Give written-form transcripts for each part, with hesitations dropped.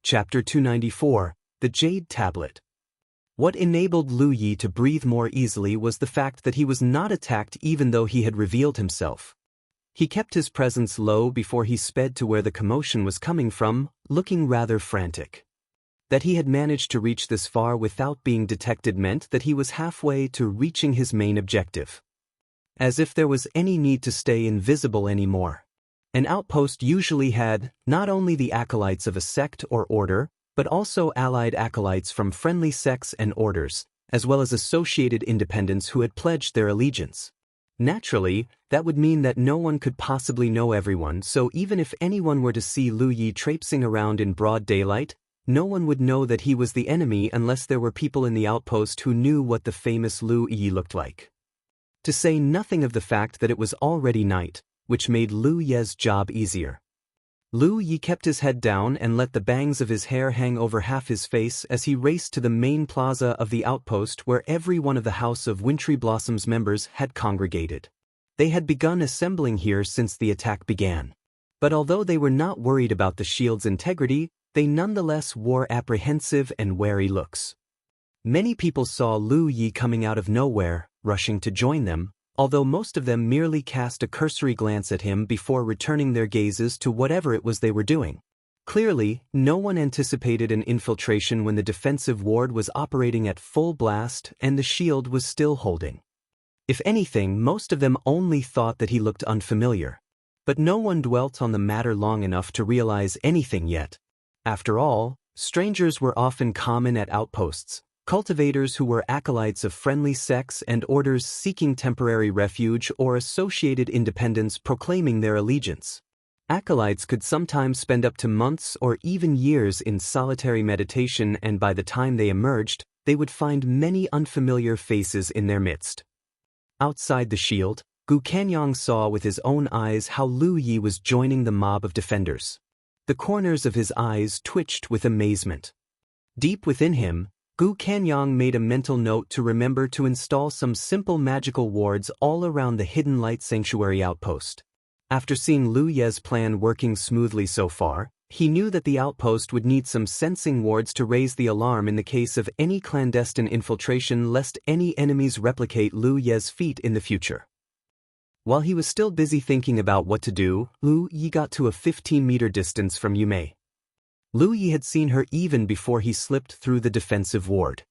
Chapter 294, The Jade Tablet. What enabled Lu Yi to breathe more easily was the fact that he was not attacked even though he had revealed himself. He kept his presence low before he sped to where the commotion was coming from, looking rather frantic. That he had managed to reach this far without being detected meant that he was halfway to reaching his main objective. As if there was any need to stay invisible anymore. An outpost usually had not only the acolytes of a sect or order, but also allied acolytes from friendly sects and orders, as well as associated independents who had pledged their allegiance. Naturally, that would mean that no one could possibly know everyone, so even if anyone were to see Lu Yi traipsing around in broad daylight, no one would know that he was the enemy unless there were people in the outpost who knew what the famous Lu Yi looked like. To say nothing of the fact that it was already night, which made Lu Yi's job easier. Lu Yi kept his head down and let the bangs of his hair hang over half his face as he raced to the main plaza of the outpost where every one of the House of Wintry Blossom's members had congregated. They had begun assembling here since the attack began. But although they were not worried about the shield's integrity, they nonetheless wore apprehensive and wary looks. Many people saw Lu Yi coming out of nowhere, rushing to join them, although most of them merely cast a cursory glance at him before returning their gazes to whatever it was they were doing. Clearly, no one anticipated an infiltration when the defensive ward was operating at full blast and the shield was still holding. If anything, most of them only thought that he looked unfamiliar. But no one dwelt on the matter long enough to realize anything yet. After all, strangers were often common at outposts. Cultivators who were acolytes of friendly sects and orders seeking temporary refuge or associated independents proclaiming their allegiance. Acolytes could sometimes spend up to months or even years in solitary meditation, and by the time they emerged, they would find many unfamiliar faces in their midst. Outside the shield, Gu Kanyang saw with his own eyes how Lu Yi was joining the mob of defenders. The corners of his eyes twitched with amazement. Deep within him, Gu Kanyang made a mental note to remember to install some simple magical wards all around the Hidden Light Sanctuary outpost. After seeing Lu Yi's plan working smoothly so far, he knew that the outpost would need some sensing wards to raise the alarm in the case of any clandestine infiltration lest any enemies replicate Lu Yi's feat in the future. While he was still busy thinking about what to do, Lu Yi got to a 15-meter distance from Yume. Lu Yi had seen her even before he slipped through the defensive ward.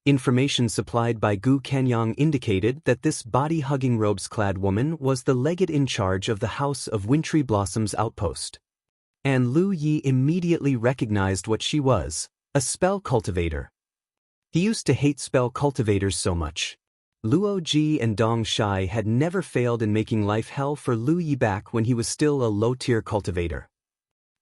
Information supplied by Gu Kanyang indicated that this body-hugging robes-clad woman was the legate in charge of the House of Wintry Blossom's outpost. And Lu Yi immediately recognized what she was, a spell cultivator. He used to hate spell cultivators so much. Luo Ji and Dong Shai had never failed in making life hell for Lu Yi back when he was still a low-tier cultivator.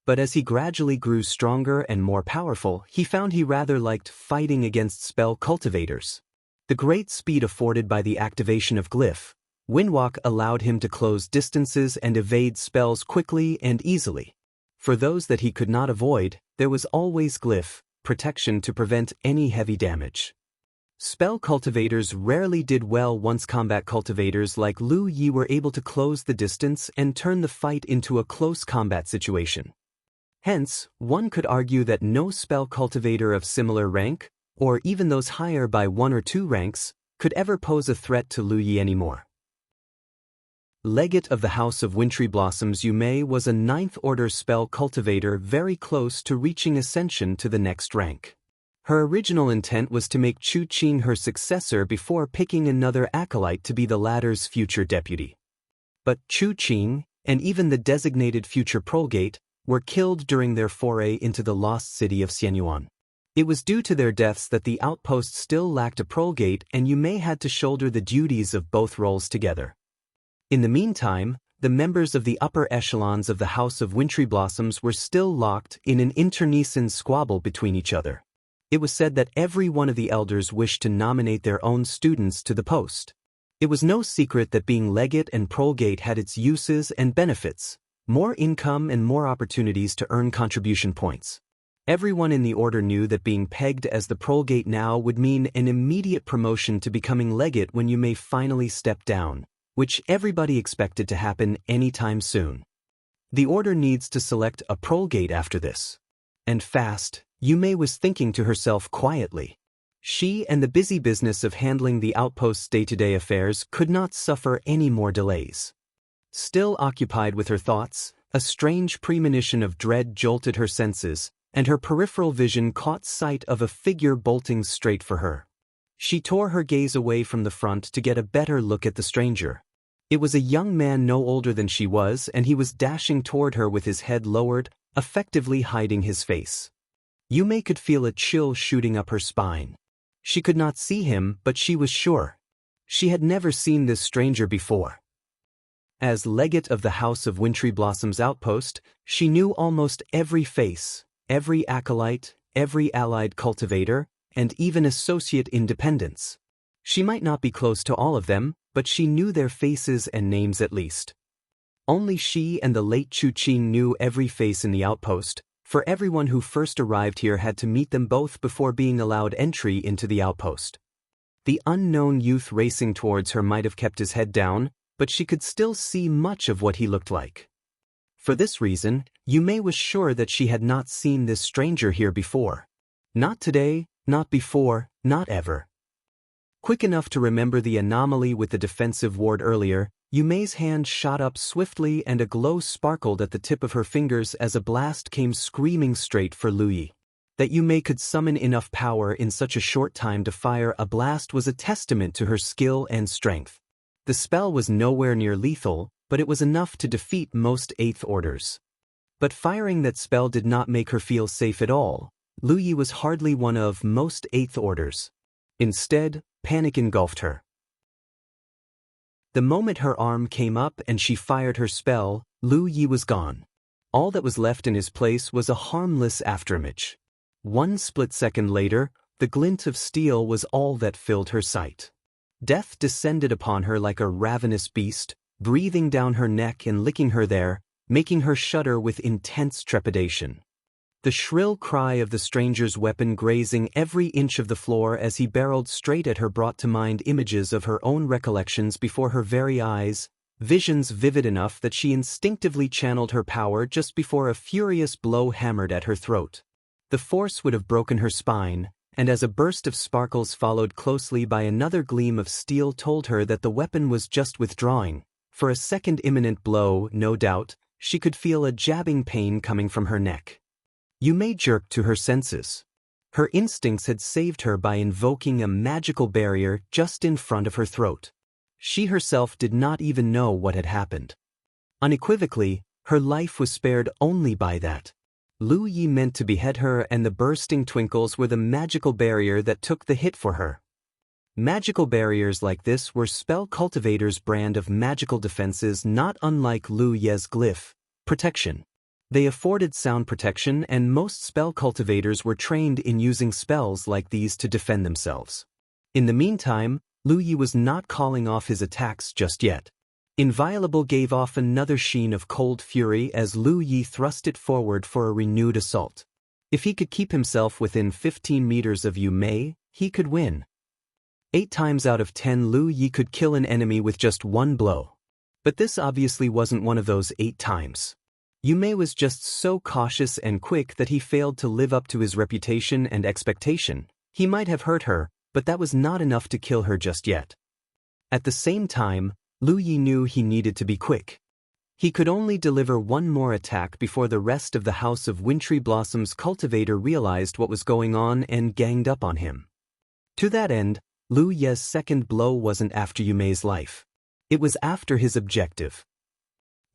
But as he gradually grew stronger and more powerful, he found he rather liked fighting against spell cultivators. The great speed afforded by the activation of Glyph, Windwalk allowed him to close distances and evade spells quickly and easily. For those that he could not avoid, there was always Glyph, protection to prevent any heavy damage. Spell cultivators rarely did well once combat cultivators like Lu Yi were able to close the distance and turn the fight into a close combat situation. Hence, one could argue that no spell cultivator of similar rank, or even those higher by 1 or 2 ranks, could ever pose a threat to Lu Yi anymore. Legate of the House of Wintry Blossoms Yume was a 9th order spell cultivator very close to reaching ascension to the next rank. Her original intent was to make Chu Qing her successor before picking another acolyte to be the latter's future deputy. But Chu Qing, and even the designated future progate, were killed during their foray into the lost city of Xianyuan. It was due to their deaths that the outpost still lacked a progate, and Yume had to shoulder the duties of both roles together. In the meantime, the members of the upper echelons of the House of Wintry Blossoms were still locked in an internecine squabble between each other. It was said that every one of the elders wished to nominate their own students to the post. It was no secret that being legate and progate had its uses and benefits. More income and more opportunities to earn contribution points. Everyone in the order knew that being pegged as the progate now would mean an immediate promotion to becoming legate when you may finally step down, which everybody expected to happen anytime soon. The order needs to select a progate after this. And fast, Yumei was thinking to herself quietly. She and the busy business of handling the outpost's day-to-day affairs could not suffer any more delays. Still occupied with her thoughts, a strange premonition of dread jolted her senses, and her peripheral vision caught sight of a figure bolting straight for her. She tore her gaze away from the front to get a better look at the stranger. It was a young man no older than she was, and he was dashing toward her with his head lowered, effectively hiding his face. Yumei could feel a chill shooting up her spine. She could not see him, but she was sure. She had never seen this stranger before. As legate of the House of Wintry Blossom's outpost, she knew almost every face, every acolyte, every allied cultivator, and even associate independents. She might not be close to all of them, but she knew their faces and names at least. Only she and the late Chu Qing knew every face in the outpost, for everyone who first arrived here had to meet them both before being allowed entry into the outpost. The unknown youth racing towards her might have kept his head down, but she could still see much of what he looked like. For this reason, Yumei was sure that she had not seen this stranger here before. Not today, not before, not ever. Quick enough to remember the anomaly with the defensive ward earlier, Yumei's hand shot up swiftly and a glow sparkled at the tip of her fingers as a blast came screaming straight for Lu Yi. That Yumei could summon enough power in such a short time to fire a blast was a testament to her skill and strength. The spell was nowhere near lethal, but it was enough to defeat most Eighth Orders. But firing that spell did not make her feel safe at all. Lu Yi was hardly one of most Eighth Orders. Instead, panic engulfed her. The moment her arm came up and she fired her spell, Lu Yi was gone. All that was left in his place was a harmless afterimage. One split second later, the glint of steel was all that filled her sight. Death descended upon her like a ravenous beast, breathing down her neck and licking her there, making her shudder with intense trepidation. The shrill cry of the stranger's weapon grazing every inch of the floor as he barreled straight at her brought to mind images of her own recollections before her very eyes, visions vivid enough that she instinctively channeled her power just before a furious blow hammered at her throat. The force would have broken her spine, and as a burst of sparkles followed closely by another gleam of steel told her that the weapon was just withdrawing, for a second imminent blow, no doubt, she could feel a jabbing pain coming from her neck. Yumei jerked to her senses. Her instincts had saved her by invoking a magical barrier just in front of her throat. She herself did not even know what had happened. Unequivocally, her life was spared only by that. Lu Yi meant to behead her, and the bursting twinkles were the magical barrier that took the hit for her. Magical barriers like this were Spell Cultivator's brand of magical defenses, not unlike Lu Ye's glyph, protection. They afforded sound protection, and most spell cultivators were trained in using spells like these to defend themselves. In the meantime, Lu Yi was not calling off his attacks just yet. Inviolable gave off another sheen of cold fury as Lu Yi thrust it forward for a renewed assault. If he could keep himself within 15 meters of Yumei, he could win. 8 times out of 10 Lu Yi could kill an enemy with just one blow. But this obviously wasn't one of those 8 times. Yumei was just so cautious and quick that he failed to live up to his reputation and expectation. He might have hurt her, but that was not enough to kill her just yet. At the same time, Lu Yi knew he needed to be quick. He could only deliver one more attack before the rest of the House of Wintry Blossom's cultivator realized what was going on and ganged up on him. To that end, Lu Ye's second blow wasn't after Yumei's life. It was after his objective.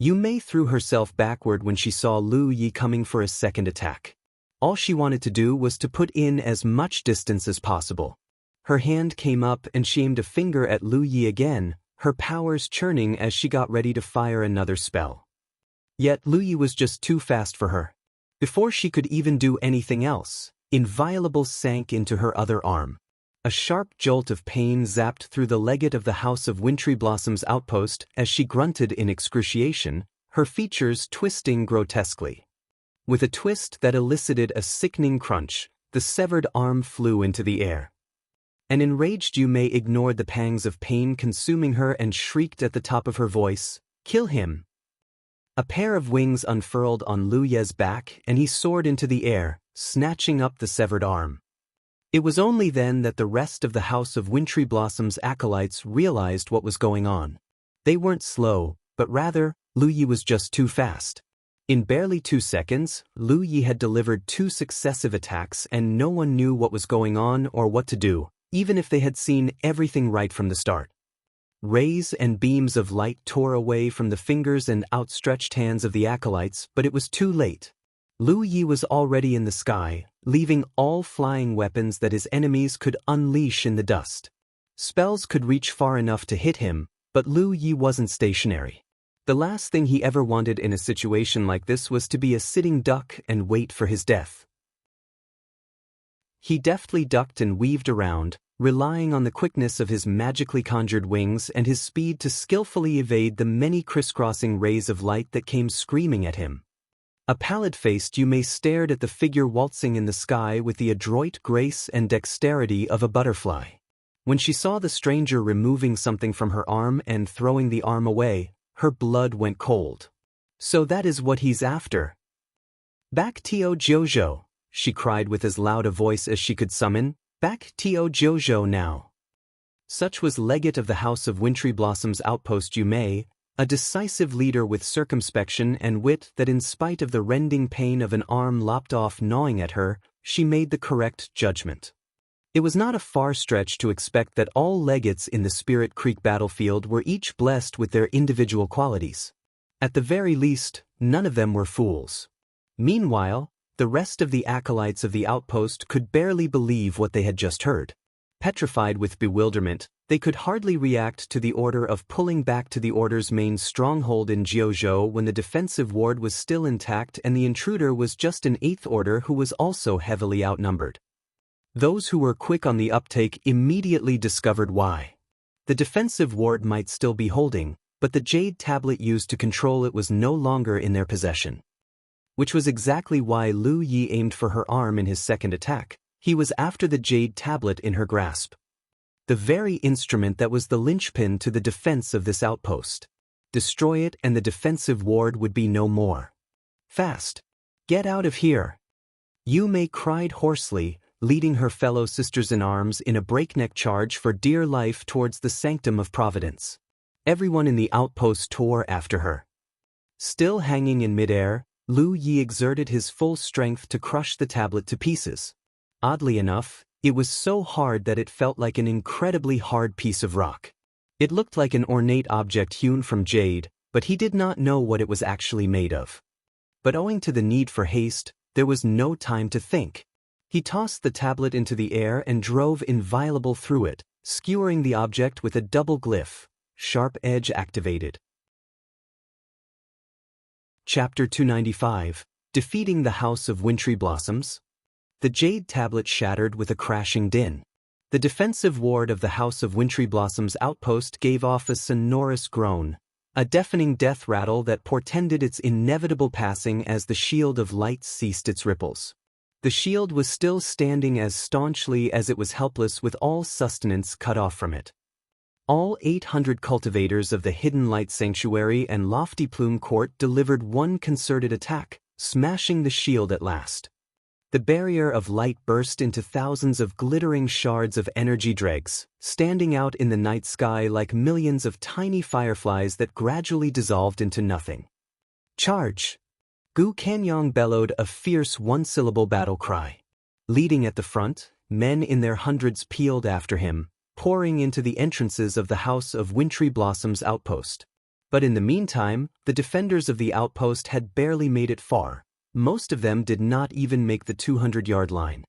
Yumei threw herself backward when she saw Lu Yi coming for a second attack. All she wanted to do was to put in as much distance as possible. Her hand came up and she aimed a finger at Lu Yi again, her powers churning as she got ready to fire another spell. Yet Lu Yi was just too fast for her. Before she could even do anything else, Inviolable sank into her other arm. A sharp jolt of pain zapped through the legate of the House of Wintry Blossom's outpost as she grunted in excruciation, her features twisting grotesquely. With a twist that elicited a sickening crunch, the severed arm flew into the air. An enraged Yumei ignored the pangs of pain consuming her and shrieked at the top of her voice, "Kill him!" A pair of wings unfurled on Lu Ye's back and he soared into the air, snatching up the severed arm. It was only then that the rest of the House of Wintry Blossom's acolytes realized what was going on. They weren't slow, but rather, Lu Yi was just too fast. In barely 2 seconds, Lu Yi had delivered 2 successive attacks and no one knew what was going on or what to do, even if they had seen everything right from the start. Rays and beams of light tore away from the fingers and outstretched hands of the acolytes, but it was too late. Lu Yi was already in the sky, leaving all flying weapons that his enemies could unleash in the dust. Spells could reach far enough to hit him, but Lu Yi wasn't stationary. The last thing he ever wanted in a situation like this was to be a sitting duck and wait for his death. He deftly ducked and weaved around, relying on the quickness of his magically conjured wings and his speed to skillfully evade the many crisscrossing rays of light that came screaming at him. A pallid-faced Yu Mei stared at the figure waltzing in the sky with the adroit grace and dexterity of a butterfly. When she saw the stranger removing something from her arm and throwing the arm away, her blood went cold. So that is what he's after. "Back Tio Jojo," she cried with as loud a voice as she could summon. "Back Tio Jojo now." Such was Legate of the House of Wintry Blossom's outpost Yu Mei, a decisive leader with circumspection and wit that in spite of the rending pain of an arm lopped off gnawing at her, she made the correct judgment. It was not a far stretch to expect that all legates in the Spirit Creek battlefield were each blessed with their individual qualities. At the very least, none of them were fools. Meanwhile, the rest of the acolytes of the outpost could barely believe what they had just heard. Petrified with bewilderment, they could hardly react to the order of pulling back to the Order's main stronghold in Jianghu when the defensive ward was still intact and the intruder was just an 8th Order who was also heavily outnumbered. Those who were quick on the uptake immediately discovered why. The defensive ward might still be holding, but the Jade tablet used to control it was no longer in their possession. Which was exactly why Lu Yi aimed for her arm in his second attack. He was after the Jade tablet in her grasp. The very instrument that was the linchpin to the defense of this outpost. Destroy it and the defensive ward would be no more. "Fast! Get out of here!" Yu Mei cried hoarsely, leading her fellow sisters-in-arms in a breakneck charge for dear life towards the sanctum of Providence. Everyone in the outpost tore after her. Still hanging in midair, Lu Yi exerted his full strength to crush the tablet to pieces. Oddly enough, it was so hard that it felt like an incredibly hard piece of rock. It looked like an ornate object hewn from jade, but he did not know what it was actually made of. But owing to the need for haste, there was no time to think. He tossed the tablet into the air and drove inviolable through it, skewering the object with a double glyph, sharp edge activated. Chapter 295, Defeating the House of Wintry Blossoms. The Jade tablet shattered with a crashing din. The defensive ward of the House of Wintry Blossom's outpost gave off a sonorous groan, a deafening death rattle that portended its inevitable passing as the shield of light ceased its ripples. The shield was still standing as staunchly as it was helpless with all sustenance cut off from it. All 800 cultivators of the Hidden Light Sanctuary and Lofty Plume Court delivered one concerted attack, smashing the shield at last. The barrier of light burst into thousands of glittering shards of energy dregs, standing out in the night sky like millions of tiny fireflies that gradually dissolved into nothing. "Charge!" Gu Kanyong bellowed a fierce one-syllable battle cry. Leading at the front, men in their hundreds peeled after him, pouring into the entrances of the House of Wintry Blossom's outpost. But in the meantime, the defenders of the outpost had barely made it far. Most of them did not even make the 200-yard line.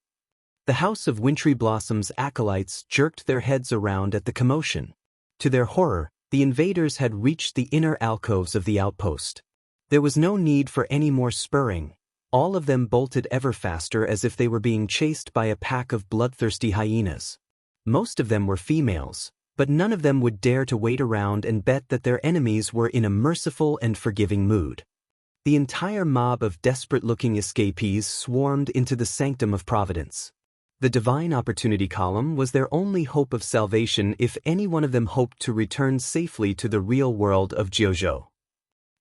The House of Wintry Blossom's acolytes jerked their heads around at the commotion. To their horror, the invaders had reached the inner alcoves of the outpost. There was no need for any more spurring. All of them bolted ever faster as if they were being chased by a pack of bloodthirsty hyenas. Most of them were females, but none of them would dare to wait around and bet that their enemies were in a merciful and forgiving mood. The entire mob of desperate-looking escapees swarmed into the sanctum of Providence. The Divine Opportunity Column was their only hope of salvation if any one of them hoped to return safely to the real world of Jianghu.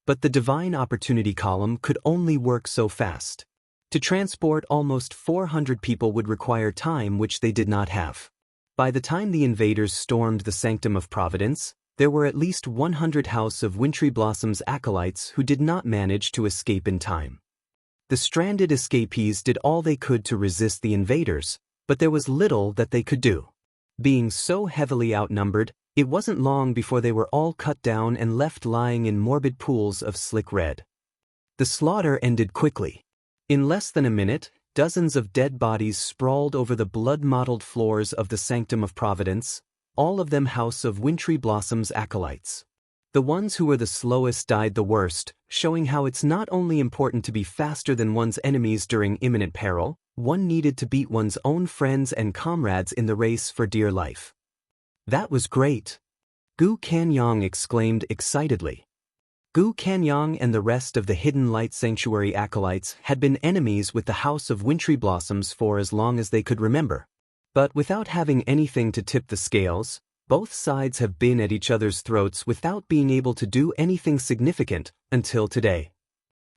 But the Divine Opportunity Column could only work so fast. To transport almost 400 people would require time which they did not have. By the time the invaders stormed the Sanctum of Providence, there were at least 100 House of Wintry Blossom's acolytes who did not manage to escape in time. The stranded escapees did all they could to resist the invaders, but there was little that they could do. Being so heavily outnumbered, it wasn't long before they were all cut down and left lying in morbid pools of slick red. The slaughter ended quickly. In less than a minute, dozens of dead bodies sprawled over the blood-mottled floors of the Sanctum of Providence, all of them House of Wintry Blossom's acolytes. The ones who were the slowest died the worst, showing how it's not only important to be faster than one's enemies during imminent peril, one needed to beat one's own friends and comrades in the race for dear life. That was great! Gu Kanyang exclaimed excitedly. Gu Kanyang and the rest of the Hidden Light Sanctuary acolytes had been enemies with the House of Wintry Blossoms for as long as they could remember. But without having anything to tip the scales, both sides have been at each other's throats without being able to do anything significant until today.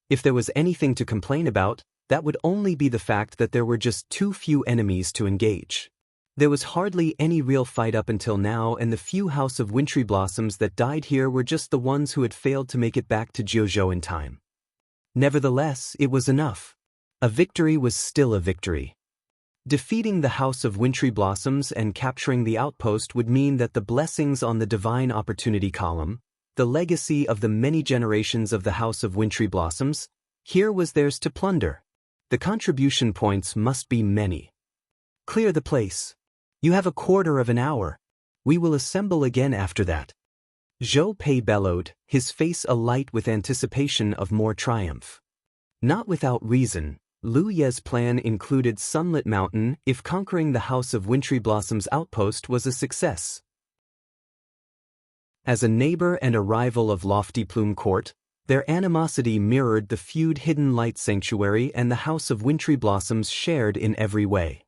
If there was anything to complain about, that would only be the fact that there were just too few enemies to engage. There was hardly any real fight up until now, and the few House of Wintry Blossoms that died here were just the ones who had failed to make it back to Jianghu in time. Nevertheless, it was enough. A victory was still a victory. Defeating the House of Wintry Blossoms and capturing the outpost would mean that the blessings on the Divine Opportunity column, the legacy of the many generations of the House of Wintry Blossoms, here was theirs to plunder. The contribution points must be many. Clear the place. You have a quarter of an hour. We will assemble again after that. Zhou Pei bellowed, his face alight with anticipation of more triumph. Not without reason, Lu Ye's plan included Sunlit Mountain if conquering the House of Wintry Blossom's outpost was a success. As a neighbor and a rival of Lofty Plume Court, their animosity mirrored the feud Hidden Light Sanctuary and the House of Wintry Blossoms shared in every way.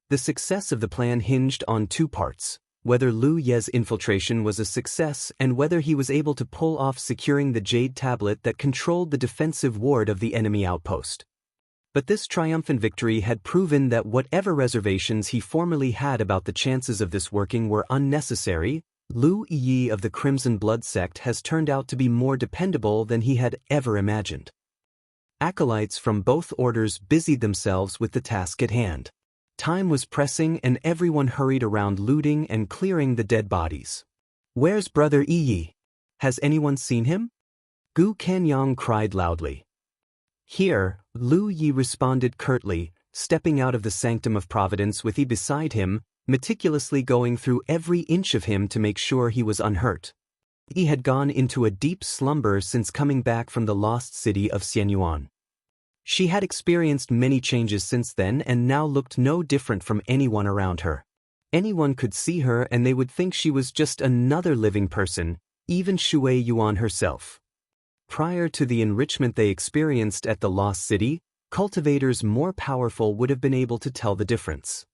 The success of the plan hinged on two parts: whether Lu Ye's infiltration was a success and whether he was able to pull off securing the Jade tablet that controlled the defensive ward of the enemy outpost. But this triumphant victory had proven that whatever reservations he formerly had about the chances of this working were unnecessary. Lu Yi of the Crimson Blood Sect has turned out to be more dependable than he had ever imagined. Acolytes from both orders busied themselves with the task at hand. Time was pressing and everyone hurried around looting and clearing the dead bodies. "Where's Brother Yi? Has anyone seen him?" Gu Kanyang cried loudly. "Here," Lu Yi responded curtly, stepping out of the Sanctum of Providence with Yi beside him, meticulously going through every inch of him to make sure he was unhurt. He had gone into a deep slumber since coming back from the lost city of Xianyuan. She had experienced many changes since then and now looked no different from anyone around her. Anyone could see her and they would think she was just another living person, even Shui Yuan herself. Prior to the enrichment they experienced at the lost city, cultivators more powerful would have been able to tell the difference.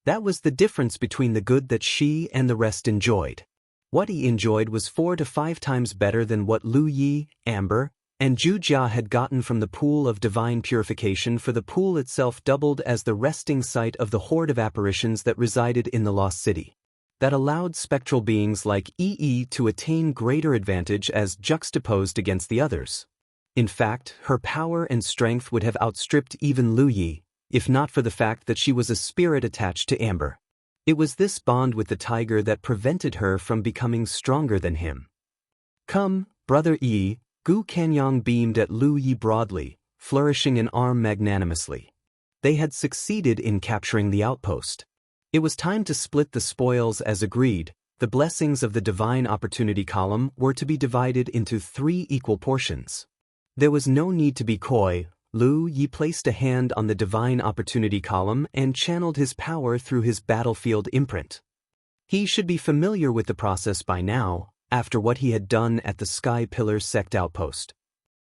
That was the difference between the good that she and the rest enjoyed. What he enjoyed was 4 to 5 times better than what Lu Yi, Amber, and Zhu Jia had gotten from the pool of divine purification, for the pool itself doubled as the resting site of the horde of apparitions that resided in the lost city. That allowed spectral beings like Yi to attain greater advantage as juxtaposed against the others. In fact, her power and strength would have outstripped even Lu Yi, if not for the fact that she was a spirit attached to Amber. It was this bond with the tiger that prevented her from becoming stronger than him. "Come, Brother Yi," Gu Kanyang beamed at Lu Yi broadly, flourishing an arm magnanimously. They had succeeded in capturing the outpost. It was time to split the spoils as agreed. The blessings of the Divine Opportunity column were to be divided into 3 equal portions. There was no need to be coy. Lu Yi placed a hand on the Divine Opportunity column and channeled his power through his battlefield imprint. He should be familiar with the process by now, after what he had done at the Sky Pillar Sect outpost.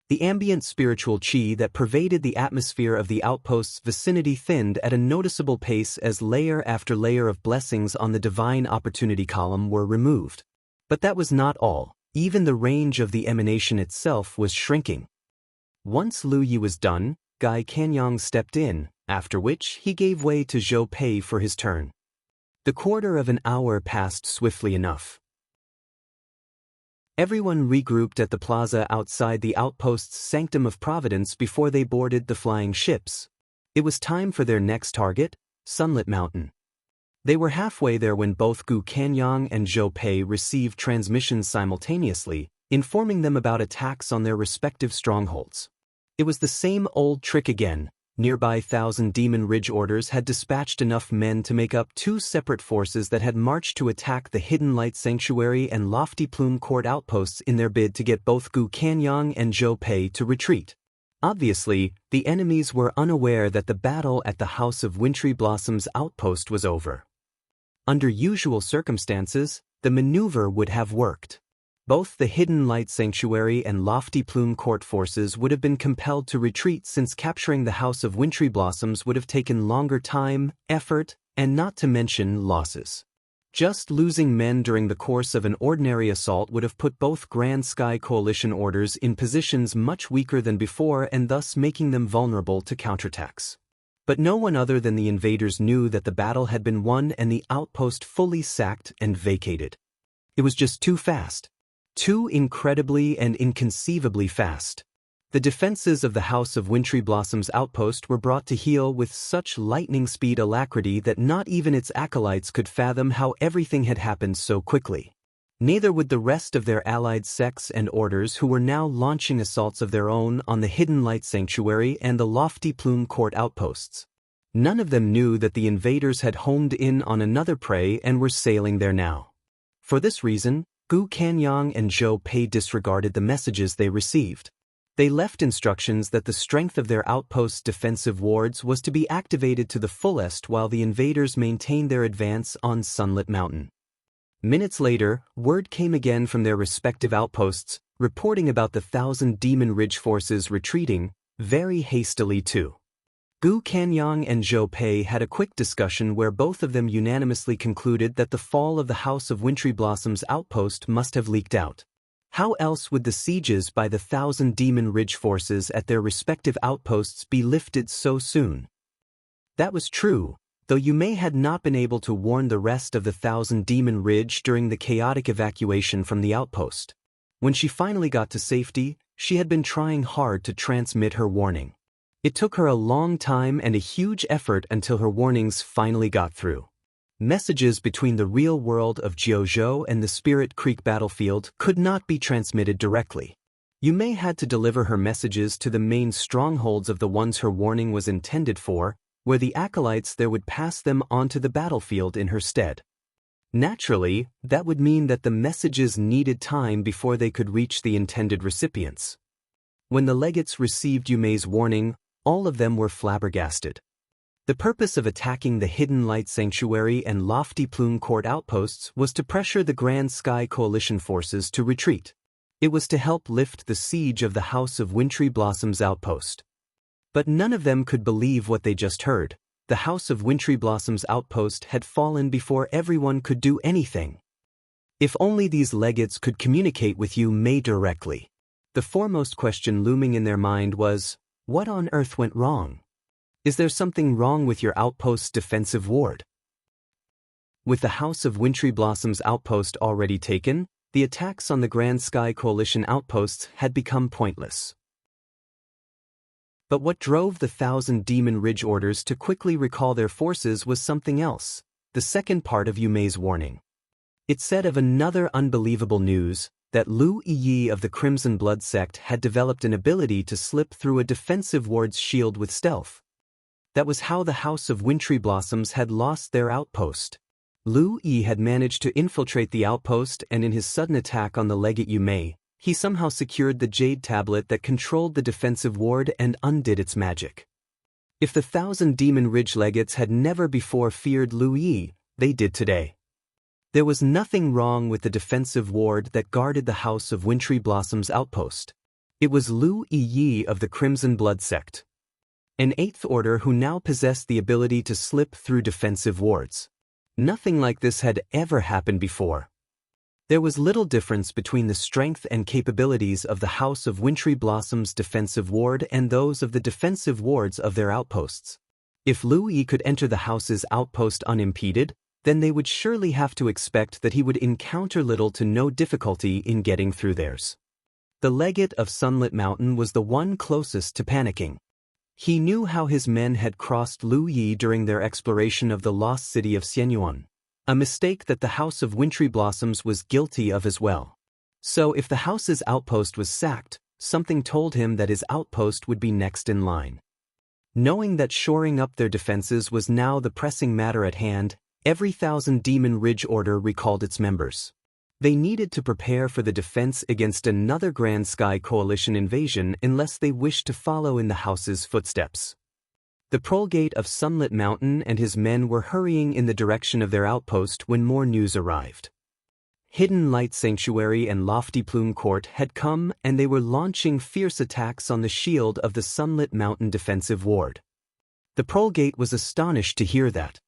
The ambient spiritual chi that pervaded the atmosphere of the outpost's vicinity thinned at a noticeable pace as layer after layer of blessings on the Divine Opportunity column were removed. But that was not all. Even the range of the emanation itself was shrinking. Once Lu Yi was done, Gu Kanyang stepped in, after which he gave way to Zhou Pei for his turn. The quarter of an hour passed swiftly enough. Everyone regrouped at the plaza outside the outpost's Sanctum of Providence before they boarded the flying ships. It was time for their next target, Sunlit Mountain. They were halfway there when both Gu Kanyang and Zhou Pei received transmissions simultaneously, informing them about attacks on their respective strongholds. It was the same old trick again. Nearby Thousand Demon Ridge orders had dispatched enough men to make up two separate forces that had marched to attack the Hidden Light Sanctuary and Lofty Plume Court outposts in their bid to get both Gu Kanyang and Zhou Pei to retreat. Obviously, the enemies were unaware that the battle at the House of Wintry Blossom's outpost was over. Under usual circumstances, the maneuver would have worked. Both the Hidden Light Sanctuary and Lofty Plume Court forces would have been compelled to retreat since capturing the House of Wintry Blossoms would have taken longer time, effort, and not to mention losses. Just losing men during the course of an ordinary assault would have put both Grand Sky Coalition orders in positions much weaker than before and thus making them vulnerable to counterattacks. But no one other than the invaders knew that the battle had been won and the outpost fully sacked and vacated. It was just too fast. Too incredibly and inconceivably fast. The defenses of the House of Wintry Blossom's outpost were brought to heel with such lightning-speed alacrity that not even its acolytes could fathom how everything had happened so quickly. Neither would the rest of their allied sects and orders who were now launching assaults of their own on the Hidden Light Sanctuary and the Lofty Plume Court outposts. None of them knew that the invaders had homed in on another prey and were sailing there now. For this reason, Gu Kanyang and Zhou Pei disregarded the messages they received. They left instructions that the strength of their outpost's defensive wards was to be activated to the fullest while the invaders maintained their advance on Sunlit Mountain. Minutes later, word came again from their respective outposts, reporting about the Thousand Demon Ridge forces retreating, very hastily too. Gu Kanyang and Zhou Pei had a quick discussion where both of them unanimously concluded that the fall of the House of Wintry Blossom's outpost must have leaked out. How else would the sieges by the Thousand Demon Ridge forces at their respective outposts be lifted so soon? That was true, though Yume had not been able to warn the rest of the Thousand Demon Ridge during the chaotic evacuation from the outpost. When she finally got to safety, she had been trying hard to transmit her warning. It took her a long time and a huge effort until her warnings finally got through. Messages between the real world of Jiuzhou and the Spirit Creek battlefield could not be transmitted directly. Yume had to deliver her messages to the main strongholds of the ones her warning was intended for, where the acolytes there would pass them onto the battlefield in her stead. Naturally, that would mean that the messages needed time before they could reach the intended recipients. When the legates received Yume's warning, all of them were flabbergasted. The purpose of attacking the Hidden Light Sanctuary and Lofty Plume Court outposts was to pressure the Grand Sky Coalition forces to retreat. It was to help lift the siege of the House of Wintry Blossom's outpost. But none of them could believe what they just heard. The House of Wintry Blossom's outpost had fallen before everyone could do anything. If only these legates could communicate with Yume directly. The foremost question looming in their mind was, what on earth went wrong? Is there something wrong with your outpost's defensive ward? With the House of Wintry Blossom's outpost already taken, the attacks on the Grand Sky Coalition outposts had become pointless. But what drove the Thousand Demon Ridge orders to quickly recall their forces was something else, the second part of Yume's warning. It said of another unbelievable news, that Lu Yi of the Crimson Blood sect had developed an ability to slip through a defensive ward's shield with stealth. That was how the House of Wintry Blossoms had lost their outpost. Lu Yi had managed to infiltrate the outpost and in his sudden attack on the legate Yume, he somehow secured the Jade tablet that controlled the defensive ward and undid its magic. If the Thousand Demon Ridge legates had never before feared Lu Yi, they did today. There was nothing wrong with the defensive ward that guarded the House of Wintry Blossom's outpost. It was Lu Yi of the Crimson Blood sect, an Eighth Order who now possessed the ability to slip through defensive wards. Nothing like this had ever happened before. There was little difference between the strength and capabilities of the House of Wintry Blossom's defensive ward and those of the defensive wards of their outposts. If Lu Yi could enter the house's outpost unimpeded, then they would surely have to expect that he would encounter little to no difficulty in getting through theirs. The legate of Sunlit Mountain was the one closest to panicking. He knew how his men had crossed Lu Yi during their exploration of the lost city of Xianyuan, a mistake that the House of Wintry Blossoms was guilty of as well. So if the house's outpost was sacked, something told him that his outpost would be next in line. Knowing that shoring up their defenses was now the pressing matter at hand, every Thousand Demon Ridge Order recalled its members. They needed to prepare for the defense against another Grand Sky Coalition invasion unless they wished to follow in the house's footsteps. The Prolgate of Sunlit Mountain and his men were hurrying in the direction of their outpost when more news arrived. Hidden Light Sanctuary and Lofty Plume Court had come and they were launching fierce attacks on the shield of the Sunlit Mountain defensive ward. The Prolgate was astonished to hear that.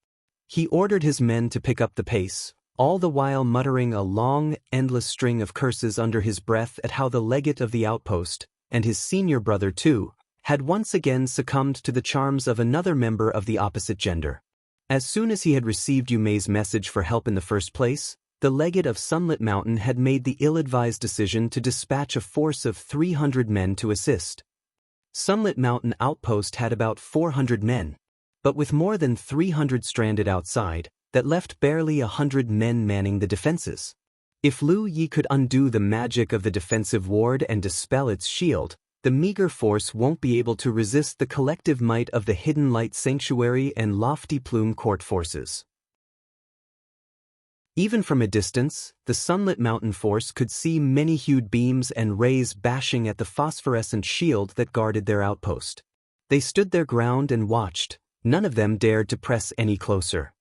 He ordered his men to pick up the pace, all the while muttering a long, endless string of curses under his breath at how the legate of the outpost, and his senior brother too, had once again succumbed to the charms of another member of the opposite gender. As soon as he had received Yu Mei's message for help in the first place, the legate of Sunlit Mountain had made the ill-advised decision to dispatch a force of 300 men to assist. Sunlit Mountain outpost had about 400 men, but with more than 300 stranded outside, that left barely 100 men manning the defenses. If Lu Yi could undo the magic of the defensive ward and dispel its shield, the meager force won't be able to resist the collective might of the Hidden Light Sanctuary and Lofty Plume Court forces. Even from a distance, the Sunlit Mountain force could see many-hued beams and rays bashing at the phosphorescent shield that guarded their outpost. They stood their ground and watched. None of them dared to press any closer.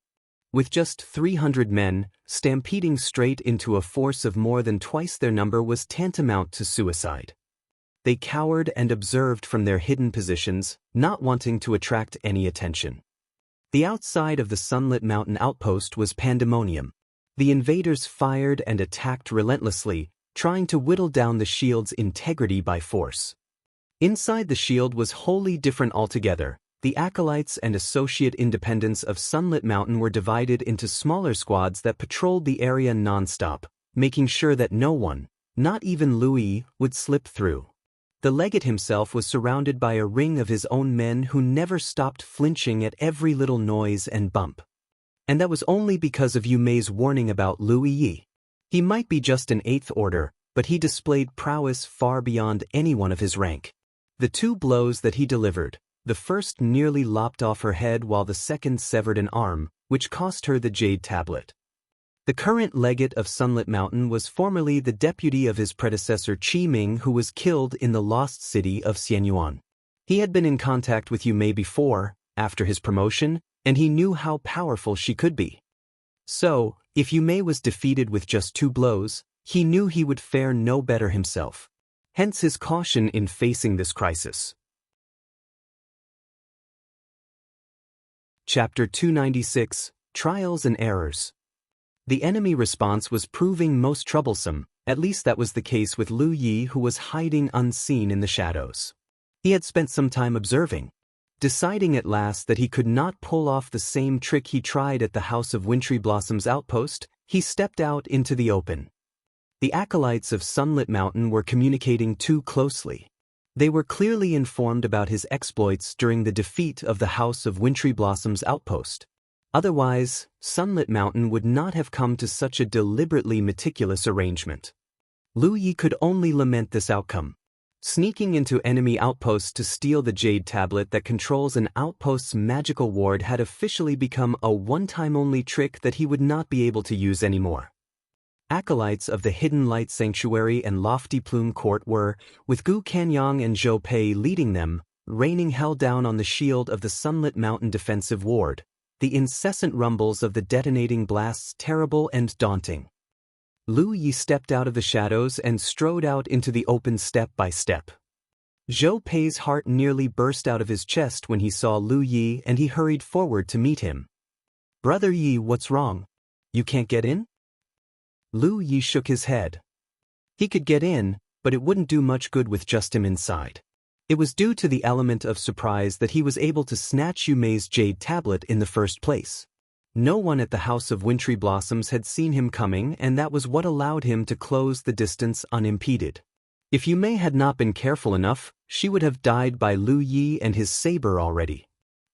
With just 300 men, stampeding straight into a force of more than twice their number was tantamount to suicide. They cowered and observed from their hidden positions, not wanting to attract any attention. The outside of the Sunlit Mountain outpost was pandemonium. The invaders fired and attacked relentlessly, trying to whittle down the shield's integrity by force. Inside the shield was wholly different altogether. The acolytes and associate independents of Sunlit Mountain were divided into smaller squads that patrolled the area non-stop, making sure that no one, not even Lu Yi, would slip through. The legate himself was surrounded by a ring of his own men who never stopped flinching at every little noise and bump. And that was only because of Yu Mei's warning about Lu Yi. He might be just an 8th order, but he displayed prowess far beyond anyone of his rank. The two blows that he delivered, the first nearly lopped off her head while the second severed an arm, which cost her the Jade tablet. The current legate of Sunlit Mountain was formerly the deputy of his predecessor Qi Ming, who was killed in the lost city of Xianyuan. He had been in contact with Yu Mei before, after his promotion, and he knew how powerful she could be. So, if Yu Mei was defeated with just 2 blows, he knew he would fare no better himself. Hence his caution in facing this crisis. Chapter 296, Trials and Errors. The enemy response was proving most troublesome, at least that was the case with Lu Yi, who was hiding unseen in the shadows. He had spent some time observing. Deciding at last that he could not pull off the same trick he tried at the House of Wintry Blossom's outpost, he stepped out into the open. The acolytes of Sunlit Mountain were communicating too closely. They were clearly informed about his exploits during the defeat of the House of Wintry Blossom's outpost. Otherwise, Sunlit Mountain would not have come to such a deliberately meticulous arrangement. Lu Yi could only lament this outcome. Sneaking into enemy outposts to steal the Jade tablet that controls an outpost's magical ward had officially become a one-time-only trick that he would not be able to use anymore. Acolytes of the Hidden Light Sanctuary and Lofty Plume Court were, with Gu Kanyang and Zhou Pei leading them, raining hell down on the shield of the Sunlit Mountain defensive ward, the incessant rumbles of the detonating blasts terrible and daunting. Lu Yi stepped out of the shadows and strode out into the open step by step. Zhou Pei's heart nearly burst out of his chest when he saw Lu Yi, and he hurried forward to meet him. "Brother Yi, what's wrong? You can't get in?" Lu Yi shook his head. He could get in, but it wouldn't do much good with just him inside. It was due to the element of surprise that he was able to snatch Yu Mei's Jade tablet in the first place. No one at the House of Wintry Blossoms had seen him coming, and that was what allowed him to close the distance unimpeded. If Yu Mei had not been careful enough, she would have died by Lu Yi and his saber already.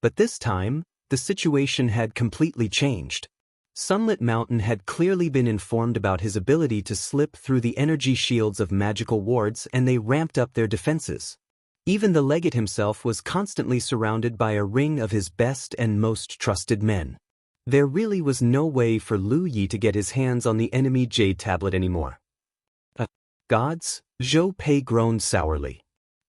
But this time, the situation had completely changed. Sunlit Mountain had clearly been informed about his ability to slip through the energy shields of magical wards, and they ramped up their defenses. Even the legate himself was constantly surrounded by a ring of his best and most trusted men. There really was no way for Lu Yi to get his hands on the enemy Jade tablet anymore. Gods, Zhou Pei groaned sourly.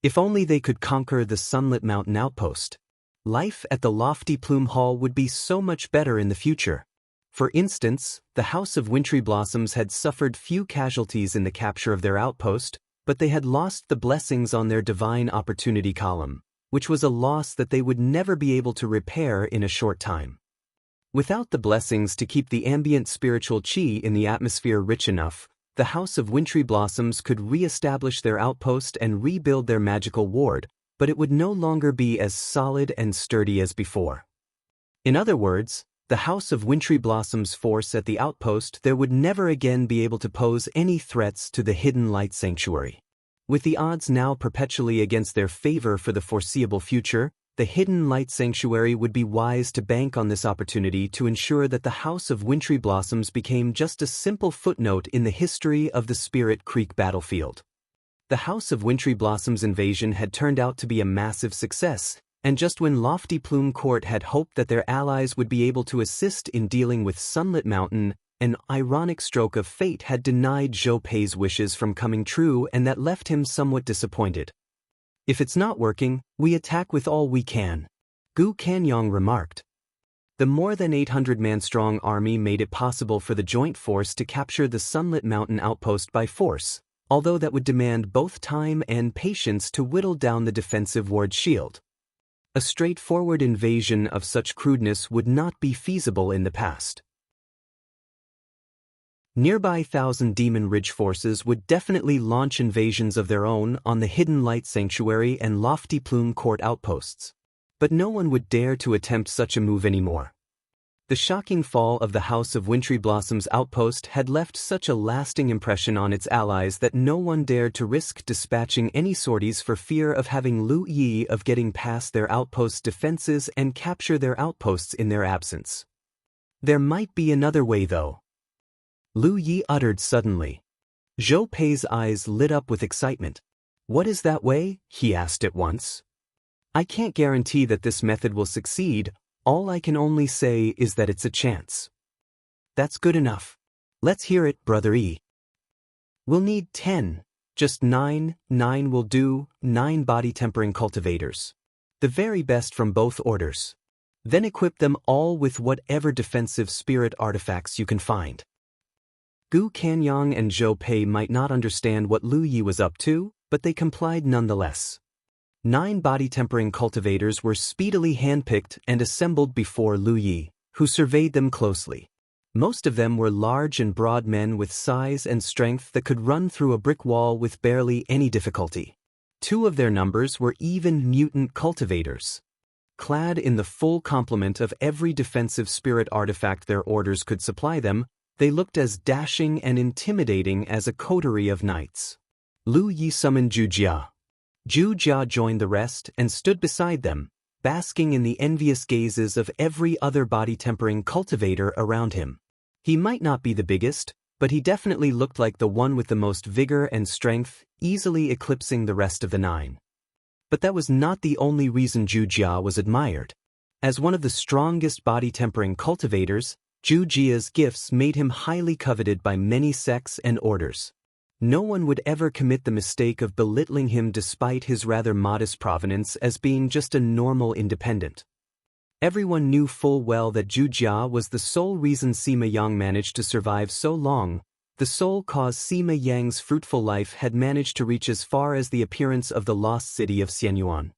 If only they could conquer the Sunlit Mountain outpost. Life at the lofty Plume Hall would be so much better in the future. For instance, the House of Wintry Blossoms had suffered few casualties in the capture of their outpost, but they had lost the blessings on their divine opportunity column, which was a loss that they would never be able to repair in a short time. Without the blessings to keep the ambient spiritual qi in the atmosphere rich enough, the House of Wintry Blossoms could re-establish their outpost and rebuild their magical ward, but it would no longer be as solid and sturdy as before. In other words, the House of Wintry Blossoms' force at the outpost there would never again be able to pose any threats to the hidden light sanctuary. With the odds now perpetually against their favor for the foreseeable future, the hidden light sanctuary would be wise to bank on this opportunity to ensure that the House of Wintry Blossoms became just a simple footnote in the history of the Spirit Creek battlefield. The House of Wintry Blossoms' invasion had turned out to be a massive success, and just when Lofty Plume Court had hoped that their allies would be able to assist in dealing with Sunlit Mountain, an ironic stroke of fate had denied Zhou Pei's wishes from coming true, and that left him somewhat disappointed. If it's not working, we attack with all we can, Gu Kanyong remarked. The more than 800-man-strong army made it possible for the joint force to capture the Sunlit Mountain outpost by force, although that would demand both time and patience to whittle down the defensive ward shield. A straightforward invasion of such crudeness would not be feasible in the past. Nearby Thousand Demon Ridge forces would definitely launch invasions of their own on the Hidden Light Sanctuary and Lofty Plume Court outposts. But no one would dare to attempt such a move anymore. The shocking fall of the House of Wintry Blossoms outpost had left such a lasting impression on its allies that no one dared to risk dispatching any sorties for fear of having Lu Yi of getting past their outpost's defenses and capture their outposts in their absence. There might be another way though. Lu Yi uttered suddenly. Zhou Pei's eyes lit up with excitement. What is that way? He asked at once. I can't guarantee that this method will succeed. All I can only say is that it's a chance. That's good enough. Let's hear it, Brother E. We'll need 10. Just 9 will do, 9 body-tempering cultivators. The very best from both orders. Then equip them all with whatever defensive spirit artifacts you can find. Gu Kanyong and Zhou Pei might not understand what Lu Yi was up to, but they complied nonetheless. 9 body-tempering cultivators were speedily handpicked and assembled before Lu Yi, who surveyed them closely. Most of them were large and broad men with size and strength that could run through a brick wall with barely any difficulty. 2 of their numbers were even mutant cultivators. Clad in the full complement of every defensive spirit artifact their orders could supply them, they looked as dashing and intimidating as a coterie of knights. Lu Yi summoned Wuxia. Wuxia joined the rest and stood beside them, basking in the envious gazes of every other body-tempering cultivator around him. He might not be the biggest, but he definitely looked like the one with the most vigor and strength, easily eclipsing the rest of the 9. But that was not the only reason Wuxia was admired. As one of the strongest body-tempering cultivators, Wuxia's gifts made him highly coveted by many sects and orders. No one would ever commit the mistake of belittling him despite his rather modest provenance as being just a normal independent. Everyone knew full well that Wuxia was the sole reason Sima Yang managed to survive so long, the sole cause Sima Yang's fruitful life had managed to reach as far as the appearance of the lost city of Xianyuan.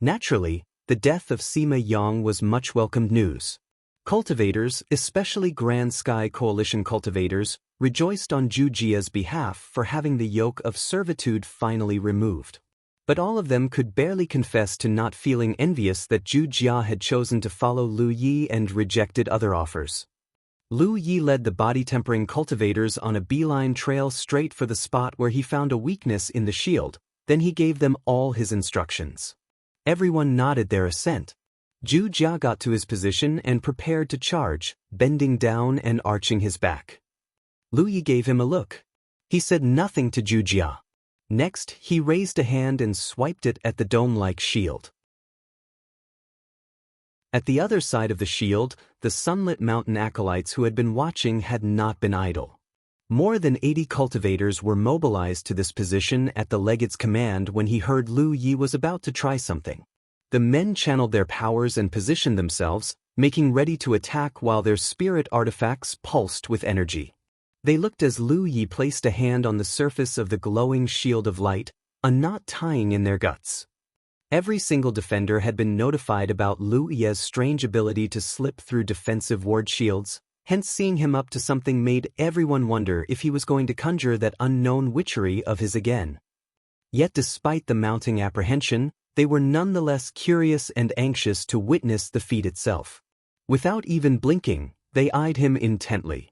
Naturally, the death of Sima Yang was much welcomed news. Cultivators, especially Grand Sky Coalition cultivators, rejoiced on Wuxia's behalf for having the yoke of servitude finally removed. But all of them could barely confess to not feeling envious that Wuxia had chosen to follow Lu Yi and rejected other offers. Lu Yi led the body-tempering cultivators on a beeline trail straight for the spot where he found a weakness in the shield, then he gave them all his instructions. Everyone nodded their assent. Wuxia got to his position and prepared to charge, bending down and arching his back. Lu Yi gave him a look. He said nothing to Wuxia. Next, he raised a hand and swiped it at the dome-like shield. At the other side of the shield, the Sunlit mountain acolytes who had been watching had not been idle. More than 80 cultivators were mobilized to this position at the legate's command when he heard Lu Yi was about to try something. The men channeled their powers and positioned themselves, making ready to attack while their spirit artifacts pulsed with energy. They looked as Lu Yi placed a hand on the surface of the glowing shield of light, a knot tying in their guts. Every single defender had been notified about Lu Yi's strange ability to slip through defensive ward shields, hence seeing him up to something made everyone wonder if he was going to conjure that unknown witchery of his again. Yet despite the mounting apprehension, they were nonetheless curious and anxious to witness the feat itself. Without even blinking, they eyed him intently.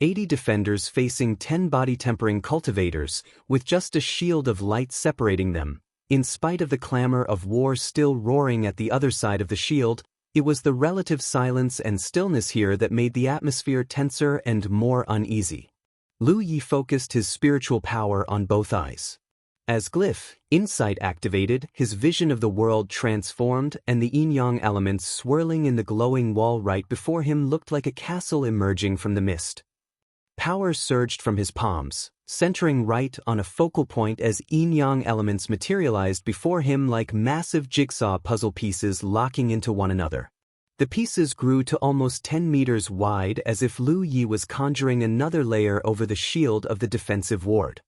80 defenders facing 10 body-tempering cultivators, with just a shield of light separating them. In spite of the clamor of war still roaring at the other side of the shield, it was the relative silence and stillness here that made the atmosphere tenser and more uneasy. Lu Yi focused his spiritual power on both eyes. As glyph, insight activated, his vision of the world transformed and the yin-yang elements swirling in the glowing wall right before him looked like a castle emerging from the mist. Power surged from his palms, centering right on a focal point as yin-yang elements materialized before him like massive jigsaw puzzle pieces locking into one another. The pieces grew to almost 10 meters wide as if Lu Yi was conjuring another layer over the shield of the defensive ward.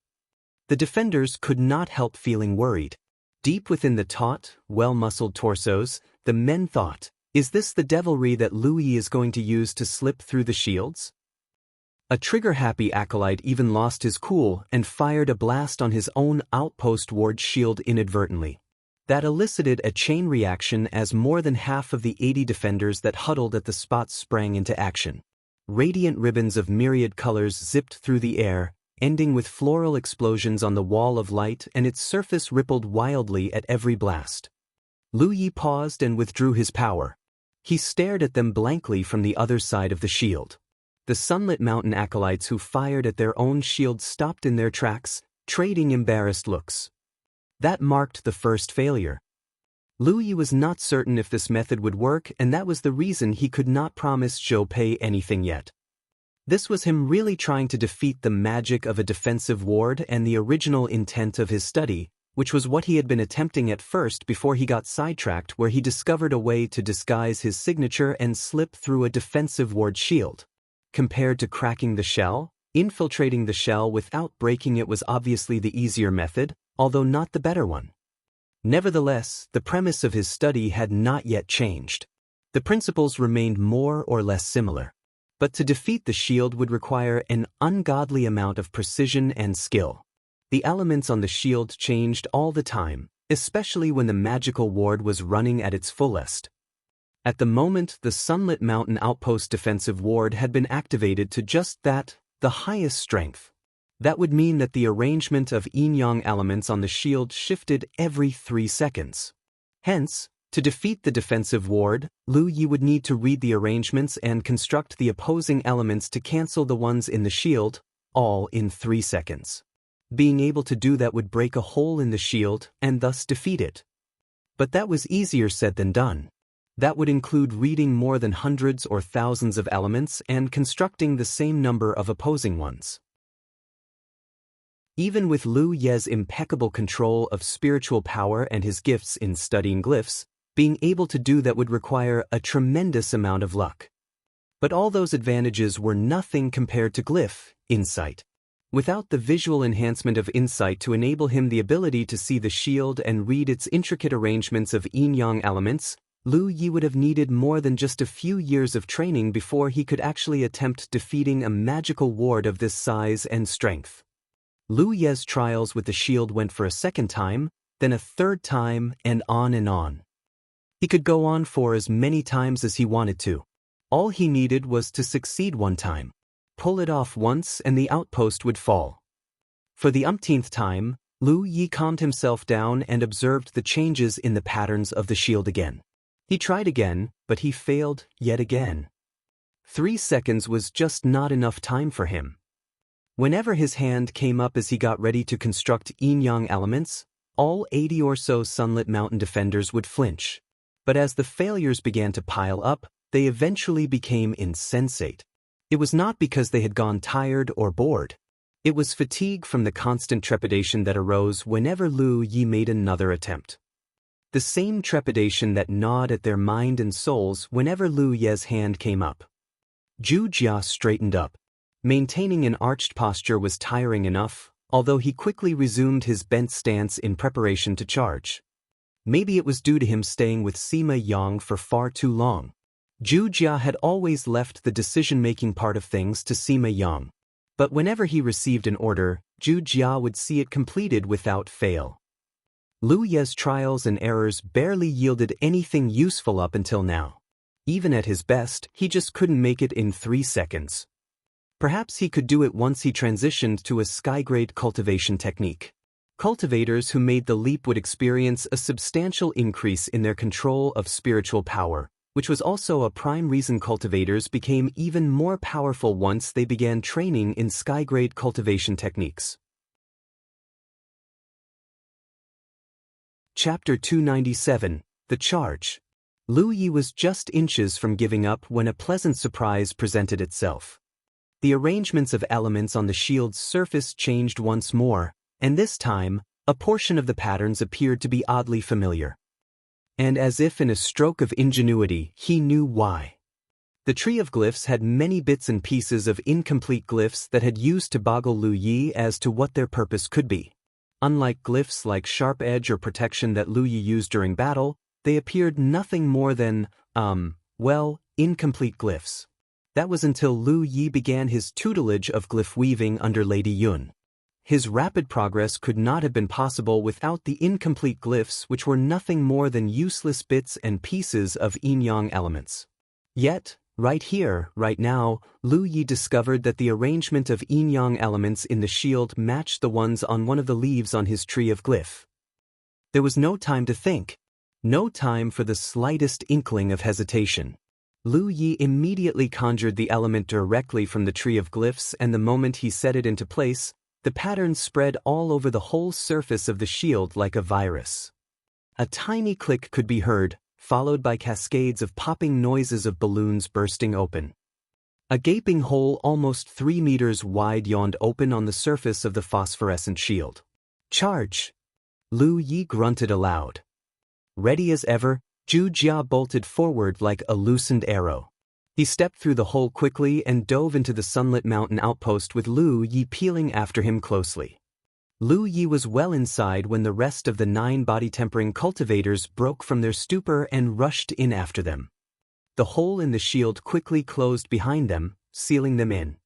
The defenders could not help feeling worried. Deep within the taut, well-muscled torsos, the men thought, is this the devilry that Lu Yi is going to use to slip through the shields? A trigger-happy acolyte even lost his cool and fired a blast on his own outpost ward shield inadvertently. That elicited a chain reaction as more than half of the 80 defenders that huddled at the spot sprang into action. Radiant ribbons of myriad colors zipped through the air, ending with floral explosions on the wall of light, and its surface rippled wildly at every blast. Lu Yi paused and withdrew his power. He stared at them blankly from the other side of the shield. The Sunlit mountain acolytes who fired at their own shields stopped in their tracks, trading embarrassed looks. That marked the first failure. Lu Yi was not certain if this method would work, and that was the reason he could not promise Zhou Pei anything yet. This was him really trying to defeat the magic of a defensive ward and the original intent of his study, which was what he had been attempting at first before he got sidetracked, where he discovered a way to disguise his signature and slip through a defensive ward shield. Compared to cracking the shell, infiltrating the shell without breaking it was obviously the easier method, although not the better one. Nevertheless, the premise of his study had not yet changed. The principles remained more or less similar. But to defeat the shield would require an ungodly amount of precision and skill. The elements on the shield changed all the time, especially when the magical ward was running at its fullest. At the moment, the Sunlit Mountain Outpost defensive ward had been activated to just that, the highest strength. That would mean that the arrangement of yin-yang elements on the shield shifted every 3 seconds. Hence, to defeat the defensive ward, Lu Yi would need to read the arrangements and construct the opposing elements to cancel the ones in the shield, all in 3 seconds. Being able to do that would break a hole in the shield and thus defeat it. But that was easier said than done. That would include reading more than hundreds or thousands of elements and constructing the same number of opposing ones. Even with Lu Yi's impeccable control of spiritual power and his gifts in studying glyphs, being able to do that would require a tremendous amount of luck. But all those advantages were nothing compared to glyph insight. Without the visual enhancement of insight to enable him the ability to see the shield and read its intricate arrangements of yin-yang elements, Lu Yi would have needed more than just a few years of training before he could actually attempt defeating a magical ward of this size and strength. Lu Ye's trials with the shield went for a second time, then a third time, and on and on. He could go on for as many times as he wanted to. All he needed was to succeed one time. Pull it off once and the outpost would fall. For the umpteenth time, Lu Yi calmed himself down and observed the changes in the patterns of the shield again. He tried again, but he failed yet again. 3 seconds was just not enough time for him. Whenever his hand came up as he got ready to construct yin-yang elements, all 80 or so Sunlit Mountain defenders would flinch. But as the failures began to pile up, they eventually became insensate. It was not because they had gone tired or bored. It was fatigue from the constant trepidation that arose whenever Lu Yi made another attempt. The same trepidation that gnawed at their mind and souls whenever Lu Ye's hand came up. Zhu Jia straightened up. Maintaining an arched posture was tiring enough, although he quickly resumed his bent stance in preparation to charge. Maybe it was due to him staying with Sima Yang for far too long. Zhu Jia had always left the decision-making part of things to Sima Yang. But whenever he received an order, Zhu Jia would see it completed without fail. Lu Ye's trials and errors barely yielded anything useful up until now. Even at his best, he just couldn't make it in 3 seconds. Perhaps he could do it once he transitioned to a sky-grade cultivation technique. Cultivators who made the leap would experience a substantial increase in their control of spiritual power, which was also a prime reason cultivators became even more powerful once they began training in sky-grade cultivation techniques. Chapter 297, The Charge. Lu Yi was just inches from giving up when a pleasant surprise presented itself. The arrangements of elements on the shield's surface changed once more, and this time, a portion of the patterns appeared to be oddly familiar. And as if in a stroke of ingenuity, he knew why. The tree of glyphs had many bits and pieces of incomplete glyphs that had used to boggle Lu Yi as to what their purpose could be. Unlike glyphs like sharp edge or protection that Lu Yi used during battle, they appeared nothing more than, incomplete glyphs. That was until Lu Yi began his tutelage of glyph weaving under Lady Yun. His rapid progress could not have been possible without the incomplete glyphs, which were nothing more than useless bits and pieces of yin-yang elements. Yet, right here, right now, Lu Yi discovered that the arrangement of yin-yang elements in the shield matched the ones on one of the leaves on his tree of glyph. There was no time to think. No time for the slightest inkling of hesitation. Lu Yi immediately conjured the element directly from the tree of glyphs, and the moment he set it into place, the pattern spread all over the whole surface of the shield like a virus. A tiny click could be heard, followed by cascades of popping noises of balloons bursting open. A gaping hole almost 3 meters wide yawned open on the surface of the phosphorescent shield. Charge! Lu Yi grunted aloud. Ready as ever, Zhu Jia bolted forward like a loosened arrow. He stepped through the hole quickly and dove into the Sunlit Mountain outpost with Lu Yi peeling after him closely. Lu Yi was well inside when the rest of the 9 body-tempering cultivators broke from their stupor and rushed in after them. The hole in the shield quickly closed behind them, sealing them in.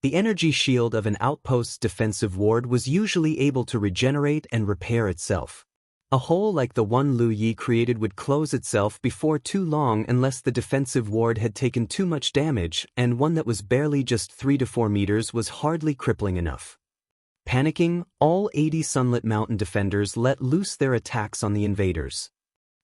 The energy shield of an outpost's defensive ward was usually able to regenerate and repair itself. A hole like the one Lu Yi created would close itself before too long unless the defensive ward had taken too much damage, and one that was barely just 3 to 4 meters was hardly crippling enough. Panicking, all 80 Sunlit Mountain defenders let loose their attacks on the invaders.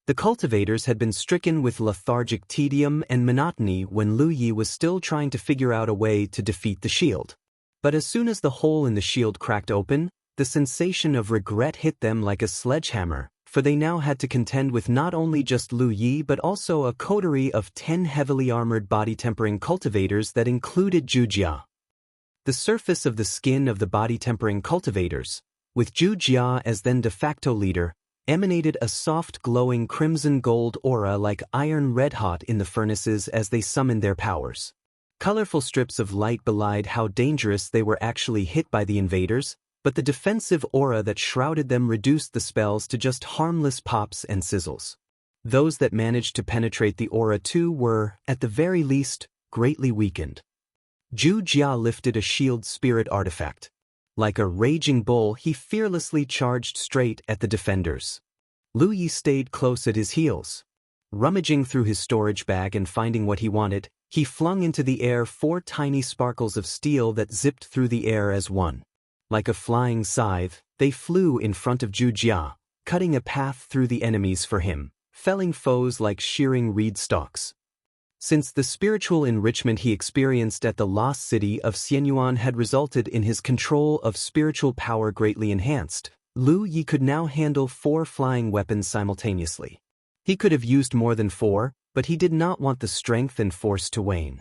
The cultivators had been stricken with lethargic tedium and monotony when Lu Yi was still trying to figure out a way to defeat the shield. But as soon as the hole in the shield cracked open, the sensation of regret hit them like a sledgehammer, for they now had to contend with not only just Lu Yi but also a coterie of 10 heavily armored body-tempering cultivators that included Zhu Jia. The surface of the skin of the body-tempering cultivators, with Zhu Jia as then de facto leader, emanated a soft glowing crimson gold aura like iron red-hot in the furnaces as they summoned their powers. Colorful strips of light belied how dangerous they were actually hit by the invaders, but the defensive aura that shrouded them reduced the spells to just harmless pops and sizzles. Those that managed to penetrate the aura too were, at the very least, greatly weakened. Zhu Jia lifted a shield spirit artifact. Like a raging bull, he fearlessly charged straight at the defenders. Lu Yi stayed close at his heels. Rummaging through his storage bag and finding what he wanted, he flung into the air 4 tiny sparkles of steel that zipped through the air as one. Like a flying scythe, they flew in front of Zhu Jia, cutting a path through the enemies for him, felling foes like shearing reed stalks. Since the spiritual enrichment he experienced at the lost city of Xianyuan had resulted in his control of spiritual power greatly enhanced, Lu Yi could now handle 4 flying weapons simultaneously. He could have used more than 4, but he did not want the strength and force to wane.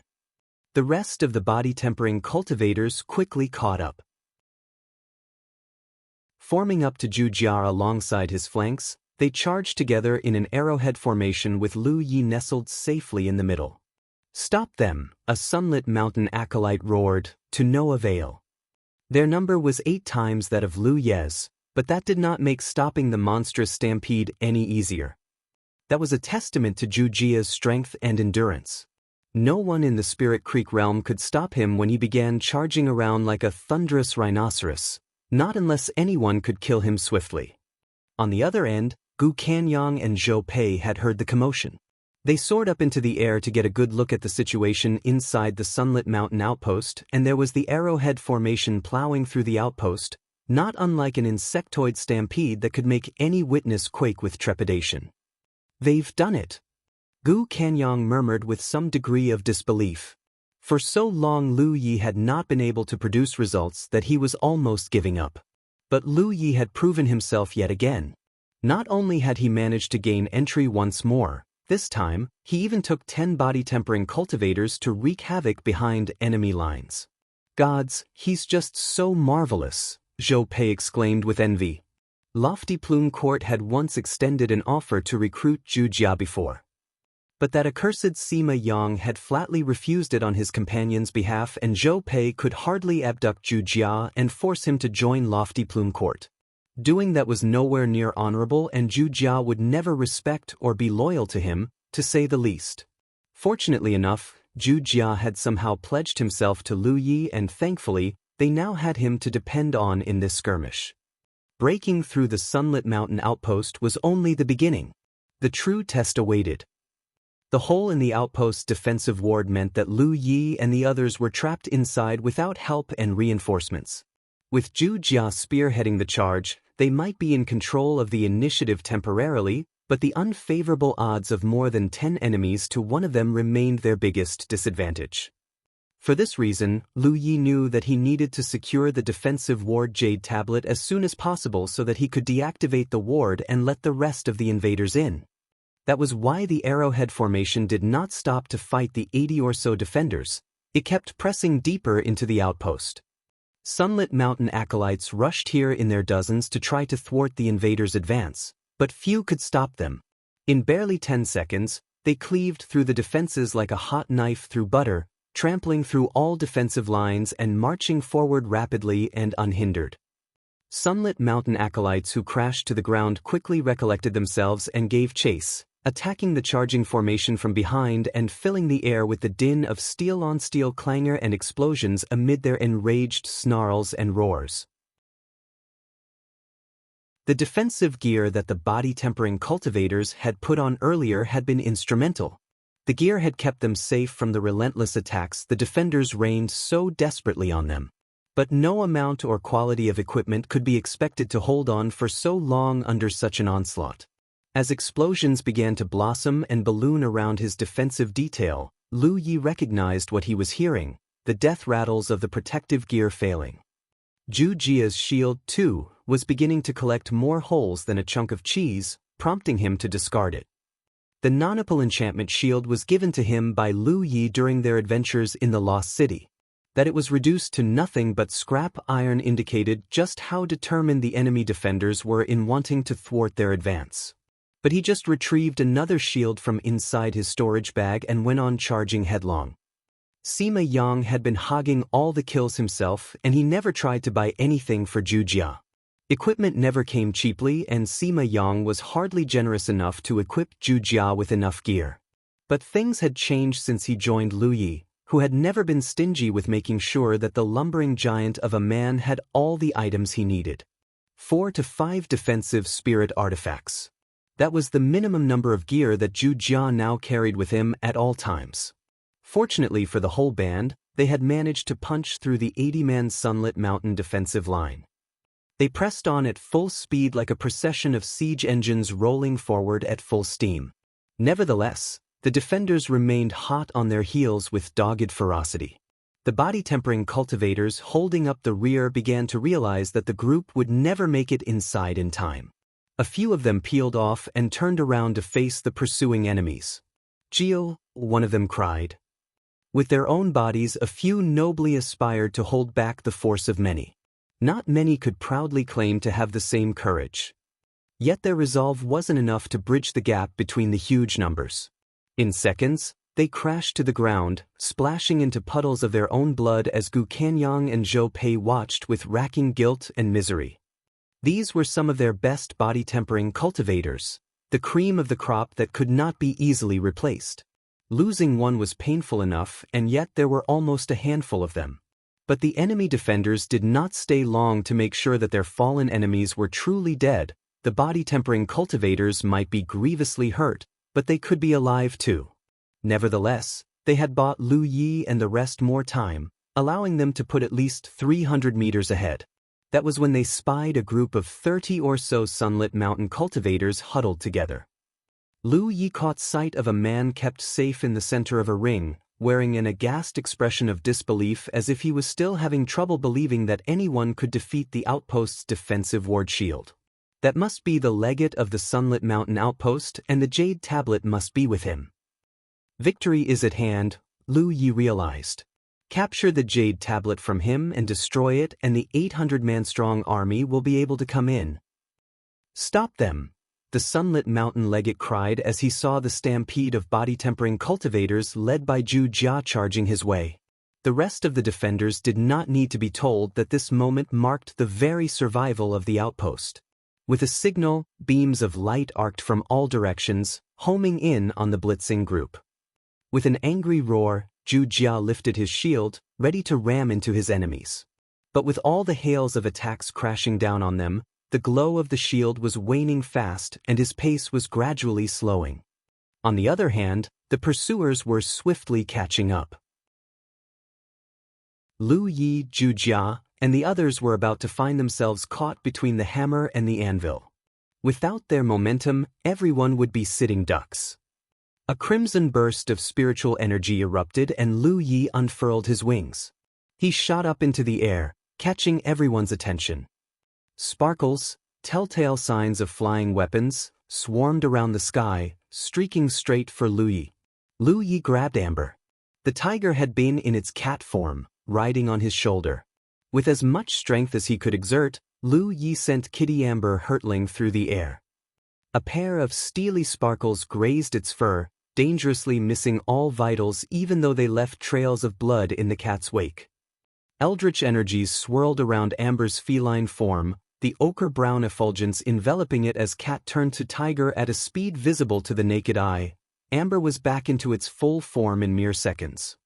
The rest of the body-tempering cultivators quickly caught up. Forming up to Zhu Jia alongside his flanks, they charged together in an arrowhead formation with Lu Yi nestled safely in the middle. "Stop them," a Sunlit mountain acolyte roared, to no avail. Their number was 8 times that of Lu Ye's, but that did not make stopping the monstrous stampede any easier. That was a testament to Zhu Jia's strength and endurance. No one in the Spirit Creek realm could stop him when he began charging around like a thunderous rhinoceros, not unless anyone could kill him swiftly. On the other end, Gu Kanyang and Zhou Pei had heard the commotion. They soared up into the air to get a good look at the situation inside the Sunlit Mountain outpost, and there was the arrowhead formation plowing through the outpost, not unlike an insectoid stampede that could make any witness quake with trepidation. "They've done it," Gu Kanyang murmured with some degree of disbelief. For so long Lu Yi had not been able to produce results that he was almost giving up. But Lu Yi had proven himself yet again. Not only had he managed to gain entry once more, this time, he even took 10 body-tempering cultivators to wreak havoc behind enemy lines. "Gods, he's just so marvelous," Zhou Pei exclaimed with envy. Lofty Plume Court had once extended an offer to recruit Zhu Jia before. But that accursed Sima Yang had flatly refused it on his companion's behalf, and Zhou Pei could hardly abduct Zhu Jia and force him to join Lofty Plume Court. Doing that was nowhere near honorable, and Zhu Jia would never respect or be loyal to him, to say the least. Fortunately enough, Zhu Jia had somehow pledged himself to Lu Yi, and thankfully, they now had him to depend on in this skirmish. Breaking through the Sunlit Mountain outpost was only the beginning. The true test awaited. The hole in the outpost's defensive ward meant that Lu Yi and the others were trapped inside without help and reinforcements. With Zhu Jia spearheading the charge, they might be in control of the initiative temporarily, but the unfavorable odds of more than 10 enemies to one of them remained their biggest disadvantage. For this reason, Lu Yi knew that he needed to secure the defensive ward Jade tablet as soon as possible so that he could deactivate the ward and let the rest of the invaders in. That was why the arrowhead formation did not stop to fight the 80 or so defenders. It kept pressing deeper into the outpost. Sunlit Mountain acolytes rushed here in their dozens to try to thwart the invaders' advance, but few could stop them. In barely 10 seconds, they cleaved through the defenses like a hot knife through butter, trampling through all defensive lines and marching forward rapidly and unhindered. Sunlit Mountain acolytes who crashed to the ground quickly recollected themselves and gave chase, attacking the charging formation from behind and filling the air with the din of steel-on-steel clangor and explosions amid their enraged snarls and roars. The defensive gear that the body-tempering cultivators had put on earlier had been instrumental. The gear had kept them safe from the relentless attacks the defenders rained so desperately on them. But no amount or quality of equipment could be expected to hold on for so long under such an onslaught. As explosions began to blossom and balloon around his defensive detail, Lu Yi recognized what he was hearing, the death rattles of the protective gear failing. Zhu Jia's shield, too, was beginning to collect more holes than a chunk of cheese, prompting him to discard it. The non-opal enchantment shield was given to him by Lu Yi during their adventures in the Lost City. That it was reduced to nothing but scrap iron indicated just how determined the enemy defenders were in wanting to thwart their advance. But he just retrieved another shield from inside his storage bag and went on charging headlong. Sima Yang had been hogging all the kills himself, and he never tried to buy anything for Zhu Jia. Equipment never came cheaply, and Sima Yang was hardly generous enough to equip Zhu Jia with enough gear. But things had changed since he joined Lu Yi, who had never been stingy with making sure that the lumbering giant of a man had all the items he needed. 4 to 5 defensive spirit artifacts. That was the minimum number of gear that Zhu Jia now carried with him at all times. Fortunately for the whole band, they had managed to punch through the 80-man Sunlit Mountain defensive line. They pressed on at full speed like a procession of siege engines rolling forward at full steam. Nevertheless, the defenders remained hot on their heels with dogged ferocity. The body-tempering cultivators holding up the rear began to realize that the group would never make it inside in time. A few of them peeled off and turned around to face the pursuing enemies. "Gio," one of them cried. With their own bodies, a few nobly aspired to hold back the force of many. Not many could proudly claim to have the same courage. Yet their resolve wasn't enough to bridge the gap between the huge numbers. In seconds, they crashed to the ground, splashing into puddles of their own blood as Gu Kanyang and Zhou Pei watched with racking guilt and misery. These were some of their best body-tempering cultivators, the cream of the crop that could not be easily replaced. Losing one was painful enough, and yet there were almost a handful of them. But the enemy defenders did not stay long to make sure that their fallen enemies were truly dead. The body-tempering cultivators might be grievously hurt, but they could be alive too. Nevertheless, they had bought Lu Yi and the rest more time, allowing them to put at least 300 meters ahead. That was when they spied a group of 30 or so Sunlit Mountain cultivators huddled together. Lu Yi caught sight of a man kept safe in the center of a ring, wearing an aghast expression of disbelief as if he was still having trouble believing that anyone could defeat the outpost's defensive ward shield. That must be the legate of the Sunlit Mountain outpost, and the Jade tablet must be with him. Victory is at hand, Lu Yi realized. Capture the Jade tablet from him and destroy it, and the 800-man-strong army will be able to come in. "Stop them!" the Sunlit Mountain legate cried as he saw the stampede of body-tempering cultivators led by Zhu Jia charging his way. The rest of the defenders did not need to be told that this moment marked the very survival of the outpost. With a signal, beams of light arced from all directions, homing in on the blitzing group. With an angry roar, Zhu Jia lifted his shield, ready to ram into his enemies. But with all the hails of attacks crashing down on them, the glow of the shield was waning fast and his pace was gradually slowing. On the other hand, the pursuers were swiftly catching up. Lu Yi, Zhu Jia, and the others were about to find themselves caught between the hammer and the anvil. Without their momentum, everyone would be sitting ducks. A crimson burst of spiritual energy erupted and Lu Yi unfurled his wings. He shot up into the air, catching everyone's attention. Sparkles, telltale signs of flying weapons, swarmed around the sky, streaking straight for Lu Yi. Lu Yi grabbed Amber. The tiger had been in its cat form, riding on his shoulder. With as much strength as he could exert, Lu Yi sent Kitty Amber hurtling through the air. A pair of steely sparkles grazed its fur, dangerously missing all vitals even though they left trails of blood in the cat's wake. Eldritch energies swirled around Amber's feline form, the ochre-brown effulgence enveloping it as cat turned to tiger at a speed visible to the naked eye. Amber was back into its full form in mere seconds.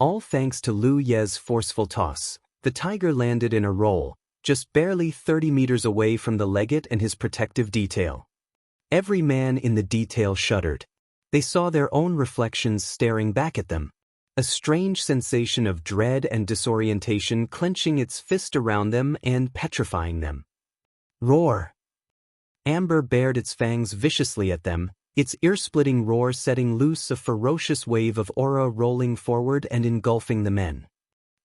All thanks to Lu Ye's forceful toss, the tiger landed in a roll, just barely 30 meters away from the legate and his protective detail. Every man in the detail shuddered. They saw their own reflections staring back at them. A strange sensation of dread and disorientation clenching its fist around them and petrifying them. Roar! Amber bared its fangs viciously at them, its ear-splitting roar setting loose a ferocious wave of aura rolling forward and engulfing the men.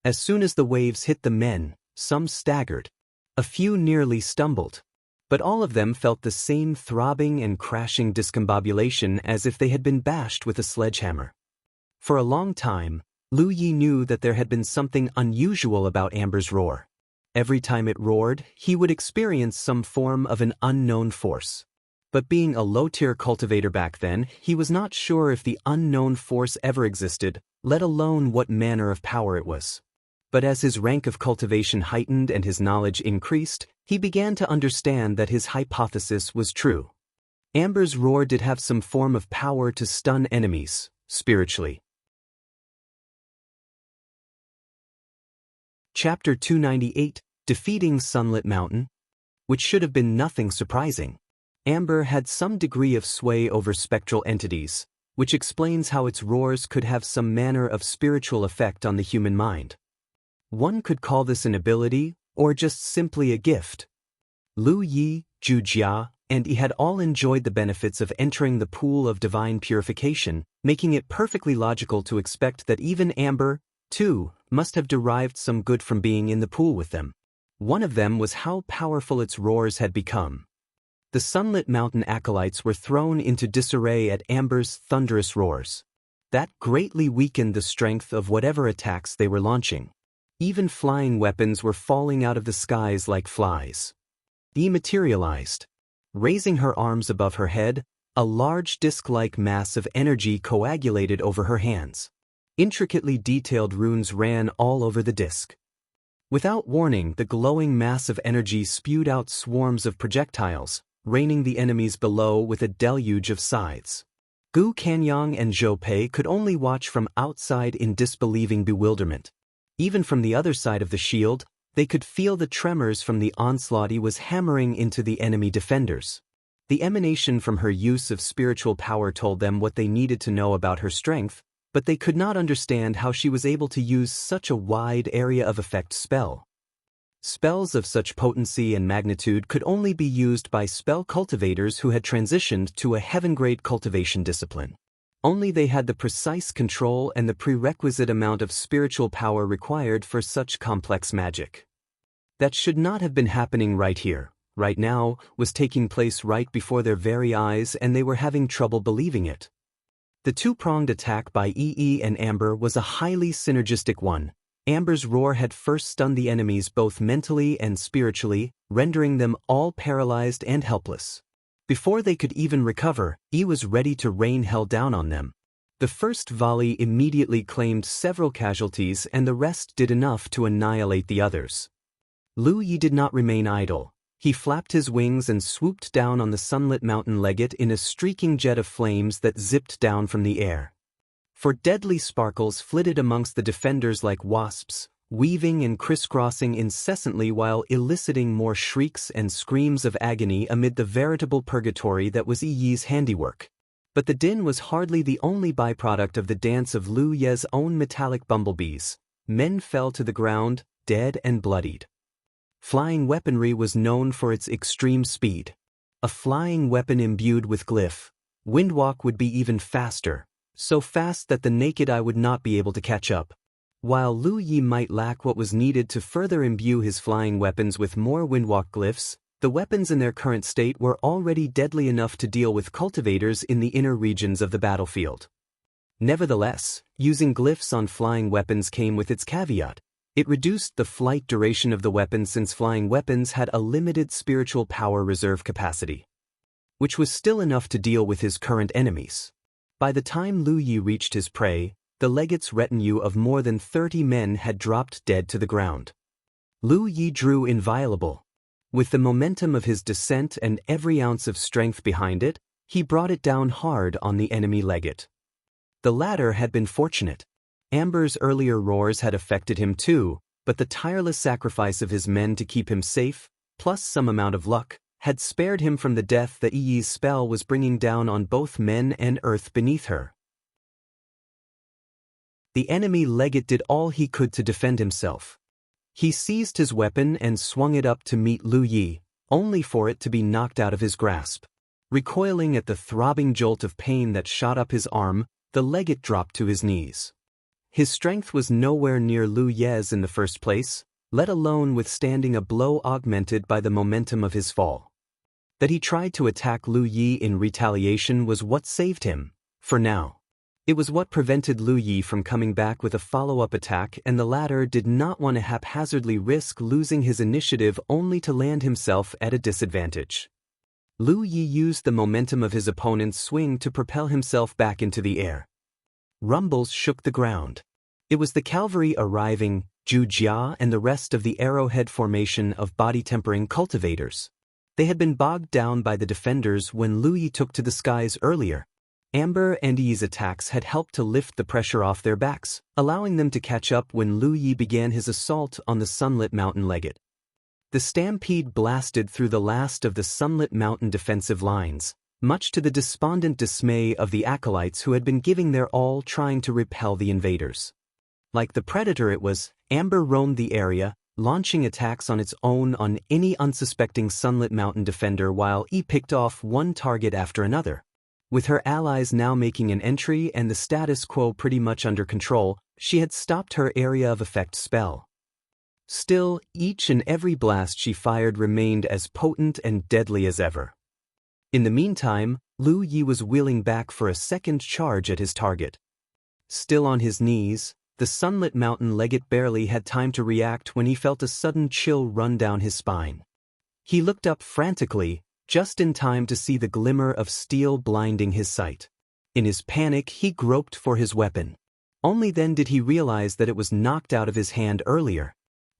As soon as the waves hit the men, some staggered. A few nearly stumbled. But all of them felt the same throbbing and crashing discombobulation as if they had been bashed with a sledgehammer. For a long time, Lu Yi knew that there had been something unusual about Amber's roar. Every time it roared, he would experience some form of an unknown force. But being a low-tier cultivator back then, he was not sure if the unknown force ever existed, let alone what manner of power it was. But as his rank of cultivation heightened and his knowledge increased, he began to understand that his hypothesis was true. Amber's roar did have some form of power to stun enemies, spiritually. Chapter 298, Defeating Sunlit Mountain. Which should have been nothing surprising. Amber had some degree of sway over spectral entities, which explains how its roars could have some manner of spiritual effect on the human mind. One could call this an ability, or just simply a gift. Lu Yi, Zhu Jia, and Yi had all enjoyed the benefits of entering the pool of divine purification, making it perfectly logical to expect that even Amber, too, must have derived some good from being in the pool with them. One of them was how powerful its roars had become. The Sunlit Mountain acolytes were thrown into disarray at Amber's thunderous roars. That greatly weakened the strength of whatever attacks they were launching. Even flying weapons were falling out of the skies like flies. Yi materialized. Raising her arms above her head, a large disc-like mass of energy coagulated over her hands. Intricately detailed runes ran all over the disc. Without warning, the glowing mass of energy spewed out swarms of projectiles, raining the enemies below with a deluge of scythes. Gu Kanyang and Zhou Pei could only watch from outside in disbelieving bewilderment. Even from the other side of the shield, they could feel the tremors from the onslaught he was hammering into the enemy defenders. The emanation from her use of spiritual power told them what they needed to know about her strength, but they could not understand how she was able to use such a wide area of effect spell. Spells of such potency and magnitude could only be used by spell cultivators who had transitioned to a heaven-grade cultivation discipline. Only they had the precise control and the prerequisite amount of spiritual power required for such complex magic. That should not have been happening right here, right now, was taking place right before their very eyes, and they were having trouble believing it. The two-pronged attack by Yi and Amber was a highly synergistic one. Amber's roar had first stunned the enemies both mentally and spiritually, rendering them all paralyzed and helpless. Before they could even recover, Yi was ready to rain hell down on them. The first volley immediately claimed several casualties, and the rest did enough to annihilate the others. Lu Yi did not remain idle. He flapped his wings and swooped down on the Sunlit Mountain legate in a streaking jet of flames that zipped down from the air. For deadly sparkles flitted amongst the defenders like wasps, weaving and crisscrossing incessantly while eliciting more shrieks and screams of agony amid the veritable purgatory that was Yi's handiwork. But the din was hardly the only byproduct of the dance of Lu Ye's own metallic bumblebees. Men fell to the ground, dead and bloodied. Flying weaponry was known for its extreme speed. A flying weapon imbued with glyph, Windwalk, would be even faster, so fast that the naked eye would not be able to catch up. While Lu Yi might lack what was needed to further imbue his flying weapons with more Windwalk glyphs, the weapons in their current state were already deadly enough to deal with cultivators in the inner regions of the battlefield. Nevertheless, using glyphs on flying weapons came with its caveat. It reduced the flight duration of the weapon, since flying weapons had a limited spiritual power reserve capacity, which was still enough to deal with his current enemies. By the time Lu Yi reached his prey, the legate's retinue of more than 30 men had dropped dead to the ground. Lu Yi drew inviolable. With the momentum of his descent and every ounce of strength behind it, he brought it down hard on the enemy legate. The latter had been fortunate. Amber's earlier roars had affected him too, but the tireless sacrifice of his men to keep him safe, plus some amount of luck, had spared him from the death that Yi's spell was bringing down on both men and earth beneath her. The enemy legate did all he could to defend himself. He seized his weapon and swung it up to meet Lu Yi, only for it to be knocked out of his grasp. Recoiling at the throbbing jolt of pain that shot up his arm, the legate dropped to his knees. His strength was nowhere near Lu Ye's in the first place, let alone withstanding a blow augmented by the momentum of his fall. That he tried to attack Lu Yi in retaliation was what saved him, for now. It was what prevented Lu Yi from coming back with a follow-up attack, and the latter did not want to haphazardly risk losing his initiative only to land himself at a disadvantage. Lu Yi used the momentum of his opponent's swing to propel himself back into the air. Rumbles shook the ground. It was the cavalry arriving, Wuxia and the rest of the arrowhead formation of body-tempering cultivators. They had been bogged down by the defenders when Lu Yi took to the skies earlier. Amber and Yi's attacks had helped to lift the pressure off their backs, allowing them to catch up when Lu Yi began his assault on the Sunlit Mountain legate. The stampede blasted through the last of the Sunlit Mountain defensive lines, much to the despondent dismay of the acolytes who had been giving their all trying to repel the invaders. Like the predator it was, Amber roamed the area, launching attacks on its own on any unsuspecting Sunlit Mountain defender while Yi picked off one target after another. With her allies now making an entry and the status quo pretty much under control, she had stopped her area of effect spell. Still, each and every blast she fired remained as potent and deadly as ever. In the meantime, Lu Yi was wheeling back for a second charge at his target. Still on his knees, the Sunlit Mountain legate barely had time to react when he felt a sudden chill run down his spine. He looked up frantically, just in time to see the glimmer of steel blinding his sight. In his panic, he groped for his weapon. Only then did he realize that it was knocked out of his hand earlier.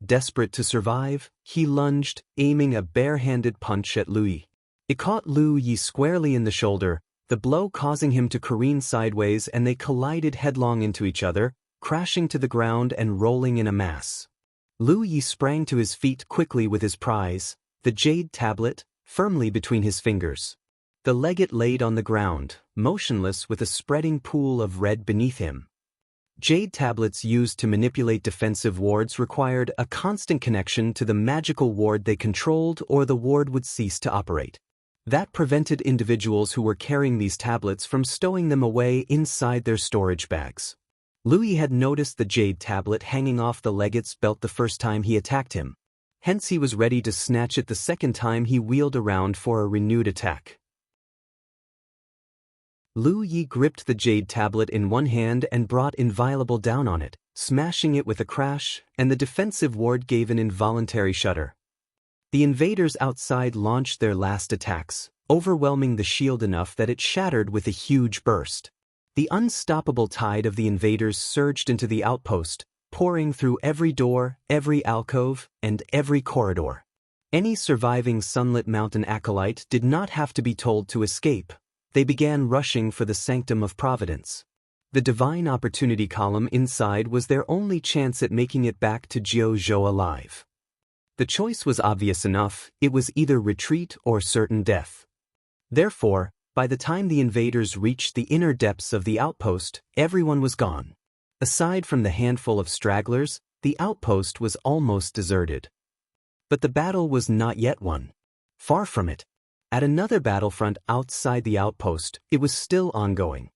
Desperate to survive, he lunged, aiming a bare-handed punch at Lu Yi. It caught Lu Yi squarely in the shoulder, the blow causing him to careen sideways, and they collided headlong into each other, crashing to the ground and rolling in a mass. Lu Yi sprang to his feet quickly with his prize, the Jade tablet, firmly between his fingers. The legate laid on the ground, motionless with a spreading pool of red beneath him. Jade tablets used to manipulate defensive wards required a constant connection to the magical ward they controlled, or the ward would cease to operate. That prevented individuals who were carrying these tablets from stowing them away inside their storage bags. Lu Yi had noticed the Jade tablet hanging off the legate's belt the first time he attacked him. Hence he was ready to snatch it the second time he wheeled around for a renewed attack. Lu Yi gripped the Jade tablet in one hand and brought Inviolable down on it, smashing it with a crash, and the defensive ward gave an involuntary shudder. The invaders outside launched their last attacks, overwhelming the shield enough that it shattered with a huge burst. The unstoppable tide of the invaders surged into the outpost, pouring through every door, every alcove, and every corridor. Any surviving Sunlit Mountain acolyte did not have to be told to escape. They began rushing for the Sanctum of Providence. The Divine Opportunity column inside was their only chance at making it back to Jianghu alive. The choice was obvious enough: it was either retreat or certain death. Therefore, by the time the invaders reached the inner depths of the outpost, everyone was gone. Aside from the handful of stragglers, the outpost was almost deserted. But the battle was not yet won. Far from it. At another battlefront outside the outpost, it was still ongoing.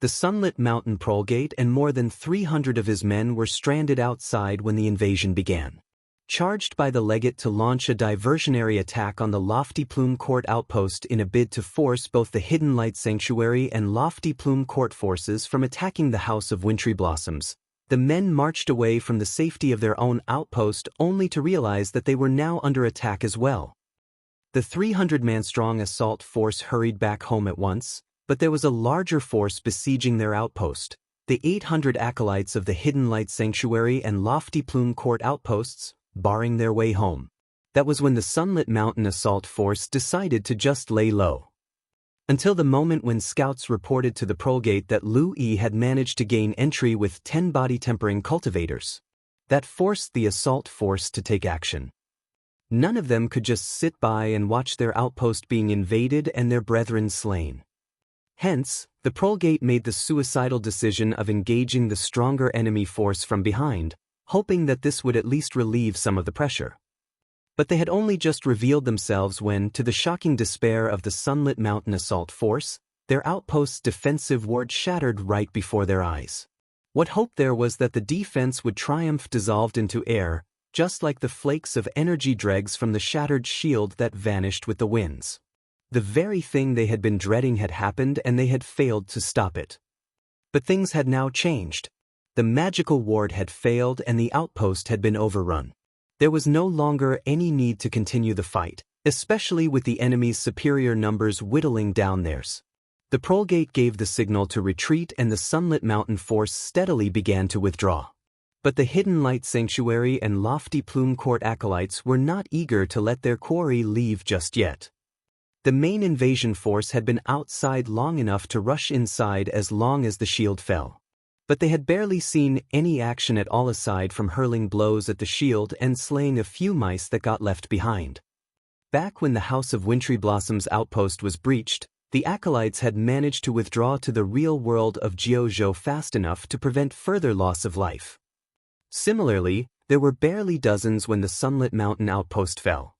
The Sunlit Mountain Prolgate and more than 300 of his men were stranded outside when the invasion began. Charged by the legate to launch a diversionary attack on the Lofty Plume Court outpost in a bid to force both the Hidden Light Sanctuary and Lofty Plume Court forces from attacking the House of Wintry Blossoms, the men marched away from the safety of their own outpost only to realize that they were now under attack as well. The 300-man-strong assault force hurried back home at once, but there was a larger force besieging their outpost. The 800 acolytes of the Hidden Light Sanctuary and Lofty Plume Court outposts, barring their way home. That was when the Sunlit Mountain assault force decided to just lay low. Until the moment when scouts reported to the Prolgate that Lu Yi had managed to gain entry with 10 body-tempering cultivators. That forced the assault force to take action. None of them could just sit by and watch their outpost being invaded and their brethren slain. Hence, the Prolgate made the suicidal decision of engaging the stronger enemy force from behind, hoping that this would at least relieve some of the pressure. But they had only just revealed themselves when, to the shocking despair of the Sunlit Mountain assault force, their outpost's defensive ward shattered right before their eyes. What hope there was that the defense would triumph dissolved into air, just like the flakes of energy dregs from the shattered shield that vanished with the winds. The very thing they had been dreading had happened, and they had failed to stop it. But things had now changed. The magical ward had failed and the outpost had been overrun. There was no longer any need to continue the fight, especially with the enemy's superior numbers whittling down theirs. The Prolgate gave the signal to retreat and the Sunlit Mountain force steadily began to withdraw. But the Hidden Light Sanctuary and Lofty Plume Court acolytes were not eager to let their quarry leave just yet. The main invasion force had been outside long enough to rush inside as long as the shield fell. But they had barely seen any action at all aside from hurling blows at the shield and slaying a few mice that got left behind. Back when the House of Wintry Blossom's outpost was breached, the acolytes had managed to withdraw to the real world of Jianghu fast enough to prevent further loss of life. Similarly, there were barely dozens when the Sunlit Mountain outpost fell.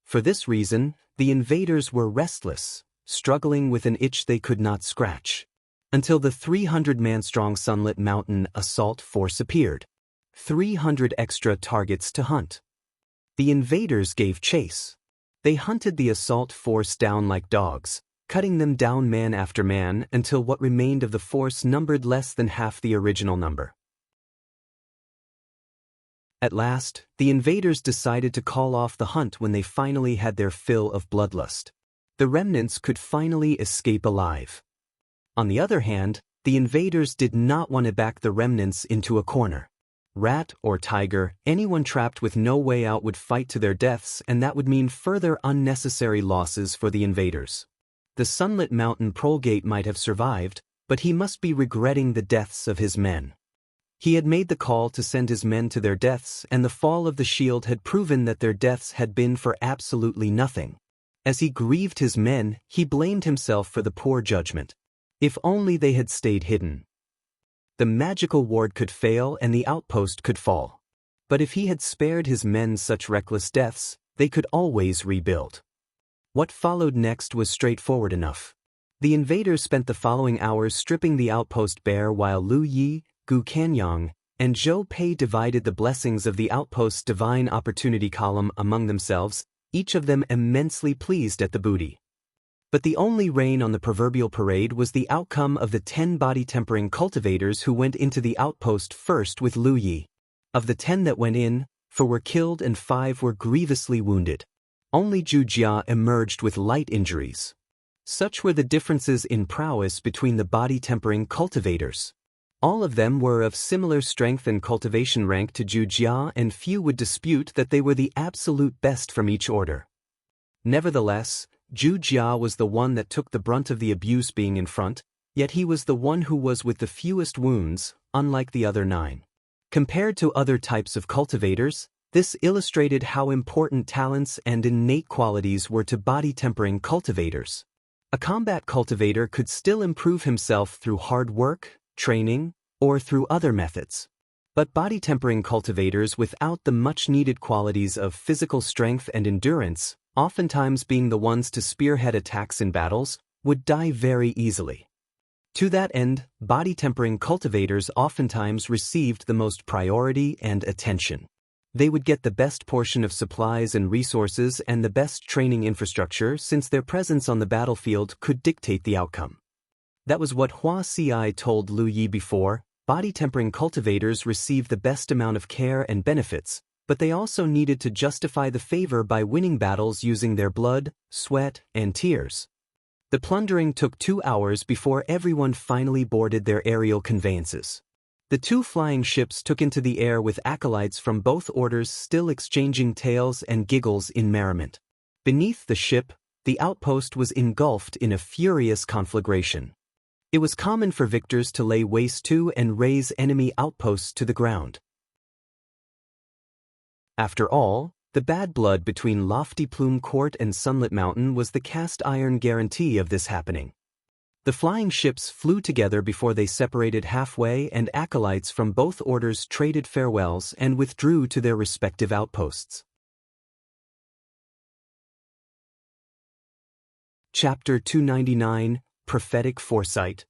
For this reason, the invaders were restless, struggling with an itch they could not scratch. Until the 300-man-strong Sunlit Mountain assault force appeared. 300 extra targets to hunt. The invaders gave chase. They hunted the assault force down like dogs, cutting them down man after man until what remained of the force numbered less than half the original number. At last, the invaders decided to call off the hunt when they finally had their fill of bloodlust. The remnants could finally escape alive. On the other hand, the invaders did not want to back the remnants into a corner. Rat or tiger, anyone trapped with no way out would fight to their deaths, and that would mean further unnecessary losses for the invaders. The Sunlit Mountain Prolgate might have survived, but he must be regretting the deaths of his men. He had made the call to send his men to their deaths, and the fall of the shield had proven that their deaths had been for absolutely nothing. As he grieved his men, he blamed himself for the poor judgment. If only they had stayed hidden. The magical ward could fail and the outpost could fall. But if he had spared his men such reckless deaths, they could always rebuild. What followed next was straightforward enough. The invaders spent the following hours stripping the outpost bare while Lu Yi, Gu Kanyang, and Zhou Pei divided the blessings of the outpost's divine opportunity column among themselves, each of them immensely pleased at the booty. But the only rain on the proverbial parade was the outcome of the 10 body-tempering cultivators who went into the outpost first with Lu Yi. Of the 10 that went in, 4 were killed and 5 were grievously wounded. Only Zhu Jia emerged with light injuries. Such were the differences in prowess between the body-tempering cultivators. All of them were of similar strength and cultivation rank to Zhu Jia, and few would dispute that they were the absolute best from each order. Nevertheless, Zhu Jia was the one that took the brunt of the abuse being in front, yet he was the one who was with the fewest wounds, unlike the other 9. Compared to other types of cultivators, this illustrated how important talents and innate qualities were to body-tempering cultivators. A combat cultivator could still improve himself through hard work, training, or through other methods. But body-tempering cultivators without the much-needed qualities of physical strength and endurance, oftentimes being the ones to spearhead attacks in battles, would die very easily. To that end, body-tempering cultivators oftentimes received the most priority and attention. They would get the best portion of supplies and resources and the best training infrastructure, since their presence on the battlefield could dictate the outcome. That was what Hua Ci told Lu Yi before. Body-tempering cultivators receive the best amount of care and benefits, but they also needed to justify the favor by winning battles using their blood, sweat, and tears. The plundering took 2 hours before everyone finally boarded their aerial conveyances. The 2 flying ships took into the air with acolytes from both orders still exchanging tales and giggles in merriment. Beneath the ship, the outpost was engulfed in a furious conflagration. It was common for victors to lay waste to and raze enemy outposts to the ground. After all, the bad blood between Lofty Plume Court and Sunlit Mountain was the cast-iron guarantee of this happening. The flying ships flew together before they separated halfway, and acolytes from both orders traded farewells and withdrew to their respective outposts. Chapter 299, Prophetic Foresight.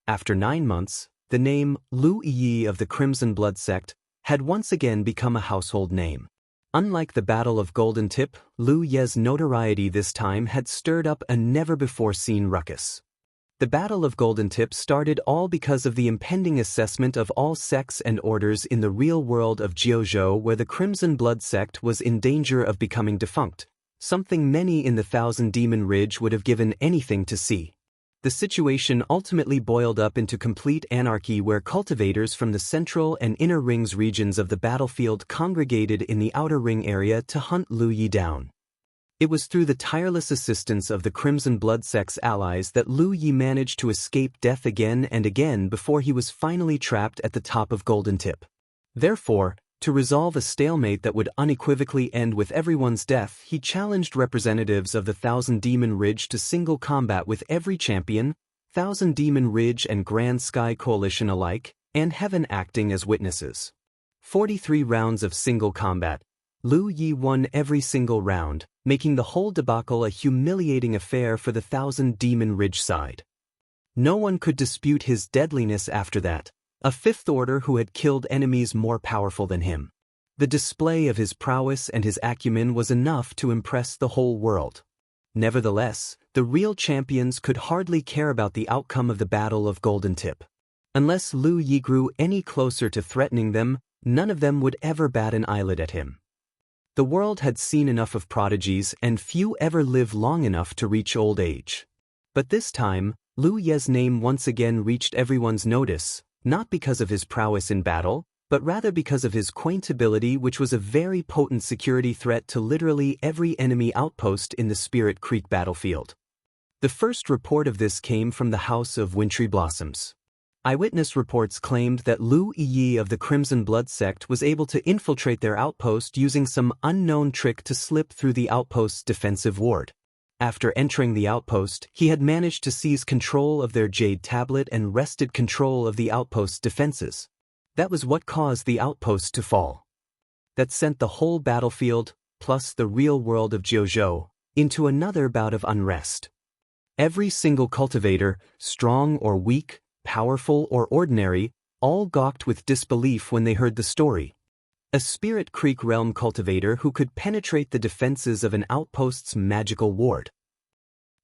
After 9 months, the name Lu Yi of the Crimson Blood Sect had once again become a household name. Unlike the Battle of Golden Tip, Lu Ye's notoriety this time had stirred up a never-before-seen ruckus. The Battle of Golden Tip started all because of the impending assessment of all sects and orders in the real world of Jianghu, where the Crimson Blood Sect was in danger of becoming defunct, something many in the Thousand Demon Ridge would have given anything to see. The situation ultimately boiled up into complete anarchy where cultivators from the central and inner rings regions of the battlefield congregated in the outer ring area to hunt Lu Yi down. It was through the tireless assistance of the Crimson Blood Sect's allies that Lu Yi managed to escape death again and again before he was finally trapped at the top of Golden Tip. Therefore, to resolve a stalemate that would unequivocally end with everyone's death, he challenged representatives of the Thousand Demon Ridge to single combat with every champion, Thousand Demon Ridge and Grand Sky Coalition alike, and Heaven acting as witnesses. 43 rounds of single combat. Lu Yi won every single round, making the whole debacle a humiliating affair for the Thousand Demon Ridge side. No one could dispute his deadliness after that. A Fifth Order who had killed enemies more powerful than him. The display of his prowess and his acumen was enough to impress the whole world. Nevertheless, the real champions could hardly care about the outcome of the Battle of Golden Tip. Unless Lu Yi grew any closer to threatening them, none of them would ever bat an eyelid at him. The world had seen enough of prodigies, and few ever live long enough to reach old age. But this time, Lu Yi's name once again reached everyone's notice, not because of his prowess in battle, but rather because of his quaint ability, which was a very potent security threat to literally every enemy outpost in the Spirit Creek battlefield. The first report of this came from the House of Wintry Blossoms. Eyewitness reports claimed that Lu Yi of the Crimson Blood Sect was able to infiltrate their outpost using some unknown trick to slip through the outpost's defensive ward. After entering the outpost, he had managed to seize control of their Jade tablet and wrested control of the outpost's defenses. That was what caused the outpost to fall. That sent the whole battlefield, plus the real world of Jianghu, into another bout of unrest. Every single cultivator, strong or weak, powerful or ordinary, all gawked with disbelief when they heard the story. A Spirit Creek realm cultivator who could penetrate the defenses of an outpost's magical ward.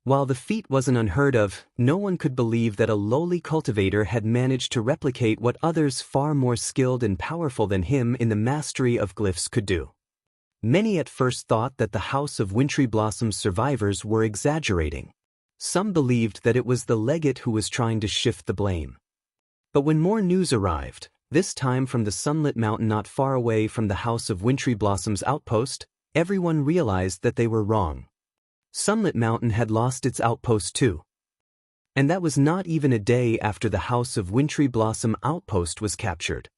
While the feat wasn't unheard of, no one could believe that a lowly cultivator had managed to replicate what others far more skilled and powerful than him in the mastery of glyphs could do. Many at first thought that the House of Wintry Blossom's survivors were exaggerating. Some believed that it was the legate who was trying to shift the blame. But when more news arrived, this time from the Sunlit mountain not far away from the House of Wintry Blossom's outpost, everyone realized that they were wrong. Sunlit Mountain had lost its outpost too. And that was not even a day after the House of Wintry Blossom outpost was captured.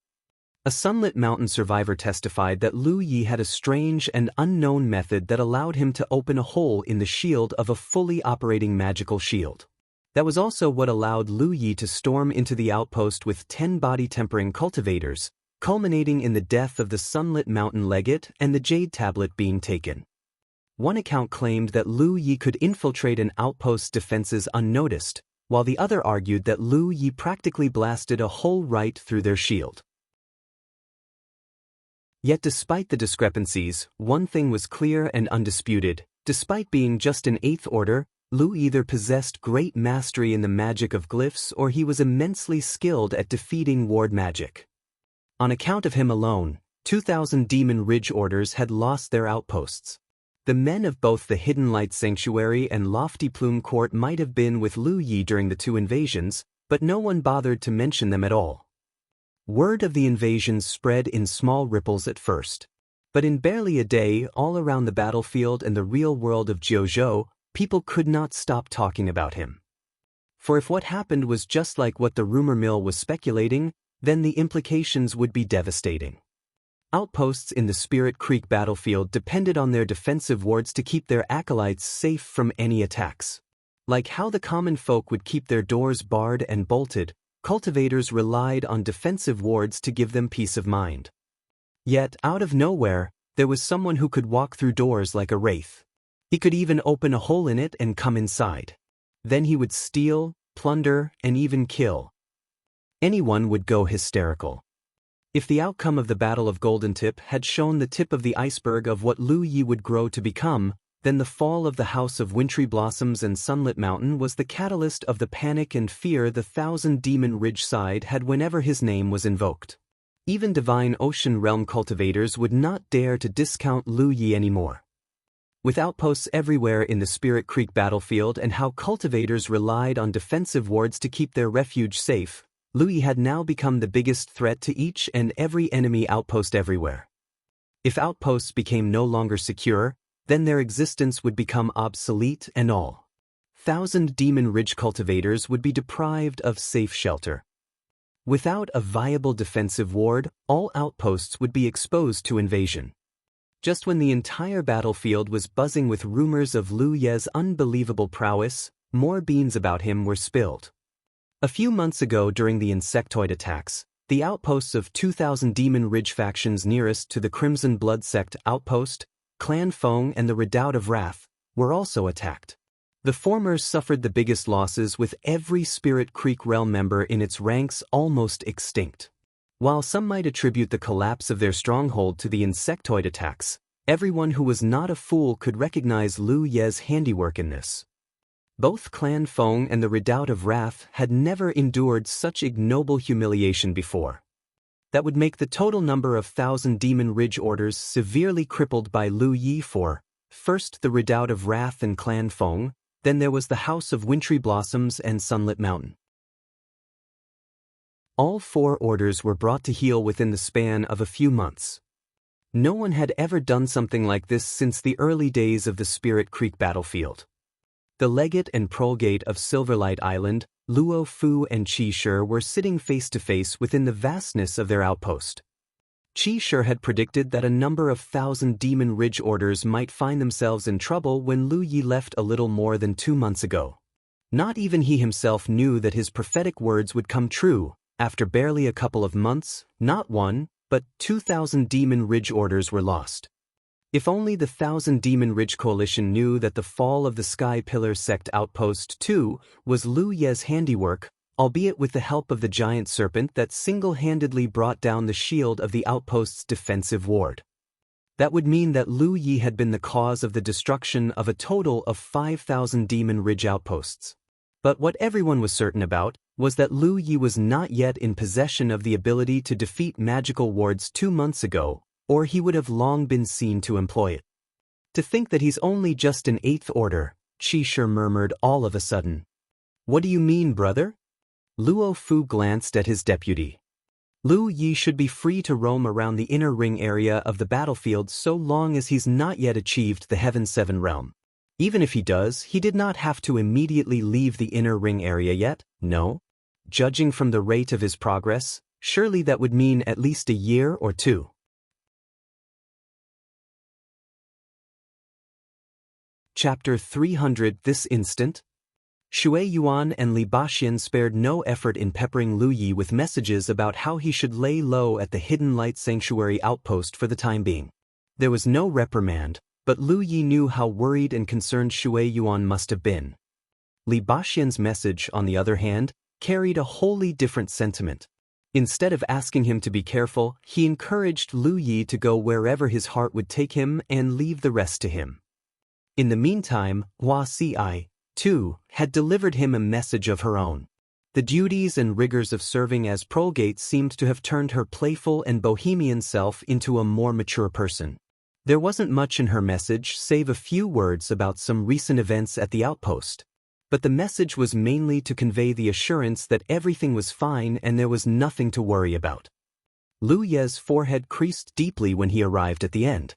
A Sunlit Mountain survivor testified that Lu Yi had a strange and unknown method that allowed him to open a hole in the shield of a fully operating magical shield. That was also what allowed Lu Yi to storm into the outpost with 10 body-tempering cultivators, culminating in the death of the Sunlit Mountain legate and the Jade tablet being taken. One account claimed that Lu Yi could infiltrate an outpost's defenses unnoticed, while the other argued that Lu Yi practically blasted a hole right through their shield. Yet despite the discrepancies, one thing was clear and undisputed. Despite being just an Eighth Order, Lu either possessed great mastery in the magic of glyphs or he was immensely skilled at defeating ward magic. On account of him alone, 2,000 Demon Ridge orders had lost their outposts. The men of both the Hidden Light Sanctuary and Lofty Plume Court might have been with Lu Yi during the two invasions, but no one bothered to mention them at all. Word of the invasions spread in small ripples at first. But in barely a day, all around the battlefield and the real world of Jianghu, people could not stop talking about him. For if what happened was just like what the rumor mill was speculating, then the implications would be devastating. Outposts in the Spirit Creek battlefield depended on their defensive wards to keep their acolytes safe from any attacks. Like how the common folk would keep their doors barred and bolted, cultivators relied on defensive wards to give them peace of mind. Yet, out of nowhere, there was someone who could walk through doors like a wraith. He could even open a hole in it and come inside. Then he would steal, plunder, and even kill. Anyone would go hysterical. If the outcome of the Battle of Golden Tip had shown the tip of the iceberg of what Lu Yi would grow to become, then the fall of the House of Wintry Blossoms and Sunlit Mountain was the catalyst of the panic and fear the Thousand Demon Ridge side had whenever his name was invoked. Even Divine Ocean Realm cultivators would not dare to discount Lu Yi anymore. With outposts everywhere in the Spirit Creek battlefield and how cultivators relied on defensive wards to keep their refuge safe, Lu Yi had now become the biggest threat to each and every enemy outpost everywhere. If outposts became no longer secure, then their existence would become obsolete and all 1,000 Demon Ridge cultivators would be deprived of safe shelter. Without a viable defensive ward, all outposts would be exposed to invasion. Just when the entire battlefield was buzzing with rumors of Lu Ye's unbelievable prowess, more beans about him were spilled. A few months ago during the insectoid attacks, the outposts of 2,000 Demon Ridge factions nearest to the Crimson Blood Sect outpost, Clan Feng and the Redoubt of Wrath, were also attacked. The former suffered the biggest losses with every Spirit Creek realm member in its ranks almost extinct. While some might attribute the collapse of their stronghold to the insectoid attacks, everyone who was not a fool could recognize Lu Ye's handiwork in this. Both Clan Feng and the Redoubt of Wrath had never endured such ignoble humiliation before. That would make the total number of 1,000 Demon Ridge orders severely crippled by Lu Yi for, first the Redoubt of Wrath and Clan Feng, then there was the House of Wintry Blossoms and Sunlit Mountain. All 4 orders were brought to heel within the span of a few months. No one had ever done something like this since the early days of the Spirit Creek battlefield. The Legate and Prolgate of Silverlight Island, Luo Fu and Qi Shi were sitting face to face within the vastness of their outpost. Qi Shi had predicted that a number of 1,000 Demon Ridge orders might find themselves in trouble when Lu Yi left a little more than 2 months ago. Not even he himself knew that his prophetic words would come true. After barely a couple of months, not 1, but 2,000 Demon Ridge orders were lost. If only the 1,000 Demon Ridge coalition knew that the fall of the Sky Pillar Sect Outpost 2 was Lu Ye's handiwork, albeit with the help of the giant serpent that single-handedly brought down the shield of the outpost's defensive ward. That would mean that Lu Yi had been the cause of the destruction of a total of 5,000 Demon Ridge outposts. But what everyone was certain about was that Lu Yi was not yet in possession of the ability to defeat magical wards 2 months ago, or he would have long been seen to employ it. To think that he's only just an 8th order, Qi Shi murmured all of a sudden. What do you mean, brother? Luo Fu glanced at his deputy. Lu Yi should be free to roam around the inner ring area of the battlefield so long as he's not yet achieved the Heaven 7 realm. Even if he does, he did not have to immediately leave the inner ring area yet, no? Judging from the rate of his progress, surely that would mean at least a year or 2. Chapter 300 This instant? Shui Yuan and Li Baxian spared no effort in peppering Lu Yi with messages about how he should lay low at the Hidden Light Sanctuary outpost for the time being. There was no reprimand, but Lu Yi knew how worried and concerned Shui Yuan must have been. Li Baxian's message, on the other hand, carried a wholly different sentiment. Instead of asking him to be careful, he encouraged Lu Yi to go wherever his heart would take him and leave the rest to him. In the meantime, Wuxia, too, had delivered him a message of her own. The duties and rigors of serving as Prolgate seemed to have turned her playful and bohemian self into a more mature person. There wasn't much in her message save a few words about some recent events at the outpost. But the message was mainly to convey the assurance that everything was fine and there was nothing to worry about. Lu Ye's forehead creased deeply when he arrived at the end.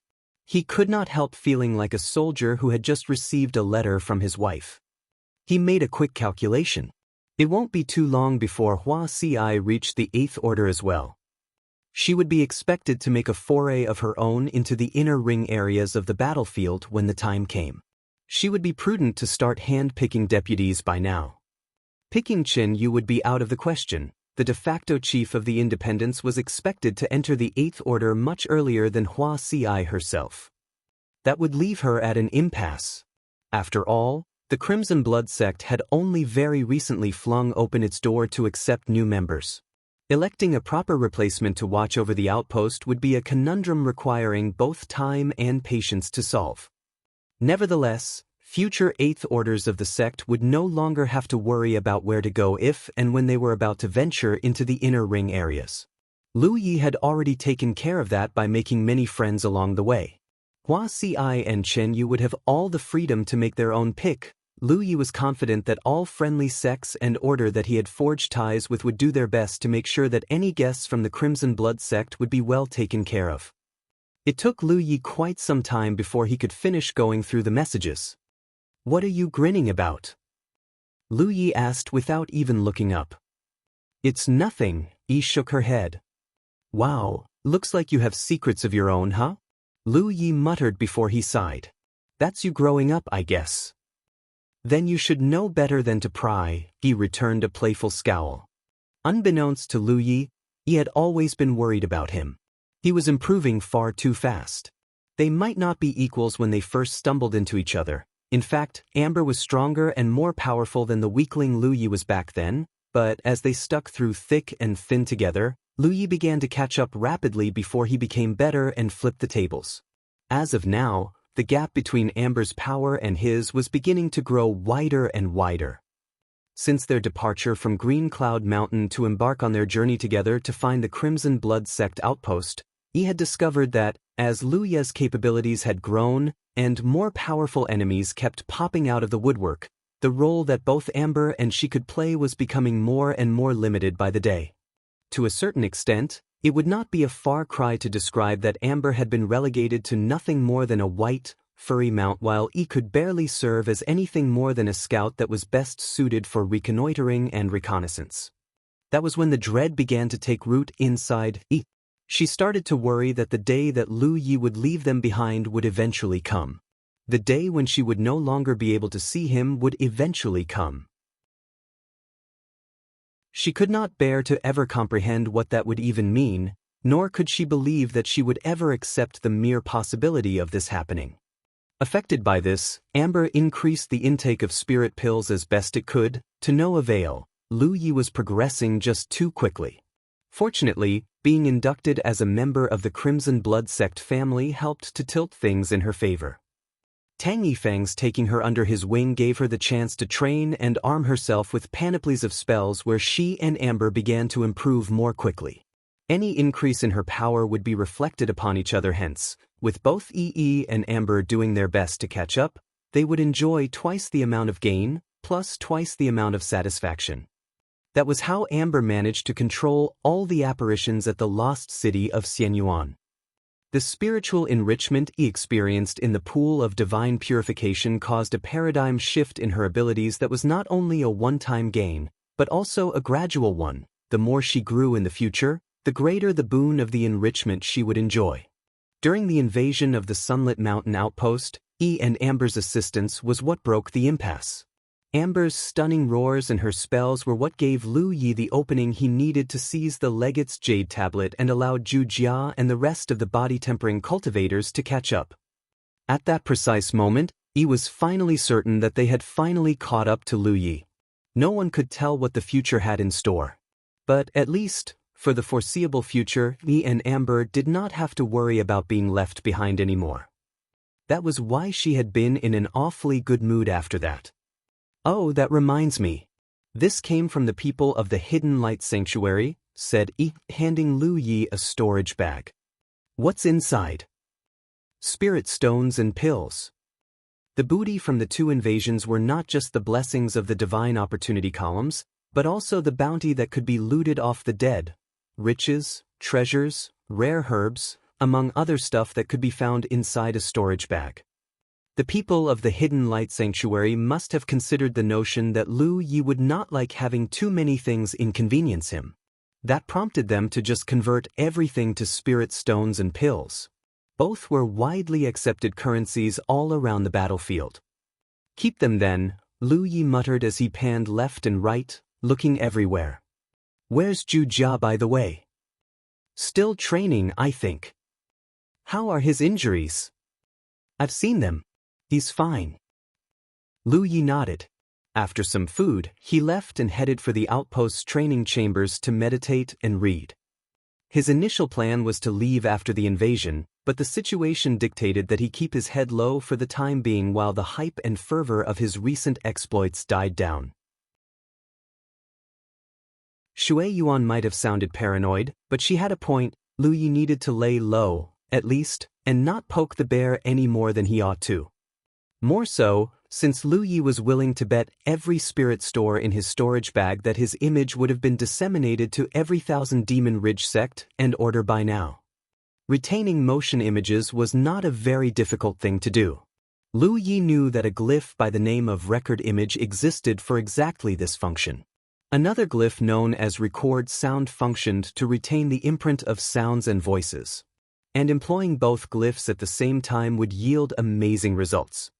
He could not help feeling like a soldier who had just received a letter from his wife. He made a quick calculation. It won't be too long before Wuxia reached the 8th order as well. She would be expected to make a foray of her own into the inner ring areas of the battlefield when the time came. She would be prudent to start hand-picking deputies by now. Picking Qin Yu would be out of the question. The de facto chief of the Independents was expected to enter the 8th order much earlier than Wuxia herself. That would leave her at an impasse. After all, the Crimson Blood Sect had only very recently flung open its door to accept new members. Electing a proper replacement to watch over the outpost would be a conundrum requiring both time and patience to solve. Nevertheless, future 8th orders of the sect would no longer have to worry about where to go if and when they were about to venture into the inner ring areas. Lu Yi had already taken care of that by making many friends along the way. Hua Si and Chen Yu would have all the freedom to make their own pick. Lu Yi was confident that all friendly sects and order that he had forged ties with would do their best to make sure that any guests from the Crimson Blood sect would be well taken care of. It took Lu Yi quite some time before he could finish going through the messages. "What are you grinning about?" Lu Yi asked without even looking up. "It's nothing," Yi shook her head. "Wow, looks like you have secrets of your own, huh?" Lu Yi muttered before he sighed. "That's you growing up, I guess." "Then you should know better than to pry," Yi returned a playful scowl. Unbeknownst to Lu Yi, he had always been worried about him. He was improving far too fast. They might not be equals when they first stumbled into each other. In fact, Amber was stronger and more powerful than the weakling Lu Yi was back then, but as they stuck through thick and thin together, Lu Yi began to catch up rapidly before he became better and flipped the tables. As of now, the gap between Amber's power and his was beginning to grow wider and wider. Since their departure from Green Cloud Mountain to embark on their journey together to find the Crimson Blood sect outpost, he had discovered that, as Lu Yi's capabilities had grown, and more powerful enemies kept popping out of the woodwork, the role that both Amber and she could play was becoming more and more limited by the day. To a certain extent, it would not be a far cry to describe that Amber had been relegated to nothing more than a white, furry mount, while E could barely serve as anything more than a scout that was best suited for reconnoitering and reconnaissance. That was when the dread began to take root inside E. She started to worry that the day that Lu Yi would leave them behind would eventually come. The day when she would no longer be able to see him would eventually come. She could not bear to ever comprehend what that would even mean, nor could she believe that she would ever accept the mere possibility of this happening. Affected by this, Amber increased the intake of spirit pills as best it could, to no avail. Lu Yi was progressing just too quickly. Fortunately, being inducted as a member of the Crimson Blood sect family helped to tilt things in her favor. Tang Yifeng's taking her under his wing gave her the chance to train and arm herself with panoplies of spells where she and Amber began to improve more quickly. Any increase in her power would be reflected upon each other, hence, with both EE and Amber doing their best to catch up, they would enjoy twice the amount of gain, plus twice the amount of satisfaction. That was how Amber managed to control all the apparitions at the lost city of Xianyuan. The spiritual enrichment he experienced in the pool of divine purification caused a paradigm shift in her abilities that was not only a one-time gain, but also a gradual one. The more she grew in the future, the greater the boon of the enrichment she would enjoy. During the invasion of the Sunlit Mountain outpost, E and Amber's assistance was what broke the impasse. Amber's stunning roars and her spells were what gave Lu Yi the opening he needed to seize the Legate's Jade tablet and allow Zhu Jia and the rest of the body-tempering cultivators to catch up. At that precise moment, Yi was finally certain that they had finally caught up to Lu Yi. No one could tell what the future had in store. But at least, for the foreseeable future, Yi and Amber did not have to worry about being left behind anymore. That was why she had been in an awfully good mood after that. "Oh, that reminds me. This came from the people of the Hidden Light Sanctuary," said Yi, handing Lu Yi a storage bag. "What's inside?" "Spirit stones and pills." The booty from the two invasions were not just the blessings of the divine opportunity columns, but also the bounty that could be looted off the dead. Riches, treasures, rare herbs, among other stuff that could be found inside a storage bag. The people of the Hidden Light Sanctuary must have considered the notion that Lu Yi would not like having too many things inconvenience him. That prompted them to just convert everything to spirit stones and pills. Both were widely accepted currencies all around the battlefield. "Keep them then," Lu Yi muttered as he panned left and right, looking everywhere. "Where's Zhu Jia, by the way?" "Still training, I think." "How are his injuries?" "I've seen them. He's fine." Lu Yi nodded. After some food, he left and headed for the outpost's training chambers to meditate and read. His initial plan was to leave after the invasion, but the situation dictated that he keep his head low for the time being while the hype and fervor of his recent exploits died down. Shui Yuan might have sounded paranoid, but she had a point. Lu Yi needed to lay low, at least, and not poke the bear any more than he ought to. More so, since Lu Yi was willing to bet every spirit store in his storage bag that his image would have been disseminated to every Thousand Demon Ridge sect and order by now. Retaining motion images was not a very difficult thing to do. Lu Yi knew that a glyph by the name of Record Image existed for exactly this function. Another glyph known as Record Sound functioned to retain the imprint of sounds and voices. And employing both glyphs at the same time would yield amazing results.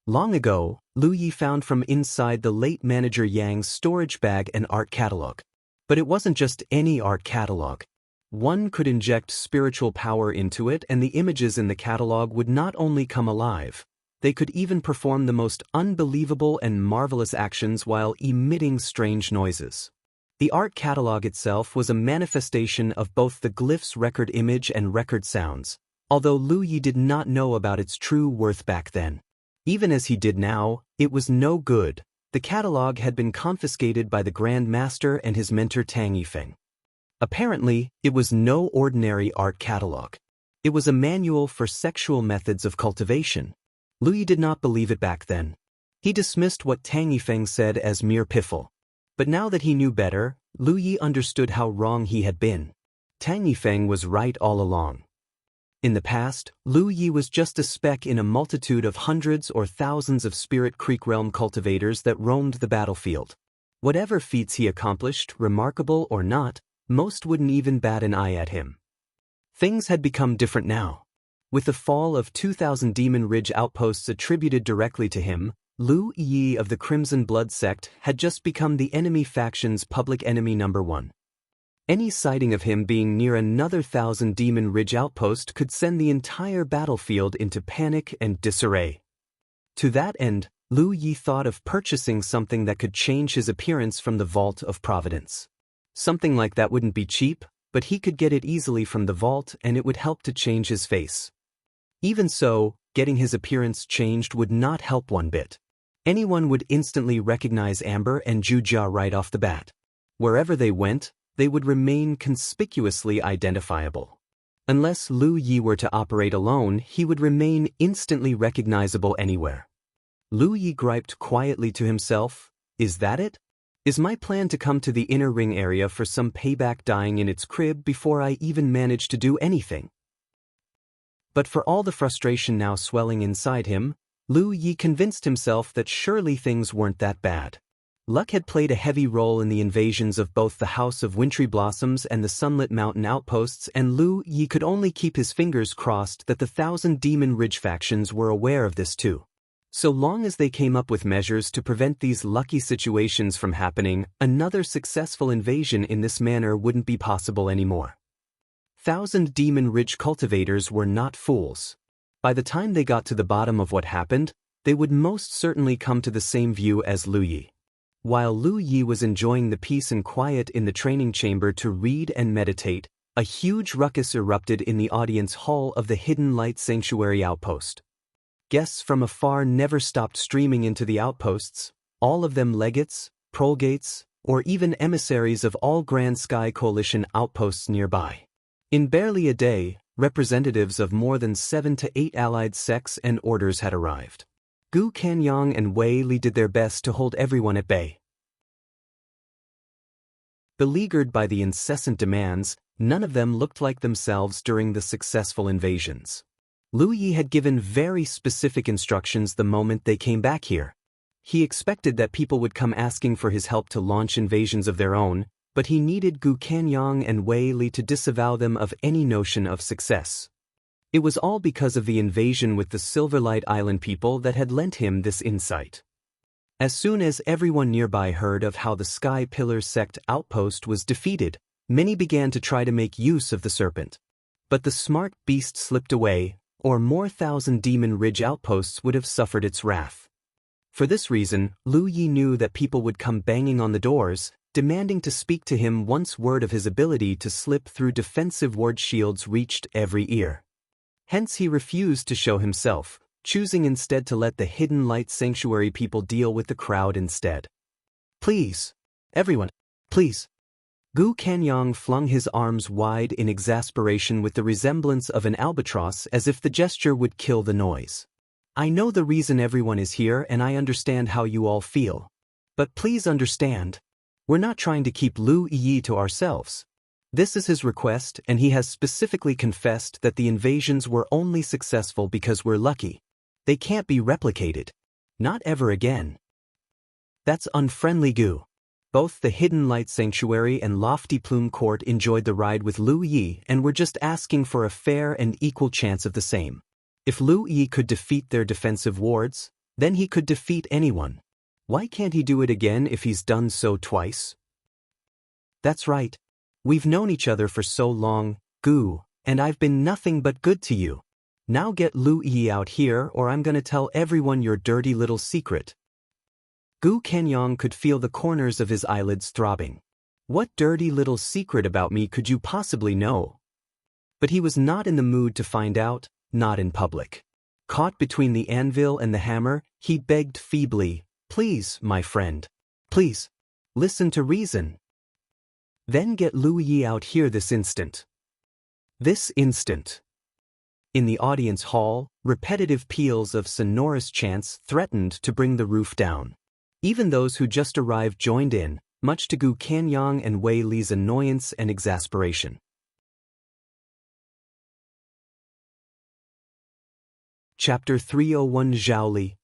Long ago, Lu Yi found from inside the late manager Yang's storage bag an art catalog. But it wasn't just any art catalog. One could inject spiritual power into it and the images in the catalog would not only come alive, they could even perform the most unbelievable and marvelous actions while emitting strange noises. The art catalog itself was a manifestation of both the glyph's record image and record sounds, although Lu Yi did not know about its true worth back then. Even as he did now, it was no good. The catalog had been confiscated by the Grand Master and his mentor Tang Yifeng. Apparently, it was no ordinary art catalog. It was a manual for sexual methods of cultivation. Lu Yi did not believe it back then. He dismissed what Tang Yifeng said as mere piffle. But now that he knew better, Lu Yi understood how wrong he had been. Tang Yifeng was right all along. In the past, Lu Yi was just a speck in a multitude of hundreds or thousands of Spirit Creek Realm cultivators that roamed the battlefield. Whatever feats he accomplished, remarkable or not, most wouldn't even bat an eye at him. Things had become different now. With the fall of 2,000 Demon Ridge outposts attributed directly to him, Lu Yi of the Crimson Blood sect had just become the enemy faction's public enemy number one. Any sighting of him being near another 1,000 Demon Ridge outpost could send the entire battlefield into panic and disarray. To that end, Lu Yi thought of purchasing something that could change his appearance from the Vault of Providence. Something like that wouldn't be cheap, but he could get it easily from the vault and it would help to change his face. Even so, getting his appearance changed would not help one bit. Anyone would instantly recognize Amber and Jujia right off the bat. Wherever they went, they would remain conspicuously identifiable. Unless Lu Yi were to operate alone, he would remain instantly recognizable anywhere. Lu Yi griped quietly to himself, "Is that it? Is my plan to come to the inner ring area for some payback dying in its crib before I even manage to do anything?" But for all the frustration now swelling inside him, Lu Yi convinced himself that surely things weren't that bad. Luck had played a heavy role in the invasions of both the House of Wintry Blossoms and the Sunlit Mountain outposts, and Lu Yi could only keep his fingers crossed that the 1,000 Demon Ridge factions were aware of this too. So long as they came up with measures to prevent these lucky situations from happening, another successful invasion in this manner wouldn't be possible anymore. 1,000 Demon Ridge cultivators were not fools. By the time they got to the bottom of what happened, they would most certainly come to the same view as Lu Yi. While Lu Yi was enjoying the peace and quiet in the training chamber to read and meditate, a huge ruckus erupted in the audience hall of the Hidden Light Sanctuary outpost. Guests from afar never stopped streaming into the outposts, all of them legates, prolgates, or even emissaries of all Grand Sky Coalition outposts nearby. In barely a day, representatives of more than 7 to 8 allied sects and orders had arrived. Gu Kanyang and Wei Li did their best to hold everyone at bay. Beleaguered by the incessant demands, none of them looked like themselves during the successful invasions. Lu Yi had given very specific instructions the moment they came back here. He expected that people would come asking for his help to launch invasions of their own, but he needed Gu Kanyang and Wei Li to disavow them of any notion of success. It was all because of the invasion with the Silverlight Island people that had lent him this insight. As soon as everyone nearby heard of how the Sky Pillar sect outpost was defeated, many began to try to make use of the serpent. But the smart beast slipped away, or more 1,000 Demon Ridge outposts would have suffered its wrath. For this reason, Lu Yi knew that people would come banging on the doors, demanding to speak to him once word of his ability to slip through defensive ward shields reached every ear. Hence he refused to show himself, choosing instead to let the Hidden Light Sanctuary people deal with the crowd instead. "Please, everyone, please. Gu Kanyang flung his arms wide in exasperation with the resemblance of an albatross, as if the gesture would kill the noise. I know the reason everyone is here and I understand how you all feel. But please understand, we're not trying to keep Lu Yi to ourselves. This is his request, and he has specifically confessed that the invasions were only successful because we're lucky. They can't be replicated. Not ever again. That's unfriendly, Gu. Both the Hidden Light Sanctuary and Lofty Plume Court enjoyed the ride with Lu Yi and were just asking for a fair and equal chance of the same. If Lu Yi could defeat their defensive wards, then he could defeat anyone. Why can't he do it again if he's done so twice? That's right. We've known each other for so long, Gu, and I've been nothing but good to you. Now get Lu Yi out here or I'm gonna tell everyone your dirty little secret. Gu Kanyang could feel the corners of his eyelids throbbing. What dirty little secret about me could you possibly know? But he was not in the mood to find out, not in public. Caught between the anvil and the hammer, he begged feebly, "Please, my friend. Please. Listen to reason. Then get Lu Yi out here this instant." This instant. In the audience hall, repetitive peals of sonorous chants threatened to bring the roof down. Even those who just arrived joined in, much to Gu Kanyang and Wei Li's annoyance and exasperation. Chapter 301 Zhao Li.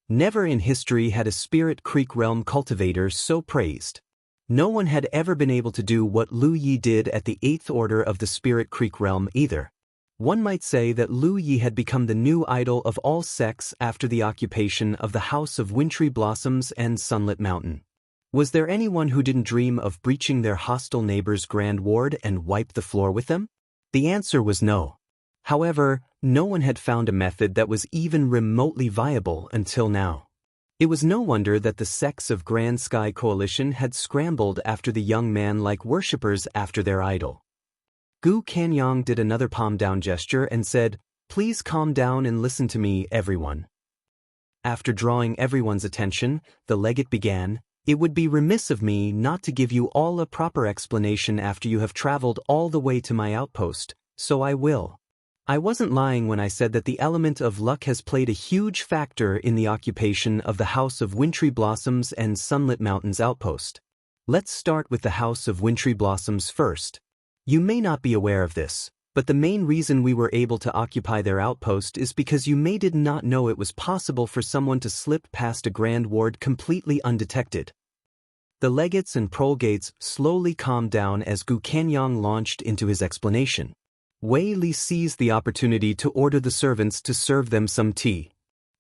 Never in history had a Spirit Creek Realm cultivator so praised. No one had ever been able to do what Lu Yi did at the 8th Order of the Spirit Creek Realm either. One might say that Lu Yi had become the new idol of all sects after the occupation of the House of Wintry Blossoms and Sunlit Mountain. Was there anyone who didn't dream of breaching their hostile neighbor's grand ward and wipe the floor with them? The answer was no. However, no one had found a method that was even remotely viable until now. It was no wonder that the sects of Grand Sky Coalition had scrambled after the young man like worshippers after their idol. Gu Kanyang did another palm-down gesture and said, "Please calm down and listen to me, everyone." After drawing everyone's attention, the legate began, "It would be remiss of me not to give you all a proper explanation after you have traveled all the way to my outpost, so I will. I wasn't lying when I said that the element of luck has played a huge factor in the occupation of the House of Wintry Blossoms and Sunlit Mountains outpost. Let's start with the House of Wintry Blossoms first. You may not be aware of this, but the main reason we were able to occupy their outpost is because you did not know it was possible for someone to slip past a grand ward completely undetected." The legates and prolegates slowly calmed down as Gu Kanyang launched into his explanation. Wei Li seized the opportunity to order the servants to serve them some tea.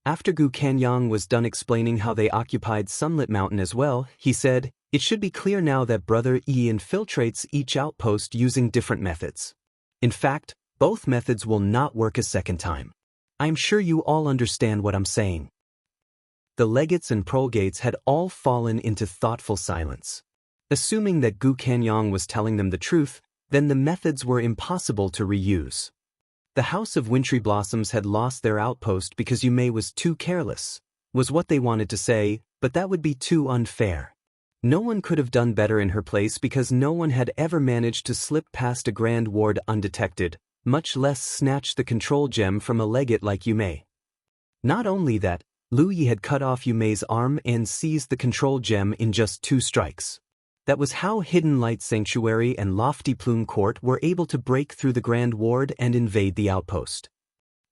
After Gu Kanyang was done explaining how they occupied Sunlit Mountain as well, he said, "It should be clear now that Brother Yi infiltrates each outpost using different methods. In fact, both methods will not work a second time. I'm sure you all understand what I'm saying." The legates and prolegates had all fallen into thoughtful silence. Assuming that Gu Kanyang was telling them the truth, then the methods were impossible to reuse. The House of Wintry Blossoms had lost their outpost because Yume was too careless, was what they wanted to say, but that would be too unfair. No one could have done better in her place because no one had ever managed to slip past a grand ward undetected, much less snatch the control gem from a legate like Yume. Not only that, Lu Yi had cut off Yume's arm and seized the control gem in just 2 strikes. That was how Hidden Light Sanctuary and Lofty Plume Court were able to break through the Grand Ward and invade the outpost.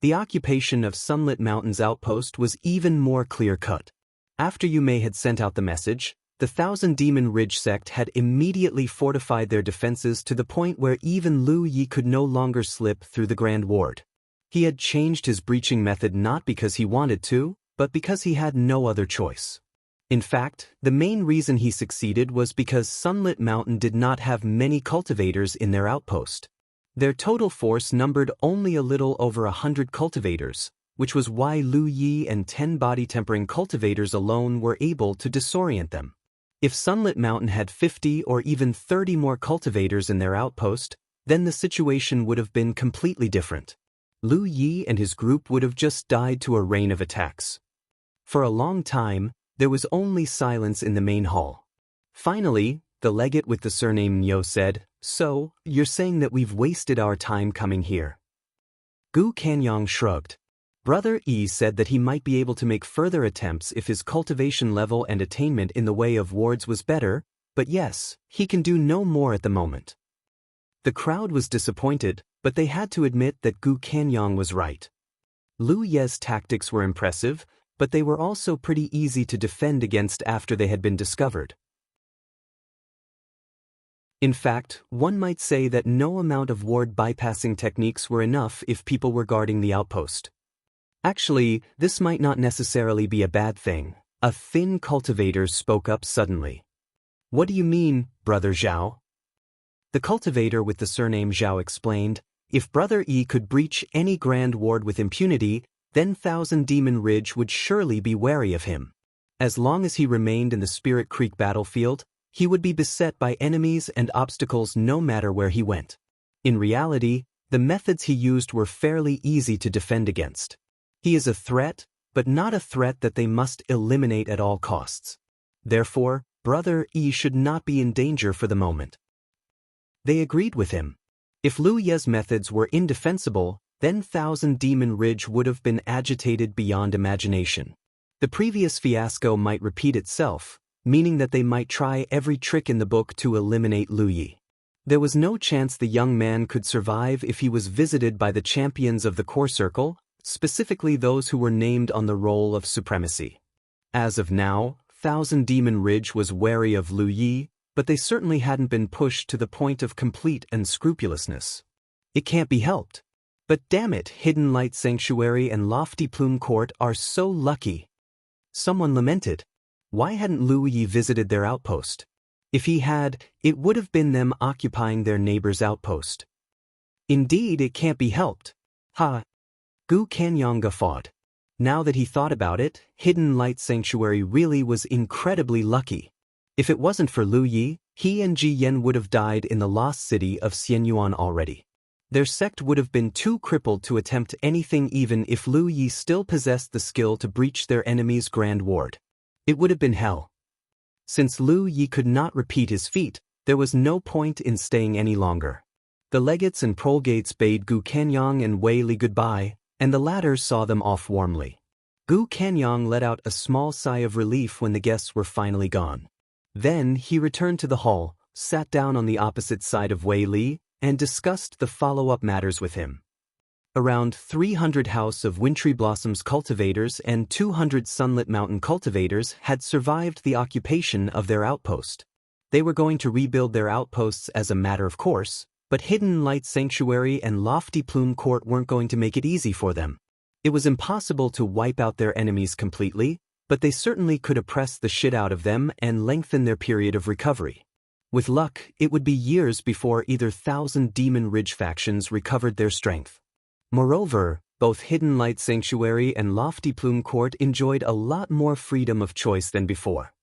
The occupation of Sunlit Mountain's outpost was even more clear-cut. After Yume had sent out the message, the Thousand Demon Ridge sect had immediately fortified their defenses to the point where even Lu Yi could no longer slip through the Grand Ward. He had changed his breaching method not because he wanted to, but because he had no other choice. In fact, the main reason he succeeded was because Sunlit Mountain did not have many cultivators in their outpost. Their total force numbered only a little over 100 cultivators, which was why Lu Yi and 10 body-tempering cultivators alone were able to disorient them. If Sunlit Mountain had 50 or even 30 more cultivators in their outpost, then the situation would have been completely different. Lu Yi and his group would have just died to a rain of attacks. For a long time, there was only silence in the main hall. Finally, The legate with the surname Nyo said, "So, you're saying that we've wasted our time coming here?" Gu Kanyang shrugged. Brother Yi said that he might be able to make further attempts if his cultivation level and attainment in the way of wards was better, but yes, he can do no more at the moment. The crowd was disappointed, but they had to admit that Gu Kanyang was right. Lu Ye's tactics were impressive, but they were also pretty easy to defend against after they had been discovered. In fact, one might say that no amount of ward bypassing techniques were enough if people were guarding the outpost. Actually, this might not necessarily be a bad thing. A thin cultivator spoke up suddenly. "What do you mean, Brother Zhao?" The cultivator with the surname Zhao explained, "If Brother Yi could breach any grand ward with impunity, then Thousand Demon Ridge would surely be wary of him. As long as he remained in the Spirit Creek battlefield, he would be beset by enemies and obstacles no matter where he went. In reality, the methods he used were fairly easy to defend against. He is a threat, but not a threat that they must eliminate at all costs. Therefore, Brother Yi should not be in danger for the moment." They agreed with him. If Lu Ye's methods were indefensible, then Thousand Demon Ridge would have been agitated beyond imagination. The previous fiasco might repeat itself, meaning that they might try every trick in the book to eliminate Lu Yi. There was no chance the young man could survive if he was visited by the champions of the core circle, specifically those who were named on the roll of supremacy. As of now, Thousand Demon Ridge was wary of Lu Yi, but they certainly hadn't been pushed to the point of complete unscrupulousness. It can't be helped. But damn it, Hidden Light Sanctuary and Lofty Plume Court are so lucky. Someone lamented. Why hadn't Lu Yi visited their outpost? If he had, it would have been them occupying their neighbor's outpost. Indeed, it can't be helped. Ha! Gu Kanyang guffawed. Now that he thought about it, Hidden Light Sanctuary really was incredibly lucky. If it wasn't for Lu Yi, he and Ji Yen would have died in the lost city of Xianyuan already. Their sect would have been too crippled to attempt anything even if Lu Yi still possessed the skill to breach their enemy's grand ward. It would have been hell. Since Lu Yi could not repeat his feat, there was no point in staying any longer. The legates and prolgates bade Gu Kanyang and Wei Li goodbye, and the latter saw them off warmly. Gu Kanyang let out a small sigh of relief when the guests were finally gone. Then he returned to the hall, sat down on the opposite side of Wei Li, and discussed the follow-up matters with him. Around 300 House of Wintry Blossoms cultivators and 200 Sunlit Mountain cultivators had survived the occupation of their outpost. They were going to rebuild their outposts as a matter of course, but Hidden Light Sanctuary and Lofty Plume Court weren't going to make it easy for them. It was impossible to wipe out their enemies completely, but they certainly could oppress the shit out of them and lengthen their period of recovery. With luck, it would be years before either Thousand Demon Ridge factions recovered their strength. Moreover, both Hidden Light Sanctuary and Lofty Plume Court enjoyed a lot more freedom of choice than before.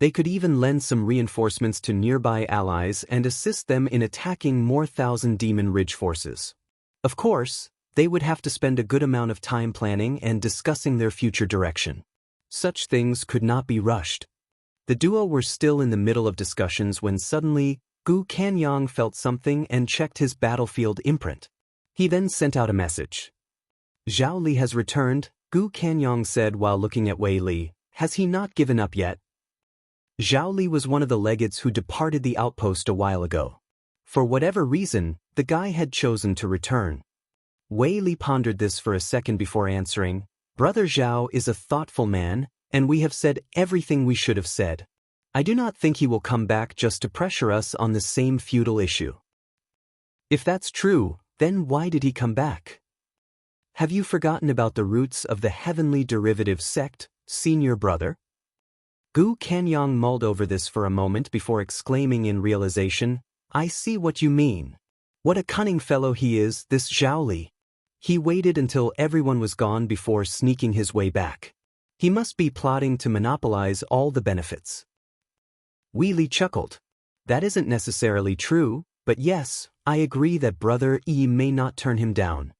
They could even lend some reinforcements to nearby allies and assist them in attacking more Thousand Demon Ridge forces. Of course, they would have to spend a good amount of time planning and discussing their future direction. Such things could not be rushed. The duo were still in the middle of discussions when suddenly, Gu Kanyang felt something and checked his battlefield imprint. He then sent out a message. "Zhao Li has returned," Gu Kanyang said while looking at Wei Li. "Has he not given up yet?" Zhao Li was one of the legates who departed the outpost a while ago. For whatever reason, the guy had chosen to return. Wei Li pondered this for a second before answering. "Brother Zhao is a thoughtful man, and we have said everything we should have said. I do not think he will come back just to pressure us on the same feudal issue." "If that's true, then why did he come back? Have you forgotten about the roots of the heavenly derivative sect, senior brother?" Gu Kanyang mulled over this for a moment before exclaiming in realization, "I see what you mean. What a cunning fellow he is, this Zhao Li. He waited until everyone was gone before sneaking his way back. He must be plotting to monopolize all the benefits." Wei Li chuckled. "That isn't necessarily true, but yes, I agree that Brother Yi may not turn him down."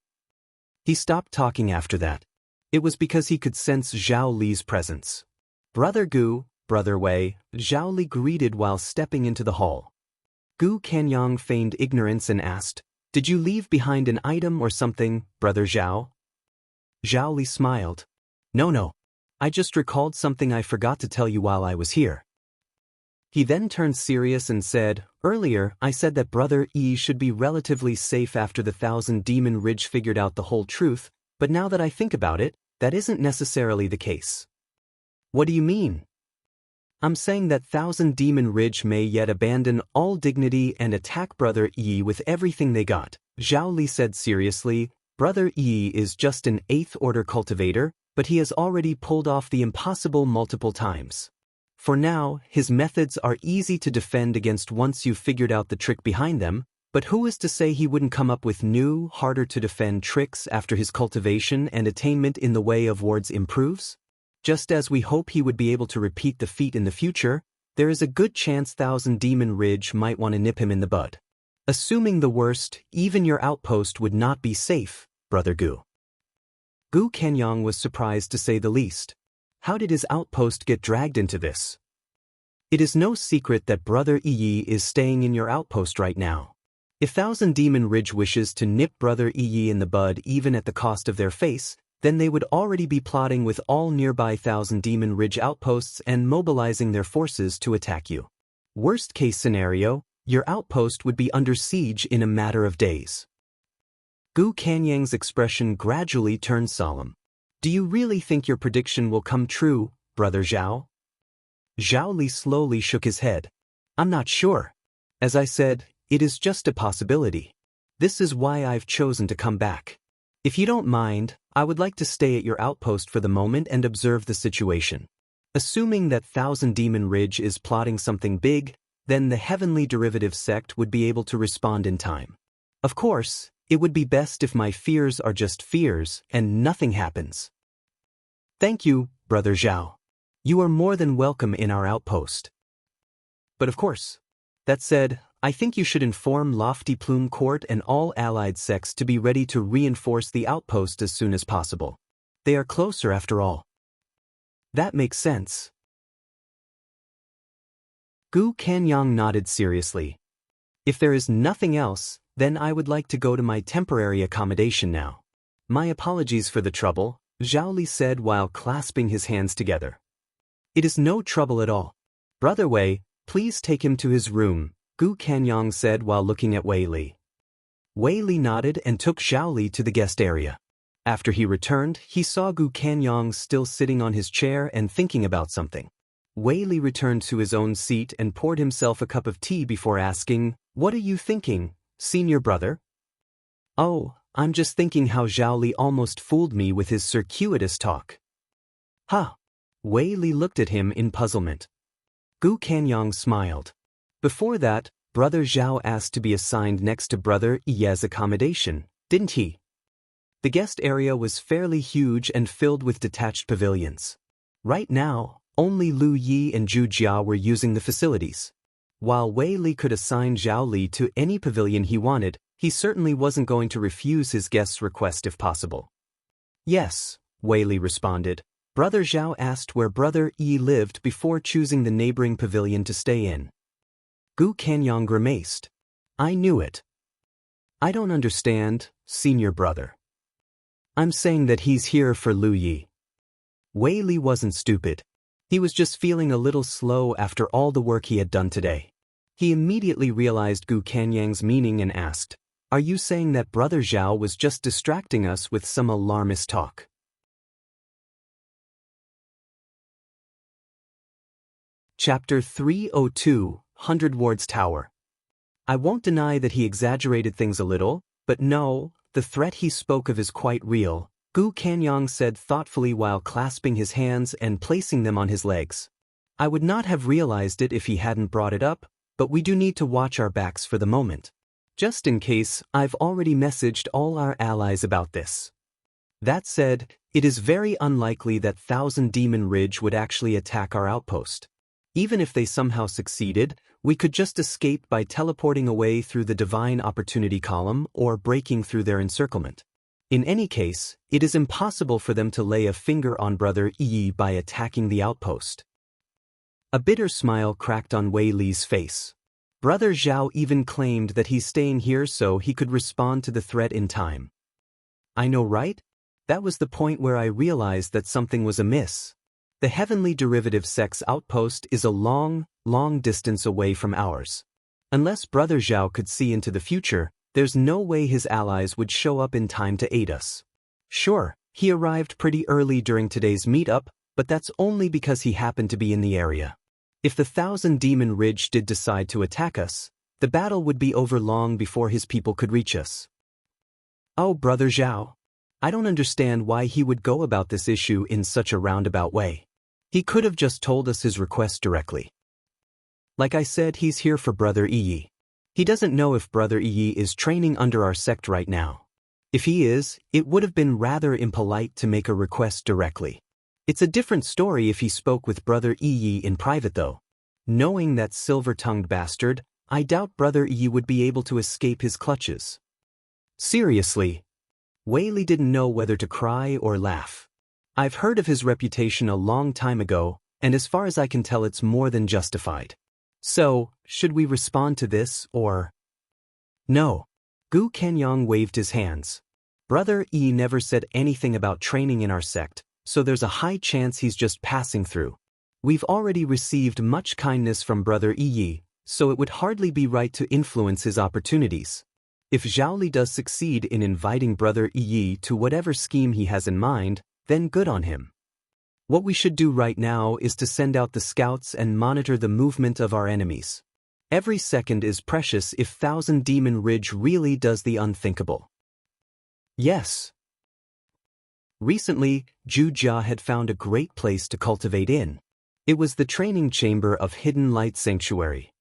He stopped talking after that. It was because he could sense Zhao Li's presence. "Brother Gu, Brother Wei, Zhao Li greeted while stepping into the hall. Gu Kanyang feigned ignorance and asked, "Did you leave behind an item or something, Brother Zhao?" Zhao Li smiled. No. I just recalled something I forgot to tell you while I was here." He then turned serious and said, "Earlier, I said that Brother Yi should be relatively safe after the Thousand Demon Ridge figured out the whole truth, but now that I think about it, that isn't necessarily the case." "What do you mean?" "I'm saying that Thousand Demon Ridge may yet abandon all dignity and attack Brother Yi with everything they got," Zhao Li said seriously. "Brother Yi is just an 8th order cultivator, but he has already pulled off the impossible multiple times. For now, his methods are easy to defend against once you've figured out the trick behind them, but who is to say he wouldn't come up with new, harder-to-defend tricks after his cultivation and attainment in the way of wards improves? Just as we hope he would be able to repeat the feat in the future, there is a good chance Thousand Demon Ridge might want to nip him in the bud. Assuming the worst, even your outpost would not be safe, Brother Gu." Gu Kenyang was surprised to say the least. How did his outpost get dragged into this? "It is no secret that Brother Yi is staying in your outpost right now. If Thousand Demon Ridge wishes to nip Brother Yi in the bud even at the cost of their face, then they would already be plotting with all nearby Thousand Demon Ridge outposts and mobilizing their forces to attack you. Worst case scenario, your outpost would be under siege in a matter of days." Gu Kanyang's expression gradually turned solemn. "Do you really think your prediction will come true, Brother Zhao?" Zhao Li slowly shook his head. "I'm not sure. As I said, it is just a possibility. This is why I've chosen to come back. If you don't mind, I would like to stay at your outpost for the moment and observe the situation. Assuming that Thousand Demon Ridge is plotting something big, then the Heavenly Derivative Sect would be able to respond in time. Of course, it would be best if my fears are just fears and nothing happens." "Thank you, Brother Zhao. You are more than welcome in our outpost. But of course, that said, I think you should inform Lofty Plume Court and all allied sects to be ready to reinforce the outpost as soon as possible. They are closer after all." "That makes sense." Gu Kanyang nodded seriously. "If there is nothing else, then I would like to go to my temporary accommodation now. My apologies for the trouble," Zhao Li said while clasping his hands together. "It is no trouble at all. Brother Wei, please take him to his room," Gu Kanyang said while looking at Wei Li. Wei Li nodded and took Zhao Li to the guest area. After he returned, he saw Gu Kanyang still sitting on his chair and thinking about something. Wei Li returned to his own seat and poured himself a cup of tea before asking, "What are you thinking, senior brother?" "Oh, I'm just thinking how Zhao Li almost fooled me with his circuitous talk." "Huh?" Wei Li looked at him in puzzlement. Gu Kanyang smiled. "Before that, Brother Zhao asked to be assigned next to Brother Yi's accommodation, didn't he?" The guest area was fairly huge and filled with detached pavilions. Right now, only Lu Yi and Zhu Jia were using the facilities. While Wei Li could assign Zhao Li to any pavilion he wanted, he certainly wasn't going to refuse his guest's request if possible. "Yes," Wei Li responded. "Brother Zhao asked where Brother Yi lived before choosing the neighboring pavilion to stay in." Gu Kanyang grimaced. "I knew it." "I don't understand, senior brother." "I'm saying that he's here for Lu Yi." Wei Li wasn't stupid. He was just feeling a little slow after all the work he had done today. He immediately realized Gu Kanyang's meaning and asked, "Are you saying that Brother Zhao was just distracting us with some alarmist talk?" Chapter 302, 100 Wards Tower. I won't deny that he exaggerated things a little, but no, the threat he spoke of is quite real, Gu Kanyang said thoughtfully while clasping his hands and placing them on his legs. "I would not have realized it if he hadn't brought it up, but we do need to watch our backs for the moment. Just in case, I've already messaged all our allies about this. That said, it is very unlikely that Thousand Demon Ridge would actually attack our outpost. Even if they somehow succeeded, we could just escape by teleporting away through the Divine Opportunity column or breaking through their encirclement. In any case, it is impossible for them to lay a finger on Brother Yi by attacking the outpost." A bitter smile cracked on Wei Li's face. Brother Zhao even claimed that he's staying here so he could respond to the threat in time. I know, right? That was the point where I realized that something was amiss. The Heavenly Derivative Sect's outpost is a long, long distance away from ours. Unless Brother Zhao could see into the future, there's no way his allies would show up in time to aid us. Sure, he arrived pretty early during today's meetup, but that's only because he happened to be in the area. If the Thousand Demon Ridge did decide to attack us, the battle would be over long before his people could reach us. Oh, Brother Zhao. I don't understand why he would go about this issue in such a roundabout way. He could have just told us his request directly. Like I said, he's here for Brother Yi. He doesn't know if Brother Yi is training under our sect right now. If he is, it would have been rather impolite to make a request directly. It's a different story if he spoke with Brother Yi in private though. Knowing that silver-tongued bastard, I doubt Brother Yi would be able to escape his clutches. Seriously. Wei Li didn't know whether to cry or laugh. I've heard of his reputation a long time ago, and as far as I can tell it's more than justified. So, should we respond to this, or? No. Gu Kenyang waved his hands. Brother Yi never said anything about training in our sect, so there's a high chance he's just passing through. We've already received much kindness from Brother Yi, so it would hardly be right to influence his opportunities. If Zhao Li does succeed in inviting Brother Yi to whatever scheme he has in mind, then good on him. What we should do right now is to send out the scouts and monitor the movement of our enemies. Every second is precious if Thousand Demon Ridge really does the unthinkable. Yes. Recently, Zhu Jia had found a great place to cultivate in. It was the training chamber of Hidden Light Sanctuary.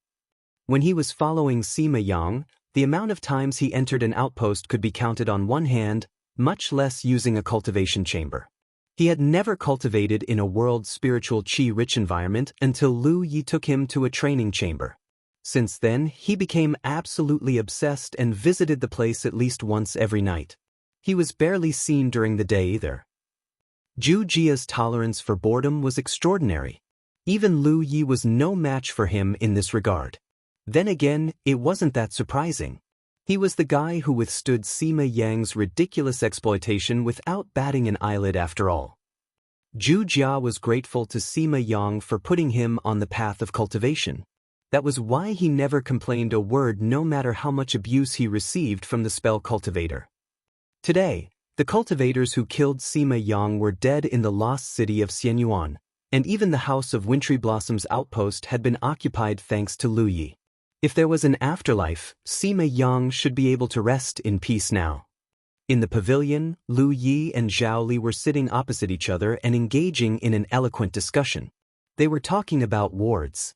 When he was following Sima Yang, the amount of times he entered an outpost could be counted on one hand, much less using a cultivation chamber. He had never cultivated in a world spiritual qi-rich environment until Lu Yi took him to a training chamber. Since then, he became absolutely obsessed and visited the place at least once every night. He was barely seen during the day either. Zhu Jia's tolerance for boredom was extraordinary. Even Lu Yi was no match for him in this regard. Then again, it wasn't that surprising. He was the guy who withstood Sima Yang's ridiculous exploitation without batting an eyelid after all. Zhu Jia was grateful to Sima Yang for putting him on the path of cultivation. That was why he never complained a word no matter how much abuse he received from the spell Cultivator. Today, the cultivators who killed Sima Yang were dead in the lost city of Xianyuan, and even the house of Wintry Blossom's outpost had been occupied thanks to Lu Yi. If there was an afterlife, Sima Yang should be able to rest in peace now. In the pavilion, Lu Yi and Zhao Li were sitting opposite each other and engaging in an eloquent discussion. They were talking about wards.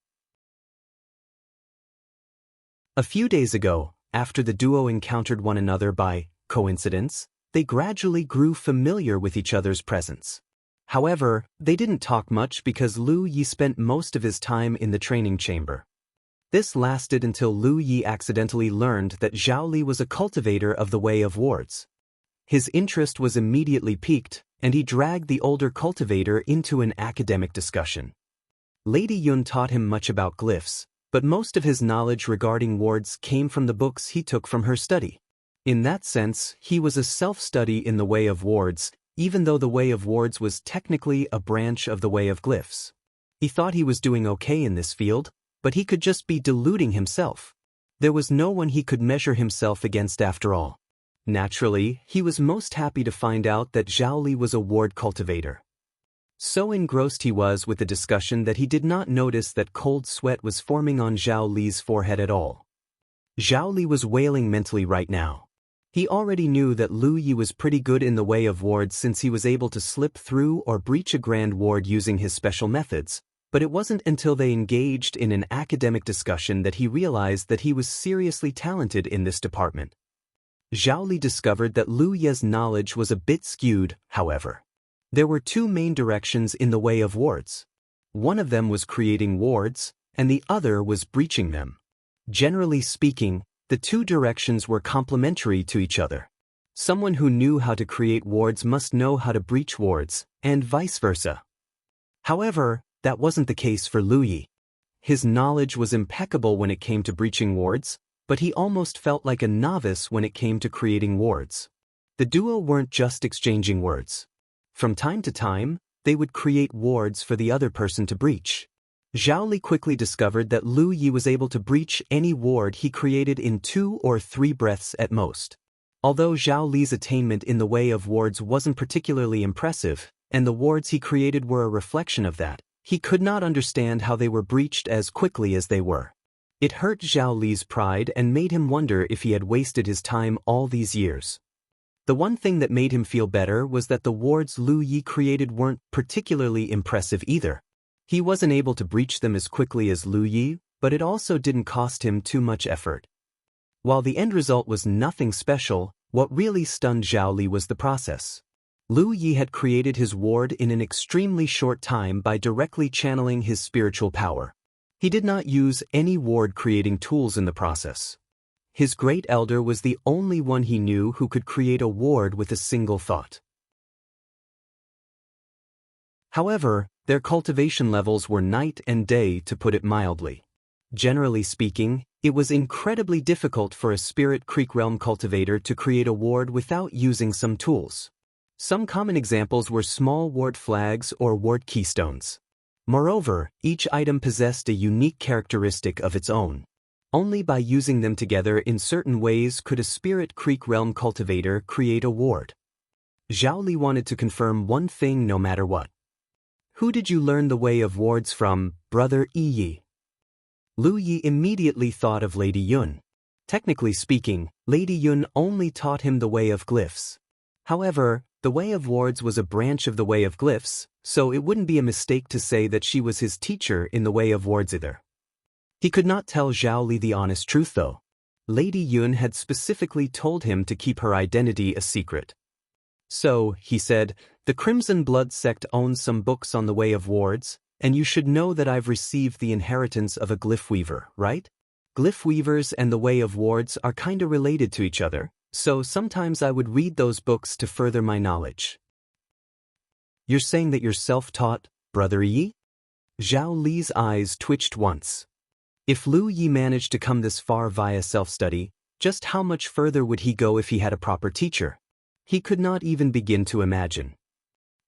A few days ago, after the duo encountered one another by coincidence, they gradually grew familiar with each other's presence. However, they didn't talk much because Lu Yi spent most of his time in the training chamber. This lasted until Lu Yi accidentally learned that Zhao Li was a cultivator of the Way of Wards. His interest was immediately piqued, and he dragged the older cultivator into an academic discussion. Lady Yun taught him much about glyphs, but most of his knowledge regarding wards came from the books he took from her study. In that sense, he was a self-study in the Way of Wards, even though the Way of Wards was technically a branch of the Way of Glyphs. He thought he was doing okay in this field, but he could just be deluding himself. There was no one he could measure himself against after all. Naturally, he was most happy to find out that Zhao Li was a ward cultivator. So engrossed he was with the discussion that he did not notice that cold sweat was forming on Zhao Li's forehead at all. Zhao Li was wailing mentally right now. He already knew that Lu Yi was pretty good in the Way of Wards since he was able to slip through or breach a grand ward using his special methods, but it wasn't until they engaged in an academic discussion that he realized that he was seriously talented in this department. Zhao Li discovered that Lu Yi's knowledge was a bit skewed, however. There were two main directions in the Way of Wards. One of them was creating wards, and the other was breaching them. Generally speaking, the two directions were complementary to each other. Someone who knew how to create wards must know how to breach wards, and vice versa. However, that wasn't the case for Lu Yi. His knowledge was impeccable when it came to breaching wards, but he almost felt like a novice when it came to creating wards. The duo weren't just exchanging words. From time to time, they would create wards for the other person to breach. Zhao Li quickly discovered that Lu Yi was able to breach any ward he created in 2 or 3 breaths at most. Although Zhao Li's attainment in the way of wards wasn't particularly impressive, and the wards he created were a reflection of that, he could not understand how they were breached as quickly as they were. It hurt Zhao Li's pride and made him wonder if he had wasted his time all these years. The one thing that made him feel better was that the wards Lu Yi created weren't particularly impressive either. He wasn't able to breach them as quickly as Lu Yi, but it also didn't cost him too much effort. While the end result was nothing special, what really stunned Zhao Li was the process. Lu Yi had created his ward in an extremely short time by directly channeling his spiritual power. He did not use any ward-creating tools in the process. His great elder was the only one he knew who could create a ward with a single thought. However, their cultivation levels were night and day, to put it mildly. Generally speaking, it was incredibly difficult for a Spirit Creek Realm cultivator to create a ward without using some tools. Some common examples were small ward flags or ward keystones. Moreover, each item possessed a unique characteristic of its own. Only by using them together in certain ways could a Spirit Creek Realm cultivator create a ward. Zhao Li wanted to confirm one thing no matter what. Who did you learn the way of wards from, Brother Yi? Lu Yi immediately thought of Lady Yun. Technically speaking, Lady Yun only taught him the way of glyphs. However, the way of wards was a branch of the way of glyphs, so it wouldn't be a mistake to say that she was his teacher in the way of wards either. He could not tell Zhao Li the honest truth though. Lady Yun had specifically told him to keep her identity a secret. So, he said, the Crimson Blood sect owns some books on the way of wards, and you should know that I've received the inheritance of a glyph weaver, right? Glyph weavers and the way of wards are kinda related to each other, so sometimes I would read those books to further my knowledge. You're saying that you're self-taught, Brother Yi? Zhao Li's eyes twitched once. If Lu Yi managed to come this far via self-study, just how much further would he go if he had a proper teacher? He could not even begin to imagine.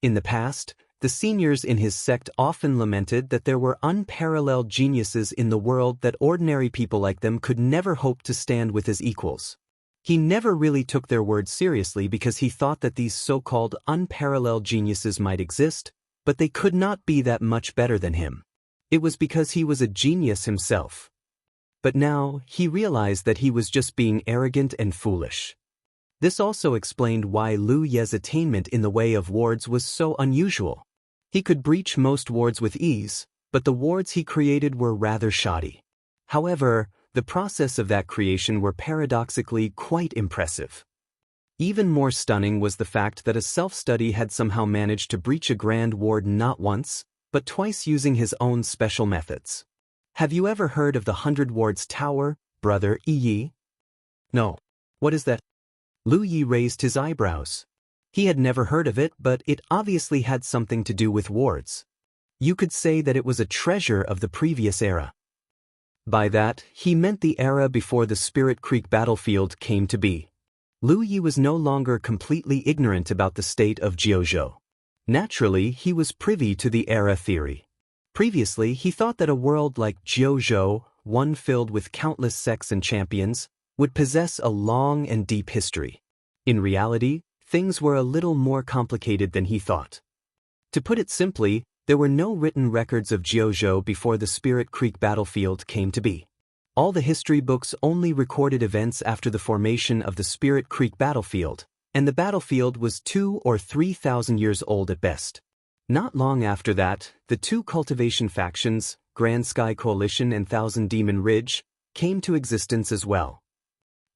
In the past, the seniors in his sect often lamented that there were unparalleled geniuses in the world that ordinary people like them could never hope to stand with as equals. He never really took their words seriously because he thought that these so-called unparalleled geniuses might exist, but they could not be that much better than him. It was because he was a genius himself. But now, he realized that he was just being arrogant and foolish. This also explained why Lu Yi's attainment in the way of wards was so unusual. He could breach most wards with ease, but the wards he created were rather shoddy. However, the process of that creation were paradoxically quite impressive. Even more stunning was the fact that a self-study had somehow managed to breach a grand ward not once, but twice using his own special methods. Have you ever heard of the 100 Wards Tower, Brother Yi? No. What is that? Lu Yi raised his eyebrows. He had never heard of it, but it obviously had something to do with wards. You could say that it was a treasure of the previous era. By that, he meant the era before the Spirit Creek battlefield came to be. Lu Yi was no longer completely ignorant about the state of Jianghu. Naturally, he was privy to the era theory. Previously, he thought that a world like Jianghu, one filled with countless sects and champions, would possess a long and deep history. In reality, things were a little more complicated than he thought. To put it simply, there were no written records of Jianghu before the Spirit Creek battlefield came to be. All the history books only recorded events after the formation of the Spirit Creek battlefield, and the battlefield was 2,000 or 3,000 years old at best. Not long after that, the two cultivation factions, Grand Sky Coalition and Thousand Demon Ridge, came to existence as well.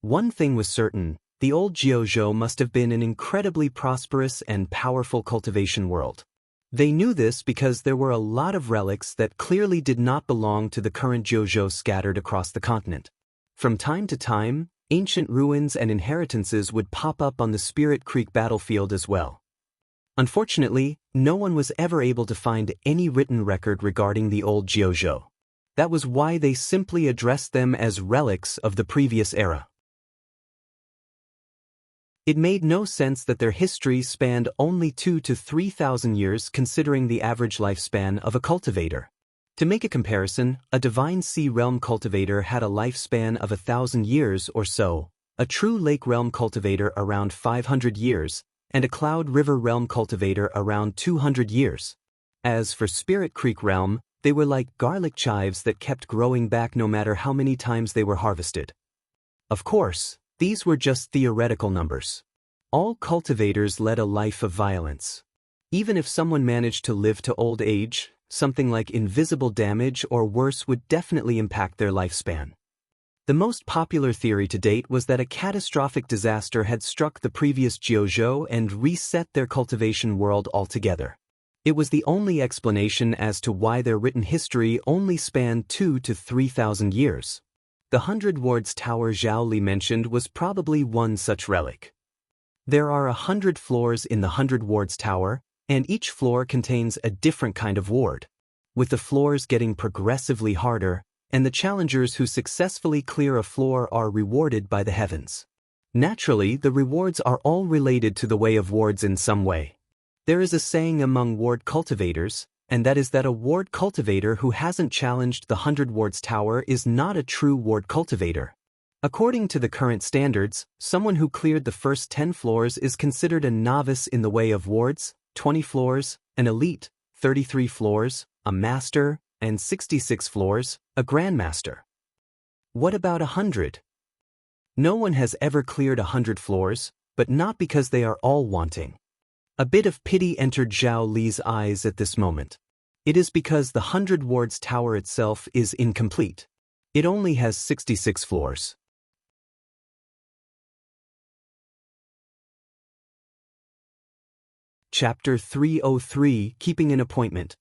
One thing was certain, the old Jianghu must have been an incredibly prosperous and powerful cultivation world. They knew this because there were a lot of relics that clearly did not belong to the current Jianghu scattered across the continent. From time to time, ancient ruins and inheritances would pop up on the Spirit Creek battlefield as well. Unfortunately, no one was ever able to find any written record regarding the old Jianghu. That was why they simply addressed them as relics of the previous era. It made no sense that their history spanned only 2,000 to 3,000 years considering the average lifespan of a cultivator. To make a comparison, a Divine Sea Realm cultivator had a lifespan of 1,000 years or so, a true Lake Realm cultivator around 500 years, and a Cloud River Realm cultivator around 200 years. As for Spirit Creek Realm, they were like garlic chives that kept growing back no matter how many times they were harvested. Of course, these were just theoretical numbers. All cultivators led a life of violence. Even if someone managed to live to old age, something like invisible damage or worse would definitely impact their lifespan. The most popular theory to date was that a catastrophic disaster had struck the previous Jianghu and reset their cultivation world altogether. It was the only explanation as to why their written history only spanned 2,000 to 3,000 years. The 100 Wards Tower Zhao Li mentioned was probably one such relic. There are 100 floors in the 100 Wards Tower, and each floor contains a different kind of ward, with the floors getting progressively harder, and the challengers who successfully clear a floor are rewarded by the heavens. Naturally, the rewards are all related to the way of wards in some way. There is a saying among ward cultivators, and that is that a ward cultivator who hasn't challenged the 100 Wards Tower is not a true ward cultivator. According to the current standards, someone who cleared the first 10 floors is considered a novice in the way of wards, 20 floors, an elite, 33 floors, a master, and 66 floors, a grandmaster. What about 100? No one has ever cleared 100 floors, but not because they are all wanting. A bit of pity entered Zhao Li's eyes at this moment. It is because the 100 Wards Tower itself is incomplete. It only has 66 floors. Chapter 303, Keeping an Appointment.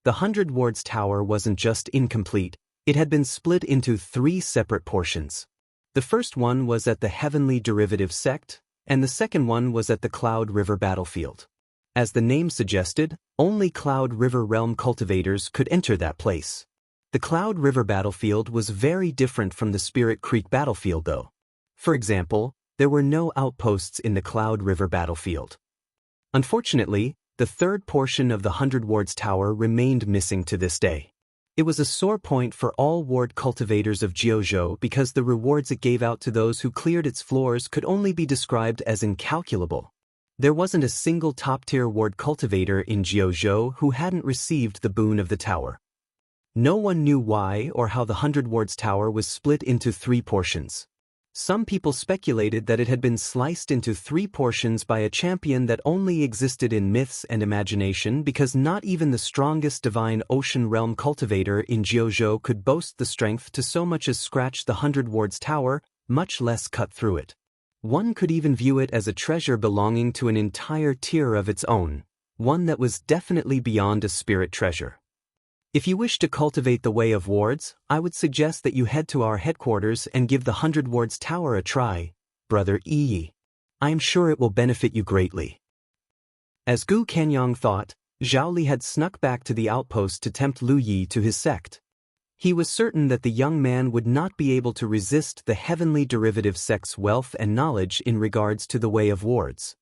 The 100 Wards Tower wasn't just incomplete, it had been split into 3 separate portions. The first one was at the Heavenly Derivative Sect, and the second one was at the Cloud River Battlefield. As the name suggested, only Cloud River Realm cultivators could enter that place. The Cloud River Battlefield was very different from the Spirit Creek Battlefield though. For example, there were no outposts in the Cloud River Battlefield. Unfortunately, the third portion of the 100 Wards Tower remained missing to this day. It was a sore point for all ward cultivators of Jianghu because the rewards it gave out to those who cleared its floors could only be described as incalculable. There wasn't a single top-tier ward cultivator in Jianghu who hadn't received the boon of the tower. No one knew why or how the 100 Wards Tower was split into 3 portions. Some people speculated that it had been sliced into 3 portions by a champion that only existed in myths and imagination because not even the strongest divine ocean realm cultivator in Jianghu could boast the strength to so much as scratch the 100 Wards Tower, much less cut through it. One could even view it as a treasure belonging to an entire tier of its own, one that was definitely beyond a spirit treasure. If you wish to cultivate the way of wards, I would suggest that you head to our headquarters and give the 100 Wards Tower a try, Brother Yi. I am sure it will benefit you greatly. As Gu Kanyang thought, Zhao Li had snuck back to the outpost to tempt Lu Yi to his sect. He was certain that the young man would not be able to resist the heavenly derivative sect's wealth and knowledge in regards to the way of wards.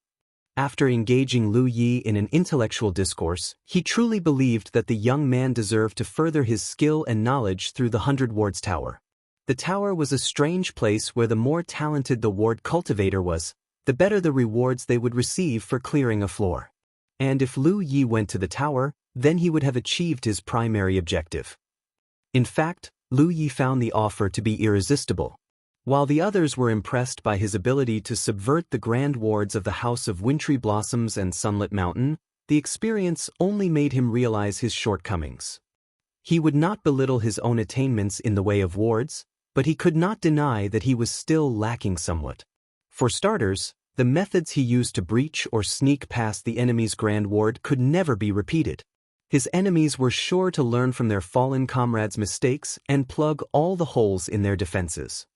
After engaging Lu Yi in an intellectual discourse, he truly believed that the young man deserved to further his skill and knowledge through the 100 Wards Tower. The tower was a strange place where the more talented the ward cultivator was, the better the rewards they would receive for clearing a floor. And if Lu Yi went to the tower, then he would have achieved his primary objective. In fact, Lu Yi found the offer to be irresistible. While the others were impressed by his ability to subvert the grand wards of the House of Wintry Blossoms and Sunlit Mountain, the experience only made him realize his shortcomings. He would not belittle his own attainments in the way of wards, but he could not deny that he was still lacking somewhat. For starters, the methods he used to breach or sneak past the enemy's grand ward could never be repeated. His enemies were sure to learn from their fallen comrades' mistakes and plug all the holes in their defenses.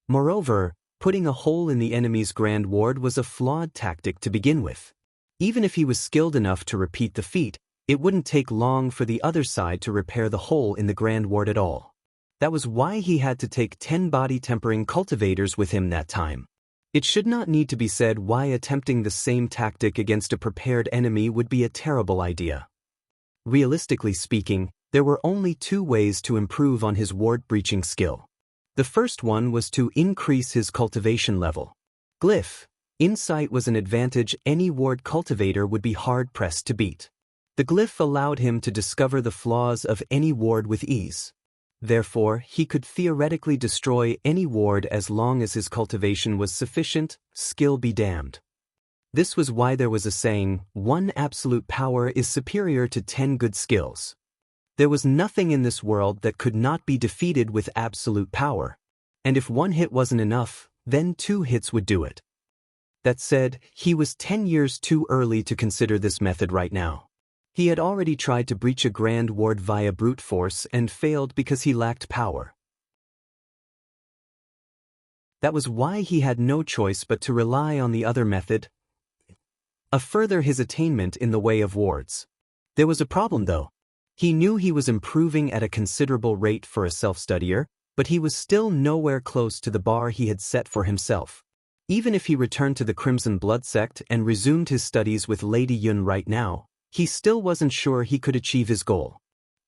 Moreover, putting a hole in the enemy's grand ward was a flawed tactic to begin with. Even if he was skilled enough to repeat the feat, it wouldn't take long for the other side to repair the hole in the Grand Ward at all. That was why he had to take 10 body-tempering cultivators with him that time. It should not need to be said why attempting the same tactic against a prepared enemy would be a terrible idea. Realistically speaking, there were only 2 ways to improve on his ward-breaching skill. The first one was to increase his cultivation level. Glyph. Insight was an advantage any ward cultivator would be hard-pressed to beat. The glyph allowed him to discover the flaws of any ward with ease. Therefore, he could theoretically destroy any ward as long as his cultivation was sufficient, skill be damned. This was why there was a saying, 1 absolute power is superior to 10 good skills. There was nothing in this world that could not be defeated with absolute power. And if 1 hit wasn't enough, then 2 hits would do it. That said, he was 10 years too early to consider this method right now. He had already tried to breach a grand ward via brute force and failed because he lacked power. That was why he had no choice but to rely on the other method, further his attainment in the way of wards. There was a problem though. He knew he was improving at a considerable rate for a self-studier, but he was still nowhere close to the bar he had set for himself. Even if he returned to the Crimson Blood Sect and resumed his studies with Lady Yun right now, he still wasn't sure he could achieve his goal.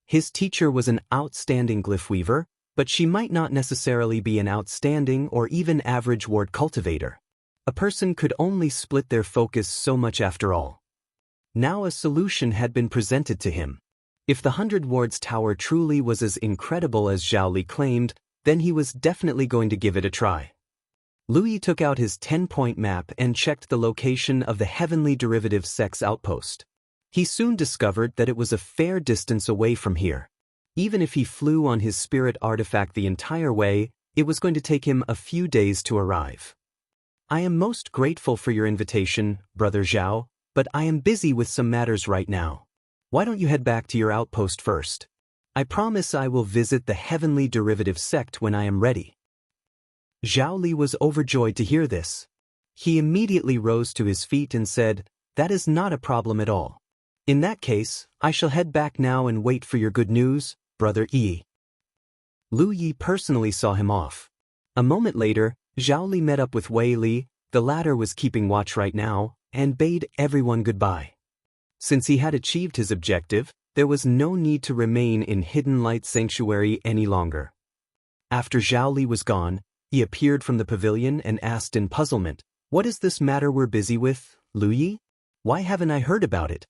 His teacher was an outstanding glyph weaver, but she might not necessarily be an outstanding or even average ward cultivator. A person could only split their focus so much after all. Now a solution had been presented to him. If the 100 Wards Tower truly was as incredible as Zhao Li claimed, then he was definitely going to give it a try. Lu Yi took out his 10-point map and checked the location of the Heavenly Derivative Sect's outpost. He soon discovered that it was a fair distance away from here. Even if he flew on his spirit artifact the entire way, it was going to take him a few days to arrive. I am most grateful for your invitation, Brother Zhao, but I am busy with some matters right now. Why don't you head back to your outpost first? I promise I will visit the Heavenly Derivative Sect when I am ready. Zhao Li was overjoyed to hear this. He immediately rose to his feet and said, "That is not a problem at all. In that case, I shall head back now and wait for your good news, Brother Yi." Lu Yi personally saw him off. A moment later, Zhao Li met up with Wei Li, the latter was keeping watch right now, and bade everyone goodbye. Since he had achieved his objective, there was no need to remain in Hidden Light Sanctuary any longer. After Zhao Li was gone, he appeared from the pavilion and asked in puzzlement, "What is this matter we're busy with, Lu Yi? Why haven't I heard about it?"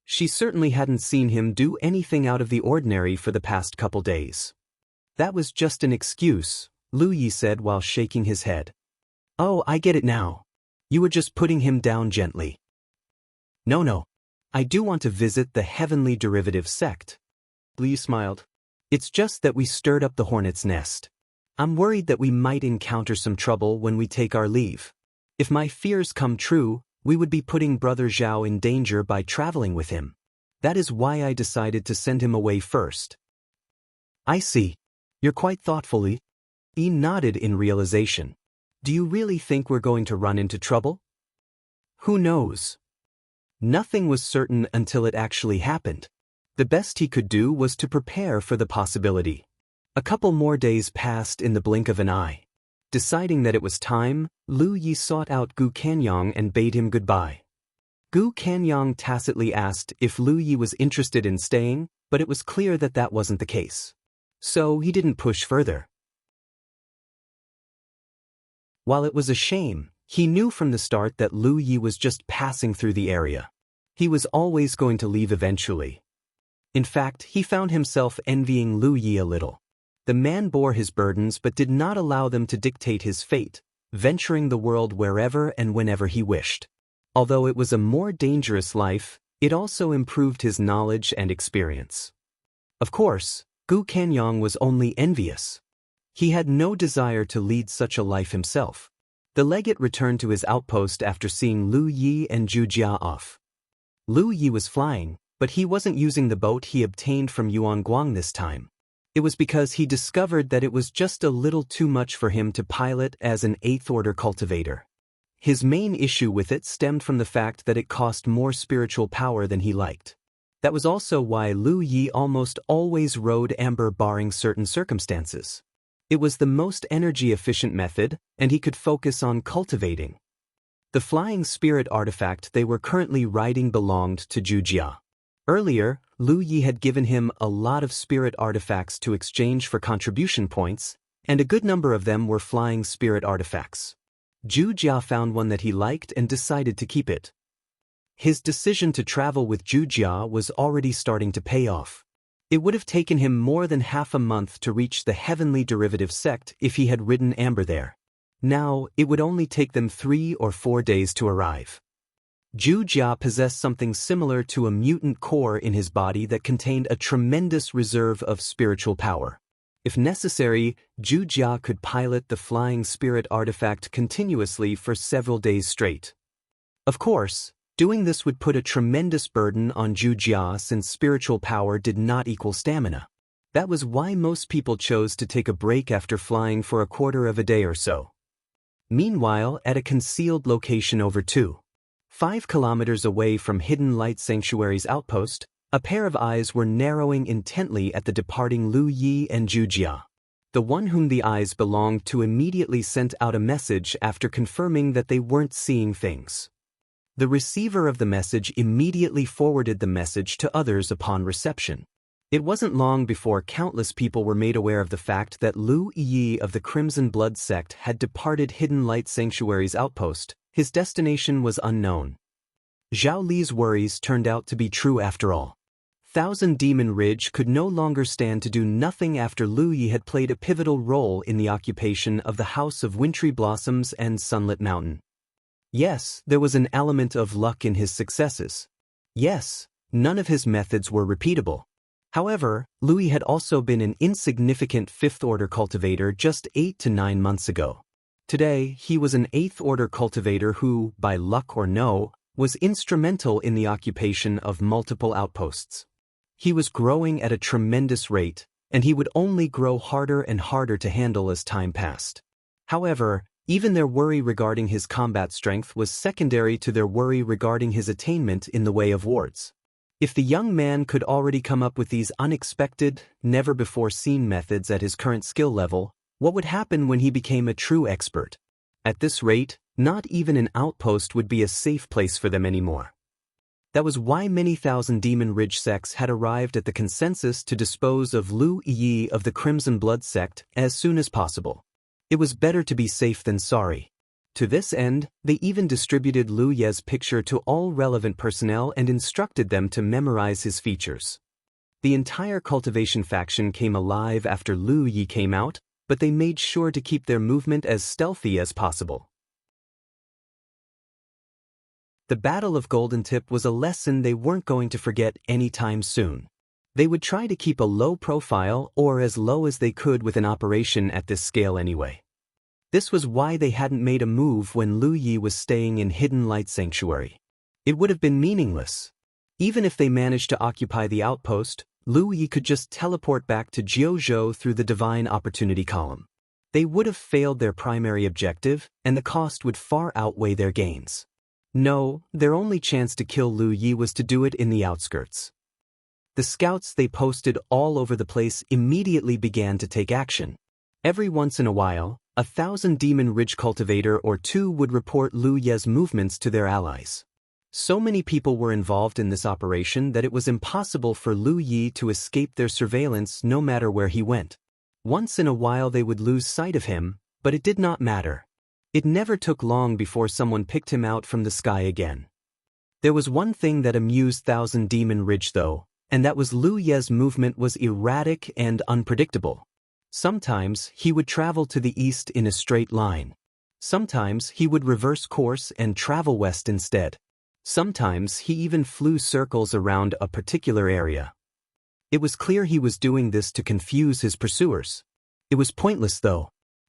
She certainly hadn't seen him do anything out of the ordinary for the past couple days. "That was just an excuse," Lu Yi said while shaking his head. "Oh, I get it now. You were just putting him down gently." No. I do want to visit the Heavenly Derivative Sect." Lu Yi smiled. "It's just that we stirred up the hornet's nest. I'm worried that we might encounter some trouble when we take our leave. If my fears come true, we would be putting Brother Zhao in danger by traveling with him. That is why I decided to send him away first." "I see. You're quite thoughtful, Li." He nodded in realization. "Do you really think we're going to run into trouble?" "Who knows?" Nothing was certain until it actually happened. The best he could do was to prepare for the possibility. A couple more days passed in the blink of an eye. Deciding that it was time, Lu Yi sought out Gu Kanyang and bade him goodbye. Gu Kanyang tacitly asked if Lu Yi was interested in staying, but it was clear that that wasn't the case. So he didn't push further. While it was a shame, he knew from the start that Lu Yi was just passing through the area. He was always going to leave eventually. In fact, he found himself envying Lu Yi a little. The man bore his burdens but did not allow them to dictate his fate, venturing the world wherever and whenever he wished. Although it was a more dangerous life, it also improved his knowledge and experience. Of course, Gu Kanyang was only envious. He had no desire to lead such a life himself. The legate returned to his outpost after seeing Lu Yi and Zhu Jia off. Lu Yi was flying, but he wasn't using the boat he obtained from Yuan Guang this time. It was because he discovered that it was just a little too much for him to pilot as an 8th-order cultivator. his main issue with it stemmed from the fact that it cost more spiritual power than he liked. That was also why Lu Yi almost always rode amber barring certain circumstances. It was the most energy-efficient method, and he could focus on cultivating. The flying spirit artifact they were currently riding belonged to Wuxia. Earlier, Lu Yi had given him a lot of spirit artifacts to exchange for contribution points, and a good number of them were flying spirit artifacts. Wuxia found one that he liked and decided to keep it. His decision to travel with Wuxia was already starting to pay off. It would have taken him more than half a month to reach the heavenly derivative sect if he had ridden amber there. Now, it would only take them 3 or 4 days to arrive. Wuxia possessed something similar to a mutant core in his body that contained a tremendous reserve of spiritual power. If necessary, Wuxia could pilot the flying spirit artifact continuously for several days straight. Of course, doing this would put a tremendous burden on Wuxia since spiritual power did not equal stamina. That was why most people chose to take a break after flying for a quarter of a day or so. Meanwhile, at a concealed location over 2.5 kilometers away from Hidden Light Sanctuary's outpost, a pair of eyes were narrowing intently at the departing Lu Yi and Wuxia. The one whom the eyes belonged to immediately sent out a message after confirming that they weren't seeing things. The receiver of the message immediately forwarded the message to others upon reception. It wasn't long before countless people were made aware of the fact that Lu Yi of the Crimson Blood sect had departed Hidden Light Sanctuary's outpost. His destination was unknown. Zhao Li's worries turned out to be true after all. Thousand Demon Ridge could no longer stand to do nothing after Lu Yi had played a pivotal role in the occupation of the House of Wintry Blossoms and Sunlit Mountain. Yes, there was an element of luck in his successes. Yes, none of his methods were repeatable. However, Lu Yi had also been an insignificant 5th-order cultivator just 8 to 9 months ago. Today, he was an 8th-order cultivator who, by luck or no, was instrumental in the occupation of multiple outposts. He was growing at a tremendous rate, and he would only grow harder and harder to handle as time passed. However, even their worry regarding his combat strength was secondary to their worry regarding his attainment in the way of wards. If the young man could already come up with these unexpected, never-before-seen methods at his current skill level, what would happen when he became a true expert? At this rate, not even an outpost would be a safe place for them anymore. That was why many thousand Demon Ridge sects had arrived at the consensus to dispose of Lu Yi of the Crimson Blood sect as soon as possible. It was better to be safe than sorry. To this end, they even distributed Lu Ye's picture to all relevant personnel and instructed them to memorize his features. The entire Cultivation faction came alive after Lu Yi came out, but they made sure to keep their movement as stealthy as possible. The Battle of Golden Tip was a lesson they weren't going to forget anytime soon. They would try to keep a low profile or as low as they could with an operation at this scale anyway. This was why they hadn't made a move when Lu Yi was staying in Hidden Light Sanctuary. It would have been meaningless. Even if they managed to occupy the outpost, Lu Yi could just teleport back to Jianghu through the Divine Opportunity column. They would have failed their primary objective, and the cost would far outweigh their gains. No, their only chance to kill Lu Yi was to do it in the outskirts. The scouts they posted all over the place immediately began to take action. Every once in a while, 1,000 Demon Ridge cultivator or 2 would report Lu Ye's movements to their allies. So many people were involved in this operation that it was impossible for Lu Yi to escape their surveillance no matter where he went. Once in a while they would lose sight of him, but it did not matter. It never took long before someone picked him out from the sky again. There was one thing that amused 1,000 Demon Ridge though, and that was Lu Ye's movement was erratic and unpredictable. Sometimes he would travel to the east in a straight line. Sometimes he would reverse course and travel west instead. Sometimes he even flew circles around a particular area. It was clear he was doing this to confuse his pursuers. It was pointless though.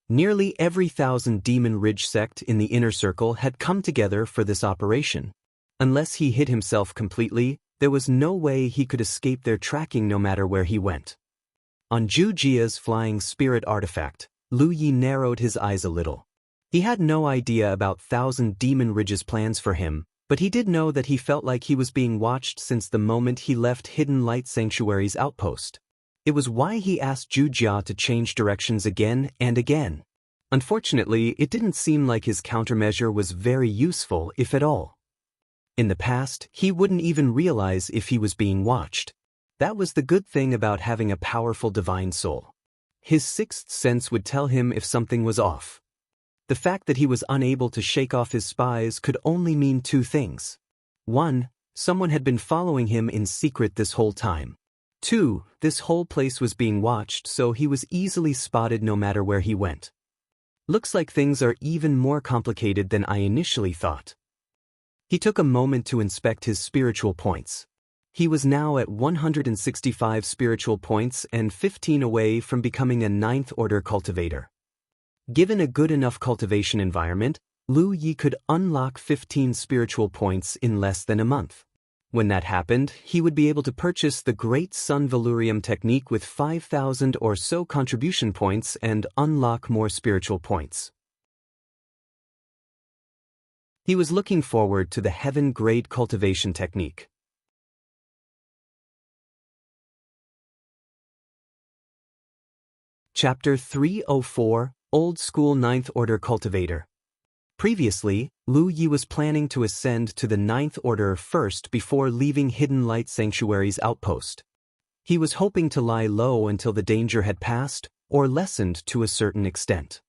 Nearly every 1,000 Demon Ridge sect in the inner circle had come together for this operation. Unless he hid himself completely, there was no way he could escape their tracking no matter where he went. On Wuxia's flying spirit artifact, Lu Yi narrowed his eyes a little. He had no idea about Thousand Demon Ridge's plans for him, but he did know that he felt like he was being watched since the moment he left Hidden Light Sanctuary's outpost. It was why he asked Wuxia to change directions again and again. Unfortunately, it didn't seem like his countermeasure was very useful, if at all. In the past, he wouldn't even realize if he was being watched. That was the good thing about having a powerful divine soul. His sixth sense would tell him if something was off. The fact that he was unable to shake off his spies could only mean two things. 1. Someone had been following him in secret this whole time. 2. This whole place was being watched, so he was easily spotted no matter where he went. Looks like things are even more complicated than I initially thought. He took a moment to inspect his spiritual points. He was now at 165 spiritual points and 15 away from becoming a 9th order cultivator. Given a good enough cultivation environment, Lu Yi could unlock 15 spiritual points in less than a month. When that happened, he would be able to purchase the Great Sun Valurium technique with 5,000 or so contribution points and unlock more spiritual points. He was looking forward to the Heaven Grade Cultivation technique. Chapter 304, Old School 9th Order Cultivator. Previously, Lu Yi was planning to ascend to the 9th Order first before leaving Hidden Light Sanctuary's outpost. He was hoping to lie low until the danger had passed, or lessened to a certain extent.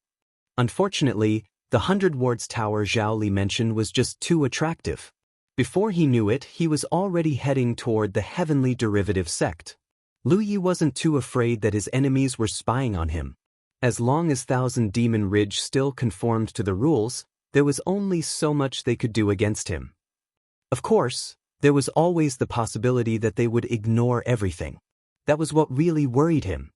Unfortunately, the 100 Wards Tower Zhao Li mentioned was just too attractive. Before he knew it, he was already heading toward the Heavenly Derivative sect. Lu Yi wasn't too afraid that his enemies were spying on him. As long as Thousand Demon Ridge still conformed to the rules, there was only so much they could do against him. Of course, there was always the possibility that they would ignore everything. That was what really worried him.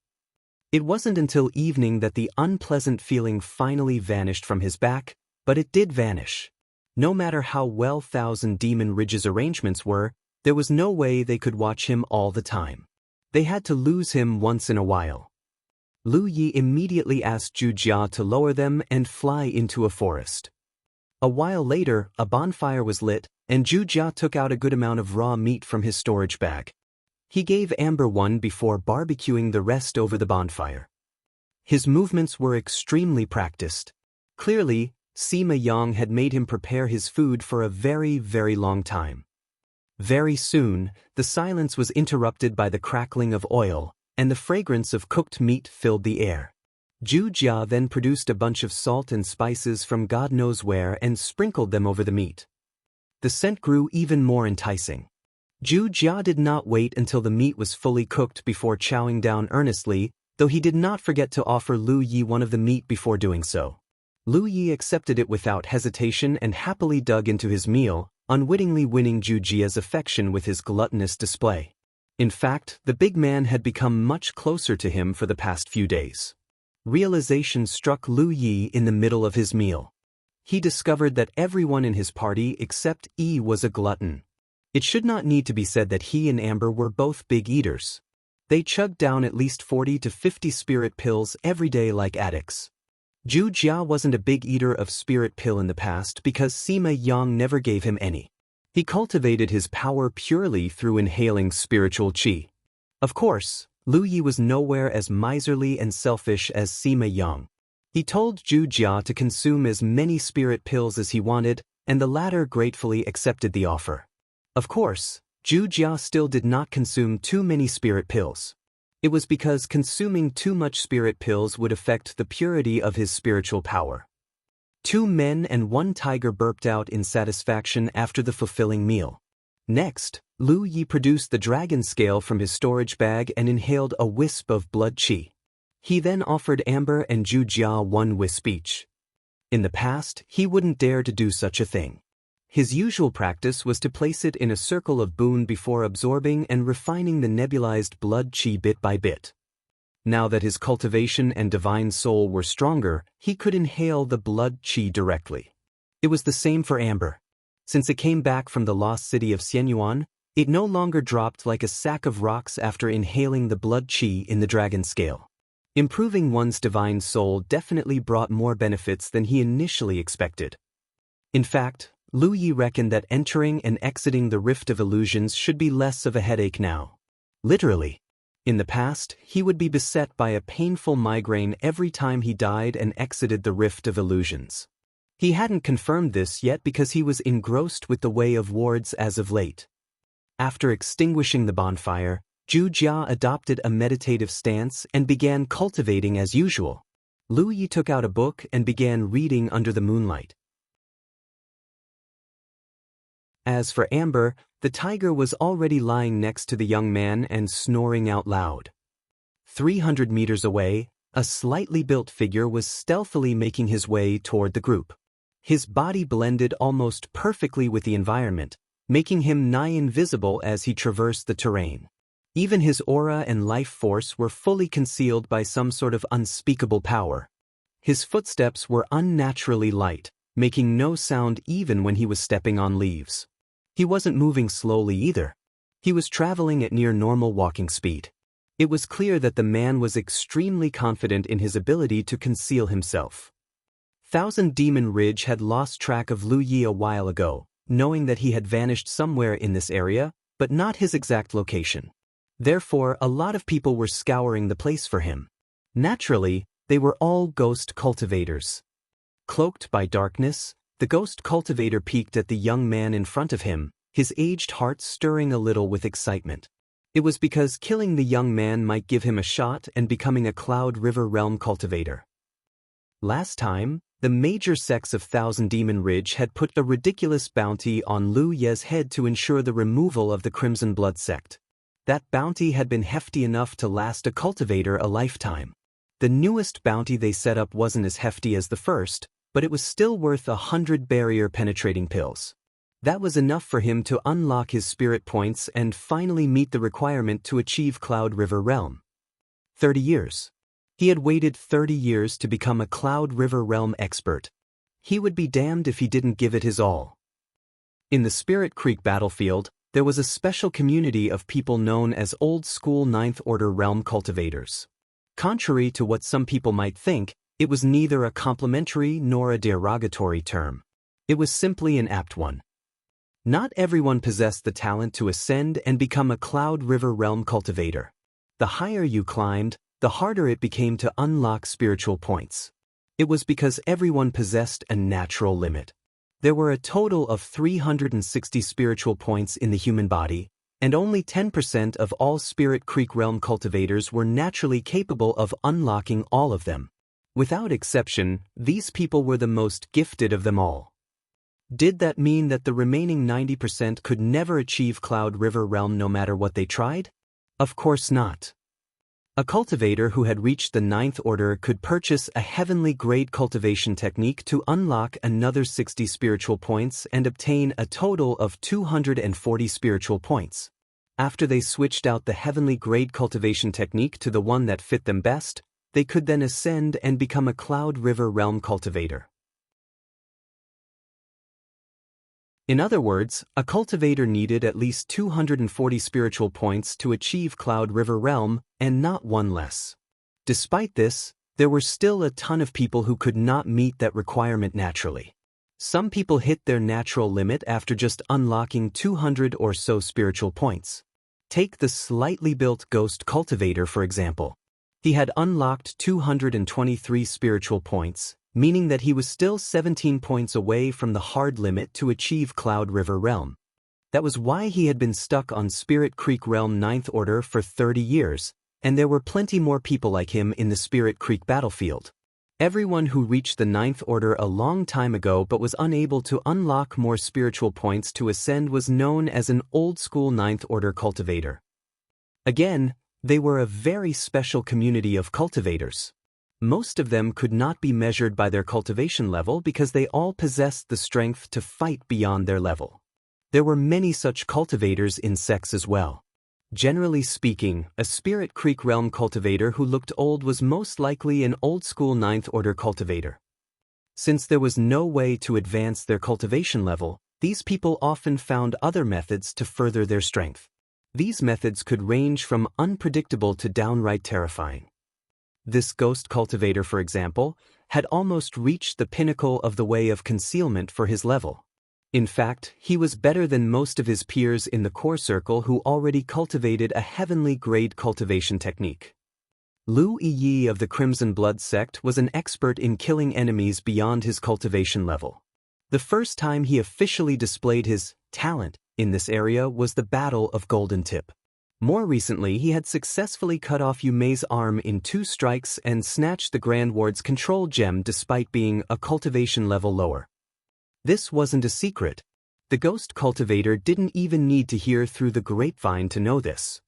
It wasn't until evening that the unpleasant feeling finally vanished from his back, but it did vanish. No matter how well Thousand Demon Ridge's arrangements were, there was no way they could watch him all the time. They had to lose him once in a while. Lu Yi immediately asked Wuxia to lower them and fly into a forest. A while later, a bonfire was lit, and Wuxia took out a good amount of raw meat from his storage bag. He gave Amber one before barbecuing the rest over the bonfire. His movements were extremely practiced. Clearly, Sima Yang had made him prepare his food for a very, very long time. Very soon, the silence was interrupted by the crackling of oil, and the fragrance of cooked meat filled the air. Wuxia then produced a bunch of salt and spices from God knows where and sprinkled them over the meat. The scent grew even more enticing. Wuxia did not wait until the meat was fully cooked before chowing down earnestly, though he did not forget to offer Lu Yi one of the meat before doing so. Lu Yi accepted it without hesitation and happily dug into his meal, unwittingly winning Wuxia's affection with his gluttonous display. In fact, the big man had become much closer to him for the past few days. Realization struck Lu Yi in the middle of his meal. He discovered that everyone in his party except Yi was a glutton. It should not need to be said that he and Amber were both big eaters. They chugged down at least 40 to 50 spirit pills every day like addicts. Wuxia wasn't a big eater of spirit pill in the past because Sima Yang never gave him any. He cultivated his power purely through inhaling spiritual qi. Of course, Lu Yi was nowhere as miserly and selfish as Sima Yang. He told Wuxia to consume as many spirit pills as he wanted, and the latter gratefully accepted the offer. Of course, Wuxia still did not consume too many spirit pills. It was because consuming too much spirit pills would affect the purity of his spiritual power. 2 men and 1 tiger burped out in satisfaction after the fulfilling meal. Next, Lu Yi produced the dragon scale from his storage bag and inhaled a wisp of blood qi. He then offered Amber and Wuxia 1 wisp each. In the past, he wouldn't dare to do such a thing. His usual practice was to place it in a circle of boon before absorbing and refining the nebulized blood qi bit by bit. Now that his cultivation and divine soul were stronger, he could inhale the blood qi directly. It was the same for Amber. Since it came back from the lost city of Xianyuan, it no longer dropped like a sack of rocks after inhaling the blood qi in the dragon scale. Improving one's divine soul definitely brought more benefits than he initially expected. In fact, Lu Yi reckoned that entering and exiting the Rift of Illusions should be less of a headache now. Literally. In the past, he would be beset by a painful migraine every time he died and exited the Rift of Illusions. He hadn't confirmed this yet because he was engrossed with the Way of Wards as of late. After extinguishing the bonfire, Zhu Jia adopted a meditative stance and began cultivating as usual. Lu Yi took out a book and began reading under the moonlight. As for Amber, the tiger was already lying next to the young man and snoring out loud. 300 meters away, a slightly built figure was stealthily making his way toward the group. His body blended almost perfectly with the environment, making him nigh invisible as he traversed the terrain. Even his aura and life force were fully concealed by some sort of unspeakable power. His footsteps were unnaturally light, making no sound even when he was stepping on leaves. He wasn't moving slowly either. He was traveling at near normal walking speed. It was clear that the man was extremely confident in his ability to conceal himself. Thousand Demon Ridge had lost track of Lu Yi a while ago, knowing that he had vanished somewhere in this area, but not his exact location. Therefore, a lot of people were scouring the place for him. Naturally, they were all ghost cultivators. Cloaked by darkness, the ghost cultivator peeked at the young man in front of him, his aged heart stirring a little with excitement. It was because killing the young man might give him a shot and becoming a Cloud River Realm cultivator. Last time, the major sects of Thousand Demon Ridge had put a ridiculous bounty on Lu Ye's head to ensure the removal of the Crimson Blood sect. That bounty had been hefty enough to last a cultivator a lifetime. The newest bounty they set up wasn't as hefty as the first, but it was still worth 100 barrier-penetrating pills. That was enough for him to unlock his spirit points and finally meet the requirement to achieve Cloud River Realm. 30 years. He had waited 30 years to become a Cloud River Realm expert. He would be damned if he didn't give it his all. In the Spirit Creek battlefield, there was a special community of people known as old-school Ninth Order Realm cultivators. Contrary to what some people might think, it was neither a complimentary nor a derogatory term. It was simply an apt one. Not everyone possessed the talent to ascend and become a Cloud River Realm cultivator. The higher you climbed, the harder it became to unlock spiritual points. It was because everyone possessed a natural limit. There were a total of 360 spiritual points in the human body, and only 10% of all Spirit Creek Realm cultivators were naturally capable of unlocking all of them. Without exception, these people were the most gifted of them all. Did that mean that the remaining 90% could never achieve Cloud River Realm no matter what they tried? Of course not. A cultivator who had reached the Ninth Order could purchase a heavenly grade cultivation technique to unlock another 60 spiritual points and obtain a total of 240 spiritual points. After they switched out the heavenly grade cultivation technique to the one that fit them best, they could then ascend and become a Cloud River Realm cultivator. In other words, a cultivator needed at least 240 spiritual points to achieve Cloud River Realm, and not one less. Despite this, there were still a ton of people who could not meet that requirement naturally. Some people hit their natural limit after just unlocking 200 or so spiritual points. Take the slightly built ghost cultivator for example. He had unlocked 223 spiritual points, meaning that he was still 17 points away from the hard limit to achieve Cloud River Realm. That was why he had been stuck on Spirit Creek Realm Ninth Order for 30 years, and there were plenty more people like him in the Spirit Creek battlefield. Everyone who reached the Ninth Order a long time ago but was unable to unlock more spiritual points to ascend was known as an old-school Ninth Order cultivator. Again, they were a very special community of cultivators. Most of them could not be measured by their cultivation level because they all possessed the strength to fight beyond their level. There were many such cultivators in sects as well. Generally speaking, a Spirit Creek Realm cultivator who looked old was most likely an old-school Ninth Order cultivator. Since there was no way to advance their cultivation level, these people often found other methods to further their strength. These methods could range from unpredictable to downright terrifying. This ghost cultivator, for example, had almost reached the pinnacle of the way of concealment for his level. In fact, he was better than most of his peers in the core circle who already cultivated a heavenly grade cultivation technique. Lu Yi of the Crimson Blood sect was an expert in killing enemies beyond his cultivation level. The first time he officially displayed his talent in this area was the Battle of Golden Tip. More recently, he had successfully cut off Yu Mei's arm in 2 strikes and snatched the Grand Ward's control gem despite being a cultivation level lower. This wasn't a secret. The ghost cultivator didn't even need to hear through the grapevine to know this.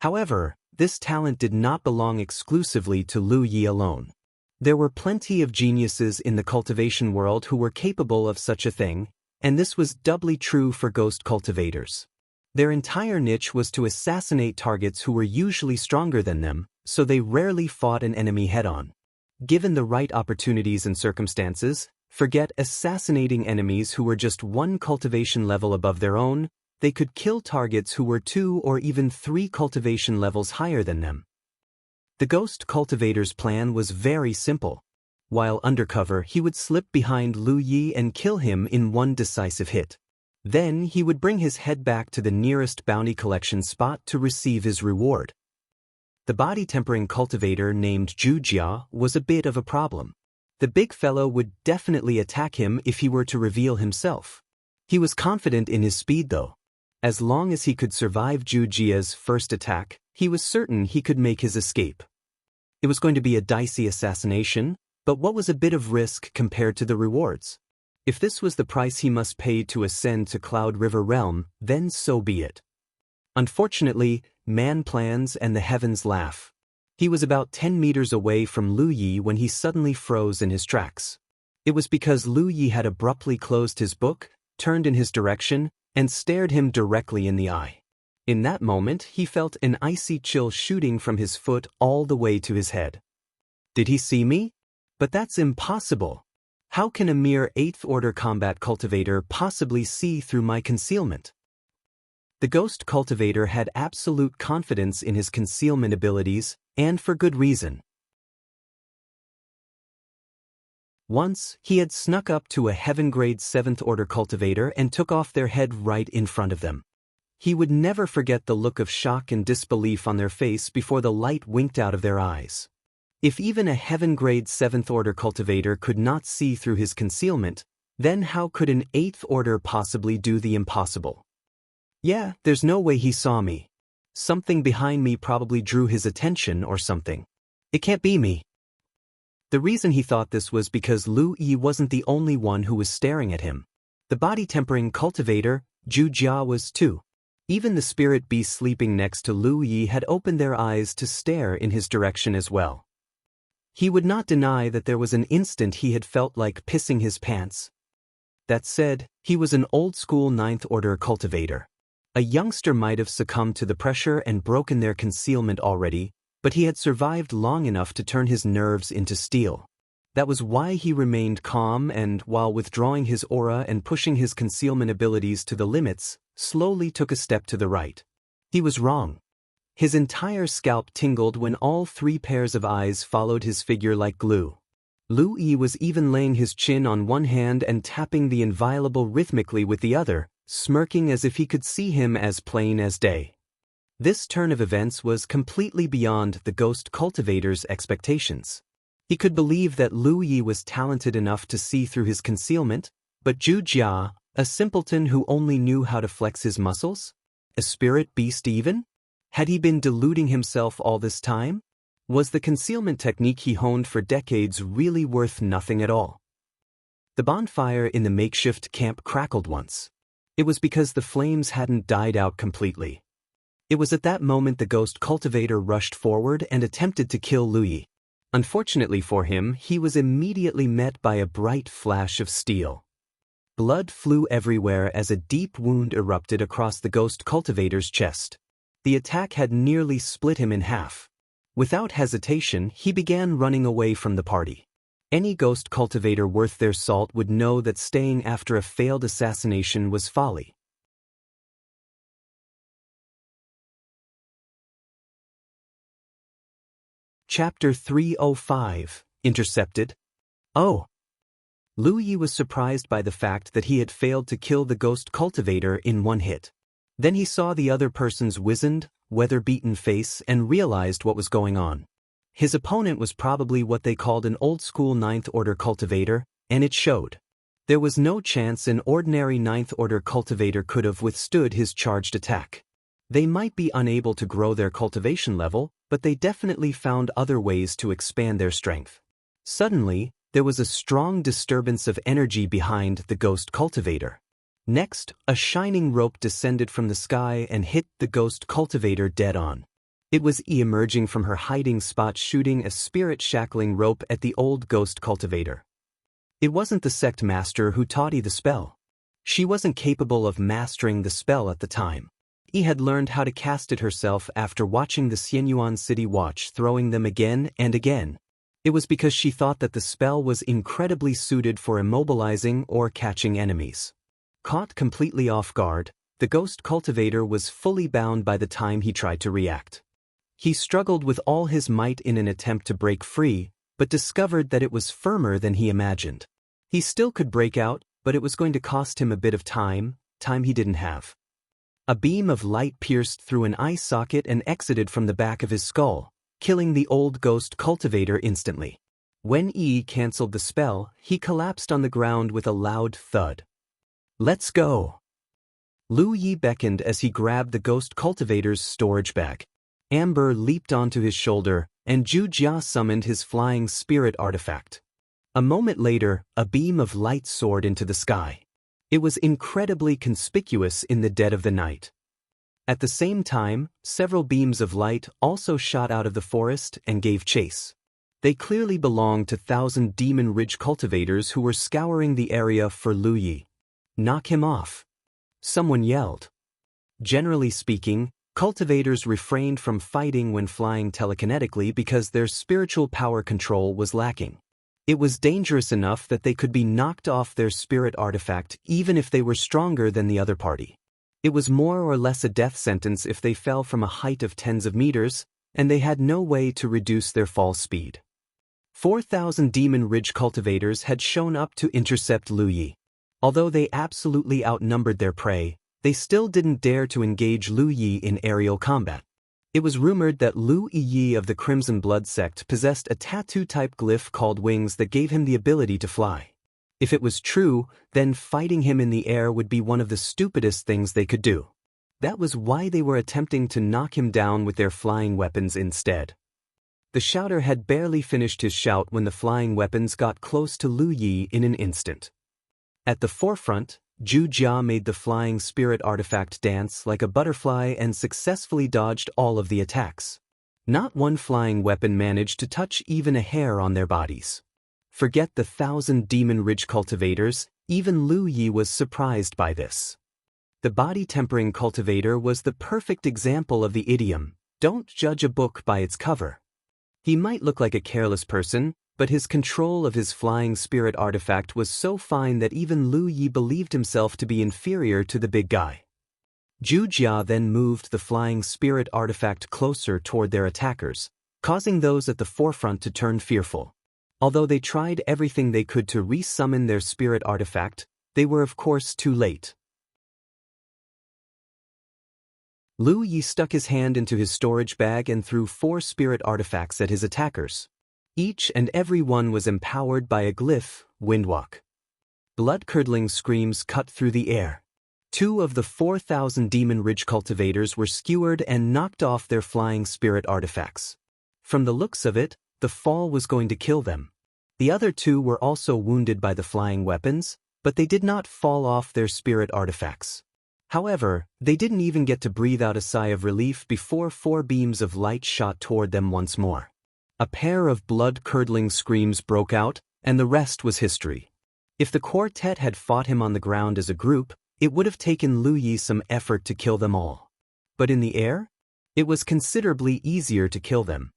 However, this talent did not belong exclusively to Lu Yi alone. There were plenty of geniuses in the cultivation world who were capable of such a thing, and this was doubly true for ghost cultivators. Their entire niche was to assassinate targets who were usually stronger than them, so they rarely fought an enemy head-on. Given the right opportunities and circumstances, forget assassinating enemies who were just 1 cultivation level above their own, they could kill targets who were 2 or even 3 cultivation levels higher than them. The ghost cultivator's plan was very simple. While undercover, he would slip behind Lu Yi and kill him in 1 decisive hit. Then he would bring his head back to the nearest bounty collection spot to receive his reward. The body-tempering cultivator named Wuxia was a bit of a problem. The big fellow would definitely attack him if he were to reveal himself. He was confident in his speed though. As long as he could survive Wuxia's first attack, he was certain he could make his escape. It was going to be a dicey assassination, but what was a bit of risk compared to the rewards? If this was the price he must pay to ascend to Cloud River Realm, then so be it. Unfortunately, man plans and the heavens laugh. He was about 10 meters away from Lu Yi when he suddenly froze in his tracks. It was because Lu Yi had abruptly closed his book, turned in his direction, and stared him directly in the eye. In that moment, he felt an icy chill shooting from his foot all the way to his head. Did he see me? But that's impossible. How can a mere 8th order combat cultivator possibly see through my concealment? The ghost cultivator had absolute confidence in his concealment abilities, and for good reason. Once, he had snuck up to a heaven-grade 7th order cultivator and took off their head right in front of them. He would never forget the look of shock and disbelief on their face before the light winked out of their eyes. If even a heaven-grade 7th order cultivator could not see through his concealment, then how could an 8th order possibly do the impossible? Yeah, there's no way he saw me. Something behind me probably drew his attention or something. It can't be me. The reason he thought this was because Lu Yi wasn't the only one who was staring at him. The body-tempering cultivator, Wuxia, was too. Even the spirit beasts sleeping next to Lu Yi had opened their eyes to stare in his direction as well. He would not deny that there was an instant he had felt like pissing his pants. That said, he was an old-school 9th order cultivator. A youngster might have succumbed to the pressure and broken their concealment already, but he had survived long enough to turn his nerves into steel. That was why he remained calm and, while withdrawing his aura and pushing his concealment abilities to the limits, slowly took a step to the right. He was wrong. His entire scalp tingled when all 3 pairs of eyes followed his figure like glue. Lu Yi was even laying his chin on one hand and tapping the inviolable rhythmically with the other, smirking as if he could see him as plain as day. This turn of events was completely beyond the ghost cultivator's expectations. He could believe that Lu Yi was talented enough to see through his concealment, but Wuxia, a simpleton who only knew how to flex his muscles? A spirit beast even? Had he been deluding himself all this time? Was the concealment technique he honed for decades really worth nothing at all? The bonfire in the makeshift camp crackled once. It was because the flames hadn't died out completely. It was at that moment the ghost cultivator rushed forward and attempted to kill Lu Yi. Unfortunately for him, he was immediately met by a bright flash of steel. Blood flew everywhere as a deep wound erupted across the ghost cultivator's chest. The attack had nearly split him in half. Without hesitation, he began running away from the party. Any ghost cultivator worth their salt would know that staying after a failed assassination was folly. Chapter 305, Intercepted. Oh. Lu Yi was surprised by the fact that he had failed to kill the ghost cultivator in one hit. Then he saw the other person's wizened, weather-beaten face and realized what was going on. His opponent was probably what they called an old-school ninth-order cultivator, and it showed. There was no chance an ordinary ninth-order cultivator could have withstood his charged attack. They might be unable to grow their cultivation level, but they definitely found other ways to expand their strength. Suddenly, there was a strong disturbance of energy behind the ghost cultivator. Next, a shining rope descended from the sky and hit the ghost cultivator dead on. It was emerging from her hiding spot, shooting a spirit-shackling rope at the old ghost cultivator. It wasn't the sect master who taught the spell. She wasn't capable of mastering the spell at the time. He had learned how to cast it herself after watching the Xianyuan City Watch throwing them again and again. It was because she thought that the spell was incredibly suited for immobilizing or catching enemies. Caught completely off guard, the ghost cultivator was fully bound by the time he tried to react. He struggled with all his might in an attempt to break free, but discovered that it was firmer than he imagined. He still could break out, but it was going to cost him a bit of time he didn't have. A beam of light pierced through an eye socket and exited from the back of his skull, killing the old ghost cultivator instantly. When Yi cancelled the spell, he collapsed on the ground with a loud thud. "Let's go." Lu Yi beckoned as he grabbed the ghost cultivator's storage bag. Amber leaped onto his shoulder, and Zhu Jia summoned his flying spirit artifact. A moment later, a beam of light soared into the sky. It was incredibly conspicuous in the dead of the night. At the same time, several beams of light also shot out of the forest and gave chase. They clearly belonged to Thousand Demon Ridge cultivators who were scouring the area for Lu Yi. "Knock him off," someone yelled. Generally speaking, cultivators refrained from fighting when flying telekinetically because their spiritual power control was lacking. It was dangerous enough that they could be knocked off their spirit artifact even if they were stronger than the other party. It was more or less a death sentence if they fell from a height of tens of meters, and they had no way to reduce their fall speed. 4,000 Demon Ridge cultivators had shown up to intercept Lu Yi. Although they absolutely outnumbered their prey, they still didn't dare to engage Lu Yi in aerial combat. It was rumored that Lu Yi of the Crimson Blood sect possessed a tattoo-type glyph called wings that gave him the ability to fly. If it was true, then fighting him in the air would be one of the stupidest things they could do. That was why they were attempting to knock him down with their flying weapons instead. The shouter had barely finished his shout when the flying weapons got close to Lu Yi in an instant. At the forefront, Zhu Jia made the flying spirit artifact dance like a butterfly and successfully dodged all of the attacks. Not one flying weapon managed to touch even a hair on their bodies. Forget the 1,000 Demon Ridge cultivators, even Lu Yi was surprised by this. The body-tempering cultivator was the perfect example of the idiom, "Don't judge a book by its cover." He might look like a careless person, but his control of his flying spirit artifact was so fine that even Lu Yi believed himself to be inferior to the big guy. Zhu Jia then moved the flying spirit artifact closer toward their attackers, causing those at the forefront to turn fearful. Although they tried everything they could to re-summon their spirit artifact, they were of course too late. Lu Yi stuck his hand into his storage bag and threw 4 spirit artifacts at his attackers. Each and every one was empowered by a glyph, Windwalk. Blood-curdling screams cut through the air. 2 of the 4,000 Demon Ridge cultivators were skewered and knocked off their flying spirit artifacts. From the looks of it, the fall was going to kill them. The other 2 were also wounded by the flying weapons, but they did not fall off their spirit artifacts. However, they didn't even get to breathe out a sigh of relief before 4 beams of light shot toward them once more. A pair of blood-curdling screams broke out, and the rest was history. If the quartet had fought him on the ground as a group, it would have taken Lu Yi some effort to kill them all. But in the air, it was considerably easier to kill them.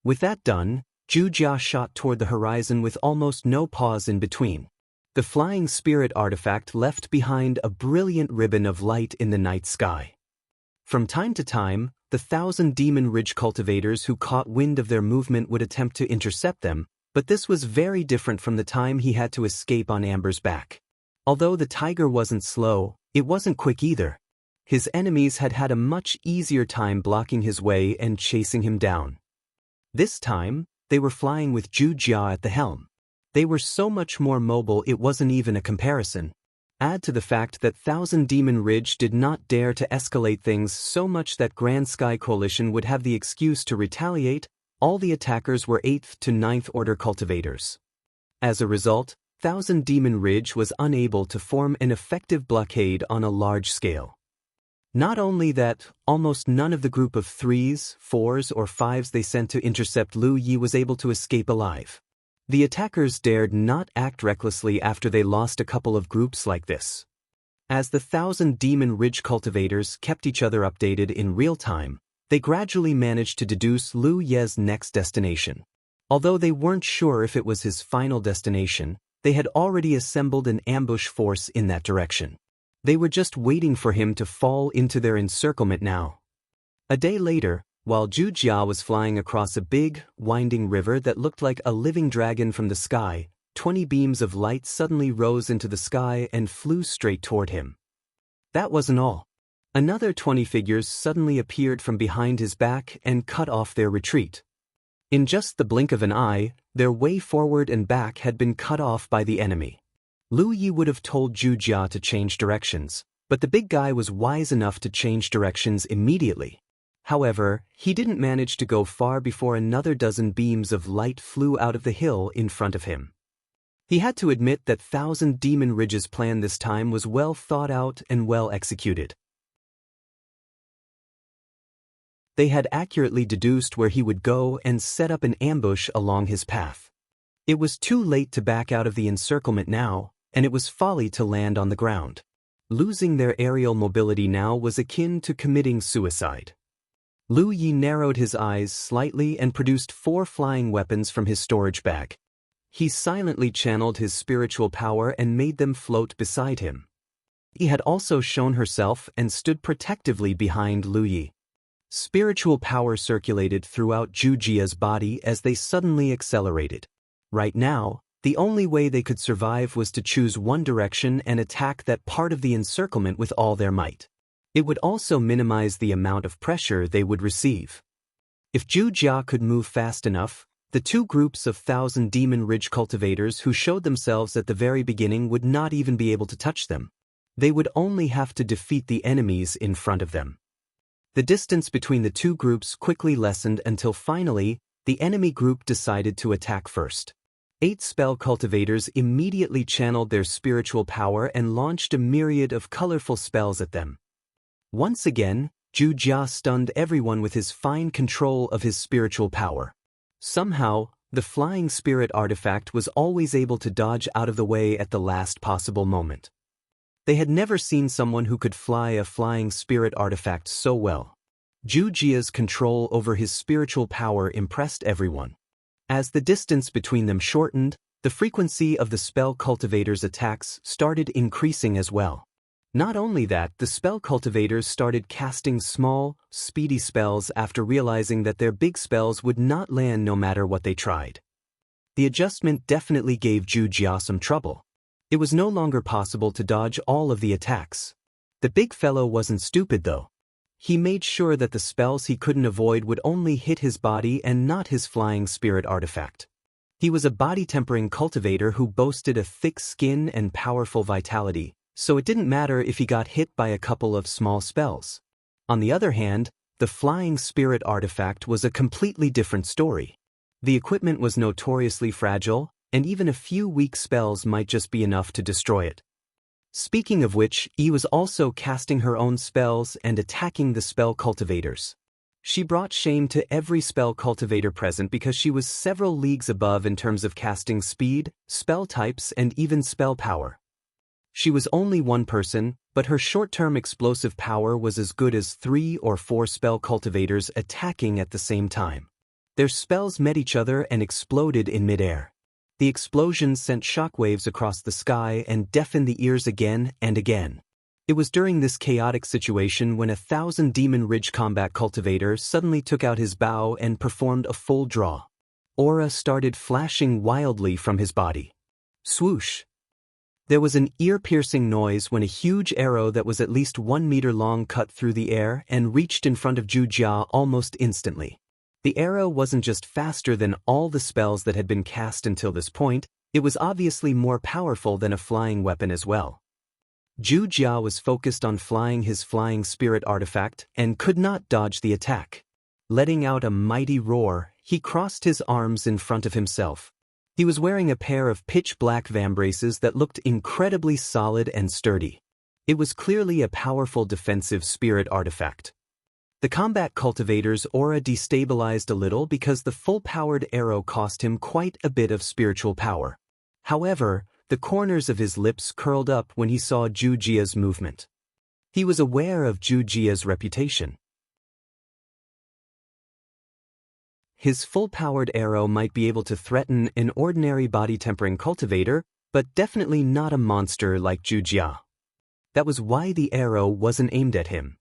With that done, Zhu Jia shot toward the horizon with almost no pause in between. The flying spirit artifact left behind a brilliant ribbon of light in the night sky. From time to time, the 1,000 Demon Ridge cultivators who caught wind of their movement would attempt to intercept them, but this was very different from the time he had to escape on Amber's back. Although the tiger wasn't slow, it wasn't quick either. His enemies had had a much easier time blocking his way and chasing him down. This time, they were flying with Wuxia at the helm. They were so much more mobile it wasn't even a comparison. Add to the fact that 1,000 Demon Ridge did not dare to escalate things so much that Grand Sky Coalition would have the excuse to retaliate. All the attackers were 8th to 9th order cultivators. As a result, 1,000 Demon Ridge was unable to form an effective blockade on a large scale. Not only that, almost none of the group of 3s, 4s or 5s they sent to intercept Lu Yi was able to escape alive. The attackers dared not act recklessly after they lost a couple of groups like this. As the 1,000 Demon Ridge cultivators kept each other updated in real time, they gradually managed to deduce Lu Ye's next destination. Although they weren't sure if it was his final destination, they had already assembled an ambush force in that direction. They were just waiting for him to fall into their encirclement now. A day later, while Wuxia was flying across a big, winding river that looked like a living dragon from the sky, 20 beams of light suddenly rose into the sky and flew straight toward him. That wasn't all. Another 20 figures suddenly appeared from behind his back and cut off their retreat. In just the blink of an eye, their way forward and back had been cut off by the enemy. Lu Yi would have told Wuxia to change directions, but the big guy was wise enough to change directions immediately. However, he didn't manage to go far before another dozen beams of light flew out of the hill in front of him. He had to admit that 1,000 Demon Ridge's plan this time was well thought out and well executed. They had accurately deduced where he would go and set up an ambush along his path. It was too late to back out of the encirclement now, and it was folly to land on the ground. Losing their aerial mobility now was akin to committing suicide. Lu Yi narrowed his eyes slightly and produced 4 flying weapons from his storage bag. He silently channeled his spiritual power and made them float beside him. He had also shown herself and stood protectively behind Lu Yi. Spiritual power circulated throughout Wuxia's body as they suddenly accelerated. Right now, the only way they could survive was to choose one direction and attack that part of the encirclement with all their might. It would also minimize the amount of pressure they would receive. If Wuxia could move fast enough, the 2 groups of 1,000 Demon Ridge cultivators who showed themselves at the very beginning would not even be able to touch them. They would only have to defeat the enemies in front of them. The distance between the 2 groups quickly lessened until finally, the enemy group decided to attack first. 8 spell cultivators immediately channeled their spiritual power and launched a myriad of colorful spells at them. Once again, Wuxia stunned everyone with his fine control of his spiritual power. Somehow, the flying spirit artifact was always able to dodge out of the way at the last possible moment. They had never seen someone who could fly a flying spirit artifact so well. Wuxia's control over his spiritual power impressed everyone. As the distance between them shortened, the frequency of the spell cultivator's attacks started increasing as well. Not only that, the spell cultivators started casting small, speedy spells after realizing that their big spells would not land no matter what they tried. The adjustment definitely gave Wuxia some trouble. It was no longer possible to dodge all of the attacks. The big fellow wasn't stupid though. He made sure that the spells he couldn't avoid would only hit his body and not his flying spirit artifact. He was a body-tempering cultivator who boasted a thick skin and powerful vitality, so it didn't matter if he got hit by a couple of small spells. On the other hand, the flying spirit artifact was a completely different story. The equipment was notoriously fragile, and even a few weak spells might just be enough to destroy it. Speaking of which, Yi was also casting her own spells and attacking the spell cultivators. She brought shame to every spell cultivator present because she was several leagues above in terms of casting speed, spell types, and even spell power. She was only one person, but her short-term explosive power was as good as 3 or 4 spell cultivators attacking at the same time. Their spells met each other and exploded in midair. The explosions sent shockwaves across the sky and deafened the ears again and again. It was during this chaotic situation when 1,000 Demon Ridge Combat Cultivator suddenly took out his bow and performed a full draw. Aura started flashing wildly from his body. Swoosh! There was an ear-piercing noise when a huge arrow that was at least 1 meter long cut through the air and reached in front of Wuxia almost instantly. The arrow wasn't just faster than all the spells that had been cast until this point, it was obviously more powerful than a flying weapon as well. Wuxia was focused on flying his flying spirit artifact and could not dodge the attack. Letting out a mighty roar, he crossed his arms in front of himself. He was wearing a pair of pitch-black vambraces that looked incredibly solid and sturdy. It was clearly a powerful defensive spirit artifact. The combat cultivator's aura destabilized a little because the full-powered arrow cost him quite a bit of spiritual power. However, the corners of his lips curled up when he saw Wuxia's movement. He was aware of Wuxia's reputation. His full-powered arrow might be able to threaten an ordinary body-tempering cultivator, but definitely not a monster like Wuxia. That was why the arrow wasn't aimed at him.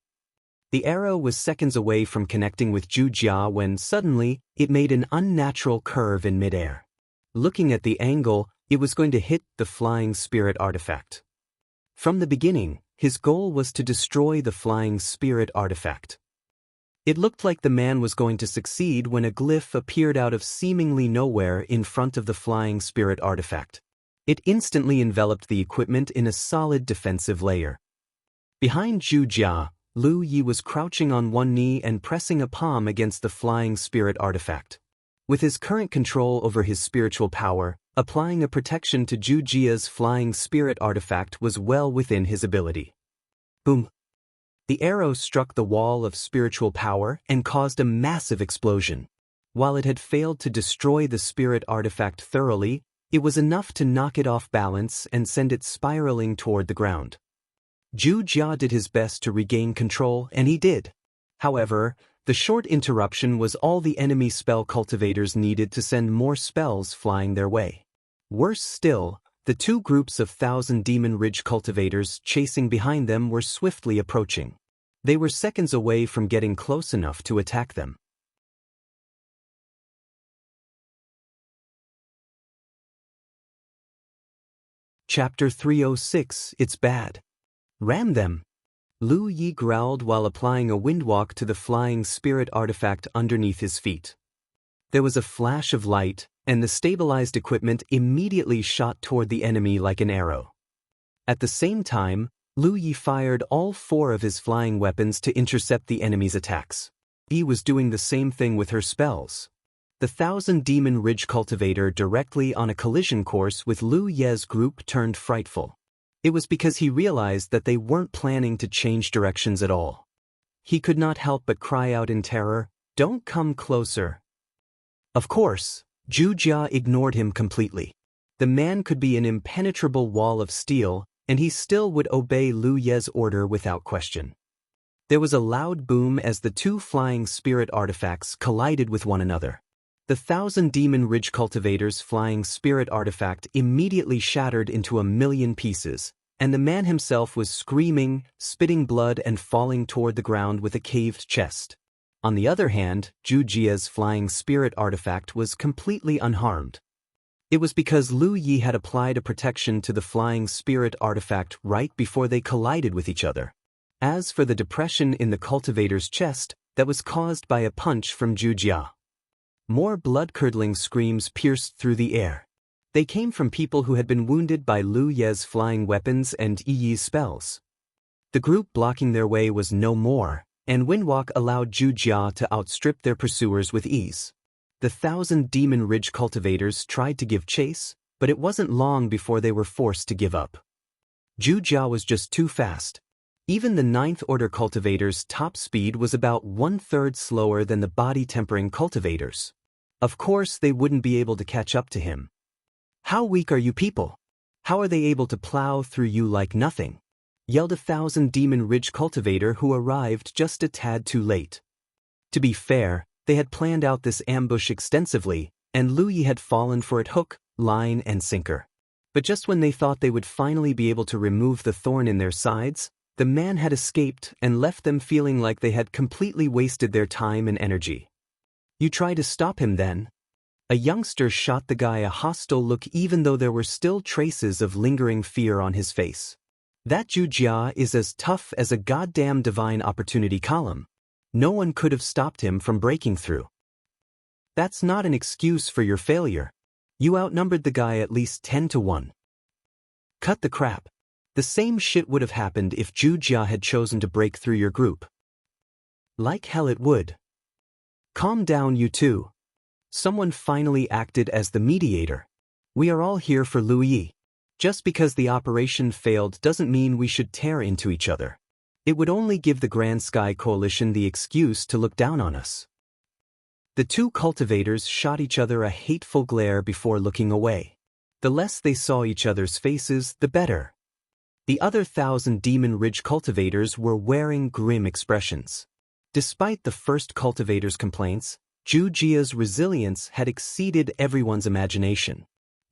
The arrow was seconds away from connecting with Wuxia when suddenly it made an unnatural curve in midair. Looking at the angle, it was going to hit the flying spirit artifact. From the beginning, his goal was to destroy the flying spirit artifact. It looked like the man was going to succeed when a glyph appeared out of seemingly nowhere in front of the flying spirit artifact. It instantly enveloped the equipment in a solid defensive layer. Behind Wuxia, Lu Yi was crouching on one knee and pressing a palm against the flying spirit artifact. With his current control over his spiritual power, applying a protection to Wuxia's flying spirit artifact was well within his ability. Boom! The arrow struck the wall of spiritual power and caused a massive explosion. While it had failed to destroy the spirit artifact thoroughly, it was enough to knock it off balance and send it spiraling toward the ground. Wuxia did his best to regain control, and he did. However, the short interruption was all the enemy spell cultivators needed to send more spells flying their way. Worse still, the two groups of 1,000 Demon Ridge cultivators chasing behind them were swiftly approaching. They were seconds away from getting close enough to attack them. Chapter 306, It's Bad. Ram them! Lu Yi growled while applying a windwalk to the flying spirit artifact underneath his feet. There was a flash of light, and the stabilized equipment immediately shot toward the enemy like an arrow. At the same time, Lu Yi fired all 4 of his flying weapons to intercept the enemy's attacks. He was doing the same thing with her spells. The 1,000 Demon Ridge Cultivator directly on a collision course with Lu Ye's group turned frightful. It was because he realized that they weren't planning to change directions at all. He could not help but cry out in terror, "Don't come closer." Of course, Wuxia ignored him completely. The man could be an impenetrable wall of steel, and he still would obey Lu Ye's order without question. There was a loud boom as the two flying spirit artifacts collided with one another. The 1,000 Demon Ridge Cultivator's flying spirit artifact immediately shattered into 1,000,000 pieces, and the man himself was screaming, spitting blood and falling toward the ground with a caved chest. On the other hand, Wuxia's flying spirit artifact was completely unharmed. It was because Lu Yi had applied a protection to the flying spirit artifact right before they collided with each other. As for the depression in the cultivator's chest, that was caused by a punch from Wuxia. More blood-curdling screams pierced through the air. They came from people who had been wounded by Lu Ye's flying weapons and Yi's spells. The group blocking their way was no more, and Windwalk allowed Wuxia to outstrip their pursuers with ease. The 1,000 Demon Ridge cultivators tried to give chase, but it wasn't long before they were forced to give up. Wuxia was just too fast. Even the 9th Order cultivators' top speed was about 1/3 slower than the body-tempering cultivators. Of course, they wouldn't be able to catch up to him. "How weak are you people? How are they able to plow through you like nothing?" yelled a 1,000 Demon Ridge cultivator who arrived just a tad too late. To be fair, they had planned out this ambush extensively, and Lu Yi had fallen for it hook, line, and sinker. But just when they thought they would finally be able to remove the thorn in their sides, The man had escaped and left them feeling like they had completely wasted their time and energy. You try to stop him then? A youngster shot the guy a hostile look even though there were still traces of lingering fear on his face. That Wuxia is as tough as a goddamn divine opportunity column. No one could have stopped him from breaking through. That's not an excuse for your failure. You outnumbered the guy at least 10-1. Cut the crap. The same shit would have happened if Wuxia had chosen to break through your group. Like hell it would. Calm down, you two. Someone finally acted as the mediator. We are all here for Lu Yi. Just because the operation failed doesn't mean we should tear into each other. It would only give the Grand Sky Coalition the excuse to look down on us. The two cultivators shot each other a hateful glare before looking away. The less they saw each other's faces, the better. The other 1,000 Demon Ridge cultivators were wearing grim expressions. Despite the first cultivator's complaints, Wuxia's resilience had exceeded everyone's imagination.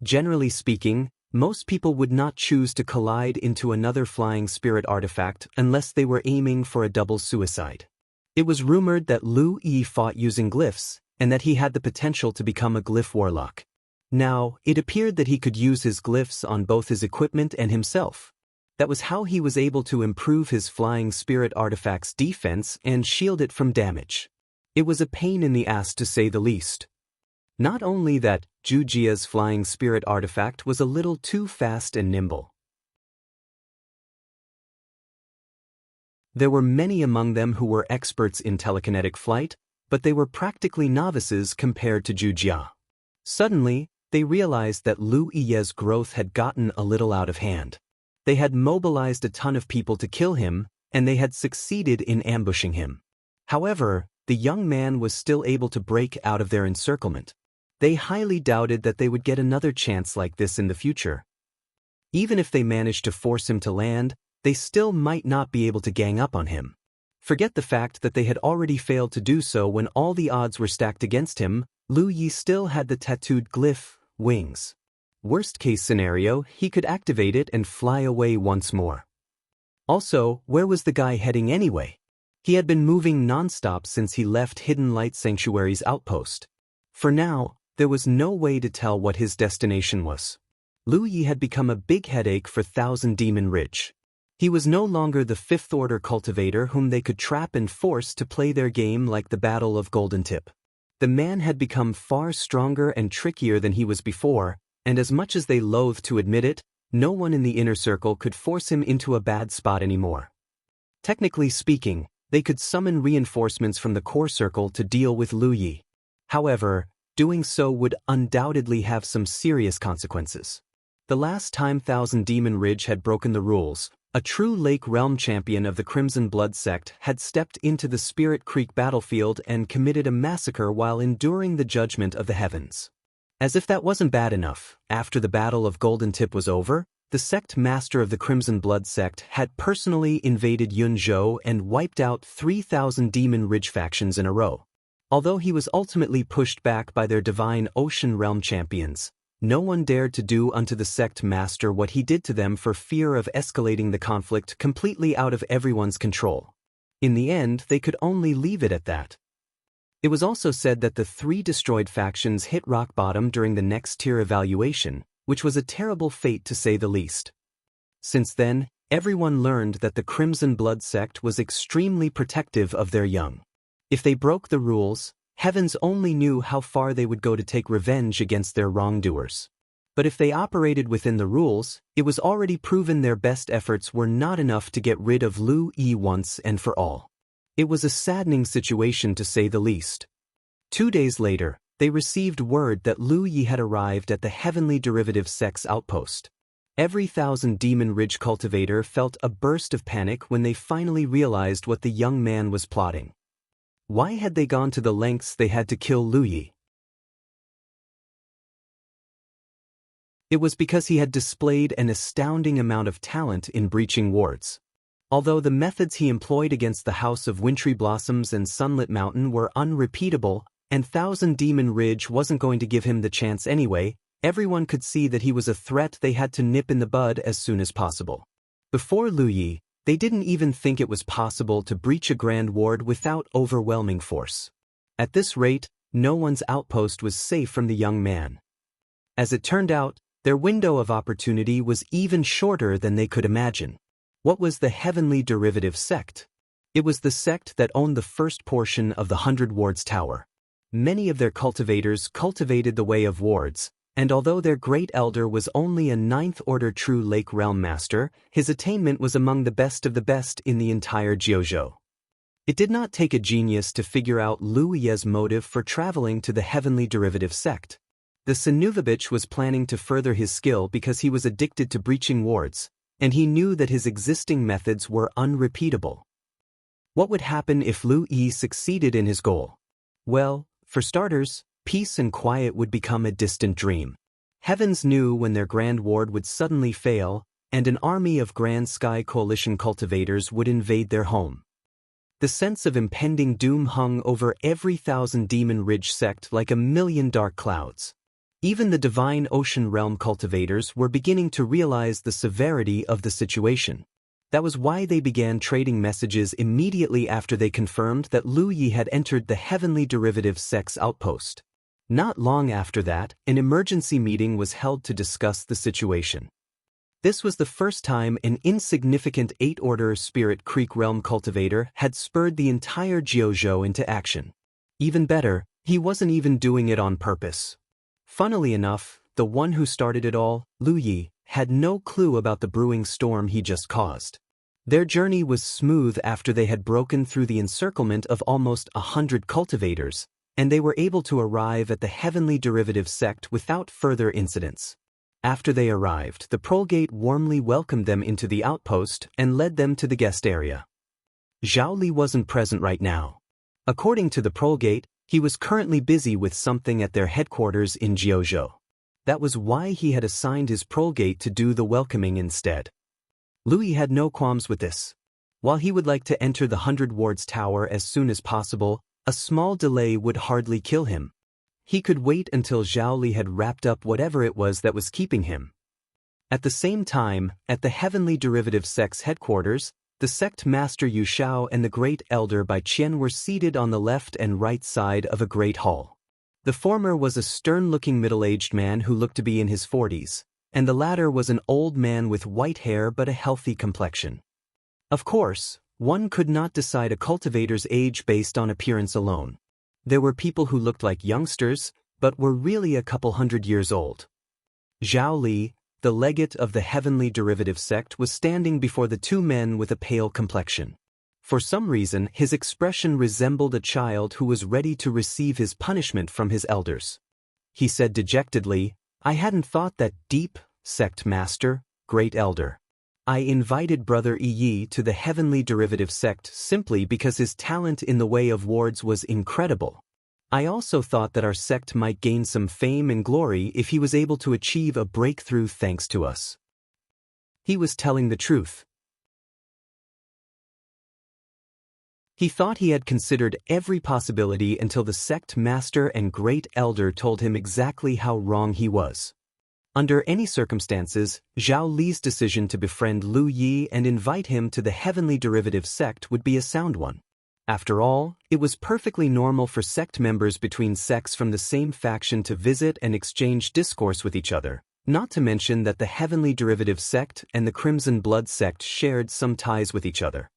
Generally speaking, most people would not choose to collide into another flying spirit artifact unless they were aiming for a double suicide. It was rumored that Lu Yi fought using glyphs, and that he had the potential to become a glyph warlock. Now, it appeared that he could use his glyphs on both his equipment and himself. That was how he was able to improve his flying spirit artifact's defense and shield it from damage. It was a pain in the ass to say the least. Not only that, Wuxia's flying spirit artifact was a little too fast and nimble. There were many among them who were experts in telekinetic flight, but they were practically novices compared to Wuxia. Suddenly, they realized that Lu Yi's growth had gotten a little out of hand. They had mobilized a ton of people to kill him, and they had succeeded in ambushing him. However, the young man was still able to break out of their encirclement. They highly doubted that they would get another chance like this in the future. Even if they managed to force him to land, they still might not be able to gang up on him. Forget the fact that they had already failed to do so when all the odds were stacked against him. Lu Yi still had the tattooed glyph, wings. Worst case scenario, he could activate it and fly away once more. Also, where was the guy heading anyway? He had been moving non-stop since he left Hidden Light Sanctuary's outpost. For now, there was no way to tell what his destination was. Lu Yi had become a big headache for 1,000 Demon Ridge. He was no longer the fifth-order cultivator whom they could trap and force to play their game like the Battle of Golden Tip. The man had become far stronger and trickier than he was before, and as much as they loathed to admit it, no one in the inner circle could force him into a bad spot anymore. Technically speaking, they could summon reinforcements from the core circle to deal with Lu Yi. However, doing so would undoubtedly have some serious consequences. The last time 1,000 Demon Ridge had broken the rules, a true Lake Realm champion of the Crimson Blood sect had stepped into the Spirit Creek battlefield and committed a massacre while enduring the judgment of the heavens. As if that wasn't bad enough, after the Battle of Golden Tip was over, the sect master of the Crimson Blood sect had personally invaded Yunzhou and wiped out 3,000 Demon Ridge factions in a row. Although he was ultimately pushed back by their divine Ocean Realm champions, no one dared to do unto the sect master what he did to them for fear of escalating the conflict completely out of everyone's control. In the end, they could only leave it at that. It was also said that the 3 destroyed factions hit rock bottom during the next tier evaluation, which was a terrible fate to say the least. Since then, everyone learned that the Crimson Blood sect was extremely protective of their young. If they broke the rules, heavens only knew how far they would go to take revenge against their wrongdoers. But if they operated within the rules, it was already proven their best efforts were not enough to get rid of Lu Yi once and for all. It was a saddening situation to say the least. 2 days later, they received word that Lu Yi had arrived at the Heavenly Derivative Sect's outpost. Every 1,000 Demon Ridge cultivator felt a burst of panic when they finally realized what the young man was plotting. Why had they gone to the lengths they had to kill Lu Yi? It was because he had displayed an astounding amount of talent in breaching wards. Although the methods he employed against the House of Wintry Blossoms and Sunlit Mountain were unrepeatable, and 1,000 Demon Ridge wasn't going to give him the chance anyway, everyone could see that he was a threat they had to nip in the bud as soon as possible. Before Lu Yi, They didn't even think it was possible to breach a grand ward without overwhelming force. At this rate, no one's outpost was safe from the young man. As it turned out, their window of opportunity was even shorter than they could imagine. What was the Heavenly Derivative Sect? It was the sect that owned the first portion of the 100 Wards Tower. Many of their cultivators cultivated the way of wards, and although their great elder was only a 9th-order true Lake Realm Master, his attainment was among the best of the best in the entire Jianghu. It did not take a genius to figure out Lu Ye's motive for traveling to the Heavenly Derivative Sect. The Sinuvabich was planning to further his skill because he was addicted to breaching wards, and he knew that his existing methods were unrepeatable. What would happen if Lu Yi succeeded in his goal? Well, for starters, peace and quiet would become a distant dream. Heavens knew when their Grand Ward would suddenly fail, and an army of Grand Sky Coalition cultivators would invade their home. The sense of impending doom hung over every Thousand Demon Ridge sect like a million dark clouds. Even the Divine Ocean Realm cultivators were beginning to realize the severity of the situation. That was why they began trading messages immediately after they confirmed that Lu Yi had entered the Heavenly Derivative Sect's outpost. Not long after that, an emergency meeting was held to discuss the situation. This was the first time an insignificant 8th-order Spirit Creek Realm cultivator had spurred the entire Jianghu into action. Even better, he wasn't even doing it on purpose. Funnily enough, the one who started it all, Lu Yi, had no clue about the brewing storm he just caused. Their journey was smooth after they had broken through the encirclement of almost 100 cultivators, and they were able to arrive at the Heavenly Derivative Sect without further incidents. After they arrived, the Prolgate warmly welcomed them into the outpost and led them to the guest area. Zhao Li wasn't present right now. According to the Prolgate, he was currently busy with something at their headquarters in Jianghu. That was why he had assigned his Prolgate to do the welcoming instead. Lu Yi had no qualms with this. While he would like to enter the 100 Wards Tower as soon as possible, a small delay would hardly kill him. He could wait until Zhao Li had wrapped up whatever it was that was keeping him. At the same time, at the Heavenly Derivative Sect's headquarters, the sect master Yu Shao and the Great Elder Bai Qian were seated on the left and right side of a great hall. The former was a stern-looking middle-aged man who looked to be in his 40s, and the latter was an old man with white hair but a healthy complexion. Of course, one could not decide a cultivator's age based on appearance alone. There were people who looked like youngsters, but were really a couple 100 years old. Zhao Li, the legate of the Heavenly Derivative Sect, was standing before the two men with a pale complexion. For some reason, his expression resembled a child who was ready to receive his punishment from his elders. He said dejectedly, "I hadn't thought that deep, sect master, great elder. I invited Brother Yi to the Heavenly Derivative Sect simply because his talent in the way of wards was incredible. I also thought that our sect might gain some fame and glory if he was able to achieve a breakthrough thanks to us." He was telling the truth. He thought he had considered every possibility until the sect master and great elder told him exactly how wrong he was. Under any circumstances, Zhao Li's decision to befriend Lu Yi and invite him to the Heavenly Derivative Sect would be a sound one. After all, it was perfectly normal for sect members between sects from the same faction to visit and exchange discourse with each other, not to mention that the Heavenly Derivative Sect and the Crimson Blood Sect shared some ties with each other.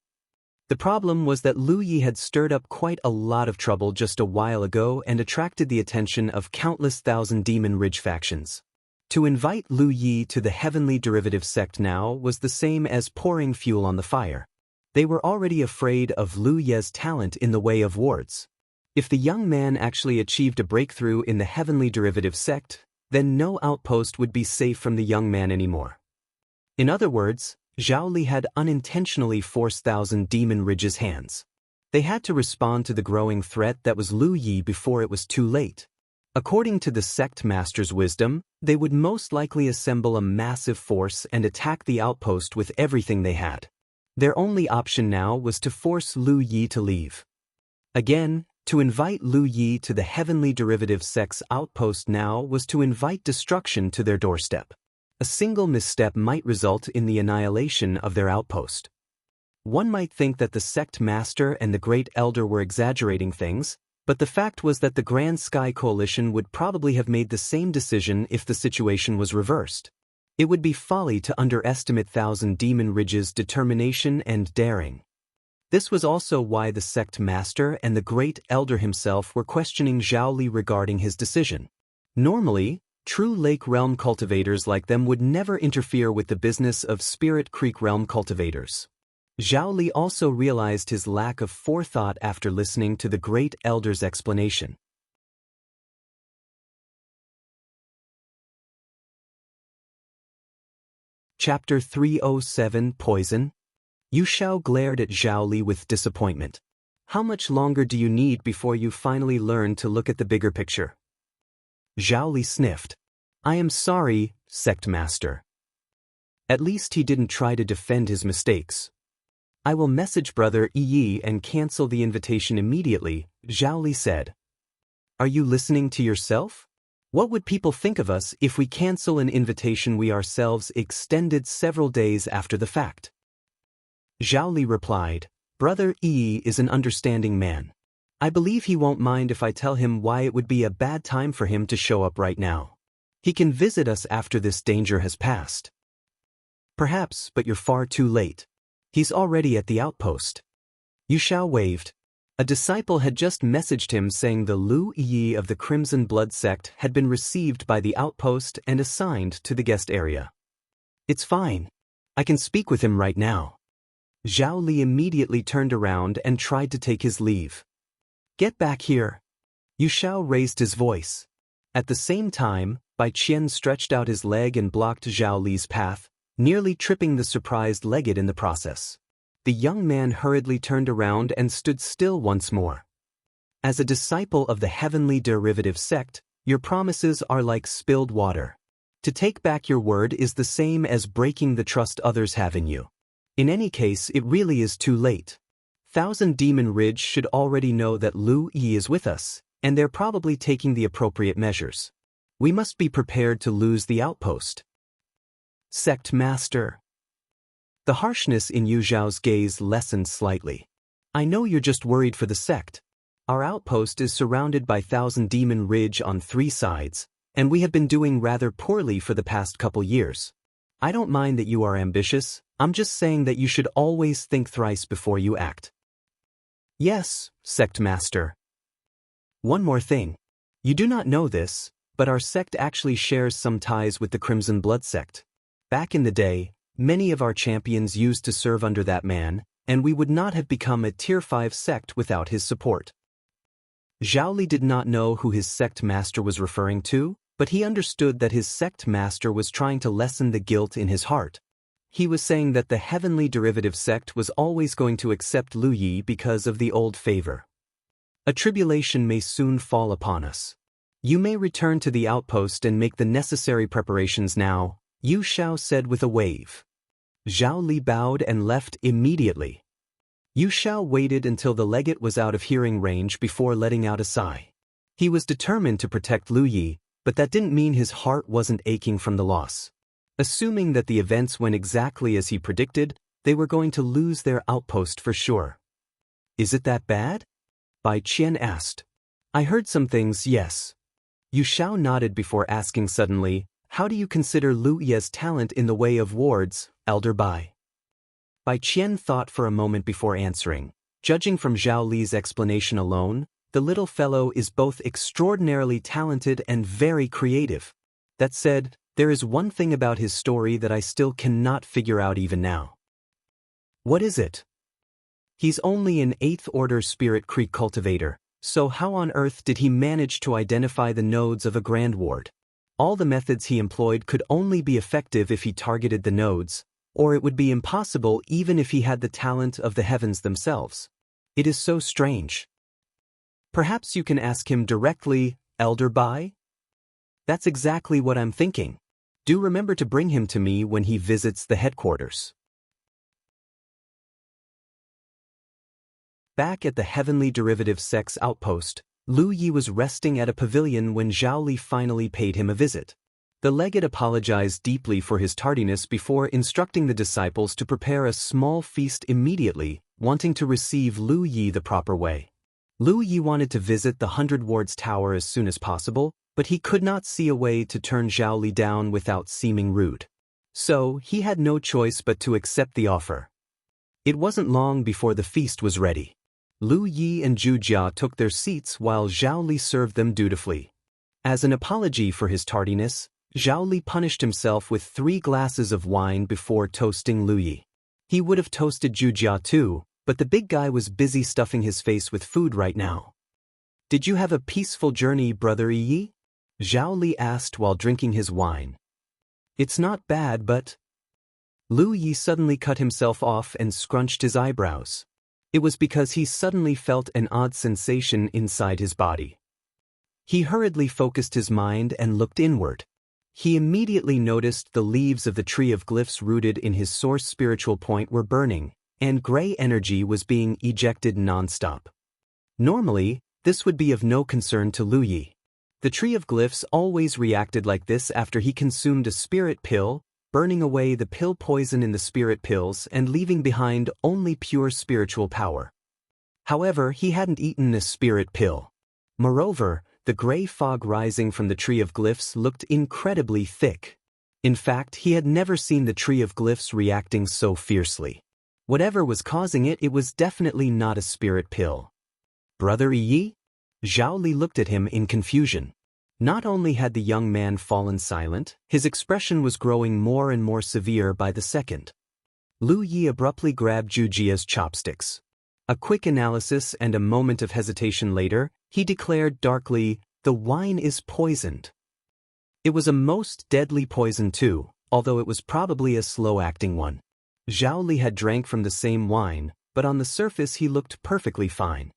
The problem was that Lu Yi had stirred up quite a lot of trouble just a while ago and attracted the attention of countless Thousand Demon Ridge factions. To invite Lu Yi to the Heavenly Derivative Sect now was the same as pouring fuel on the fire. They were already afraid of Lu Ye's talent in the way of wards. If the young man actually achieved a breakthrough in the Heavenly Derivative Sect, then no outpost would be safe from the young man anymore. In other words, Zhao Li had unintentionally forced Thousand Demon Ridge's hands. They had to respond to the growing threat that was Lu Yi before it was too late. According to the sect master's wisdom, they would most likely assemble a massive force and attack the outpost with everything they had. Their only option now was to force Lu Yi to leave. Again, to invite Lu Yi to the Heavenly Derivative Sect's outpost now was to invite destruction to their doorstep. A single misstep might result in the annihilation of their outpost. One might think that the sect master and the great elder were exaggerating things, but the fact was that the Grand Sky Coalition would probably have made the same decision if the situation was reversed. It would be folly to underestimate Thousand Demon Ridge's determination and daring. This was also why the sect master and the great elder himself were questioning Zhao Li regarding his decision. Normally, true Lake Realm cultivators like them would never interfere with the business of Spirit Creek Realm cultivators. Zhao Li also realized his lack of forethought after listening to the great elder's explanation. Chapter 307 Poison. Yu Xiao glared at Zhao Li with disappointment. How much longer do you need before you finally learn to look at the bigger picture? Zhao Li sniffed. I am sorry, Sect Master. At least he didn't try to defend his mistakes. I will message Brother Yi and cancel the invitation immediately, Zhao Li said. Are you listening to yourself? What would people think of us if we cancel an invitation we ourselves extended several days after the fact? Zhao Li replied, Brother Yi is an understanding man. I believe he won't mind if I tell him why it would be a bad time for him to show up right now. He can visit us after this danger has passed. Perhaps, but you're far too late. He's already at the outpost. Yu Xiao waved. A disciple had just messaged him saying the Lu Yi of the Crimson Blood sect had been received by the outpost and assigned to the guest area. It's fine. I can speak with him right now. Zhao Li immediately turned around and tried to take his leave. Get back here. Yu Xiao raised his voice. At the same time, Bai Qian stretched out his leg and blocked Zhao Li's path, nearly tripping the surprised legate in the process. The young man hurriedly turned around and stood still once more. As a disciple of the heavenly derivative sect, your promises are like spilled water. To take back your word is the same as breaking the trust others have in you. In any case, it really is too late. Thousand Demon Ridge should already know that Lu Yi is with us, and they're probably taking the appropriate measures. We must be prepared to lose the outpost. Sect Master. The harshness in Yu Zhao's gaze lessened slightly. I know you're just worried for the sect. Our outpost is surrounded by Thousand Demon Ridge on 3 sides, and we have been doing rather poorly for the past couple years. I don't mind that you are ambitious, I'm just saying that you should always think thrice before you act. Yes, Sect Master. One more thing. You do not know this, but our sect actually shares some ties with the Crimson Blood sect. Back in the day, many of our champions used to serve under that man, and we would not have become a Tier 5 sect without his support. Zhao Li did not know who his sect master was referring to, but he understood that his sect master was trying to lessen the guilt in his heart. He was saying that the heavenly derivative sect was always going to accept Lu Yi because of the old favor. A tribulation may soon fall upon us. You may return to the outpost and make the necessary preparations now, Yu Xiao said with a wave. Zhao Li bowed and left immediately. Yu Xiao waited until the legate was out of hearing range before letting out a sigh. He was determined to protect Lu Yi, but that didn't mean his heart wasn't aching from the loss. Assuming that the events went exactly as he predicted, they were going to lose their outpost for sure. Is it that bad? Bai Qian asked. I heard some things, yes. Yu Xiao nodded before asking suddenly, how do you consider Lu Yi's talent in the way of wards, Elder Bai? Bai Qian thought for a moment before answering. Judging from Zhao Li's explanation alone, the little fellow is both extraordinarily talented and very creative. That said, there is one thing about his story that I still cannot figure out even now. What is it? He's only an 8th order Spirit Creek cultivator, so how on earth did he manage to identify the nodes of a Grand Ward? All the methods he employed could only be effective if he targeted the nodes, or it would be impossible even if he had the talent of the heavens themselves. It is so strange. Perhaps you can ask him directly, Elder Bai? That's exactly what I'm thinking. Do remember to bring him to me when he visits the headquarters. Back at the Heavenly Derivative Sect's outpost, Lu Yi was resting at a pavilion when Zhao Li finally paid him a visit. The legate apologized deeply for his tardiness before instructing the disciples to prepare a small feast immediately, wanting to receive Lu Yi the proper way. Lu Yi wanted to visit the 100 Wards Tower as soon as possible, but he could not see a way to turn Zhao Li down without seeming rude. So, he had no choice but to accept the offer. It wasn't long before the feast was ready. Lu Yi and Zhu Jia took their seats while Zhao Li served them dutifully. As an apology for his tardiness, Zhao Li punished himself with 3 glasses of wine before toasting Lu Yi. He would have toasted Zhu Jia too, but the big guy was busy stuffing his face with food right now. "Did you have a peaceful journey, Brother Yi?" Zhao Li asked while drinking his wine. "It's not bad, but—" Lu Yi suddenly cut himself off and scrunched his eyebrows. It was because he suddenly felt an odd sensation inside his body. He hurriedly focused his mind and looked inward. He immediately noticed the leaves of the tree of glyphs rooted in his source spiritual point were burning, and gray energy was being ejected non-stop. Normally, this would be of no concern to Lu Yi. The tree of glyphs always reacted like this after he consumed a spirit pill, burning away the pill poison in the spirit pills and leaving behind only pure spiritual power. However, he hadn't eaten a spirit pill. Moreover, the gray fog rising from the tree of glyphs looked incredibly thick. In fact, he had never seen the tree of glyphs reacting so fiercely. Whatever was causing it, it was definitely not a spirit pill. "Brother Yi?" Zhao Li looked at him in confusion. Not only had the young man fallen silent, his expression was growing more and more severe by the second. Lu Yi abruptly grabbed Zhu Jia's chopsticks. A quick analysis and a moment of hesitation later, he declared darkly, "The wine is poisoned." It was a most deadly poison too, although it was probably a slow-acting one. Zhao Li had drank from the same wine, but on the surface he looked perfectly fine.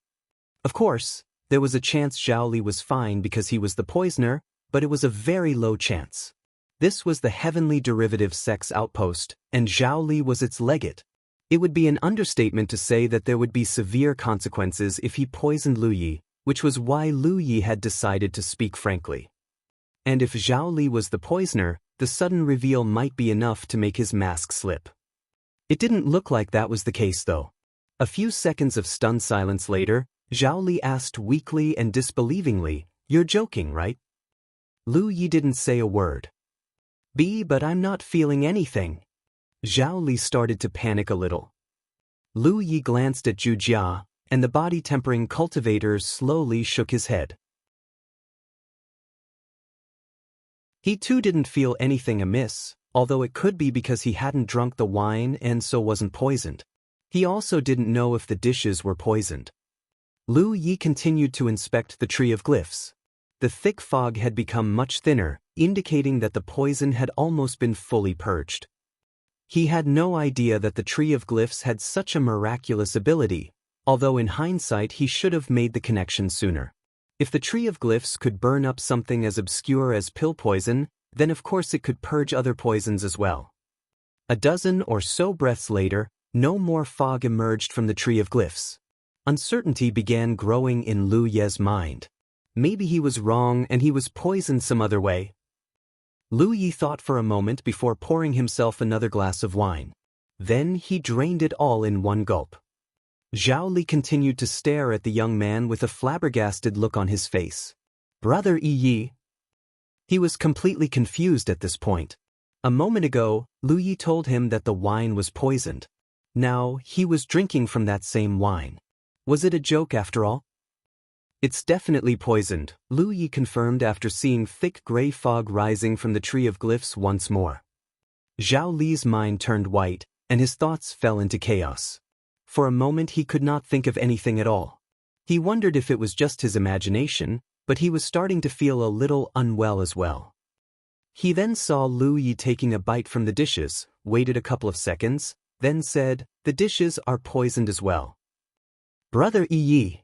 Of course, there was a chance Zhao Li was fine because he was the poisoner, but it was a very low chance. This was the heavenly derivative sex outpost, and Zhao Li was its legate. It would be an understatement to say that there would be severe consequences if he poisoned Lu Yi, which was why Lu Yi had decided to speak frankly. And if Zhao Li was the poisoner, the sudden reveal might be enough to make his mask slip. It didn't look like that was the case though. A few seconds of stunned silence later, Zhao Li asked weakly and disbelievingly, "You're joking, right?" Lu Yi didn't say a word. But I'm not feeling anything." Zhao Li started to panic a little. Lu Yi glanced at Zhu Jia, and the body-tempering cultivator slowly shook his head. He too didn't feel anything amiss, although it could be because he hadn't drunk the wine and so wasn't poisoned. He also didn't know if the dishes were poisoned. Lu Yi continued to inspect the tree of glyphs. The thick fog had become much thinner, indicating that the poison had almost been fully purged. He had no idea that the tree of glyphs had such a miraculous ability, although in hindsight he should have made the connection sooner. If the tree of glyphs could burn up something as obscure as pill poison, then of course it could purge other poisons as well. A dozen or so breaths later, no more fog emerged from the tree of glyphs. Uncertainty began growing in Lu Ye's mind. Maybe he was wrong and he was poisoned some other way. Lu Yi thought for a moment before pouring himself another glass of wine. Then he drained it all in one gulp. Zhao Li continued to stare at the young man with a flabbergasted look on his face. "Brother Yi?" He was completely confused at this point. A moment ago, Lu Yi told him that the wine was poisoned. Now, he was drinking from that same wine. Was it a joke after all? "It's definitely poisoned," Lu Yi confirmed after seeing thick gray fog rising from the tree of glyphs once more. Zhao Li's mind turned white, and his thoughts fell into chaos. For a moment he could not think of anything at all. He wondered if it was just his imagination, but he was starting to feel a little unwell as well. He then saw Lu Yi taking a bite from the dishes, waited a couple of seconds, then said, "The dishes are poisoned as well." "Brother Yi."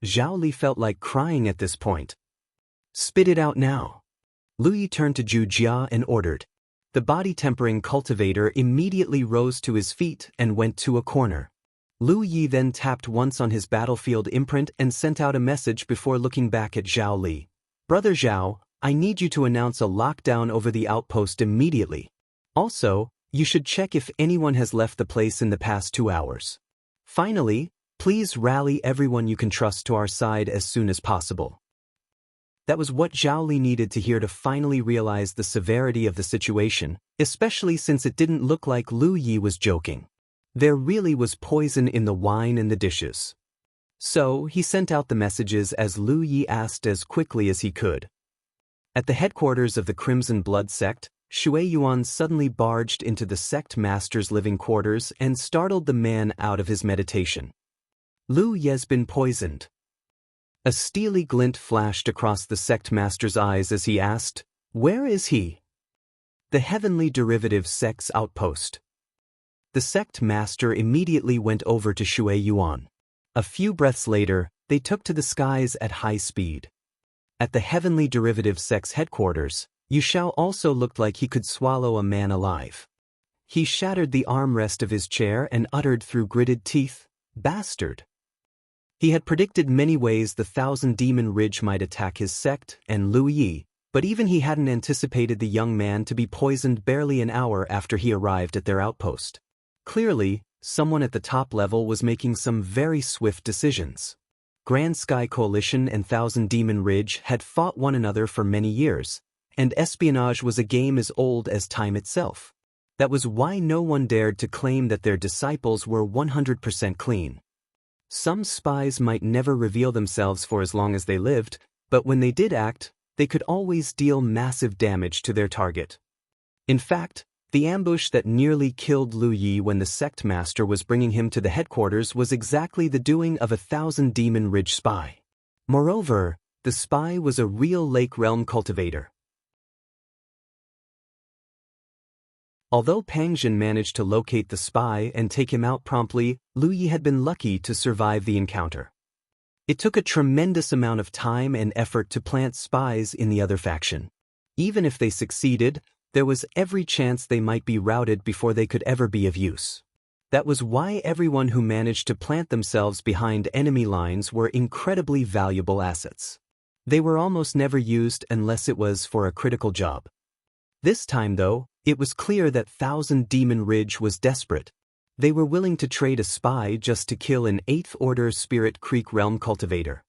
Zhao Li felt like crying at this point. "Spit it out now." Lu Yi turned to Zhu Jia and ordered. The body-tempering cultivator immediately rose to his feet and went to a corner. Lu Yi then tapped once on his battlefield imprint and sent out a message before looking back at Zhao Li. "Brother Zhao, I need you to announce a lockdown over the outpost immediately. Also, you should check if anyone has left the place in the past 2 hours. Finally, please rally everyone you can trust to our side as soon as possible. That was what Zhao Li needed to hear to finally realize the severity of the situation, especially since it didn't look like Lu Yi was joking. There really was poison in the wine and the dishes. So, he sent out the messages as Lu Yi asked as quickly as he could. At the headquarters of the Crimson Blood sect, Shui Yuan suddenly barged into the sect master's living quarters and startled the man out of his meditation. Lu Ye's been poisoned. A steely glint flashed across the sect master's eyes as he asked, "Where is he?" The Heavenly Derivative sect's outpost. The sect master immediately went over to Shui Yuan. A few breaths later, they took to the skies at high speed. At the Heavenly Derivative sect's headquarters, Yu Shao also looked like he could swallow a man alive. He shattered the armrest of his chair and uttered through gritted teeth, "Bastard." He had predicted many ways the Thousand Demon Ridge might attack his sect and Lu Yi, but even he hadn't anticipated the young man to be poisoned barely an hour after he arrived at their outpost. Clearly, someone at the top level was making some very swift decisions. Grand Sky Coalition and Thousand Demon Ridge had fought one another for many years, and espionage was a game as old as time itself. That was why no one dared to claim that their disciples were 100% clean. Some spies might never reveal themselves for as long as they lived, but when they did act, they could always deal massive damage to their target. In fact, the ambush that nearly killed Lu Yi when the sect master was bringing him to the headquarters was exactly the doing of a Thousand Demon Ridge spy. Moreover, the spy was a real Lake Realm cultivator. Although Pang Jin managed to locate the spy and take him out promptly, Lu Yi had been lucky to survive the encounter. It took a tremendous amount of time and effort to plant spies in the other faction. Even if they succeeded, there was every chance they might be routed before they could ever be of use. That was why everyone who managed to plant themselves behind enemy lines were incredibly valuable assets. They were almost never used unless it was for a critical job. This time, though, it was clear that Thousand Demon Ridge was desperate. They were willing to trade a spy just to kill an 8th Order Spirit Creek Realm cultivator.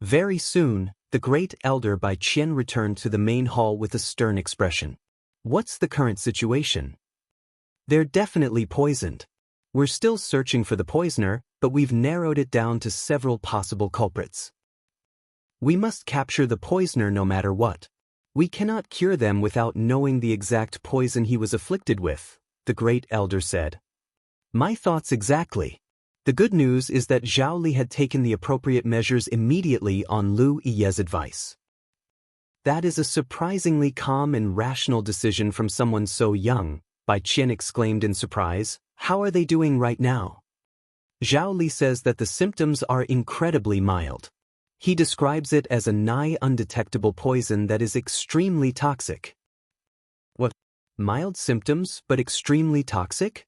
Very soon, the Great Elder Bai Qian returned to the main hall with a stern expression. "What's the current situation?" "They're definitely poisoned. We're still searching for the poisoner, but we've narrowed it down to several possible culprits. We must capture the poisoner no matter what. We cannot cure them without knowing the exact poison he was afflicted with," the Great Elder said. "My thoughts exactly. The good news is that Zhao Li had taken the appropriate measures immediately on Lu Yi's advice." "That is a surprisingly calm and rational decision from someone so young," Bai Qian exclaimed in surprise. "How are they doing right now?" "Zhao Li says that the symptoms are incredibly mild. He describes it as a nigh undetectable poison that is extremely toxic." "What? Mild symptoms but extremely toxic?"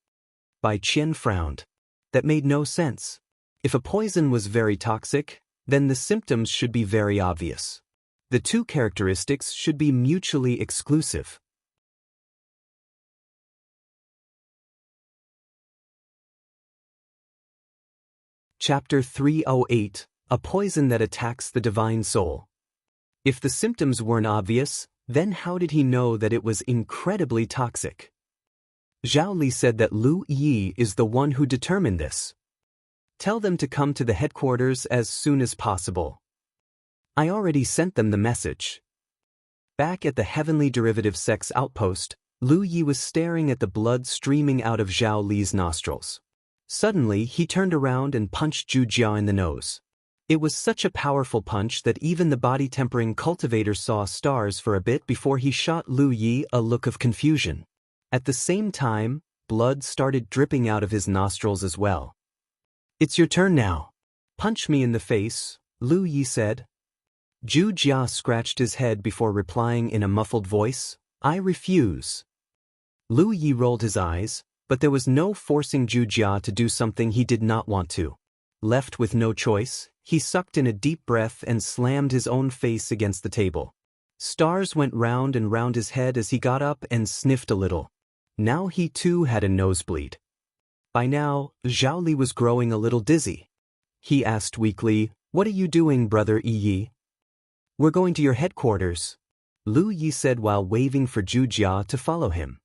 Bai Qian frowned. That made no sense. If a poison was very toxic, then the symptoms should be very obvious. The two characteristics should be mutually exclusive. Chapter 308, A Poison That Attacks the Divine Soul. If the symptoms weren't obvious, then how did he know that it was incredibly toxic? Zhao Li said that Lu Yi is the one who determined this. "Tell them to come to the headquarters as soon as possible. I already sent them the message." Back at the Heavenly Derivative sect's outpost, Lu Yi was staring at the blood streaming out of Zhao Li's nostrils. Suddenly, he turned around and punched Zhu Jia in the nose. It was such a powerful punch that even the body-tempering cultivator saw stars for a bit before he shot Lu Yi a look of confusion. At the same time, blood started dripping out of his nostrils as well. "It's your turn now. Punch me in the face," Lu Yi said. Zhu Jia scratched his head before replying in a muffled voice, "I refuse." Lu Yi rolled his eyes, but there was no forcing Zhu Jia to do something he did not want to. Left with no choice, he sucked in a deep breath and slammed his own face against the table. Stars went round and round his head as he got up and sniffed a little. Now he too had a nosebleed. By now, Zhao Li was growing a little dizzy. He asked weakly, "What are you doing, Brother Yi?" "We're going to your headquarters," Lu Yi said while waving for Zhu Jia to follow him.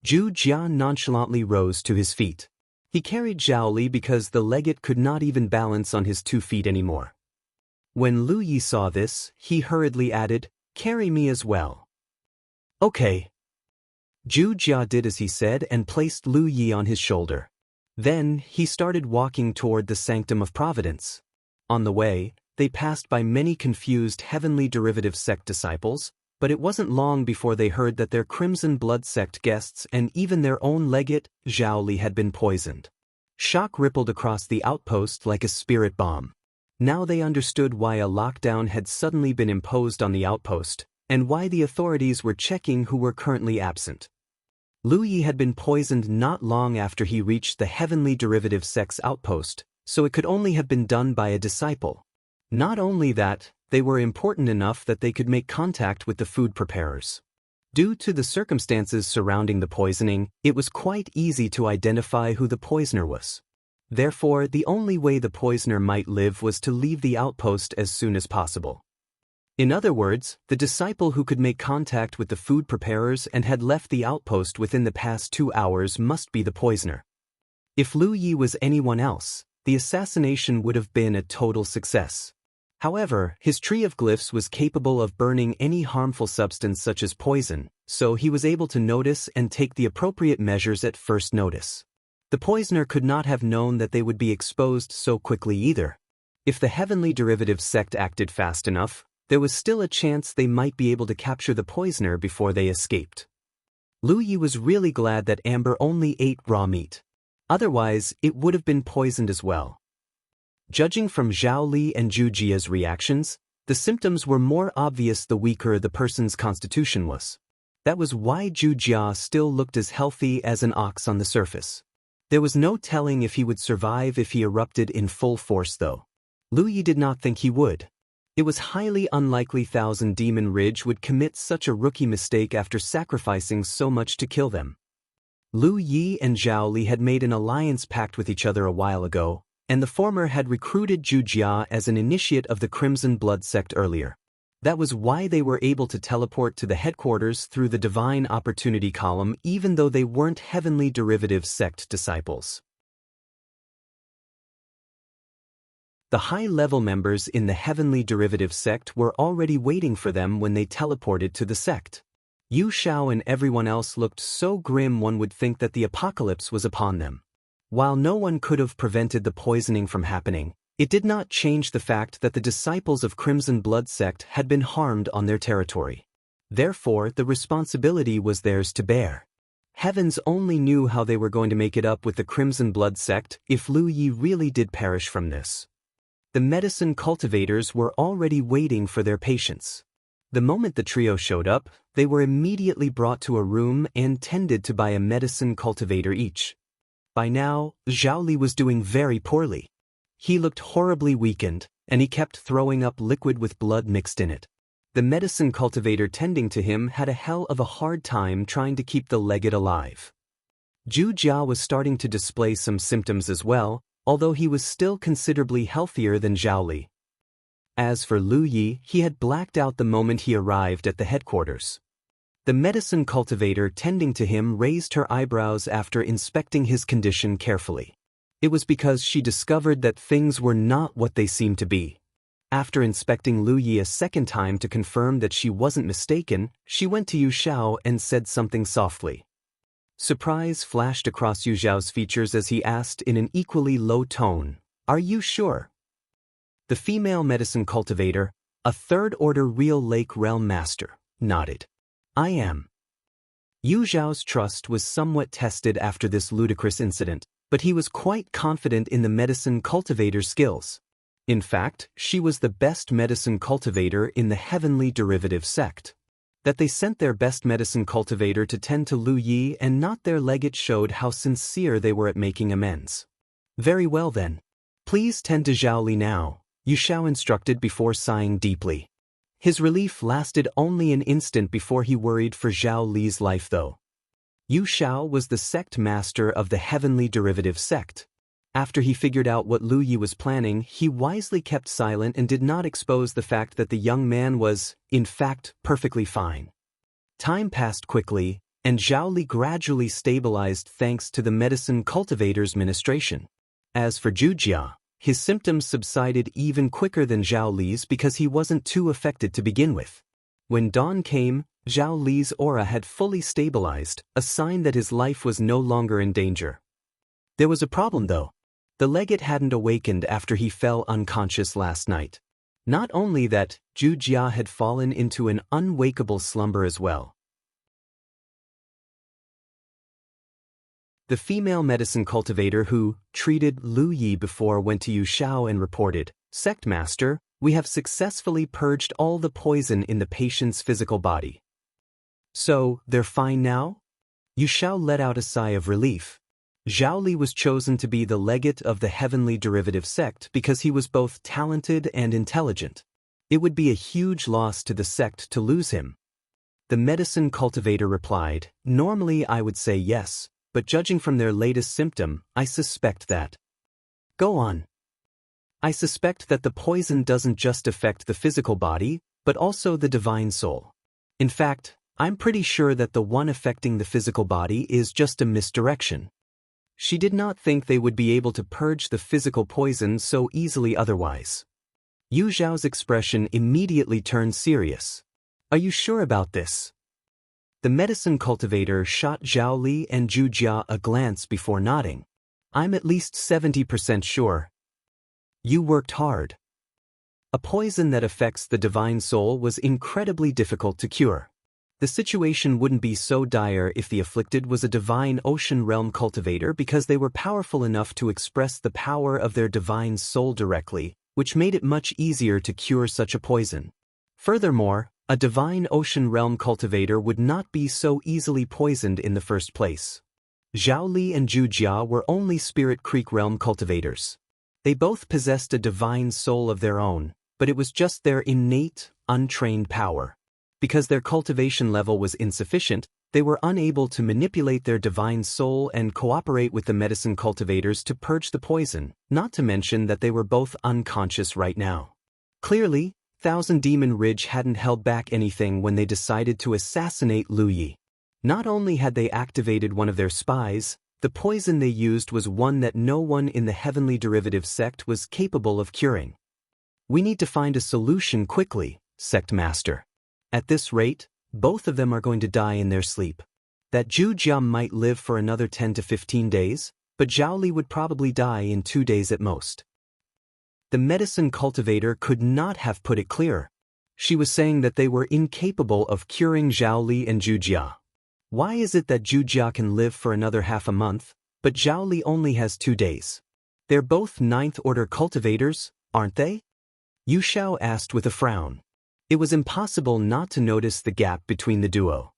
Zhu Jia nonchalantly rose to his feet. He carried Zhao Li because the legate could not even balance on his 2 feet anymore. When Lu Yi saw this, he hurriedly added, "Carry me as well." "Okay." Zhu Jia did as he said and placed Lu Yi on his shoulder. Then, he started walking toward the Sanctum of Providence. On the way, they passed by many confused Heavenly Derivative Sect disciples, but it wasn't long before they heard that their Crimson Blood Sect guests and even their own legate, Zhao Li, had been poisoned. Shock rippled across the outpost like a spirit bomb. Now they understood why a lockdown had suddenly been imposed on the outpost, and why the authorities were checking who were currently absent. Lu Yi had been poisoned not long after he reached the Heavenly Derivative Sect's outpost, so it could only have been done by a disciple. Not only that, they were important enough that they could make contact with the food preparers. Due to the circumstances surrounding the poisoning, it was quite easy to identify who the poisoner was. Therefore, the only way the poisoner might live was to leave the outpost as soon as possible. In other words, the disciple who could make contact with the food preparers and had left the outpost within the past 2 hours must be the poisoner. If Lu Yi was anyone else, the assassination would have been a total success. However, his tree of glyphs was capable of burning any harmful substance such as poison, so he was able to notice and take the appropriate measures at first notice. The poisoner could not have known that they would be exposed so quickly either. If the Heavenly Derivative Sect acted fast enough, there was still a chance they might be able to capture the poisoner before they escaped. Lu Yi was really glad that Amber only ate raw meat. Otherwise, it would have been poisoned as well. Judging from Zhao Li and Zhu Jia's reactions, the symptoms were more obvious the weaker the person's constitution was. That was why Zhu Jia still looked as healthy as an ox on the surface. There was no telling if he would survive if he erupted in full force though. Lu Yi did not think he would. It was highly unlikely Thousand Demon Ridge would commit such a rookie mistake after sacrificing so much to kill them. Lu Yi and Zhao Li had made an alliance pact with each other a while ago, and the former had recruited Zhu Jia as an initiate of the Crimson Blood Sect earlier. That was why they were able to teleport to the headquarters through the Divine Opportunity column even though they weren't Heavenly Derivative Sect disciples. The high-level members in the Heavenly Derivative Sect were already waiting for them when they teleported to the sect. Yu Shao and everyone else looked so grim one would think that the apocalypse was upon them. While no one could have prevented the poisoning from happening, it did not change the fact that the disciples of Crimson Blood Sect had been harmed on their territory. Therefore, the responsibility was theirs to bear. Heavens only knew how they were going to make it up with the Crimson Blood Sect if Lu Yi really did perish from this. The medicine cultivators were already waiting for their patients. The moment the trio showed up, they were immediately brought to a room and tended to by a medicine cultivator each. By now, Zhao Li was doing very poorly. He looked horribly weakened, and he kept throwing up liquid with blood mixed in it. The medicine cultivator tending to him had a hell of a hard time trying to keep the legate alive. Zhu Jia was starting to display some symptoms as well, although he was still considerably healthier than Zhao Li. As for Lu Yi, he had blacked out the moment he arrived at the headquarters. The medicine cultivator tending to him raised her eyebrows after inspecting his condition carefully. It was because she discovered that things were not what they seemed to be. After inspecting Lu Yi a second time to confirm that she wasn't mistaken, she went to Yu Shao and said something softly. Surprise flashed across Yu Zhao's features as he asked in an equally low tone, "Are you sure?" The female medicine cultivator, a third-order real Lake Realm master, nodded. "I am." Yu Zhao's trust was somewhat tested after this ludicrous incident, but he was quite confident in the medicine cultivator's skills. In fact, she was the best medicine cultivator in the Heavenly Derivative Sect. That they sent their best medicine cultivator to tend to Lu Yi and not their legate showed how sincere they were at making amends. "Very well then. Please tend to Zhao Li now," Yu Shao instructed before sighing deeply. His relief lasted only an instant before he worried for Zhao Li's life though. Yu Xiao was the sect master of the heavenly derivative sect. After he figured out what Lu Yi was planning, he wisely kept silent and did not expose the fact that the young man was, in fact, perfectly fine. Time passed quickly, and Zhao Li gradually stabilized thanks to the medicine cultivator's ministration. As for Wuxia, his symptoms subsided even quicker than Zhao Li's because he wasn't too affected to begin with. When dawn came, Zhao Li's aura had fully stabilized, a sign that his life was no longer in danger. There was a problem though. The legate hadn't awakened after he fell unconscious last night. Not only that, Wuxia had fallen into an unwakeable slumber as well. The female medicine cultivator who treated Lu Yi before went to Yu Xiao and reported, "Sect Master, we have successfully purged all the poison in the patient's physical body." "So, they're fine now?" Yu Xiao let out a sigh of relief. Zhao Li was chosen to be the legate of the heavenly derivative sect because he was both talented and intelligent. It would be a huge loss to the sect to lose him. The medicine cultivator replied, "Normally I would say yes, but judging from their latest symptom, I suspect that." "Go on." "I suspect that the poison doesn't just affect the physical body, but also the divine soul. In fact, I'm pretty sure that the one affecting the physical body is just a misdirection." She did not think they would be able to purge the physical poison so easily otherwise. Yu Zhao's expression immediately turned serious. "Are you sure about this?" The medicine cultivator shot Zhao Li and Wuxia a glance before nodding. "I'm at least 70% sure." "You worked hard." A poison that affects the divine soul was incredibly difficult to cure. The situation wouldn't be so dire if the afflicted was a divine ocean realm cultivator because they were powerful enough to express the power of their divine soul directly, which made it much easier to cure such a poison. Furthermore, a divine ocean realm cultivator would not be so easily poisoned in the first place. Zhao Li and Wuxia were only Spirit Creek realm cultivators. They both possessed a divine soul of their own, but it was just their innate, untrained power. Because their cultivation level was insufficient, they were unable to manipulate their divine soul and cooperate with the medicine cultivators to purge the poison, not to mention that they were both unconscious right now. Clearly, Thousand Demon Ridge hadn't held back anything when they decided to assassinate Lu Yi. Not only had they activated one of their spies, the poison they used was one that no one in the heavenly derivative sect was capable of curing. "We need to find a solution quickly, Sect Master. At this rate, both of them are going to die in their sleep. That Wuxia might live for another 10 to 15 days, but Zhao Li would probably die in 2 days at most." The medicine cultivator could not have put it clearer. She was saying that they were incapable of curing Zhao Li and Wuxia. Why is it that Wuxia can live for another half a month, but Zhao Li only has 2 days? They're both 9th order cultivators, aren't they? Yu Xiao asked with a frown. It was impossible not to notice the gap between the duo.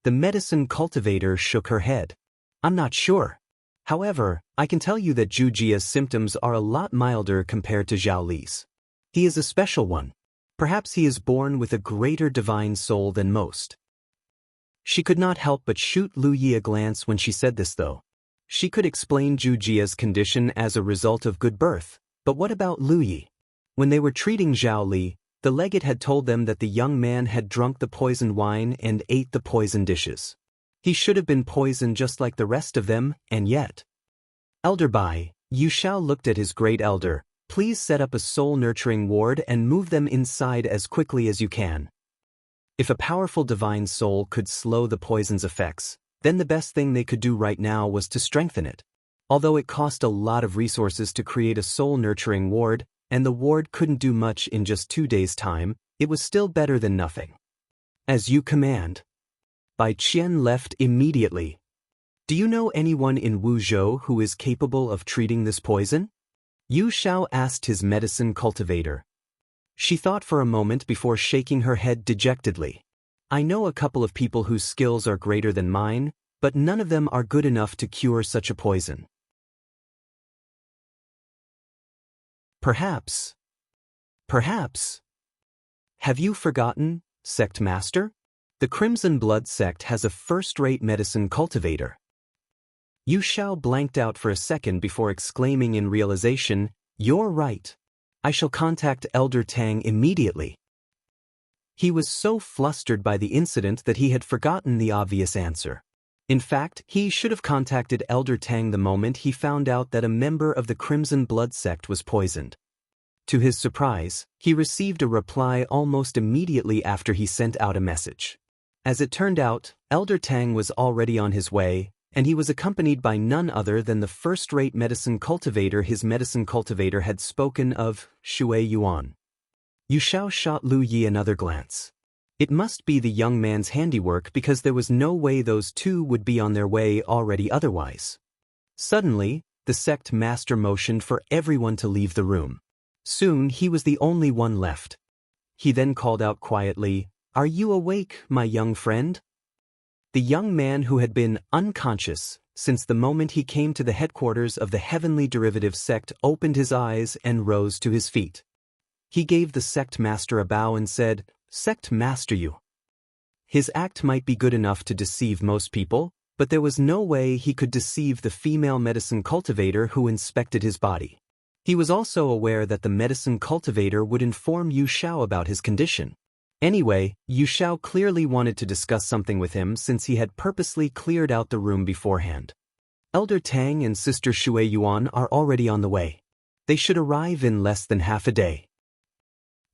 The medicine cultivator shook her head. "I'm not sure. However, I can tell you that Wuxia's symptoms are a lot milder compared to Zhao Li's. He is a special one. Perhaps he is born with a greater divine soul than most." She could not help but shoot Lu Yi a glance when she said this though. She could explain Wuxia's condition as a result of good birth, but what about Lu Yi? When they were treating Zhao Li, the legate had told them that the young man had drunk the poisoned wine and ate the poisoned dishes. He should have been poisoned just like the rest of them, and yet. "Elder Bai," Yu Xiao looked at his great elder, "please set up a soul-nurturing ward and move them inside as quickly as you can." If a powerful divine soul could slow the poison's effects, then the best thing they could do right now was to strengthen it. Although it cost a lot of resources to create a soul-nurturing ward, and the ward couldn't do much in just 2 days' time, it was still better than nothing. "As you command." Bai Qian left immediately. "Do you know anyone in Wuzhou who is capable of treating this poison?" Yu Xiao asked his medicine cultivator. She thought for a moment before shaking her head dejectedly. "I know a couple of people whose skills are greater than mine, but none of them are good enough to cure such a poison." Perhaps. Have you forgotten, Sect Master? The Crimson Blood Sect has a first-rate medicine cultivator. Yu Xiao blanked out for a second before exclaiming in realization, "You're right. I shall contact Elder Tang immediately." He was so flustered by the incident that he had forgotten the obvious answer. In fact, he should have contacted Elder Tang the moment he found out that a member of the Crimson Blood Sect was poisoned. To his surprise, he received a reply almost immediately after he sent out a message. As it turned out, Elder Tang was already on his way, and he was accompanied by none other than the first-rate medicine cultivator his medicine cultivator had spoken of, Shui Yuan. Yu Xiao shot Lu Yi another glance. It must be the young man's handiwork because there was no way those two would be on their way already otherwise. Suddenly, the sect master motioned for everyone to leave the room. Soon he was the only one left. He then called out quietly, "Are you awake, my young friend?" The young man who had been unconscious since the moment he came to the headquarters of the Heavenly Derivative Sect opened his eyes and rose to his feet. He gave the sect master a bow and said, "Sect Master Yu." His act might be good enough to deceive most people, but there was no way he could deceive the female medicine cultivator who inspected his body. He was also aware that the medicine cultivator would inform Yu Xiao about his condition. Anyway, Yu Xiao clearly wanted to discuss something with him since he had purposely cleared out the room beforehand. Elder Tang and Sister Shui Yuan are already on the way. They should arrive in less than half a day.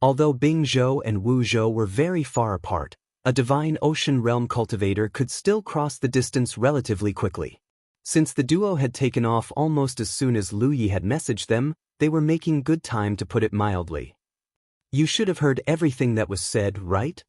Although Bing Zhou and Wu Zhou were very far apart, a divine ocean realm cultivator could still cross the distance relatively quickly. Since the duo had taken off almost as soon as Lu Yi had messaged them, they were making good time, to put it mildly. "You should have heard everything that was said, right?"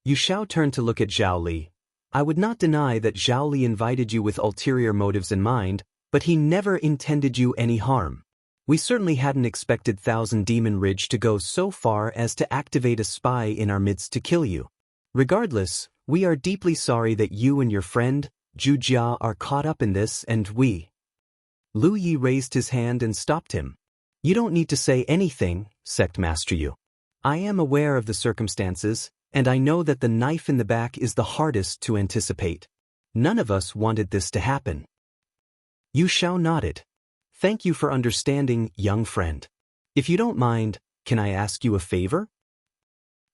Yu Xiao turned to look at Zhao Li. "I would not deny that Zhao Li invited you with ulterior motives in mind, but he never intended you any harm. We certainly hadn't expected Thousand Demon Ridge to go so far as to activate a spy in our midst to kill you. Regardless, we are deeply sorry that you and your friend, Zhu Jia, are caught up in this, and we—" Lu Yi raised his hand and stopped him. "You don't need to say anything, Sect Master Yu. I am aware of the circumstances, and I know that the knife in the back is the hardest to anticipate. None of us wanted this to happen." Yu Xiao nodded. "Thank you for understanding, young friend. If you don't mind, can I ask you a favor?"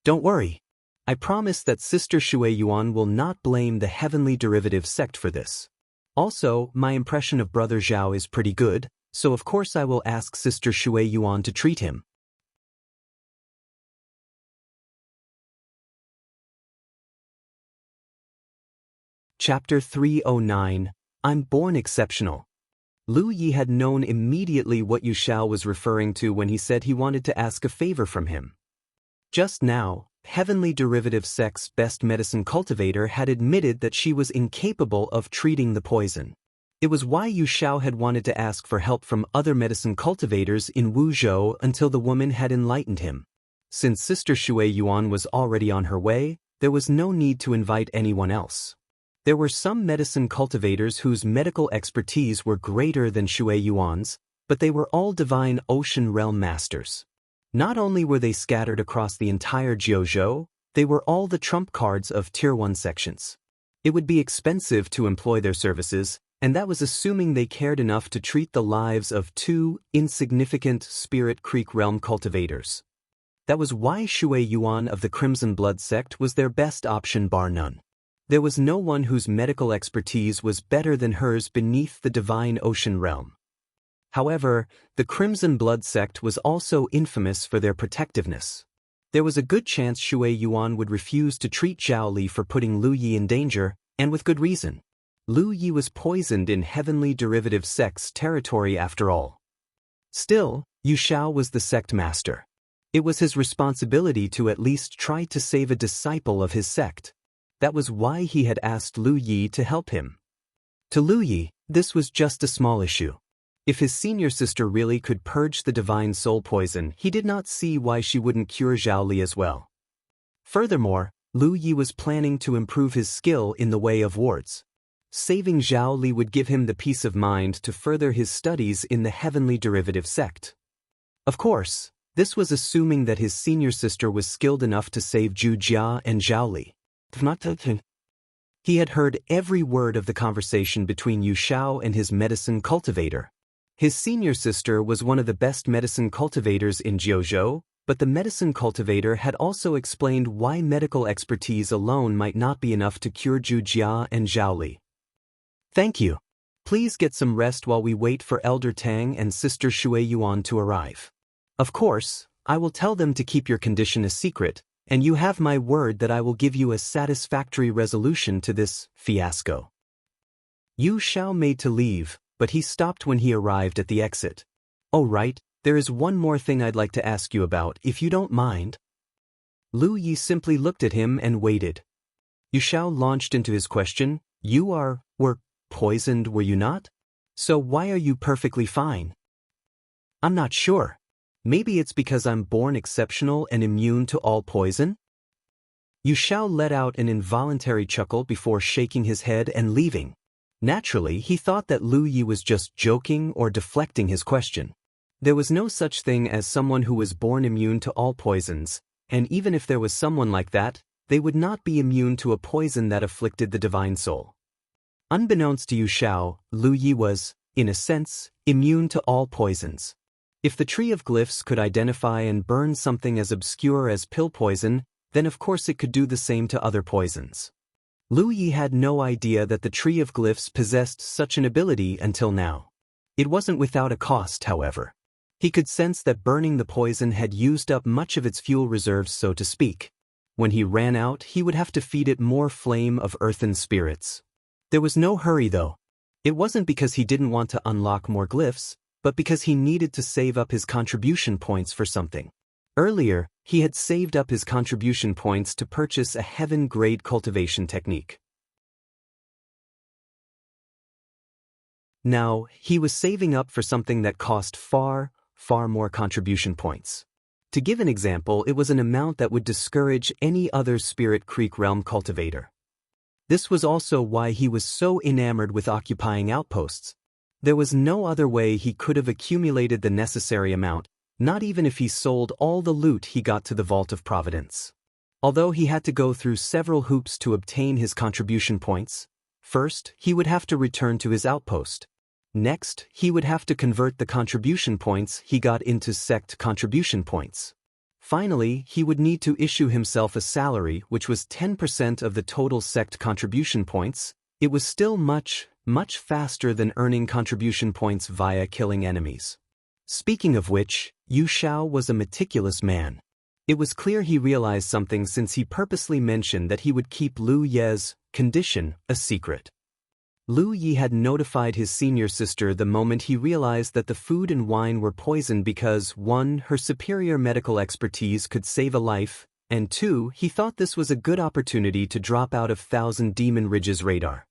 "Don't worry. I promise that Sister Shui Yuan will not blame the Heavenly Derivative Sect for this. Also, my impression of Brother Zhao is pretty good, so of course I will ask Sister Shui Yuan to treat him." Chapter 309, I'm Born Exceptional. Lu Yi had known immediately what Yu Xiao was referring to when he said he wanted to ask a favor from him. Just now, Heavenly Derivative Sect's best medicine cultivator had admitted that she was incapable of treating the poison. It was why Yu Xiao had wanted to ask for help from other medicine cultivators in Wuzhou until the woman had enlightened him. Since Sister Shui Yuan was already on her way, there was no need to invite anyone else. There were some medicine cultivators whose medical expertise were greater than Shui Yuan's, but they were all divine ocean realm masters. Not only were they scattered across the entire Jiuzhou, they were all the trump cards of Tier 1 sections. It would be expensive to employ their services, and that was assuming they cared enough to treat the lives of two insignificant Spirit Creek realm cultivators. That was why Shui Yuan of the Crimson Blood Sect was their best option bar none. There was no one whose medical expertise was better than hers beneath the divine ocean realm. However, the Crimson Blood Sect was also infamous for their protectiveness. There was a good chance Shui Yuan would refuse to treat Zhao Li for putting Lu Yi in danger, and with good reason. Lu Yi was poisoned in Heavenly Derivative Sect's territory after all. Still, Yu Xiao was the sect master. It was his responsibility to at least try to save a disciple of his sect. That was why he had asked Lu Yi to help him. To Lu Yi, this was just a small issue. If his senior sister really could purge the divine soul poison, he did not see why she wouldn't cure Zhao Li as well. Furthermore, Lu Yi was planning to improve his skill in the way of wards. Saving Zhao Li would give him the peace of mind to further his studies in the Heavenly Derivative Sect. Of course, This was assuming that his senior sister was skilled enough to save Wuxia and Zhao Li. He had heard every word of the conversation between Yu Shao and his medicine cultivator. His senior sister was one of the best medicine cultivators in Jianghu, but the medicine cultivator had also explained why medical expertise alone might not be enough to cure Wuxia and Zhao Li. Thank you. Please get some rest while we wait for Elder Tang and Sister Shui Yuan to arrive. Of course, I will tell them to keep your condition a secret, and you have my word that I will give you a satisfactory resolution to this fiasco. Yu Shao made to leave, but he stopped when he arrived at the exit. Oh right, there is one more thing I'd like to ask you about, if you don't mind. Lu Yi simply looked at him and waited. Yu Shao launched into his question. You were poisoned, were you not? So why are you perfectly fine? I'm not sure. Maybe it's because I'm born exceptional and immune to all poison? Yu Shao let out an involuntary chuckle before shaking his head and leaving. Naturally, he thought that Lu Yi was just joking or deflecting his question. There was no such thing as someone who was born immune to all poisons, and even if there was someone like that, they would not be immune to a poison that afflicted the divine soul. Unbeknownst to Yu Shao, Lu Yi was, in a sense, immune to all poisons. If the Tree of Glyphs could identify and burn something as obscure as pill poison, then of course it could do the same to other poisons. Lu Yi had no idea that the Tree of Glyphs possessed such an ability until now. It wasn't without a cost, however. He could sense that burning the poison had used up much of its fuel reserves, so to speak. When he ran out, he would have to feed it more flame of earthen spirits. There was no hurry though. It wasn't because he didn't want to unlock more glyphs, but because he needed to save up his contribution points for something. Earlier, he had saved up his contribution points to purchase a heaven-grade cultivation technique. Now, he was saving up for something that cost far more contribution points. To give an example, it was an amount that would discourage any other Spirit Creek Realm cultivator. This was also why he was so enamored with occupying outposts. There was no other way he could have accumulated the necessary amount, not even if he sold all the loot he got to the Vault of Providence. Although he had to go through several hoops to obtain his contribution points. First, he would have to return to his outpost. Next, he would have to convert the contribution points he got into sect contribution points. Finally, he would need to issue himself a salary which was 10% of the total sect contribution points. It was still much faster than earning contribution points via killing enemies. Speaking of which, Yu Shao was a meticulous man. It was clear he realized something since he purposely mentioned that he would keep Lu Ye's condition a secret. Lu Yi had notified his senior sister the moment he realized that the food and wine were poisoned because 1. Her superior medical expertise could save a life, and 2. He thought this was a good opportunity to drop out of Thousand Demon Ridge's radar.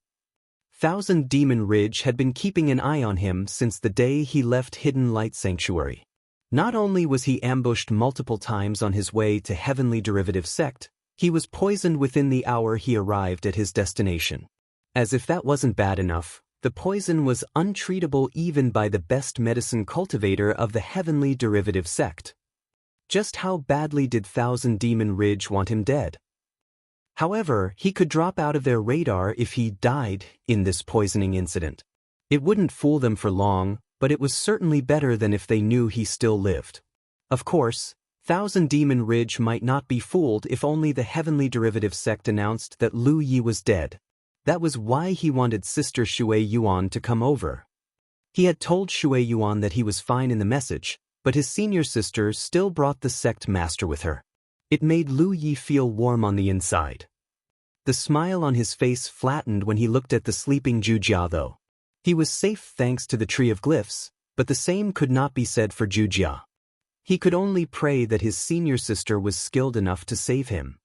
Thousand Demon Ridge had been keeping an eye on him since the day he left Hidden Light Sanctuary. Not only was he ambushed multiple times on his way to Heavenly Derivative Sect, he was poisoned within the hour he arrived at his destination. As if that wasn't bad enough, the poison was untreatable even by the best medicine cultivator of the Heavenly Derivative Sect. Just how badly did Thousand Demon Ridge want him dead? However, he could drop out of their radar if he died in this poisoning incident. It wouldn't fool them for long, but it was certainly better than if they knew he still lived. Of course, Thousand Demon Ridge might not be fooled if only the Heavenly Derivative Sect announced that Lu Yi was dead. That was why he wanted Sister Shui Yuan to come over. He had told Shui Yuan that he was fine in the message, but his senior sister still brought the sect master with her. It made Lu Yi feel warm on the inside. The smile on his face flattened when he looked at the sleeping Wuxia though. He was safe thanks to the Tree of Glyphs, but the same could not be said for Wuxia. He could only pray that his senior sister was skilled enough to save him.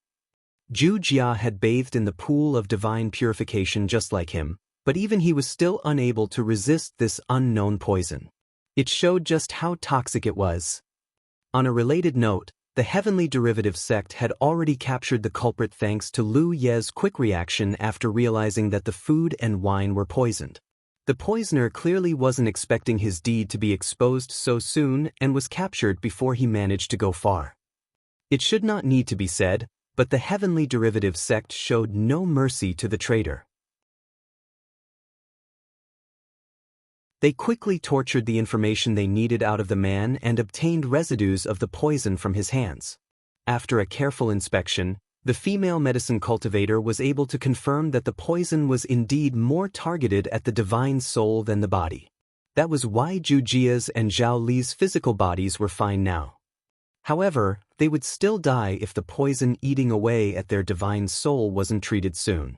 Wuxia had bathed in the pool of divine purification just like him, but even he was still unable to resist this unknown poison. It showed just how toxic it was. On a related note, the Heavenly Derivative Sect had already captured the culprit thanks to Lu Ye's quick reaction after realizing that the food and wine were poisoned. The poisoner clearly wasn't expecting his deed to be exposed so soon and was captured before he managed to go far. It should not need to be said, but the heavenly derivative sect showed no mercy to the traitor. They quickly tortured the information they needed out of the man and obtained residues of the poison from his hands. After a careful inspection, the female medicine cultivator was able to confirm that the poison was indeed more targeted at the divine soul than the body. That was why Wuxia's and Zhao Li's physical bodies were fine now. However, they would still die if the poison eating away at their divine soul wasn't treated soon.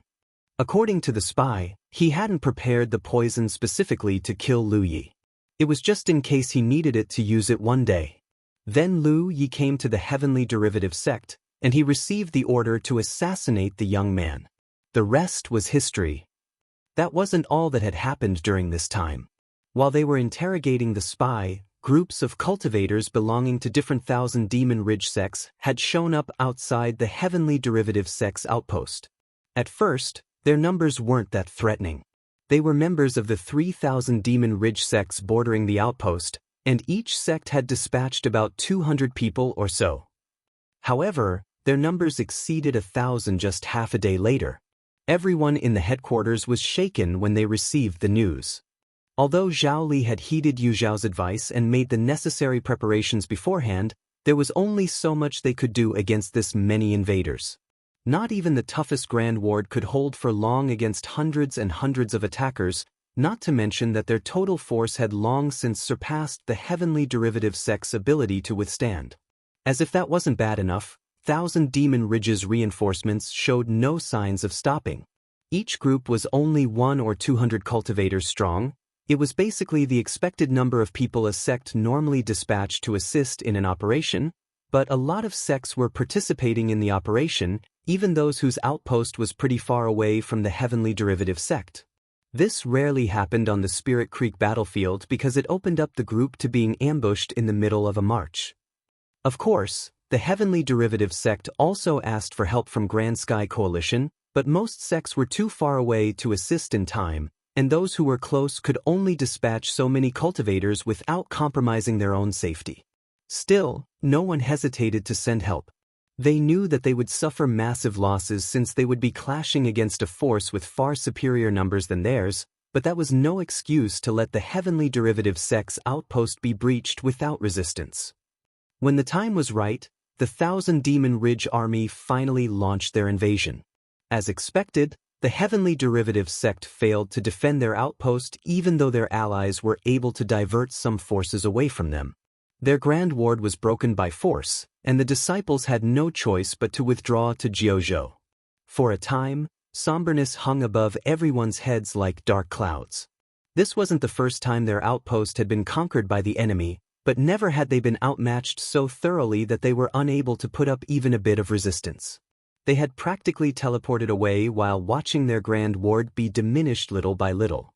According to the spy, he hadn't prepared the poison specifically to kill Lu Yi. It was just in case he needed it to use it one day. Then Lu Yi came to the heavenly derivative sect, and he received the order to assassinate the young man. The rest was history. That wasn't all that had happened during this time. While they were interrogating the spy, groups of cultivators belonging to different Thousand Demon Ridge sects had shown up outside the heavenly derivative sect's outpost. At first, their numbers weren't that threatening. They were members of the 3,000 Demon Ridge sects bordering the outpost, and each sect had dispatched about 200 people or so. However, their numbers exceeded 1,000 just half a day later. Everyone in the headquarters was shaken when they received the news. Although Zhao Li had heeded Yu Zhao's advice and made the necessary preparations beforehand, there was only so much they could do against this many invaders. Not even the toughest Grand Ward could hold for long against hundreds and hundreds of attackers, not to mention that their total force had long since surpassed the heavenly derivative sect's ability to withstand. As if that wasn't bad enough, Thousand Demon Ridge's reinforcements showed no signs of stopping. Each group was only 100 or 200 cultivators strong. It was basically the expected number of people a sect normally dispatched to assist in an operation, but a lot of sects were participating in the operation, even those whose outpost was pretty far away from the heavenly derivative sect. This rarely happened on the Spirit Creek battlefield because it opened up the group to being ambushed in the middle of a march. Of course, the heavenly derivative sect also asked for help from Grand Sky Coalition, but most sects were too far away to assist in time, and those who were close could only dispatch so many cultivators without compromising their own safety. Still, no one hesitated to send help. They knew that they would suffer massive losses since they would be clashing against a force with far superior numbers than theirs, but that was no excuse to let the heavenly derivative sect's outpost be breached without resistance. When the time was right, the Thousand Demon Ridge army finally launched their invasion. As expected, the heavenly derivative sect failed to defend their outpost even though their allies were able to divert some forces away from them. Their Grand Ward was broken by force, and the disciples had no choice but to withdraw to Jianghu. For a time, somberness hung above everyone's heads like dark clouds. This wasn't the first time their outpost had been conquered by the enemy, but never had they been outmatched so thoroughly that they were unable to put up even a bit of resistance. They had practically teleported away while watching their Grand Ward be diminished little by little.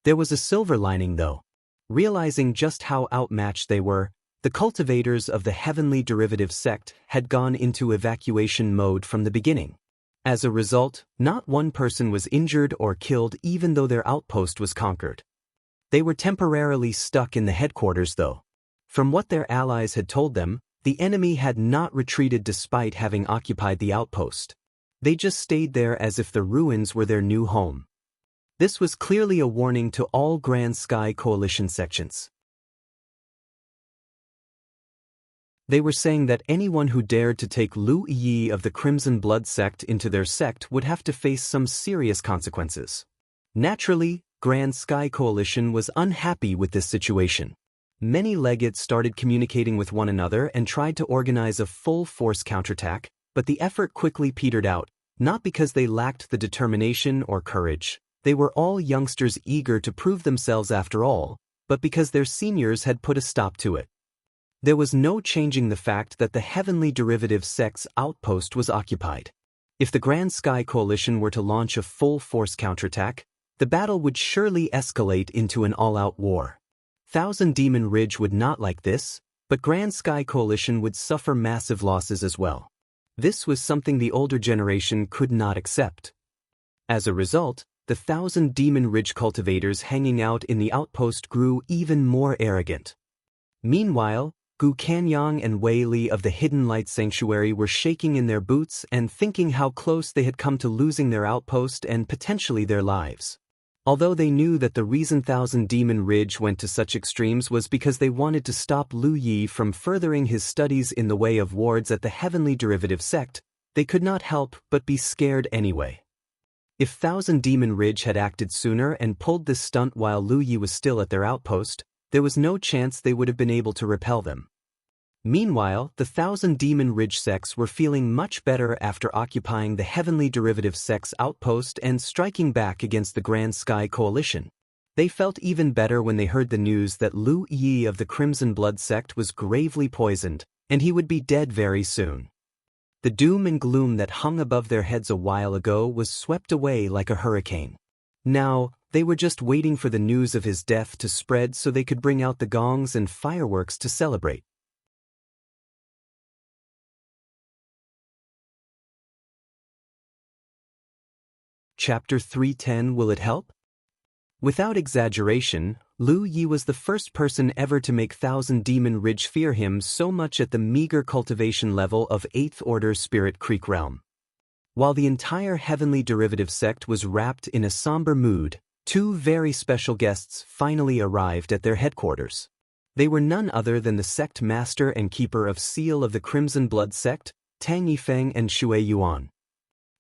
There was a silver lining though. Realizing just how outmatched they were, the cultivators of the heavenly derivative sect had gone into evacuation mode from the beginning. As a result, not one person was injured or killed even though their outpost was conquered. They were temporarily stuck in the headquarters though. From what their allies had told them, the enemy had not retreated despite having occupied the outpost. They just stayed there as if the ruins were their new home. This was clearly a warning to all Grand Sky Coalition sections. They were saying that anyone who dared to take Lu Yi of the Crimson Blood sect into their sect would have to face some serious consequences. Naturally, Grand Sky Coalition was unhappy with this situation. Many legates started communicating with one another and tried to organize a full-force counterattack, but the effort quickly petered out, not because they lacked the determination or courage. They were all youngsters eager to prove themselves after all, but because their seniors had put a stop to it. There was no changing the fact that the heavenly derivative sect's outpost was occupied. If the Grand Sky Coalition were to launch a full-force counterattack, the battle would surely escalate into an all-out war. Thousand Demon Ridge would not like this, but Grand Sky Coalition would suffer massive losses as well. This was something the older generation could not accept. As a result, the 1,000 Demon Ridge cultivators hanging out in the outpost grew even more arrogant. Meanwhile, Gu Kanyang and Wei Li of the Hidden Light Sanctuary were shaking in their boots and thinking how close they had come to losing their outpost and potentially their lives. Although they knew that the reason 1,000 Demon Ridge went to such extremes was because they wanted to stop Lu Yi from furthering his studies in the way of wards at the Heavenly Derivative Sect, they could not help but be scared anyway. If 1,000 Demon Ridge had acted sooner and pulled this stunt while Lu Yi was still at their outpost, there was no chance they would have been able to repel them. Meanwhile, the 1,000 Demon Ridge sects were feeling much better after occupying the Heavenly Derivative Sect's outpost and striking back against the Grand Sky Coalition. They felt even better when they heard the news that Lu Yi of the Crimson Blood sect was gravely poisoned, and he would be dead very soon. The doom and gloom that hung above their heads a while ago was swept away like a hurricane. Now, they were just waiting for the news of his death to spread so they could bring out the gongs and fireworks to celebrate. Chapter 310 Will It Help? Without exaggeration, Lu Yi was the first person ever to make 1,000 Demon Ridge fear him so much at the meager cultivation level of 8th Order Spirit Creek Realm. While the entire Heavenly Derivative Sect was wrapped in a somber mood, two very special guests finally arrived at their headquarters. They were none other than the sect master and keeper of Seal of the Crimson Blood sect, Tang Yifeng and Shui Yuan.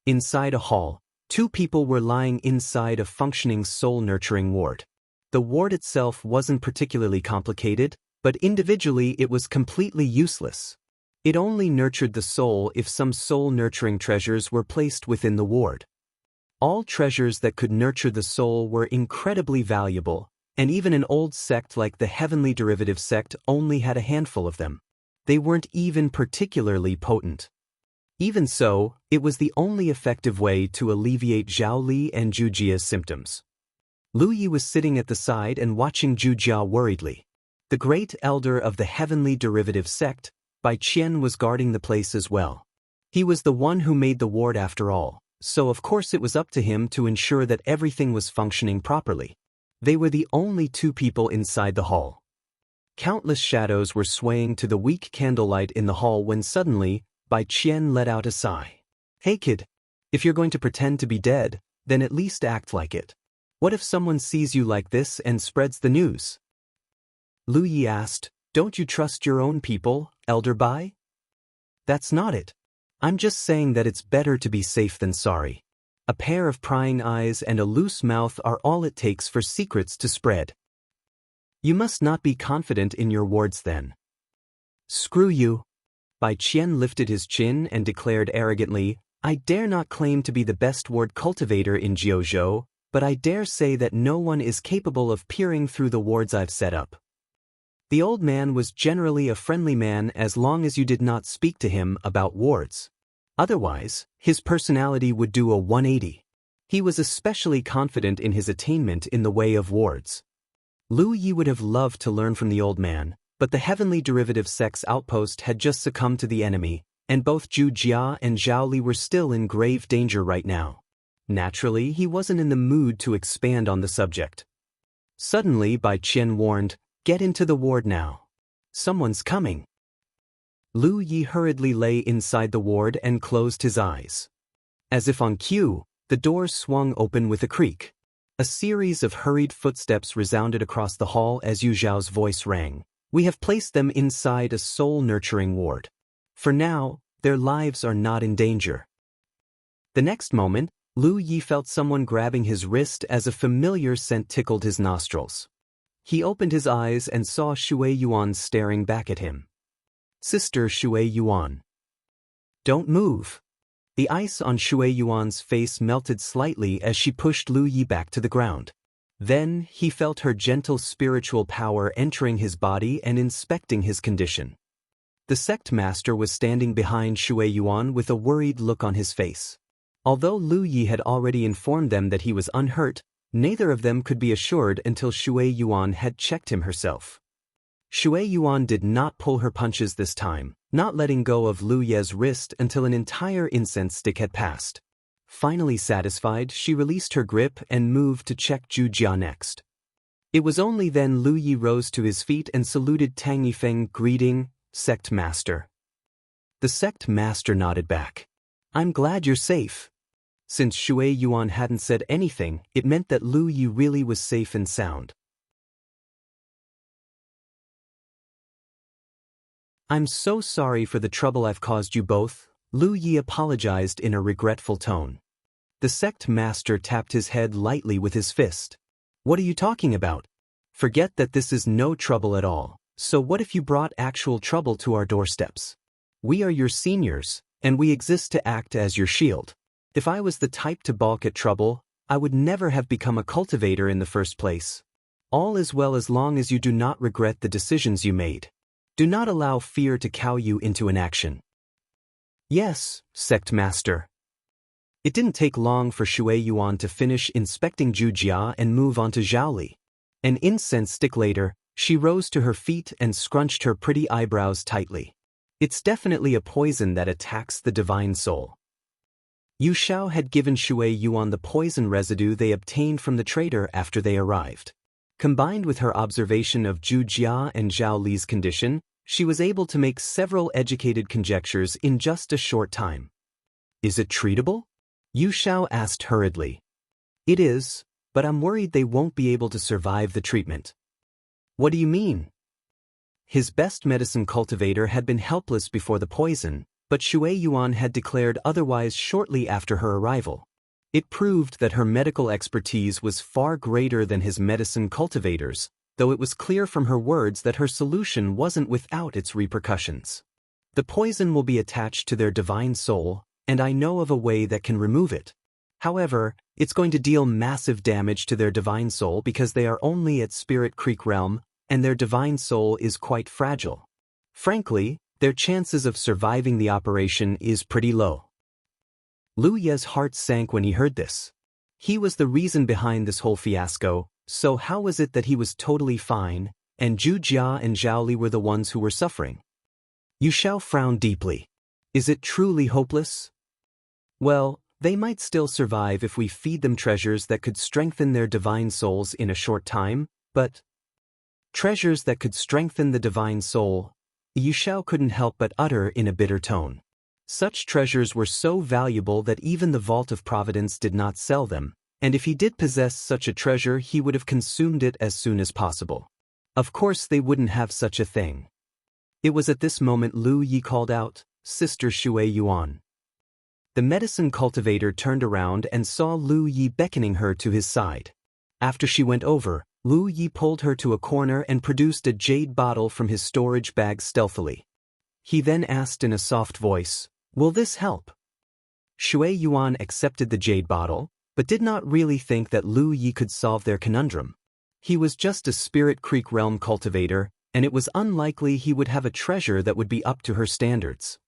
Inside a hall, two people were lying inside a functioning soul-nurturing ward. The ward itself wasn't particularly complicated, but individually it was completely useless. It only nurtured the soul if some soul-nurturing treasures were placed within the ward. All treasures that could nurture the soul were incredibly valuable, and even an old sect like the Heavenly Derivative Sect only had a handful of them. They weren't even particularly potent. Even so, it was the only effective way to alleviate Zhao Li and Zhu Jia's symptoms. Lu Yi was sitting at the side and watching Zhu Jia worriedly. The great elder of the Heavenly Derivative Sect, Bai Qian, was guarding the place as well. He was the one who made the ward after all, so of course it was up to him to ensure that everything was functioning properly. They were the only two people inside the hall. Countless shadows were swaying to the weak candlelight in the hall when suddenly, Bai Qian let out a sigh. "Hey kid, if you're going to pretend to be dead, then at least act like it. What if someone sees you like this and spreads the news?" Lu Yi asked, "Don't you trust your own people, Elder Bai?" "That's not it. I'm just saying that it's better to be safe than sorry. A pair of prying eyes and a loose mouth are all it takes for secrets to spread. You must not be confident in your wards then." "Screw you." Bai Qian lifted his chin and declared arrogantly, "I dare not claim to be the best ward cultivator in Jiuzhou, but I dare say that no one is capable of peering through the wards I've set up." The old man was generally a friendly man as long as you did not speak to him about wards. Otherwise, his personality would do a 180. He was especially confident in his attainment in the way of wards. Lu Yi would have loved to learn from the old man, but the Heavenly Derivative Sect's outpost had just succumbed to the enemy, and both Zhu Jia and Zhao Li were still in grave danger right now. Naturally, he wasn't in the mood to expand on the subject. Suddenly, Bai Qian warned, "Get into the ward now. Someone's coming." Lu Yi hurriedly lay inside the ward and closed his eyes. As if on cue, the doors swung open with a creak. A series of hurried footsteps resounded across the hall as Yu Zhao's voice rang. "We have placed them inside a soul-nurturing ward. For now, their lives are not in danger." The next moment, Lu Yi felt someone grabbing his wrist as a familiar scent tickled his nostrils. He opened his eyes and saw Shui Yuan staring back at him. "Sister Shui Yuan. Don't move." The ice on Shui Yuan's face melted slightly as she pushed Lu Yi back to the ground. Then, he felt her gentle spiritual power entering his body and inspecting his condition. The sect master was standing behind Shui Yuan with a worried look on his face. Although Lu Yi had already informed them that he was unhurt, neither of them could be assured until Shui Yuan had checked him herself. Shui Yuan did not pull her punches this time, not letting go of Lu Ye's wrist until an entire incense stick had passed. Finally satisfied, she released her grip and moved to check Zhu Jia next. It was only then Lu Yi rose to his feet and saluted Tang Yifeng, greeting, "Sect Master." The Sect Master nodded back. "I'm glad you're safe." Since Shui Yuan hadn't said anything, it meant that Lu Yi really was safe and sound. "I'm so sorry for the trouble I've caused you both," Lu Yi apologized in a regretful tone. The Sect Master tapped his head lightly with his fist. "What are you talking about? Forget that this is no trouble at all. So what if you brought actual trouble to our doorsteps? We are your seniors, and we exist to act as your shield. If I was the type to balk at trouble, I would never have become a cultivator in the first place. All is well as long as you do not regret the decisions you made. Do not allow fear to cow you into inaction." "Yes, Sect Master." It didn't take long for Shui Yuan to finish inspecting Zhu Jia and move on to Zhao Li. An incense stick later, she rose to her feet and scrunched her pretty eyebrows tightly. "It's definitely a poison that attacks the divine soul." Yu Xiao had given Shui Yuan the poison residue they obtained from the trader after they arrived. Combined with her observation of Zhu Jia and Zhao Li's condition, she was able to make several educated conjectures in just a short time. "Is it treatable?" Yu Xiao asked hurriedly. "It is, but I'm worried they won't be able to survive the treatment." "What do you mean?" His best medicine cultivator had been helpless before the poison, but Shui Yuan had declared otherwise shortly after her arrival. It proved that her medical expertise was far greater than his medicine cultivators, though it was clear from her words that her solution wasn't without its repercussions. "The poison will be attached to their divine soul, and I know of a way that can remove it. However, it's going to deal massive damage to their divine soul because they are only at Spirit Creek realm, and their divine soul is quite fragile. Frankly, their chances of surviving the operation is pretty low." Lu Ye's heart sank when he heard this. He was the reason behind this whole fiasco, so how was it that he was totally fine, and Zhu Jia and Zhao Li were the ones who were suffering? Yu Xiao frowned deeply. "Is it truly hopeless?" "Well, they might still survive if we feed them treasures that could strengthen their divine souls in a short time, but..." "Treasures that could strengthen the divine soul," Yu Xiao couldn't help but utter in a bitter tone. Such treasures were so valuable that even the Vault of Providence did not sell them, and if he did possess such a treasure he would have consumed it as soon as possible. Of course they wouldn't have such a thing. It was at this moment Lu Yi called out, "Sister Shui Yuan." The medicine cultivator turned around and saw Lu Yi beckoning her to his side. After she went over, Lu Yi pulled her to a corner and produced a jade bottle from his storage bag stealthily. He then asked in a soft voice, "Will this help?" Shui Yuan accepted the jade bottle, but did not really think that Lu Yi could solve their conundrum. He was just a Spirit Creek realm cultivator, and it was unlikely he would have a treasure that would be up to her standards.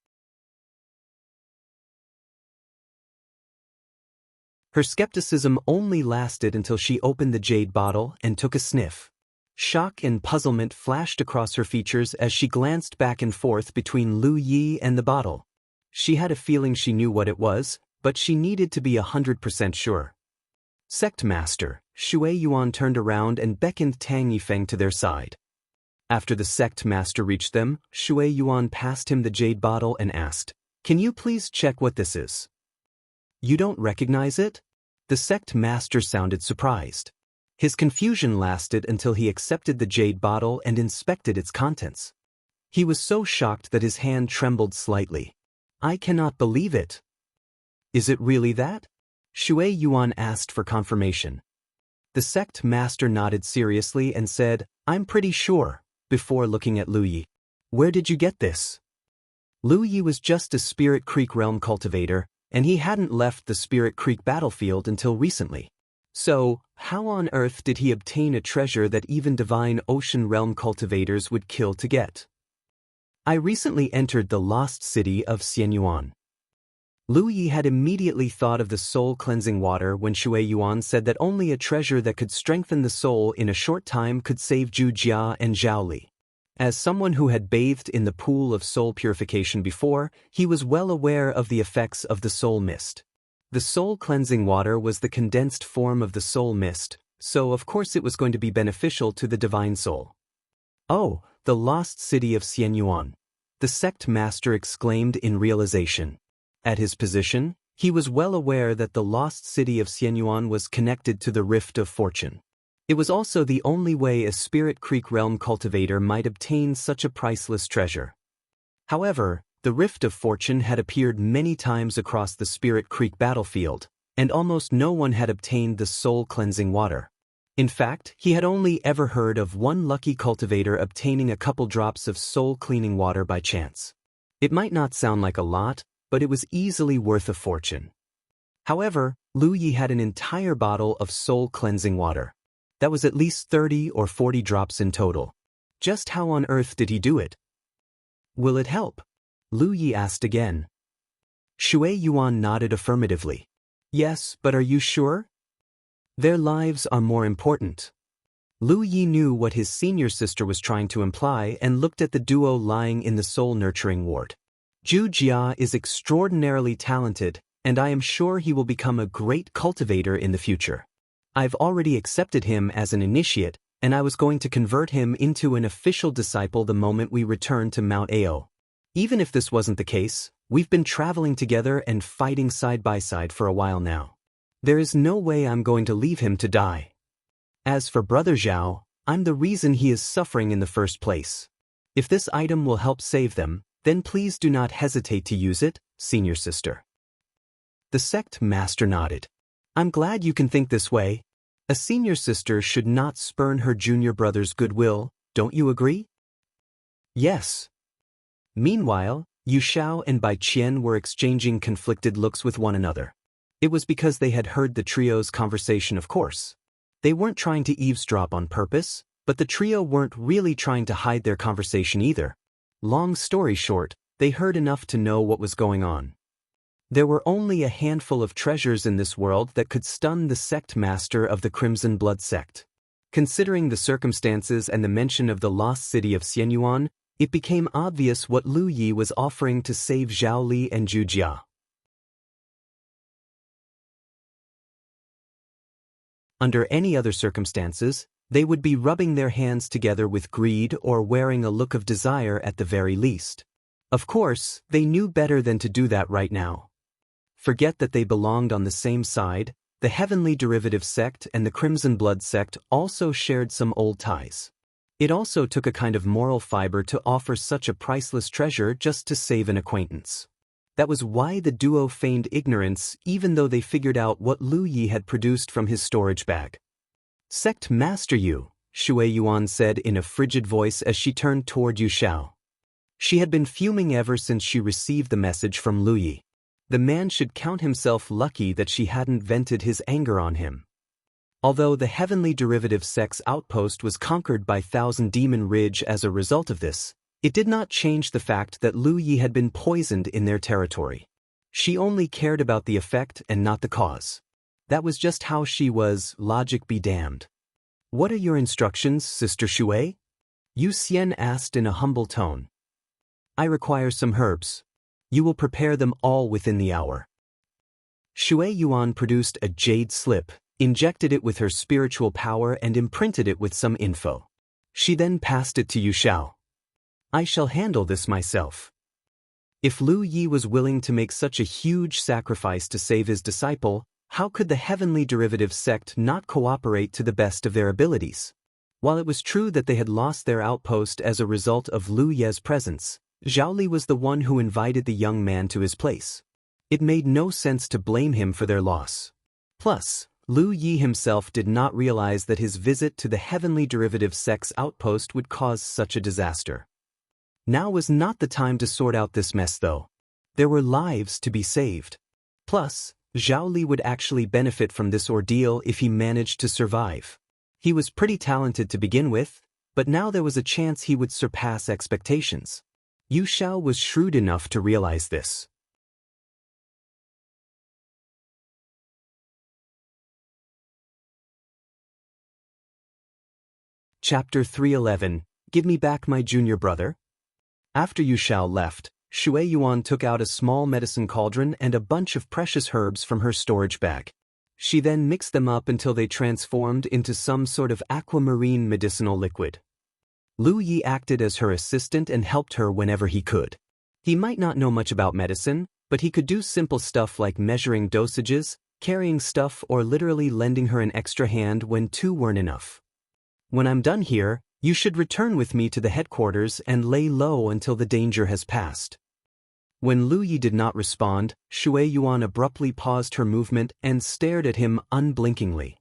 Her skepticism only lasted until she opened the jade bottle and took a sniff. Shock and puzzlement flashed across her features as she glanced back and forth between Lu Yi and the bottle. She had a feeling she knew what it was, but she needed to be 100% sure. "Sect Master," Shui Yuan turned around and beckoned Tang Yifeng to their side. After the Sect Master reached them, Shui Yuan passed him the jade bottle and asked, "Can you please check what this is?" "You don't recognize it?" The Sect Master sounded surprised. His confusion lasted until he accepted the jade bottle and inspected its contents. He was so shocked that his hand trembled slightly. "I cannot believe it." "Is it really that?" Shui Yuan asked for confirmation. The Sect Master nodded seriously and said, "I'm pretty sure," before looking at Lu Yi. "Where did you get this?" Lu Yi was just a Spirit Creek realm cultivator, and he hadn't left the Spirit Creek battlefield until recently. So, how on earth did he obtain a treasure that even Divine Ocean realm cultivators would kill to get? "I recently entered the lost city of Xianyuan." Lu Yi had immediately thought of the soul-cleansing water when Shui Yuan said that only a treasure that could strengthen the soul in a short time could save Zhu Jia and Zhao Li. As someone who had bathed in the pool of soul purification before, he was well aware of the effects of the soul mist. The soul-cleansing water was the condensed form of the soul mist, so of course it was going to be beneficial to the divine soul. "Oh, the lost city of Xianyuan," the sect master exclaimed in realization. At his position, he was well aware that the lost city of Xianyuan was connected to the Rift of Fortune. It was also the only way a Spirit Creek Realm cultivator might obtain such a priceless treasure. However, the Rift of Fortune had appeared many times across the Spirit Creek battlefield, and almost no one had obtained the soul-cleansing water. In fact, he had only ever heard of one lucky cultivator obtaining a couple drops of soul-cleaning water by chance. It might not sound like a lot, but it was easily worth a fortune. However, Lu Yi had an entire bottle of soul-cleansing water. That was at least 30 or 40 drops in total. Just how on earth did he do it? "Will it help?" Lu Yi asked again. Shui Yuan nodded affirmatively. "Yes, but are you sure? Their lives are more important." Lu Yi knew what his senior sister was trying to imply and looked at the duo lying in the soul-nurturing ward. "Zhu Jia is extraordinarily talented, and I am sure he will become a great cultivator in the future. I've already accepted him as an initiate, and I was going to convert him into an official disciple the moment we return to Mount Ao. Even if this wasn't the case, we've been traveling together and fighting side by side for a while now. There is no way I'm going to leave him to die. As for Brother Zhao, I'm the reason he is suffering in the first place. If this item will help save them, then please do not hesitate to use it, senior sister." The sect master nodded. "I'm glad you can think this way. A senior sister should not spurn her junior brother's goodwill, don't you agree?" "Yes." Meanwhile, Yu Xiao and Bai Qian were exchanging conflicted looks with one another. It was because they had heard the trio's conversation, of course. They weren't trying to eavesdrop on purpose, but the trio weren't really trying to hide their conversation either. Long story short, they heard enough to know what was going on. There were only a handful of treasures in this world that could stun the sect master of the Crimson Blood sect. Considering the circumstances and the mention of the lost city of Xianyuan, it became obvious what Lu Yi was offering to save Zhao Li and Zhu Jia. Under any other circumstances, they would be rubbing their hands together with greed or wearing a look of desire at the very least. Of course, they knew better than to do that right now. Forget that they belonged on the same side. The Heavenly Derivative sect and the Crimson Blood sect also shared some old ties. It also took a kind of moral fiber to offer such a priceless treasure just to save an acquaintance. That was why the duo feigned ignorance even though they figured out what Lu Yi had produced from his storage bag. "Sect Master Yu," Shui Yuan said in a frigid voice as she turned toward Yu Xiao. She had been fuming ever since she received the message from Lu Yi. The man should count himself lucky that she hadn't vented his anger on him. Although the Heavenly Derivative sect's outpost was conquered by Thousand Demon Ridge as a result of this, it did not change the fact that Lu Yi had been poisoned in their territory. She only cared about the effect and not the cause. That was just how she was, logic be damned. "What are your instructions, Sister Shui?" Yu Xian asked in a humble tone. "I require some herbs. You will prepare them all within the hour." Shui Yuan produced a jade slip, injected it with her spiritual power and imprinted it with some info. She then passed it to Yu Xiao. "I shall handle this myself." If Lu Yi was willing to make such a huge sacrifice to save his disciple, how could the Heavenly Derivative sect not cooperate to the best of their abilities? While it was true that they had lost their outpost as a result of Lu Ye's presence, Zhao Li was the one who invited the young man to his place. It made no sense to blame him for their loss. Plus, Lu Yi himself did not realize that his visit to the Heavenly Derivative sect's outpost would cause such a disaster. Now was not the time to sort out this mess though. There were lives to be saved. Plus, Zhao Li would actually benefit from this ordeal if he managed to survive. He was pretty talented to begin with, but now there was a chance he would surpass expectations. Yu Xiao was shrewd enough to realize this. Chapter 311, Give Me Back My Junior Brother? After Yu Xiao left, Shui Yuan took out a small medicine cauldron and a bunch of precious herbs from her storage bag. She then mixed them up until they transformed into some sort of aquamarine medicinal liquid. Lu Yi acted as her assistant and helped her whenever he could. He might not know much about medicine, but he could do simple stuff like measuring dosages, carrying stuff, or literally lending her an extra hand when two weren't enough. When I'm done here, you should return with me to the headquarters and lay low until the danger has passed. When Lu Yi did not respond, Shui Yuan abruptly paused her movement and stared at him unblinkingly.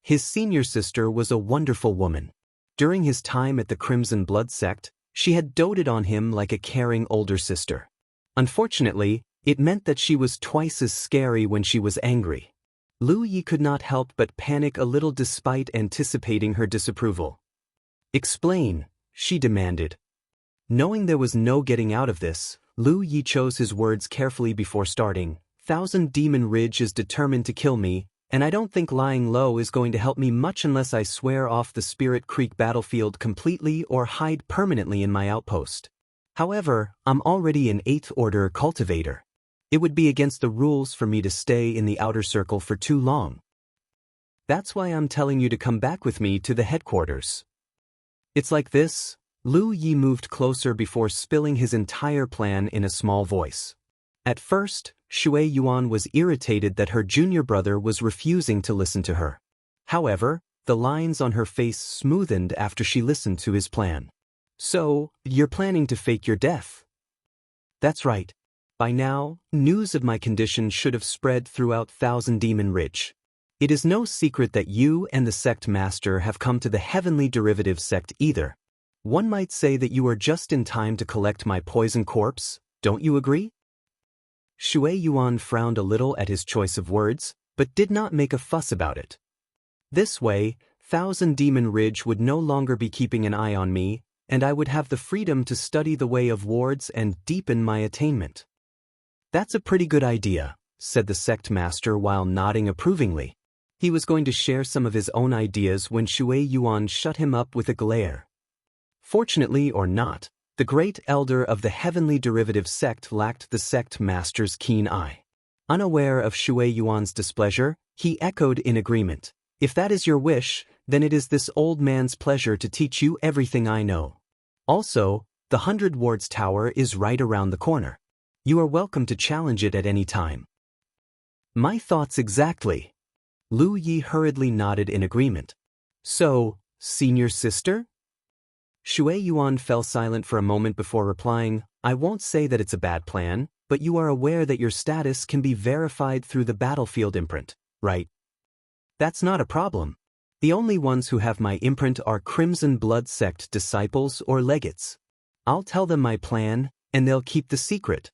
His senior sister was a wonderful woman. During his time at the Crimson Blood sect, she had doted on him like a caring older sister. Unfortunately, it meant that she was twice as scary when she was angry. Lu Yi could not help but panic a little despite anticipating her disapproval. "Explain," she demanded. Knowing there was no getting out of this, Lu Yi chose his words carefully before starting. "Thousand Demon Ridge is determined to kill me, and I don't think lying low is going to help me much unless I swear off the Spirit Creek battlefield completely or hide permanently in my outpost. However, I'm already an 8th Order Cultivator. It would be against the rules for me to stay in the outer circle for too long. That's why I'm telling you to come back with me to the headquarters." "It's like this." Lu Yi moved closer before spilling his entire plan in a small voice. At first, Shui Yuan was irritated that her junior brother was refusing to listen to her. However, the lines on her face smoothened after she listened to his plan. "So, you're planning to fake your death?" "That's right. By now, news of my condition should have spread throughout Thousand Demon Ridge. It is no secret that you and the sect master have come to the Heavenly Derivative sect either. One might say that you are just in time to collect my poison corpse, don't you agree?" Shui Yuan frowned a little at his choice of words, but did not make a fuss about it. This way, Thousand Demon Ridge would no longer be keeping an eye on me, and I would have the freedom to study the way of wards and deepen my attainment. "That's a pretty good idea," said the sect master while nodding approvingly. He was going to share some of his own ideas when Shui Yuan shut him up with a glare. Fortunately or not, the great elder of the Heavenly Derivative sect lacked the sect master's keen eye. Unaware of Shui Yuan's displeasure, he echoed in agreement. "If that is your wish, then it is this old man's pleasure to teach you everything I know. Also, the 100 Wards Tower is right around the corner. You are welcome to challenge it at any time." "My thoughts exactly." Lu Yi hurriedly nodded in agreement. "So, senior sister?" Shui Yuan fell silent for a moment before replying, "I won't say that it's a bad plan, but you are aware that your status can be verified through the battlefield imprint, right?" "That's not a problem. The only ones who have my imprint are Crimson Blood sect disciples or legates. I'll tell them my plan, and they'll keep the secret."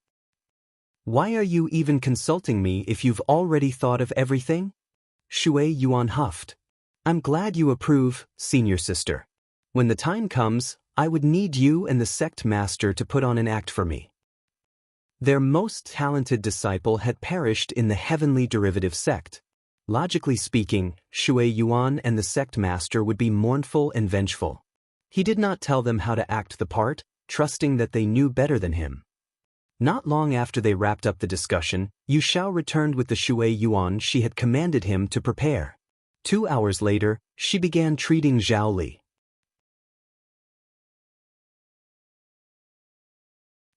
"Why are you even consulting me if you've already thought of everything?" Shui Yuan huffed. "I'm glad you approve, senior sister. When the time comes, I would need you and the sect master to put on an act for me." Their most talented disciple had perished in the Heavenly Derivative sect. Logically speaking, Shui Yuan and the sect master would be mournful and vengeful. He did not tell them how to act the part, trusting that they knew better than him. Not long after they wrapped up the discussion, Yu Xiao returned with the Shui Yuan she had commanded him to prepare. 2 hours later, she began treating Zhao Li.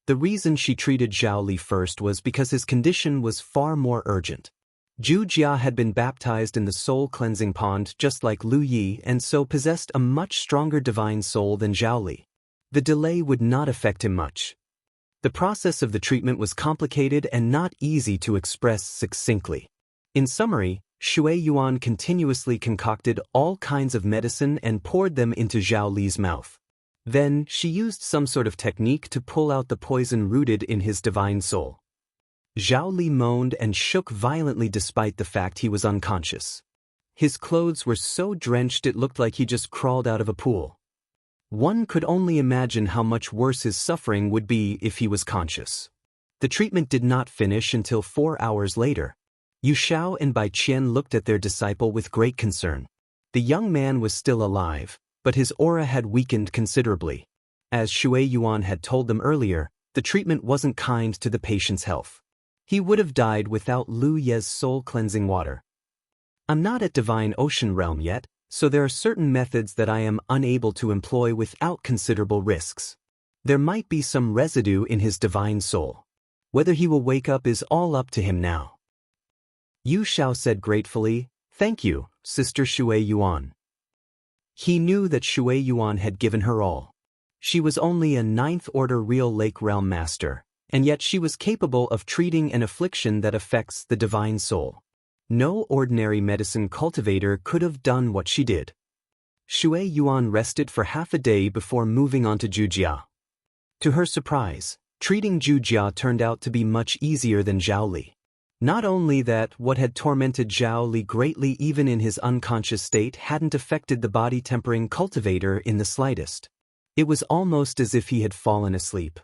The reason she treated Zhao Li first was because his condition was far more urgent. Zhu Jia had been baptized in the soul cleansing pond just like Lu Yi and so possessed a much stronger divine soul than Zhao Li. The delay would not affect him much. The process of the treatment was complicated and not easy to express succinctly. In summary, Shui Yuan continuously concocted all kinds of medicine and poured them into Zhao Li's mouth. Then, she used some sort of technique to pull out the poison rooted in his divine soul. Zhao Li moaned and shook violently despite the fact he was unconscious. His clothes were so drenched it looked like he just crawled out of a pool. One could only imagine how much worse his suffering would be if he was conscious. The treatment did not finish until 4 hours later. Yu Xiao and Bai Qian looked at their disciple with great concern. The young man was still alive, but his aura had weakened considerably. As Shui Yuan had told them earlier, the treatment wasn't kind to the patient's health. He would have died without Lu Ye's soul-cleansing water. I'm not at Divine Ocean Realm yet, so there are certain methods that I am unable to employ without considerable risks. There might be some residue in his divine soul. Whether he will wake up is all up to him now. Yu Xiao said gratefully, "Thank you, Sister Shui Yuan." He knew that Shui Yuan had given her all. She was only a 9th-order real Lake Realm Master, and yet she was capable of treating an affliction that affects the divine soul. No ordinary medicine cultivator could have done what she did. Shui Yuan rested for half a day before moving on to Jujia. To her surprise, treating Jujia turned out to be much easier than Zhao Li. Not only that, what had tormented Zhao Li greatly even in his unconscious state hadn't affected the body-tempering cultivator in the slightest. It was almost as if he had fallen asleep.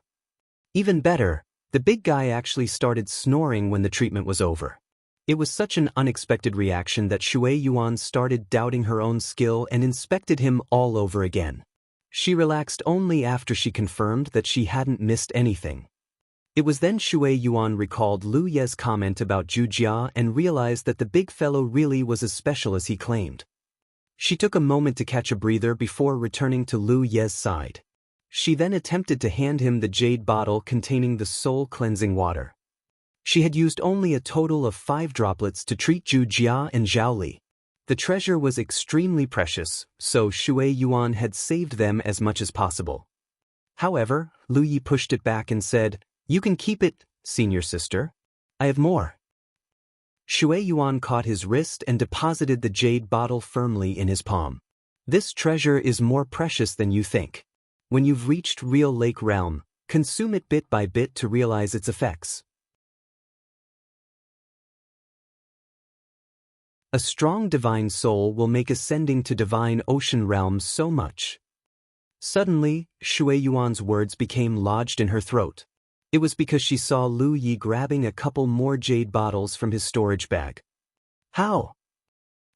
Even better, the big guy actually started snoring when the treatment was over. It was such an unexpected reaction that Shui Yuan started doubting her own skill and inspected him all over again. She relaxed only after she confirmed that she hadn't missed anything. It was then Shui Yuan recalled Lu Ye's comment about Jujia and realized that the big fellow really was as special as he claimed. She took a moment to catch a breather before returning to Lu Ye's side. She then attempted to hand him the jade bottle containing the soul-cleansing water. She had used only a total of 5 droplets to treat Jujia and Zhao Li. The treasure was extremely precious, so Shui Yuan had saved them as much as possible. However, Lu Yi pushed it back and said, "You can keep it, senior sister. I have more." Shui Yuan caught his wrist and deposited the jade bottle firmly in his palm. "This treasure is more precious than you think. When you've reached real Lake Realm, consume it bit by bit to realize its effects." A strong divine soul will make ascending to divine ocean realms so much. Suddenly, Shui Yuan's words became lodged in her throat. It was because she saw Lu Yi grabbing a couple more jade bottles from his storage bag. "How?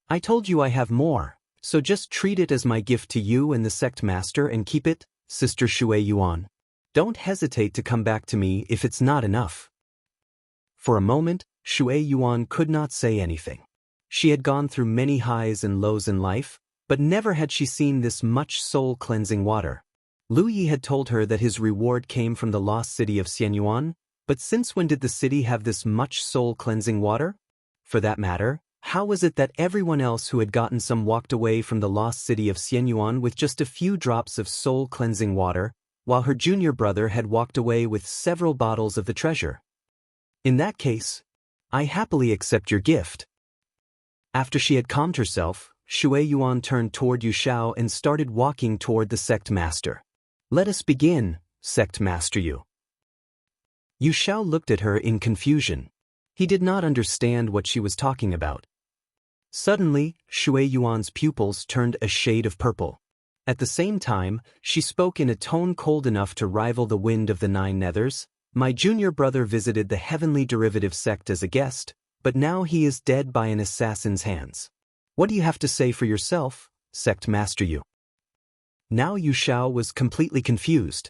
I told you I have more, so just treat it as my gift to you and the sect master and keep it, Sister Shui Yuan. Don't hesitate to come back to me if it's not enough." For a moment, Shui Yuan could not say anything. She had gone through many highs and lows in life, but never had she seen this much soul-cleansing water. Lu Yi had told her that his reward came from the lost city of Xianyuan, but since when did the city have this much soul-cleansing water? For that matter, how was it that everyone else who had gotten some walked away from the lost city of Xianyuan with just a few drops of soul-cleansing water, while her junior brother had walked away with several bottles of the treasure? In that case, I happily accept your gift. After she had calmed herself, Shui Yuan turned toward Yu Xiao and started walking toward the sect master. "Let us begin, sect master Yu." Yu Xiao looked at her in confusion. He did not understand what she was talking about. Suddenly, Shui Yuan's pupils turned a shade of purple. At the same time, she spoke in a tone cold enough to rival the wind of the 9 nethers. "My junior brother visited the heavenly derivative sect as a guest, but now he is dead by an assassin's hands. What do you have to say for yourself, sect master Yu?" Now Yu Xiao was completely confused.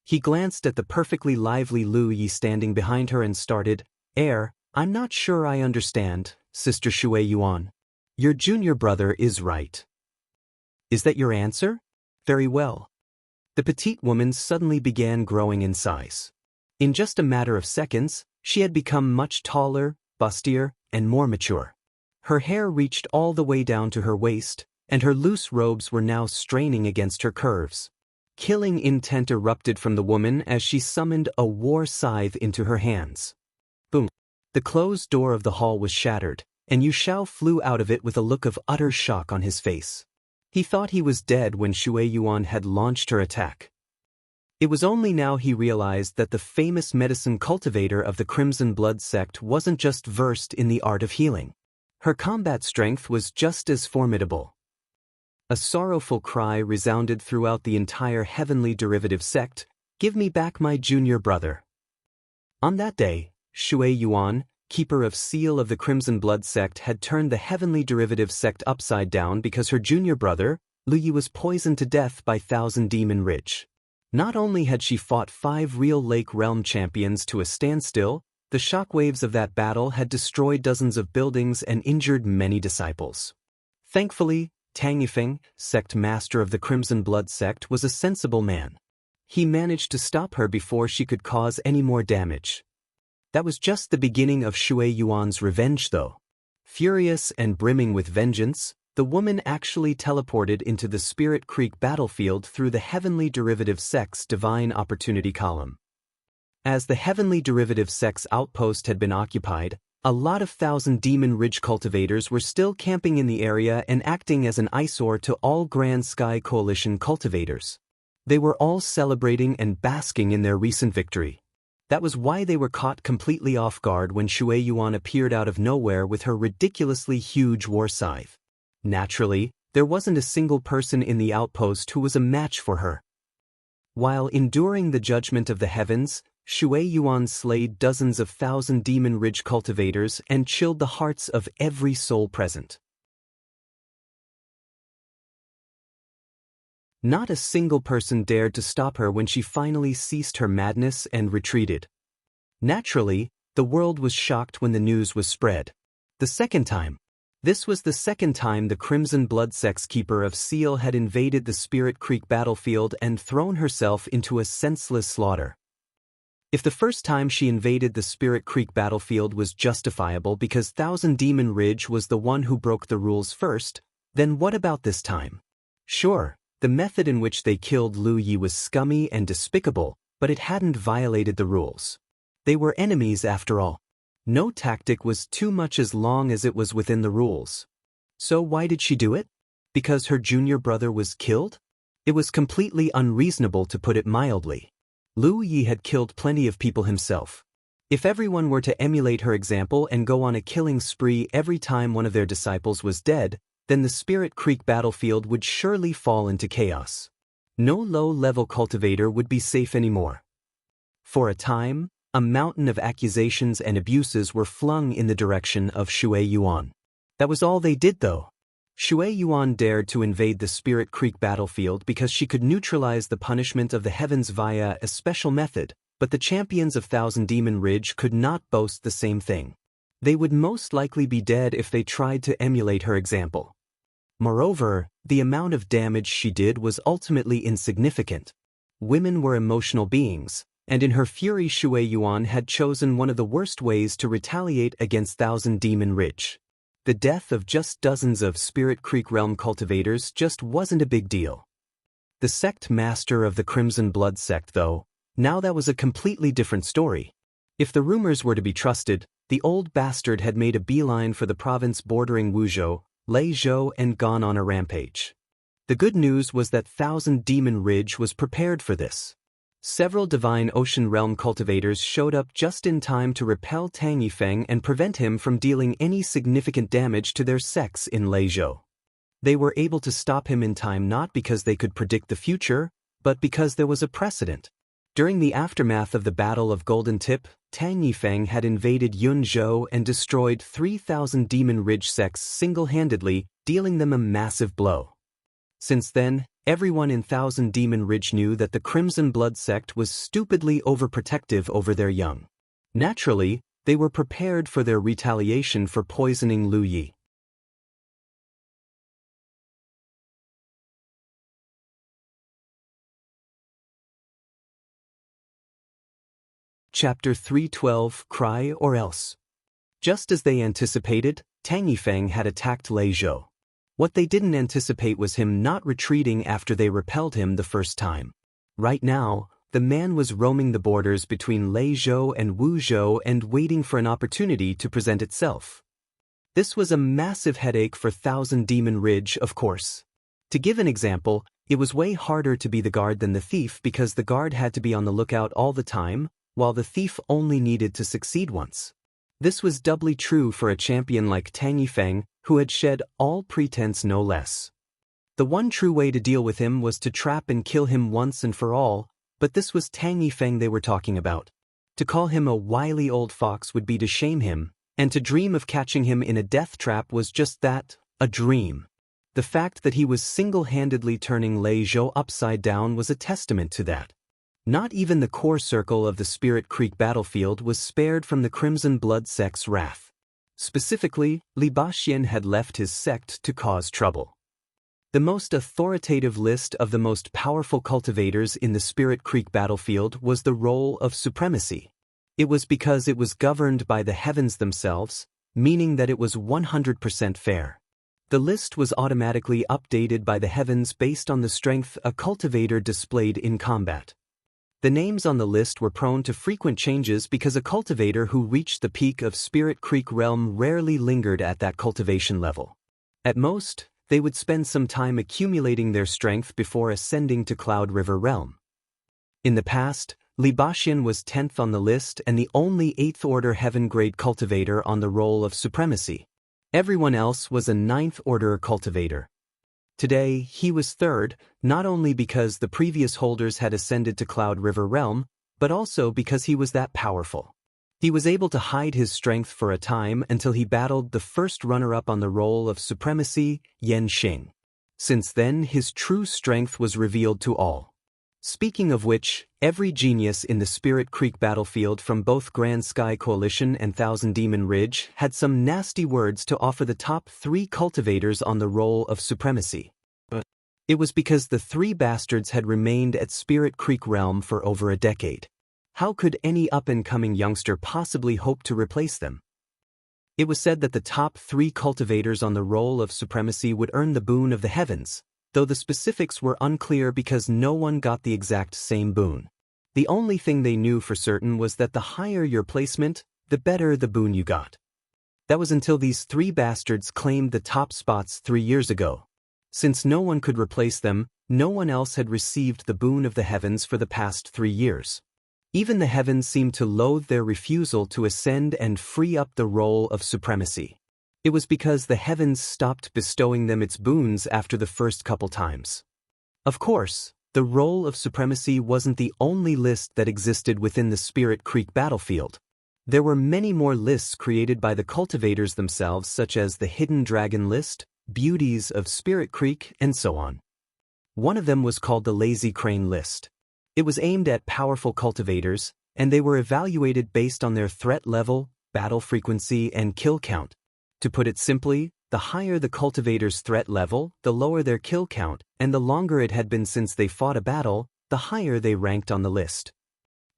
He glanced at the perfectly lively Lu Yi standing behind her and started, I'm not sure I understand, Sister Shui Yuan. Your junior brother is right." "Is that your answer? Very well." The petite woman suddenly began growing in size. In just a matter of seconds, she had become much taller, bustier, and more mature. Her hair reached all the way down to her waist, and her loose robes were now straining against her curves. Killing intent erupted from the woman as she summoned a war scythe into her hands. Boom! The closed door of the hall was shattered, and Yu Xiao flew out of it with a look of utter shock on his face. He thought he was dead when Shui Yuan had launched her attack. It was only now he realized that the famous medicine cultivator of the Crimson Blood sect wasn't just versed in the art of healing. Her combat strength was just as formidable. A sorrowful cry resounded throughout the entire heavenly derivative sect, "Give me back my junior brother." On that day, Shui Yuan, keeper of seal of the Crimson Blood sect, had turned the heavenly derivative sect upside down because her junior brother, Lu Yi, was poisoned to death by Thousand Demon Ridge. Not only had she fought 5 real Lake Realm champions to a standstill, the shockwaves of that battle had destroyed dozens of buildings and injured many disciples. Thankfully, Tang Yifeng, sect master of the Crimson Blood sect, was a sensible man. He managed to stop her before she could cause any more damage. That was just the beginning of Shui Yuan's revenge though. Furious and brimming with vengeance, the woman actually teleported into the Spirit Creek battlefield through the Heavenly Derivative Sect's Divine Opportunity column. As the Heavenly Derivative Sect's outpost had been occupied, a lot of Thousand Demon Ridge cultivators were still camping in the area and acting as an eyesore to all Grand Sky Coalition cultivators. They were all celebrating and basking in their recent victory. That was why they were caught completely off guard when Shui Yuan appeared out of nowhere with her ridiculously huge war scythe. Naturally, there wasn't a single person in the outpost who was a match for her. While enduring the judgment of the heavens, Shui Yuan slayed dozens of Thousand Demon Ridge cultivators and chilled the hearts of every soul present. Not a single person dared to stop her when she finally ceased her madness and retreated. Naturally, the world was shocked when the news was spread. This was the second time the Crimson Blood Sect's Keeper of Seal had invaded the Spirit Creek battlefield and thrown herself into a senseless slaughter. If the first time she invaded the Spirit Creek battlefield was justifiable because Thousand Demon Ridge was the one who broke the rules first, then what about this time? Sure, the method in which they killed Lu Yi was scummy and despicable, but it hadn't violated the rules. They were enemies after all. No tactic was too much as long as it was within the rules. So why did she do it? Because her junior brother was killed? It was completely unreasonable, to put it mildly. Lu Yi had killed plenty of people himself. If everyone were to emulate her example and go on a killing spree every time one of their disciples was dead, then the Spirit Creek battlefield would surely fall into chaos. No low-level cultivator would be safe anymore. For a time, a mountain of accusations and abuses were flung in the direction of Shui Yuan. That was all they did though. Shui Yuan dared to invade the Spirit Creek battlefield because she could neutralize the punishment of the heavens via a special method, but the champions of Thousand Demon Ridge could not boast the same thing. They would most likely be dead if they tried to emulate her example. Moreover, the amount of damage she did was ultimately insignificant. Women were emotional beings, and in her fury Shui Yuan had chosen one of the worst ways to retaliate against Thousand Demon Ridge. The death of just dozens of Spirit Creek realm cultivators just wasn't a big deal. The sect master of the Crimson Blood sect though, now that was a completely different story. If the rumors were to be trusted, the old bastard had made a beeline for the province bordering Wuzhou, Leizhou, and gone on a rampage. The good news was that Thousand Demon Ridge was prepared for this. Several Divine Ocean Realm cultivators showed up just in time to repel Tang Yifeng and prevent him from dealing any significant damage to their sects in Leizhou. They were able to stop him in time not because they could predict the future, but because there was a precedent. During the aftermath of the Battle of Golden Tip, Tang Yifeng had invaded Yunzhou and destroyed 3,000 Demon Ridge sects single-handedly, dealing them a massive blow. Since then, everyone in Thousand Demon Ridge knew that the Crimson Blood sect was stupidly overprotective over their young. Naturally, they were prepared for their retaliation for poisoning Lu Yi. Chapter 312, Cry or Else. Just as they anticipated, Tang Yifeng had attacked Leizhou. What they didn't anticipate was him not retreating after they repelled him the first time. Right now, the man was roaming the borders between Leizhou and Wuzhou and waiting for an opportunity to present itself. This was a massive headache for Thousand Demon Ridge, of course. To give an example, it was way harder to be the guard than the thief because the guard had to be on the lookout all the time, while the thief only needed to succeed once. This was doubly true for a champion like Tang Yifeng, who had shed all pretense no less. The one true way to deal with him was to trap and kill him once and for all, but this was Tang Yifeng they were talking about. To call him a wily old fox would be to shame him, and to dream of catching him in a death trap was just that, a dream. The fact that he was single-handedly turning Leizhou upside down was a testament to that. Not even the core circle of the Spirit Creek battlefield was spared from the Crimson Blood sect's wrath. Specifically, Li Baxin had left his sect to cause trouble. The most authoritative list of the most powerful cultivators in the Spirit Creek battlefield was the Roll of Supremacy. It was because it was governed by the heavens themselves, meaning that it was 100% fair. The list was automatically updated by the heavens based on the strength a cultivator displayed in combat. The names on the list were prone to frequent changes because a cultivator who reached the peak of Spirit Creek realm rarely lingered at that cultivation level. At most, they would spend some time accumulating their strength before ascending to Cloud River realm. In the past, Li Baxin was 10th on the list and the only 8th order heaven-grade cultivator on the Roll of Supremacy. Everyone else was a 9th order cultivator. Today, he was 3rd, not only because the previous holders had ascended to Cloud River realm, but also because he was that powerful. He was able to hide his strength for a time until he battled the first runner-up on the Roll of Supremacy, Yan Xing. Since then, his true strength was revealed to all. Speaking of which, every genius in the Spirit Creek battlefield from both Grand Sky Coalition and Thousand Demon Ridge had some nasty words to offer the top 3 cultivators on the Roll of Supremacy. But it was because the 3 bastards had remained at Spirit Creek realm for over a decade. How could any up-and-coming youngster possibly hope to replace them? It was said that the top 3 cultivators on the Roll of Supremacy would earn the boon of the heavens, though the specifics were unclear because no one got the exact same boon. The only thing they knew for certain was that the higher your placement, the better the boon you got. That was until these 3 bastards claimed the top spots 3 years ago. Since no one could replace them, no one else had received the boon of the heavens for the past 3 years. Even the heavens seemed to loathe their refusal to ascend and free up the Roll of Supremacy. It was because the heavens stopped bestowing them its boons after the first couple times. Of course, the Roll of Supremacy wasn't the only list that existed within the Spirit Creek battlefield. There were many more lists created by the cultivators themselves, such as the Hidden Dragon list, Beauties of Spirit Creek, and so on. One of them was called the Lazy Crane list. It was aimed at powerful cultivators, and they were evaluated based on their threat level, battle frequency, and kill count. To put it simply, the higher the cultivator's threat level, the lower their kill count, and the longer it had been since they fought a battle, the higher they ranked on the list.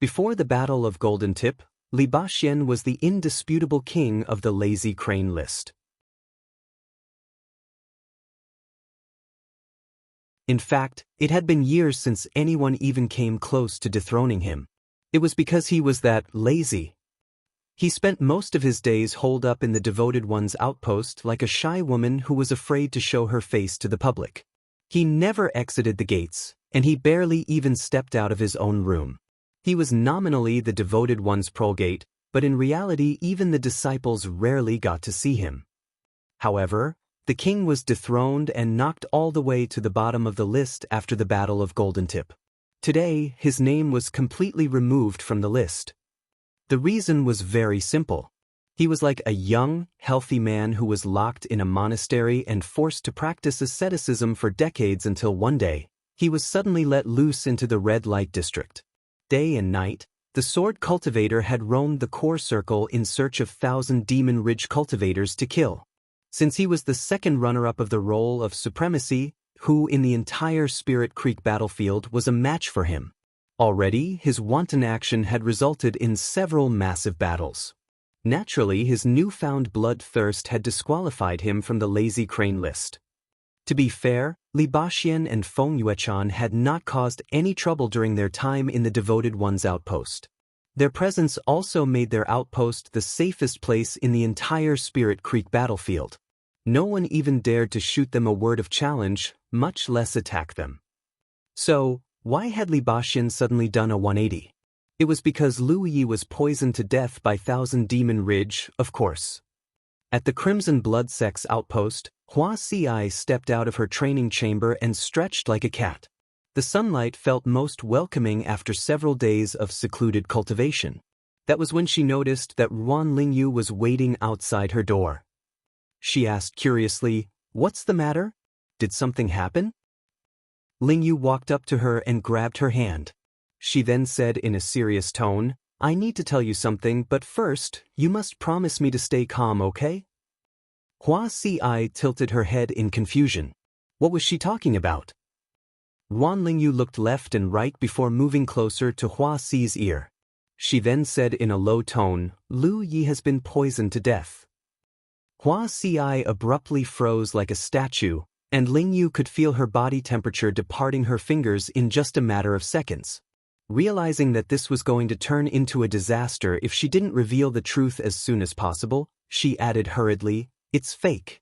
Before the Battle of Golden Tip, Li Baxin was the indisputable king of the Lazy Crane list. In fact, it had been years since anyone even came close to dethroning him. It was because he was that lazy. He spent most of his days holed up in the Devoted One's outpost like a shy woman who was afraid to show her face to the public. He never exited the gates, and he barely even stepped out of his own room. He was nominally the Devoted One's prolgate, but in reality even the disciples rarely got to see him. However, the king was dethroned and knocked all the way to the bottom of the list after the Battle of Golden Tip. Today, his name was completely removed from the list. The reason was very simple. He was like a young, healthy man who was locked in a monastery and forced to practice asceticism for decades until one day, he was suddenly let loose into the red light district. Day and night, the Sword Cultivator had roamed the core circle in search of Thousand Demon Ridge cultivators to kill. Since he was the second runner-up of the Roll of Supremacy, who in the entire Spirit Creek battlefield was a match for him. Already, his wanton action had resulted in several massive battles. Naturally, his newfound bloodthirst had disqualified him from the Lazy Crane list. To be fair, Li Baxin and Feng Yuechan had not caused any trouble during their time in the Devoted One's outpost. Their presence also made their outpost the safest place in the entire Spirit Creek battlefield. No one even dared to shoot them a word of challenge, much less attack them. So, why had Li Baxin suddenly done a 180? It was because Lu Yi was poisoned to death by Thousand Demon Ridge, of course. At the Crimson Blood Sect's outpost, Hua Ci stepped out of her training chamber and stretched like a cat. The sunlight felt most welcoming after several days of secluded cultivation. That was when she noticed that Ruan Lingyu was waiting outside her door. She asked curiously, "What's the matter? Did something happen?" Lingyu walked up to her and grabbed her hand. She then said in a serious tone, "I need to tell you something, but first, you must promise me to stay calm, okay?" Hua Si tilted her head in confusion. What was she talking about? Wan Lingyu looked left and right before moving closer to Hua Si's ear. She then said in a low tone, "Lu Yi has been poisoned to death." Hua Si abruptly froze like a statue, and Lingyu could feel her body temperature departing her fingers in just a matter of seconds. Realizing that this was going to turn into a disaster if she didn't reveal the truth as soon as possible, she added hurriedly, "It's fake.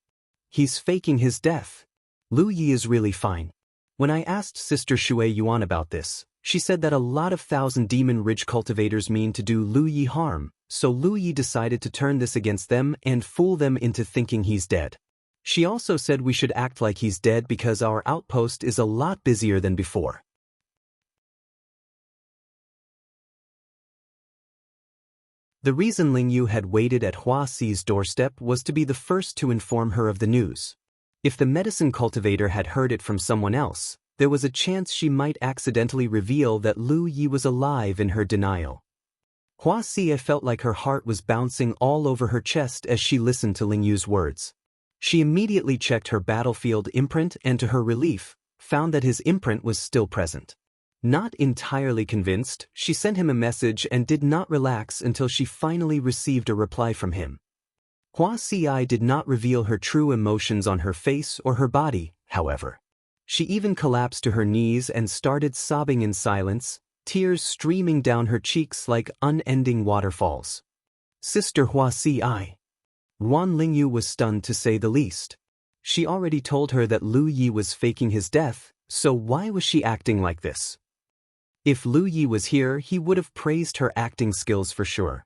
He's faking his death. Lu Yi is really fine." When I asked Sister Shui Yuan about this, she said that a lot of Thousand Demon Ridge cultivators mean to do Lu Yi harm, so Lu Yi decided to turn this against them and fool them into thinking he's dead. She also said we should act like he's dead because our outpost is a lot busier than before. The reason Lingyu had waited at Hua Si's doorstep was to be the first to inform her of the news. If the medicine cultivator had heard it from someone else, there was a chance she might accidentally reveal that Lu Yi was alive in her denial. Hua Si felt like her heart was bouncing all over her chest as she listened to Lingyu's words. She immediately checked her battlefield imprint and to her relief, found that his imprint was still present. Not entirely convinced, she sent him a message and did not relax until she finally received a reply from him. Hua Si did not reveal her true emotions on her face or her body, however. She even collapsed to her knees and started sobbing in silence, tears streaming down her cheeks like unending waterfalls. "Sister Hua Si." Wan Lingyu was stunned to say the least. She already told her that Lu Yi was faking his death, so why was she acting like this? If Lu Yi was here, he would have praised her acting skills for sure.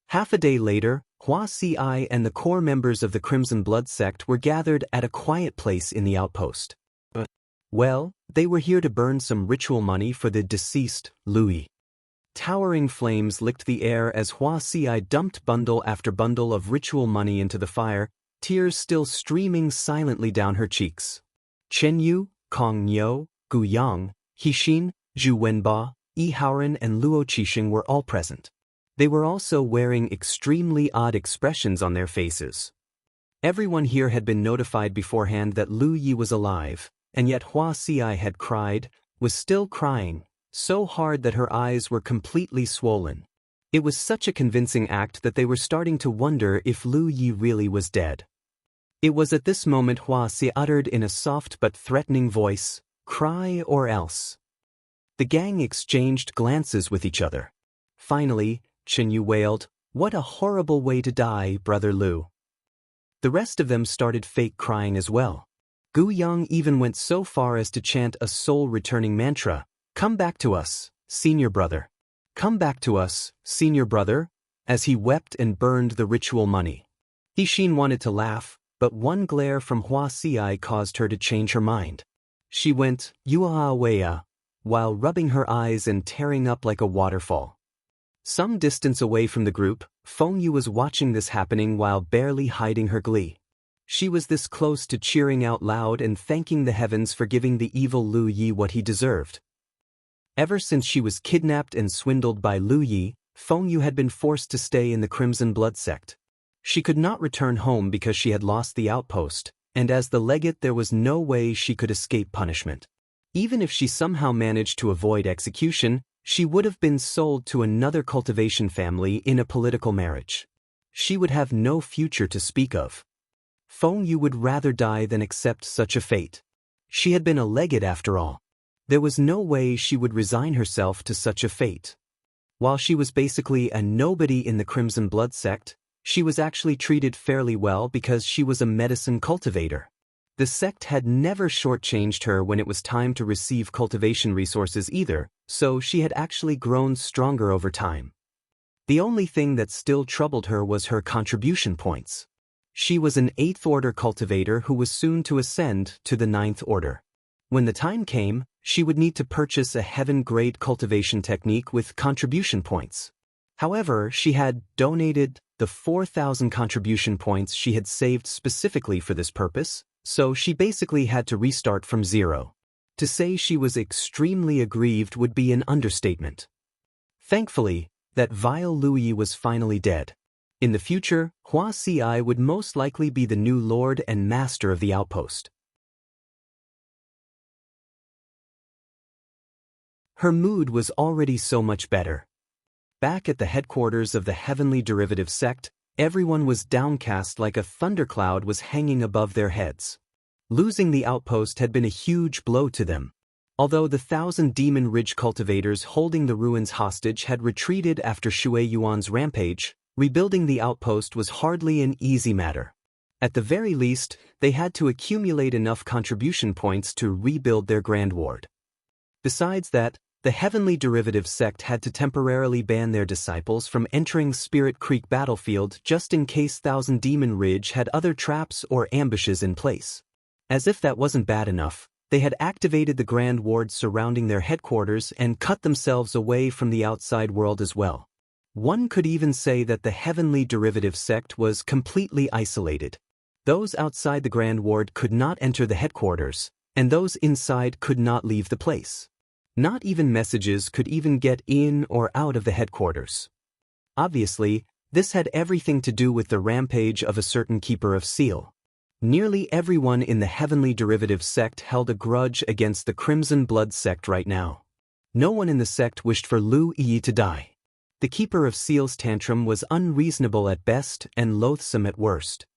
Half a day later, Hua Si and the core members of the Crimson Blood sect were gathered at a quiet place in the outpost. Well, they were here to burn some ritual money for the deceased, Lu Yi. Towering flames licked the air as Hua Si dumped bundle after bundle of ritual money into the fire, tears still streaming silently down her cheeks. Chen Yu, Kong Niu, Gu Yang, Hixin, Zhu Wenba, Yi Haoren and Luo Qixing were all present. They were also wearing extremely odd expressions on their faces. Everyone here had been notified beforehand that Lu Yi was alive, and yet Hua Si had cried, was still crying, so hard that her eyes were completely swollen. It was such a convincing act that they were starting to wonder if Lu Yi really was dead. It was at this moment Hua Si uttered in a soft but threatening voice, "Cry or else." The gang exchanged glances with each other. Finally, Chen Yu wailed, "What a horrible way to die, Brother Lu." The rest of them started fake crying as well. Gu Yang even went so far as to chant a soul-returning mantra, "Come back to us, senior brother. Come back to us, senior brother," as he wept and burned the ritual money. Hixin wanted to laugh, but one glare from Hua Si caused her to change her mind. She went, "Yuaweya," while rubbing her eyes and tearing up like a waterfall. Some distance away from the group, Feng Yu was watching this happening while barely hiding her glee. She was this close to cheering out loud and thanking the heavens for giving the evil Lu Yi what he deserved. Ever since she was kidnapped and swindled by Lu Yi, Feng Yu had been forced to stay in the Crimson Blood sect. She could not return home because she had lost the outpost, and as the legate there was no way she could escape punishment. Even if she somehow managed to avoid execution, she would have been sold to another cultivation family in a political marriage. She would have no future to speak of. Feng Yu would rather die than accept such a fate. She had been a legate after all. There was no way she would resign herself to such a fate. While she was basically a nobody in the Crimson Blood sect, she was actually treated fairly well because she was a medicine cultivator. The sect had never shortchanged her when it was time to receive cultivation resources either, so she had actually grown stronger over time. The only thing that still troubled her was her contribution points. She was an 8th Order cultivator who was soon to ascend to the 9th Order. When the time came, she would need to purchase a heaven-grade cultivation technique with contribution points. However, she had donated the 4,000 contribution points she had saved specifically for this purpose, so she basically had to restart from zero. To say she was extremely aggrieved would be an understatement. Thankfully, that vile Lu Yi was finally dead. In the future, Hua Ci would most likely be the new lord and master of the outpost. Her mood was already so much better. Back at the headquarters of the Heavenly Derivative Sect, everyone was downcast like a thundercloud was hanging above their heads. Losing the outpost had been a huge blow to them. Although the 1,000 Demon Ridge cultivators holding the ruins hostage had retreated after Shui Yuan's rampage, rebuilding the outpost was hardly an easy matter. At the very least, they had to accumulate enough contribution points to rebuild their Grand Ward. Besides that, the Heavenly Derivative Sect had to temporarily ban their disciples from entering Spirit Creek battlefield just in case 1,000 Demon Ridge had other traps or ambushes in place. As if that wasn't bad enough, they had activated the Grand Ward surrounding their headquarters and cut themselves away from the outside world as well. One could even say that the Heavenly Derivative Sect was completely isolated. Those outside the Grand Ward could not enter the headquarters, and those inside could not leave the place. Not even messages could even get in or out of the headquarters. Obviously, this had everything to do with the rampage of a certain Keeper of Seal. Nearly everyone in the Heavenly Derivative Sect held a grudge against the Crimson Blood Sect right now. No one in the sect wished for Lu Yi to die. The Keeper of Seal's tantrum was unreasonable at best and loathsome at worst.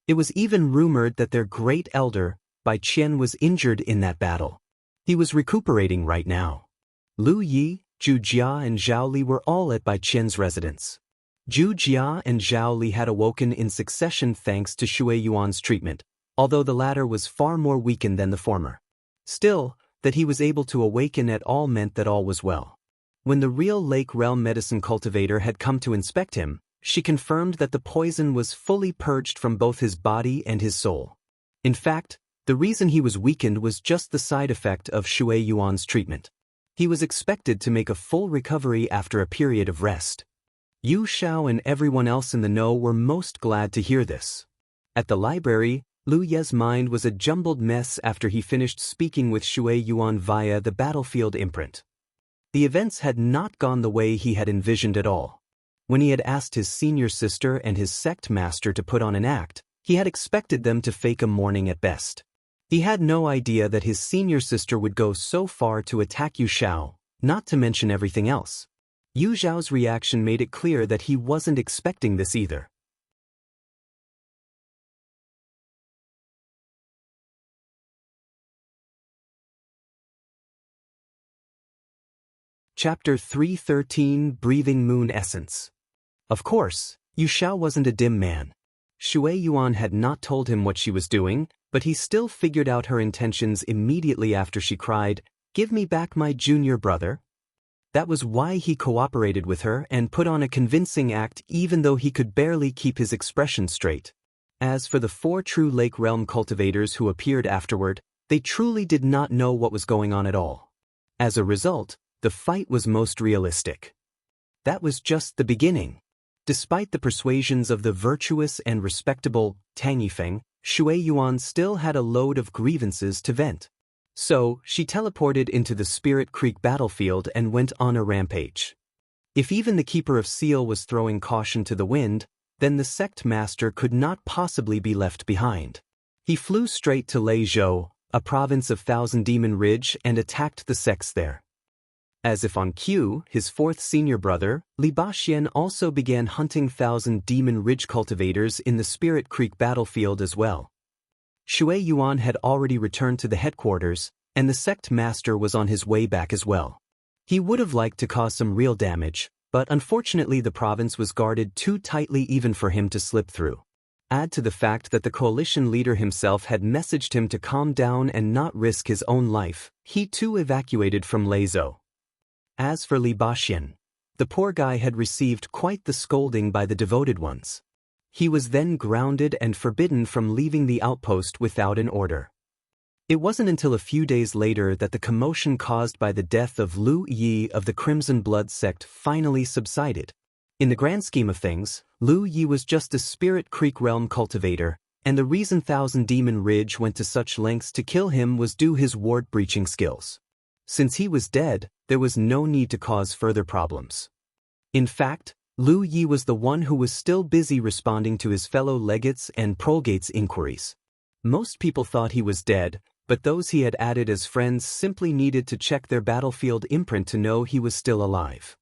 It was even rumored that their great elder, Bai Qian, was injured in that battle. He was recuperating right now. Lu Yi, Zhu Jia and Zhao Li were all at Bai Qian's residence. Zhu Jia and Zhao Li had awoken in succession thanks to Shui Yuan's treatment, although the latter was far more weakened than the former. Still, that he was able to awaken at all meant that all was well. When the real Lake Realm Medicine Cultivator had come to inspect him, she confirmed that the poison was fully purged from both his body and his soul. In fact, the reason he was weakened was just the side effect of Shui Yuan's treatment. He was expected to make a full recovery after a period of rest. Yu Xiao and everyone else in the know were most glad to hear this. At the library, Lu Ye's mind was a jumbled mess after he finished speaking with Shui Yuan via the battlefield imprint. The events had not gone the way he had envisioned at all. When he had asked his senior sister and his sect master to put on an act, he had expected them to fake a mourning at best. He had no idea that his senior sister would go so far to attack Yu Xiao, not to mention everything else. Yu Xiao's reaction made it clear that he wasn't expecting this either. Chapter 313 Breathing Moon Essence. Of course, Yu Xiao wasn't a dim man. Shui Yuan had not told him what she was doing, but he still figured out her intentions immediately after she cried, "Give me back my junior brother." That was why he cooperated with her and put on a convincing act even though he could barely keep his expression straight. As for the 4 true Lake Realm cultivators who appeared afterward, they truly did not know what was going on at all. As a result, the fight was most realistic. That was just the beginning. Despite the persuasions of the virtuous and respectable Tang Yifeng, Shui Yuan still had a load of grievances to vent. So, she teleported into the Spirit Creek battlefield and went on a rampage. If even the Keeper of Seal was throwing caution to the wind, then the sect master could not possibly be left behind. He flew straight to Leizhou, a province of 1,000 Demon Ridge, and attacked the sects there. As if on cue, his 4th senior brother, Li Baxian, also began hunting 1,000 Demon Ridge cultivators in the Spirit Creek battlefield as well. Shui Yuan had already returned to the headquarters, and the sect master was on his way back as well. He would have liked to cause some real damage, but unfortunately the province was guarded too tightly even for him to slip through. Add to the fact that the coalition leader himself had messaged him to calm down and not risk his own life, he too evacuated from Leizhou. As for Li Baxian, the poor guy had received quite the scolding by the devoted ones. He was then grounded and forbidden from leaving the outpost without an order. It wasn't until a few days later that the commotion caused by the death of Lu Yi of the Crimson Blood sect finally subsided. In the grand scheme of things, Lu Yi was just a Spirit Creek realm cultivator, and the reason Thousand Demon Ridge went to such lengths to kill him was due his ward-breaching skills. Since he was dead, there was no need to cause further problems. In fact, Lu Yi was the one who was still busy responding to his fellow legates and prolegates' inquiries. Most people thought he was dead, but those he had added as friends simply needed to check their battlefield imprint to know he was still alive.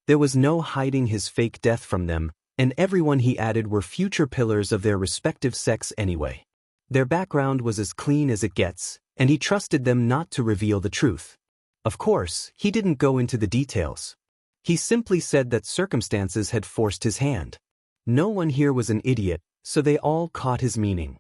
There was no hiding his fake death from them, and everyone he added were future pillars of their respective sects anyway. Their background was as clean as it gets, and he trusted them not to reveal the truth. Of course, he didn't go into the details. He simply said that circumstances had forced his hand. No one here was an idiot, so they all caught his meaning.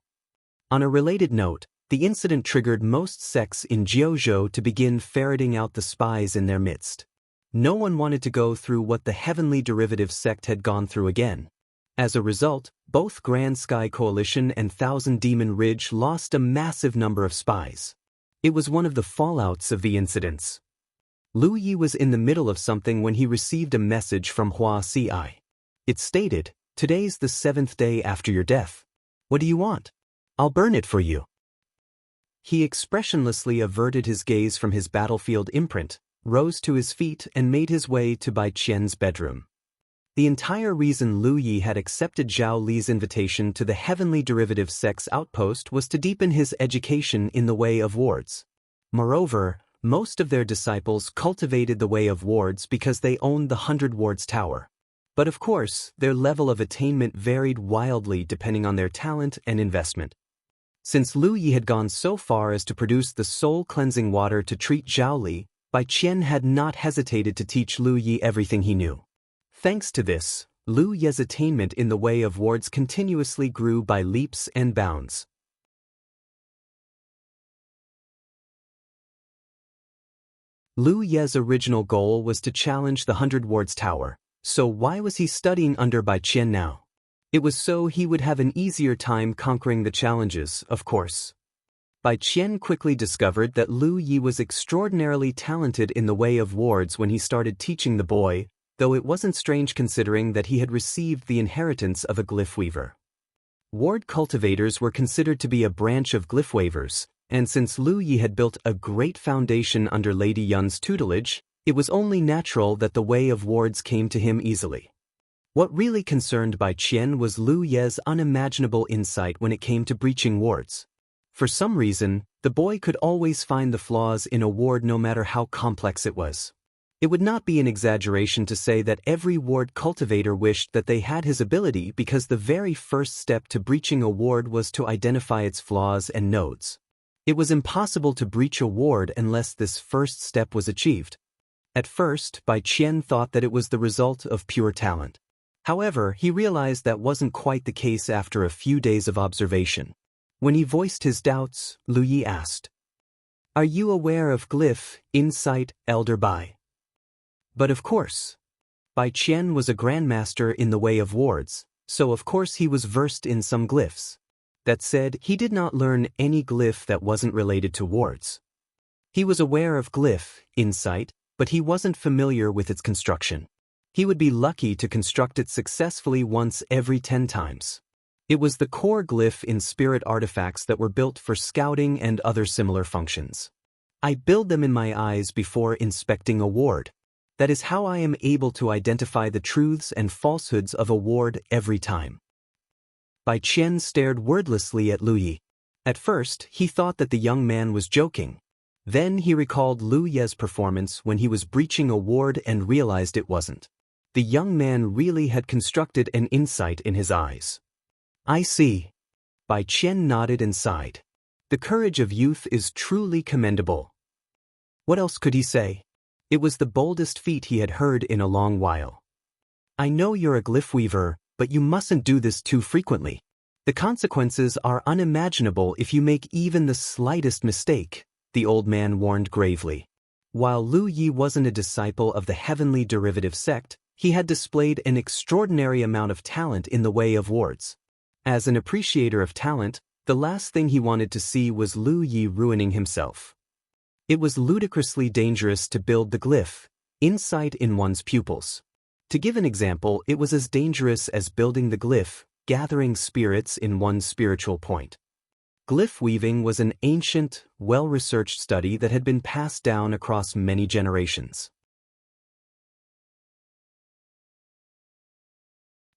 On a related note, the incident triggered most sects in Jianghu to begin ferreting out the spies in their midst. No one wanted to go through what the Heavenly Derivative sect had gone through again. As a result, both Grand Sky Coalition and Thousand Demon Ridge lost a massive number of spies. It was one of the fallouts of the incidents. Lu Yi was in the middle of something when he received a message from Wuxia. It stated, "Today's the 7th day after your death. What do you want? I'll burn it for you." He expressionlessly averted his gaze from his battlefield imprint, rose to his feet and made his way to Bai Qian's bedroom. The entire reason Lu Yi had accepted Zhao Li's invitation to the Heavenly Derivative sect's outpost was to deepen his education in the way of wards. Moreover, most of their disciples cultivated the way of wards because they owned the 100 Wards Tower. But of course, their level of attainment varied wildly depending on their talent and investment. Since Lu Yi had gone so far as to produce the soul-cleansing water to treat Zhao Li, Bai Qian had not hesitated to teach Lu Yi everything he knew. Thanks to this, Lu Yi's attainment in the way of wards continuously grew by leaps and bounds. Lu Yi's original goal was to challenge the 100 Wards Tower, so why was he studying under Bai Qian now? It was so he would have an easier time conquering the challenges, of course. Bai Qian quickly discovered that Lu Yi was extraordinarily talented in the way of wards when he started teaching the boy, though it wasn't strange considering that he had received the inheritance of a glyph weaver. Ward cultivators were considered to be a branch of glyph weavers, and since Lu Yi had built a great foundation under Lady Yun's tutelage, it was only natural that the way of wards came to him easily. What really concerned Bai Qian was Lu Yi's unimaginable insight when it came to breaching wards. For some reason, the boy could always find the flaws in a ward no matter how complex it was. It would not be an exaggeration to say that every ward cultivator wished that they had his ability because the very first step to breaching a ward was to identify its flaws and nodes. It was impossible to breach a ward unless this first step was achieved. At first, Bai Qian thought that it was the result of pure talent. However, he realized that wasn't quite the case after a few days of observation. When he voiced his doubts, Lu Yi asked, "Are you aware of glyph, insight, Elder Bai?" But of course. Bai Qian was a grandmaster in the way of wards, so of course he was versed in some glyphs. That said, he did not learn any glyph that wasn't related to wards. He was aware of glyph, insight, but he wasn't familiar with its construction. He would be lucky to construct it successfully once every 10 times. It was the core glyph in spirit artifacts that were built for scouting and other similar functions. I build them in my eyes before inspecting a ward. That is how I am able to identify the truths and falsehoods of a ward every time. Bai Qian stared wordlessly at Lu Yi. At first, he thought that the young man was joking. Then he recalled Lu Yi's performance when he was breaching a ward and realized it wasn't. The young man really had constructed an insight in his eyes. "I see." Bai Qian nodded and sighed. The courage of youth is truly commendable. What else could he say? It was the boldest feat he had heard in a long while. "I know you're a glyph weaver, but you mustn't do this too frequently. The consequences are unimaginable if you make even the slightest mistake," the old man warned gravely. While Lu Yi wasn't a disciple of the Heavenly Derivative sect, he had displayed an extraordinary amount of talent in the way of wards. As an appreciator of talent, the last thing he wanted to see was Lu Yi ruining himself. It was ludicrously dangerous to build the glyph, insight in one's pupils. To give an example, it was as dangerous as building the glyph, gathering spirits in one spiritual point. Glyph weaving was an ancient, well-researched study that had been passed down across many generations.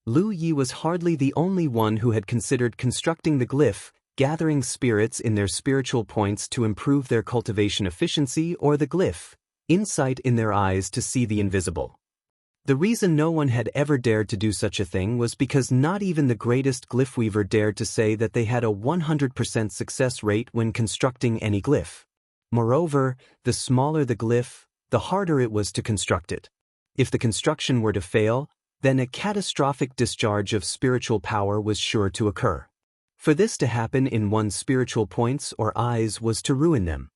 Lu Yi was hardly the only one who had considered constructing the glyph, gathering spirits in their spiritual points to improve their cultivation efficiency, or the glyph, insight in their eyes to see the invisible. The reason no one had ever dared to do such a thing was because not even the greatest glyph weaver dared to say that they had a 100% success rate when constructing any glyph. Moreover, the smaller the glyph, the harder it was to construct it. If the construction were to fail, then a catastrophic discharge of spiritual power was sure to occur. For this to happen in one's spiritual points or eyes was to ruin them.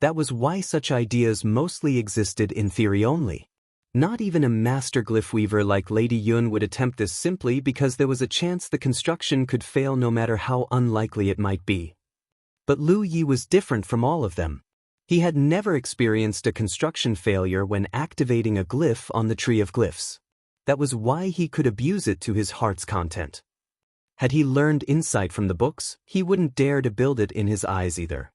That was why such ideas mostly existed in theory only. Not even a master glyph weaver like Lady Yun would attempt this simply because there was a chance the construction could fail no matter how unlikely it might be. But Lu Yi was different from all of them. He had never experienced a construction failure when activating a glyph on the tree of glyphs. That was why he could abuse it to his heart's content. Had he learned insight from the books, he wouldn't dare to build it in his eyes either.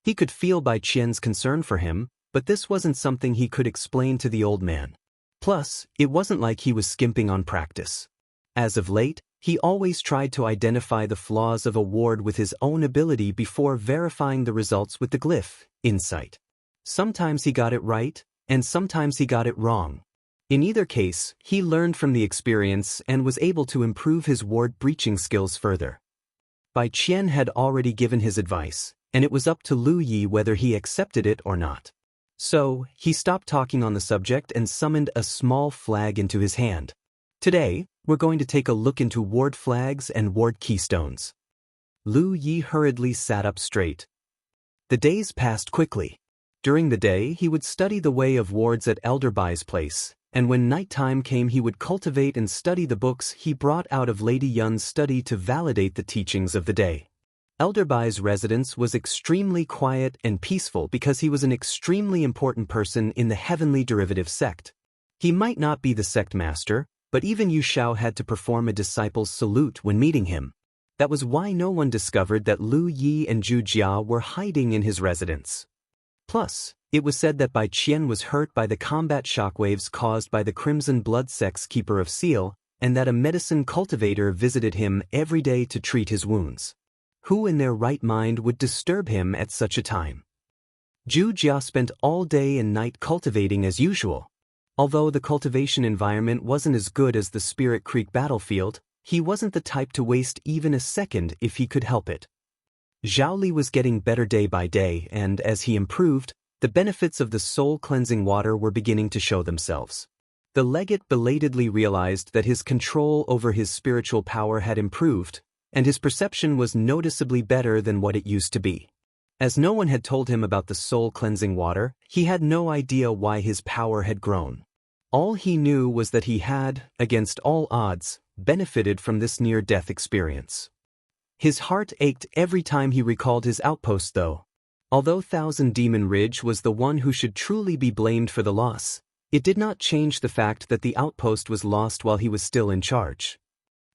He could feel Bai Qian's concern for him, but this wasn't something he could explain to the old man. Plus, it wasn't like he was skimping on practice. As of late, he always tried to identify the flaws of a ward with his own ability before verifying the results with the glyph, insight. Sometimes he got it right, and sometimes he got it wrong. In either case, he learned from the experience and was able to improve his ward breaching skills further. Bai Qian had already given his advice, and it was up to Lu Yi whether he accepted it or not. So, he stopped talking on the subject and summoned a small flag into his hand. Today, we're going to take a look into ward flags and ward keystones. Lu Yi hurriedly sat up straight. The days passed quickly. During the day, he would study the way of wards at Elder Bai's place, and when nighttime came he would cultivate and study the books he brought out of Lady Yun's study to validate the teachings of the day. Elder Bai's residence was extremely quiet and peaceful because he was an extremely important person in the heavenly derivative sect. He might not be the sect master, but even Yu Shao had to perform a disciple's salute when meeting him. That was why no one discovered that Lu Yi and Zhu Jia were hiding in his residence. Plus, it was said that Bai Qian was hurt by the combat shockwaves caused by the Crimson Blood Sect's Keeper of Seal, and that a medicine cultivator visited him every day to treat his wounds. Who in their right mind would disturb him at such a time? Zhu Jia spent all day and night cultivating as usual. Although the cultivation environment wasn't as good as the Spirit Creek battlefield, he wasn't the type to waste even a second if he could help it. Zhao Li was getting better day by day, and as he improved, the benefits of the soul-cleansing water were beginning to show themselves. The legate belatedly realized that his control over his spiritual power had improved, and his perception was noticeably better than what it used to be. As no one had told him about the soul-cleansing water, he had no idea why his power had grown. All he knew was that he had, against all odds, benefited from this near-death experience. His heart ached every time he recalled his outpost though. Although Thousand Demon Ridge was the one who should truly be blamed for the loss, it did not change the fact that the outpost was lost while he was still in charge.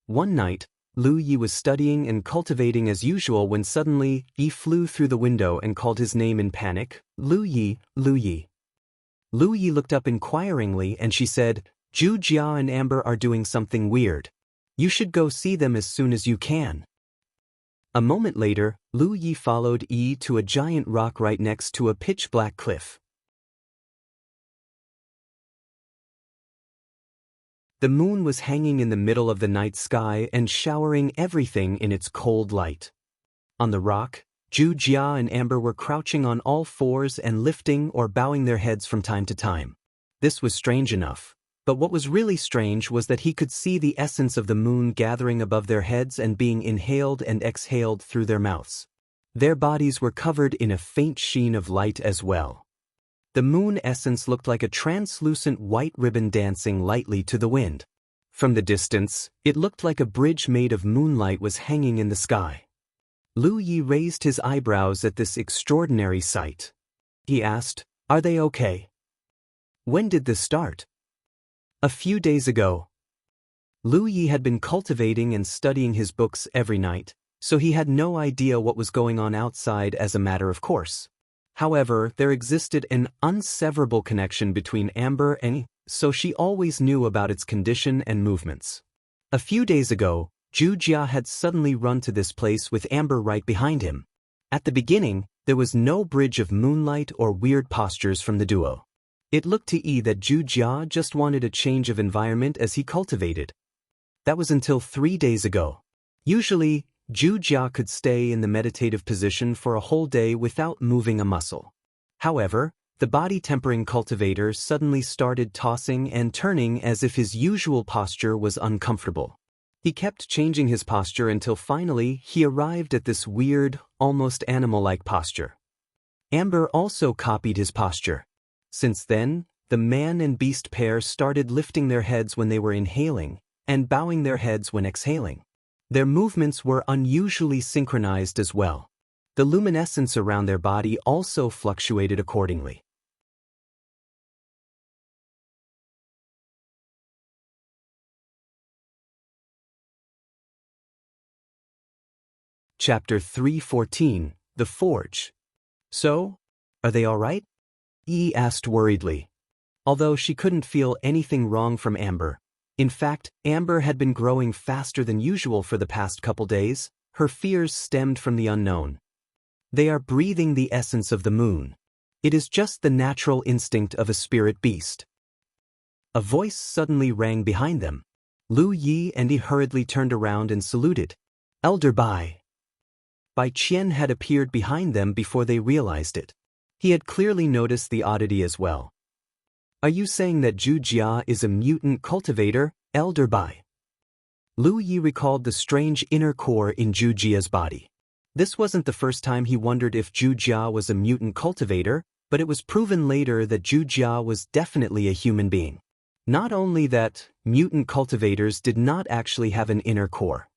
One night, Lu Yi was studying and cultivating as usual when suddenly, Yi flew through the window and called his name in panic, Lu Yi, Lu Yi. Lu Yi looked up inquiringly and she said, Zhu Jia and Amber are doing something weird. You should go see them as soon as you can. A moment later, Lu Yi followed Yi to a giant rock right next to a pitch-black cliff. The moon was hanging in the middle of the night sky and showering everything in its cold light. On the rock, Zhu Jia and Amber were crouching on all fours and lifting or bowing their heads from time to time. This was strange enough, but what was really strange was that he could see the essence of the moon gathering above their heads and being inhaled and exhaled through their mouths. Their bodies were covered in a faint sheen of light as well. The moon essence looked like a translucent white ribbon dancing lightly to the wind. From the distance, it looked like a bridge made of moonlight was hanging in the sky. Lu Yi raised his eyebrows at this extraordinary sight. He asked, "Are they okay?" "When did this start?" "A few days ago." Lu Yi had been cultivating and studying his books every night, so he had no idea what was going on outside as a matter of course. However, there existed an inseverable connection between Amber and Yi, so she always knew about its condition and movements. A few days ago, Wuxia had suddenly run to this place with Amber right behind him. At the beginning, there was no bridge of moonlight or weird postures from the duo. It looked to Yi that Wuxia just wanted a change of environment as he cultivated. That was until 3 days ago. Usually, Wuxia could stay in the meditative position for a whole day without moving a muscle. However, the body-tempering cultivator suddenly started tossing and turning as if his usual posture was uncomfortable. He kept changing his posture until finally he arrived at this weird, almost animal-like posture. Amber also copied his posture. Since then, the man and beast pair started lifting their heads when they were inhaling and bowing their heads when exhaling. Their movements were unusually synchronized as well. The luminescence around their body also fluctuated accordingly. Chapter 3:14, The Forge. So, are they all right? Yi asked worriedly. Although she couldn't feel anything wrong from Amber. In fact, Amber had been growing faster than usual for the past couple days. Her fears stemmed from the unknown. They are breathing the essence of the moon. It is just the natural instinct of a spirit beast. A voice suddenly rang behind them. Lu Yi and Yi hurriedly turned around and saluted. Elder Bai. Bai Qian had appeared behind them before they realized it. He had clearly noticed the oddity as well. Are you saying that Wuxia is a mutant cultivator, Elder Bai? Lu Yi recalled the strange inner core in Wuxia's body. This wasn't the first time he wondered if Wuxia was a mutant cultivator, but it was proven later that Wuxia was definitely a human being. Not only that, mutant cultivators did not actually have an inner core.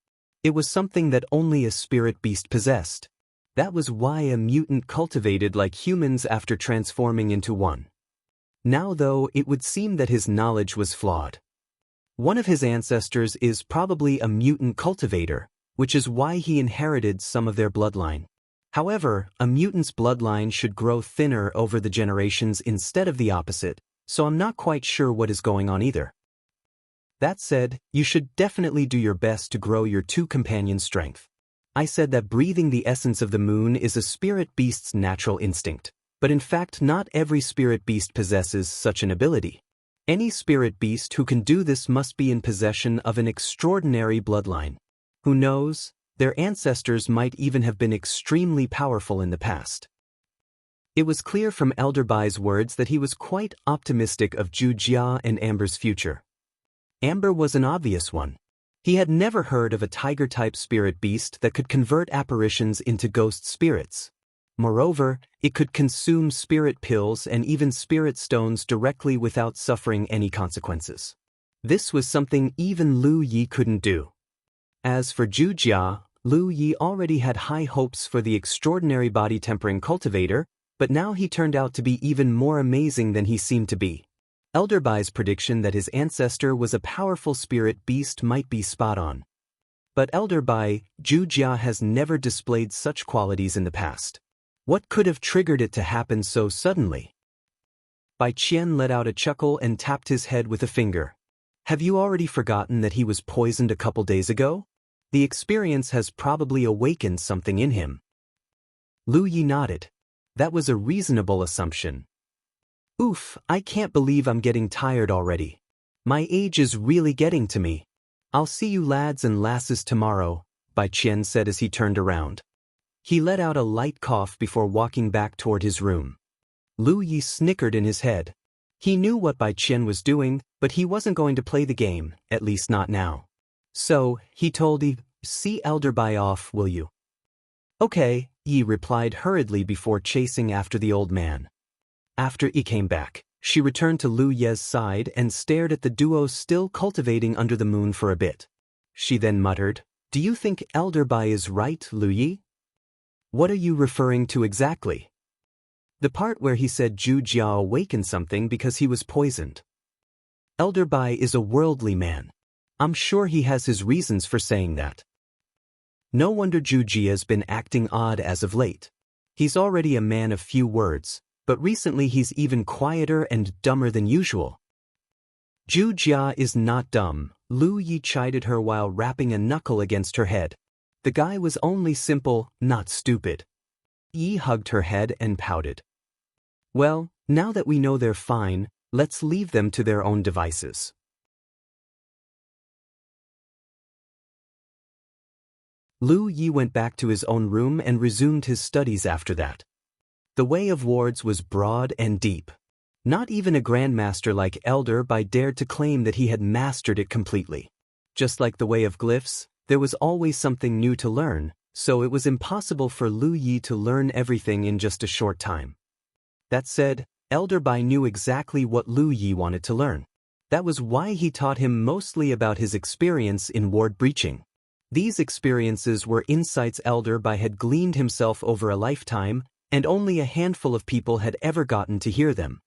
It was something that only a spirit beast possessed. That was why a mutant cultivated like humans after transforming into one. Now though, it would seem that his knowledge was flawed. One of his ancestors is probably a mutant cultivator, which is why he inherited some of their bloodline. However, a mutant's bloodline should grow thinner over the generations instead of the opposite, so I'm not quite sure what is going on either. That said, you should definitely do your best to grow your two companions' strength. I said that breathing the essence of the moon is a spirit beast's natural instinct, but in fact not every spirit beast possesses such an ability. Any spirit beast who can do this must be in possession of an extraordinary bloodline. Who knows, their ancestors might even have been extremely powerful in the past. It was clear from Elder Bai's words that he was quite optimistic of Wuxia and Amber's future. Amber was an obvious one. He had never heard of a tiger-type spirit beast that could convert apparitions into ghost spirits. Moreover, it could consume spirit pills and even spirit stones directly without suffering any consequences. This was something even Lu Yi couldn't do. As for Wuxia, Lu Yi already had high hopes for the extraordinary body-tempering cultivator, but now he turned out to be even more amazing than he seemed to be. Elder Bai's prediction that his ancestor was a powerful spirit beast might be spot on. But Elder Bai, Wuxia has never displayed such qualities in the past. What could have triggered it to happen so suddenly? Bai Qian let out a chuckle and tapped his head with a finger. Have you already forgotten that he was poisoned a couple days ago? The experience has probably awakened something in him. Lu Yi nodded. That was a reasonable assumption. Oof, I can't believe I'm getting tired already. My age is really getting to me. I'll see you lads and lasses tomorrow, Bai Qian said as he turned around. He let out a light cough before walking back toward his room. Lu Yi snickered in his head. He knew what Bai Qian was doing, but he wasn't going to play the game, at least not now. So, he told Yi, see Elder Bai off, will you? Okay, Yi replied hurriedly before chasing after the old man. After Yi came back, she returned to Lu Ye's side and stared at the duo still cultivating under the moon for a bit. She then muttered, Do you think Elder Bai is right, Lu Yi? What are you referring to exactly? The part where he said Wuxia awakened something because he was poisoned. Elder Bai is a worldly man. I'm sure he has his reasons for saying that. No wonder Wuxia's been acting odd as of late. He's already a man of few words, but recently he's even quieter and dumber than usual. Wuxia is not dumb, Lu Yi chided her while rapping a knuckle against her head. The guy was only simple, not stupid. Yi hugged her head and pouted. Well, now that we know they're fine, let's leave them to their own devices. Lu Yi went back to his own room and resumed his studies after that. The way of wards was broad and deep. Not even a grandmaster like Elder Bai dared to claim that he had mastered it completely. Just like the way of glyphs, there was always something new to learn, so it was impossible for Lu Yi to learn everything in just a short time. That said, Elder Bai knew exactly what Lu Yi wanted to learn. That was why he taught him mostly about his experience in ward breaching. These experiences were insights Elder Bai had gleaned himself over a lifetime, and only a handful of people had ever gotten to hear them.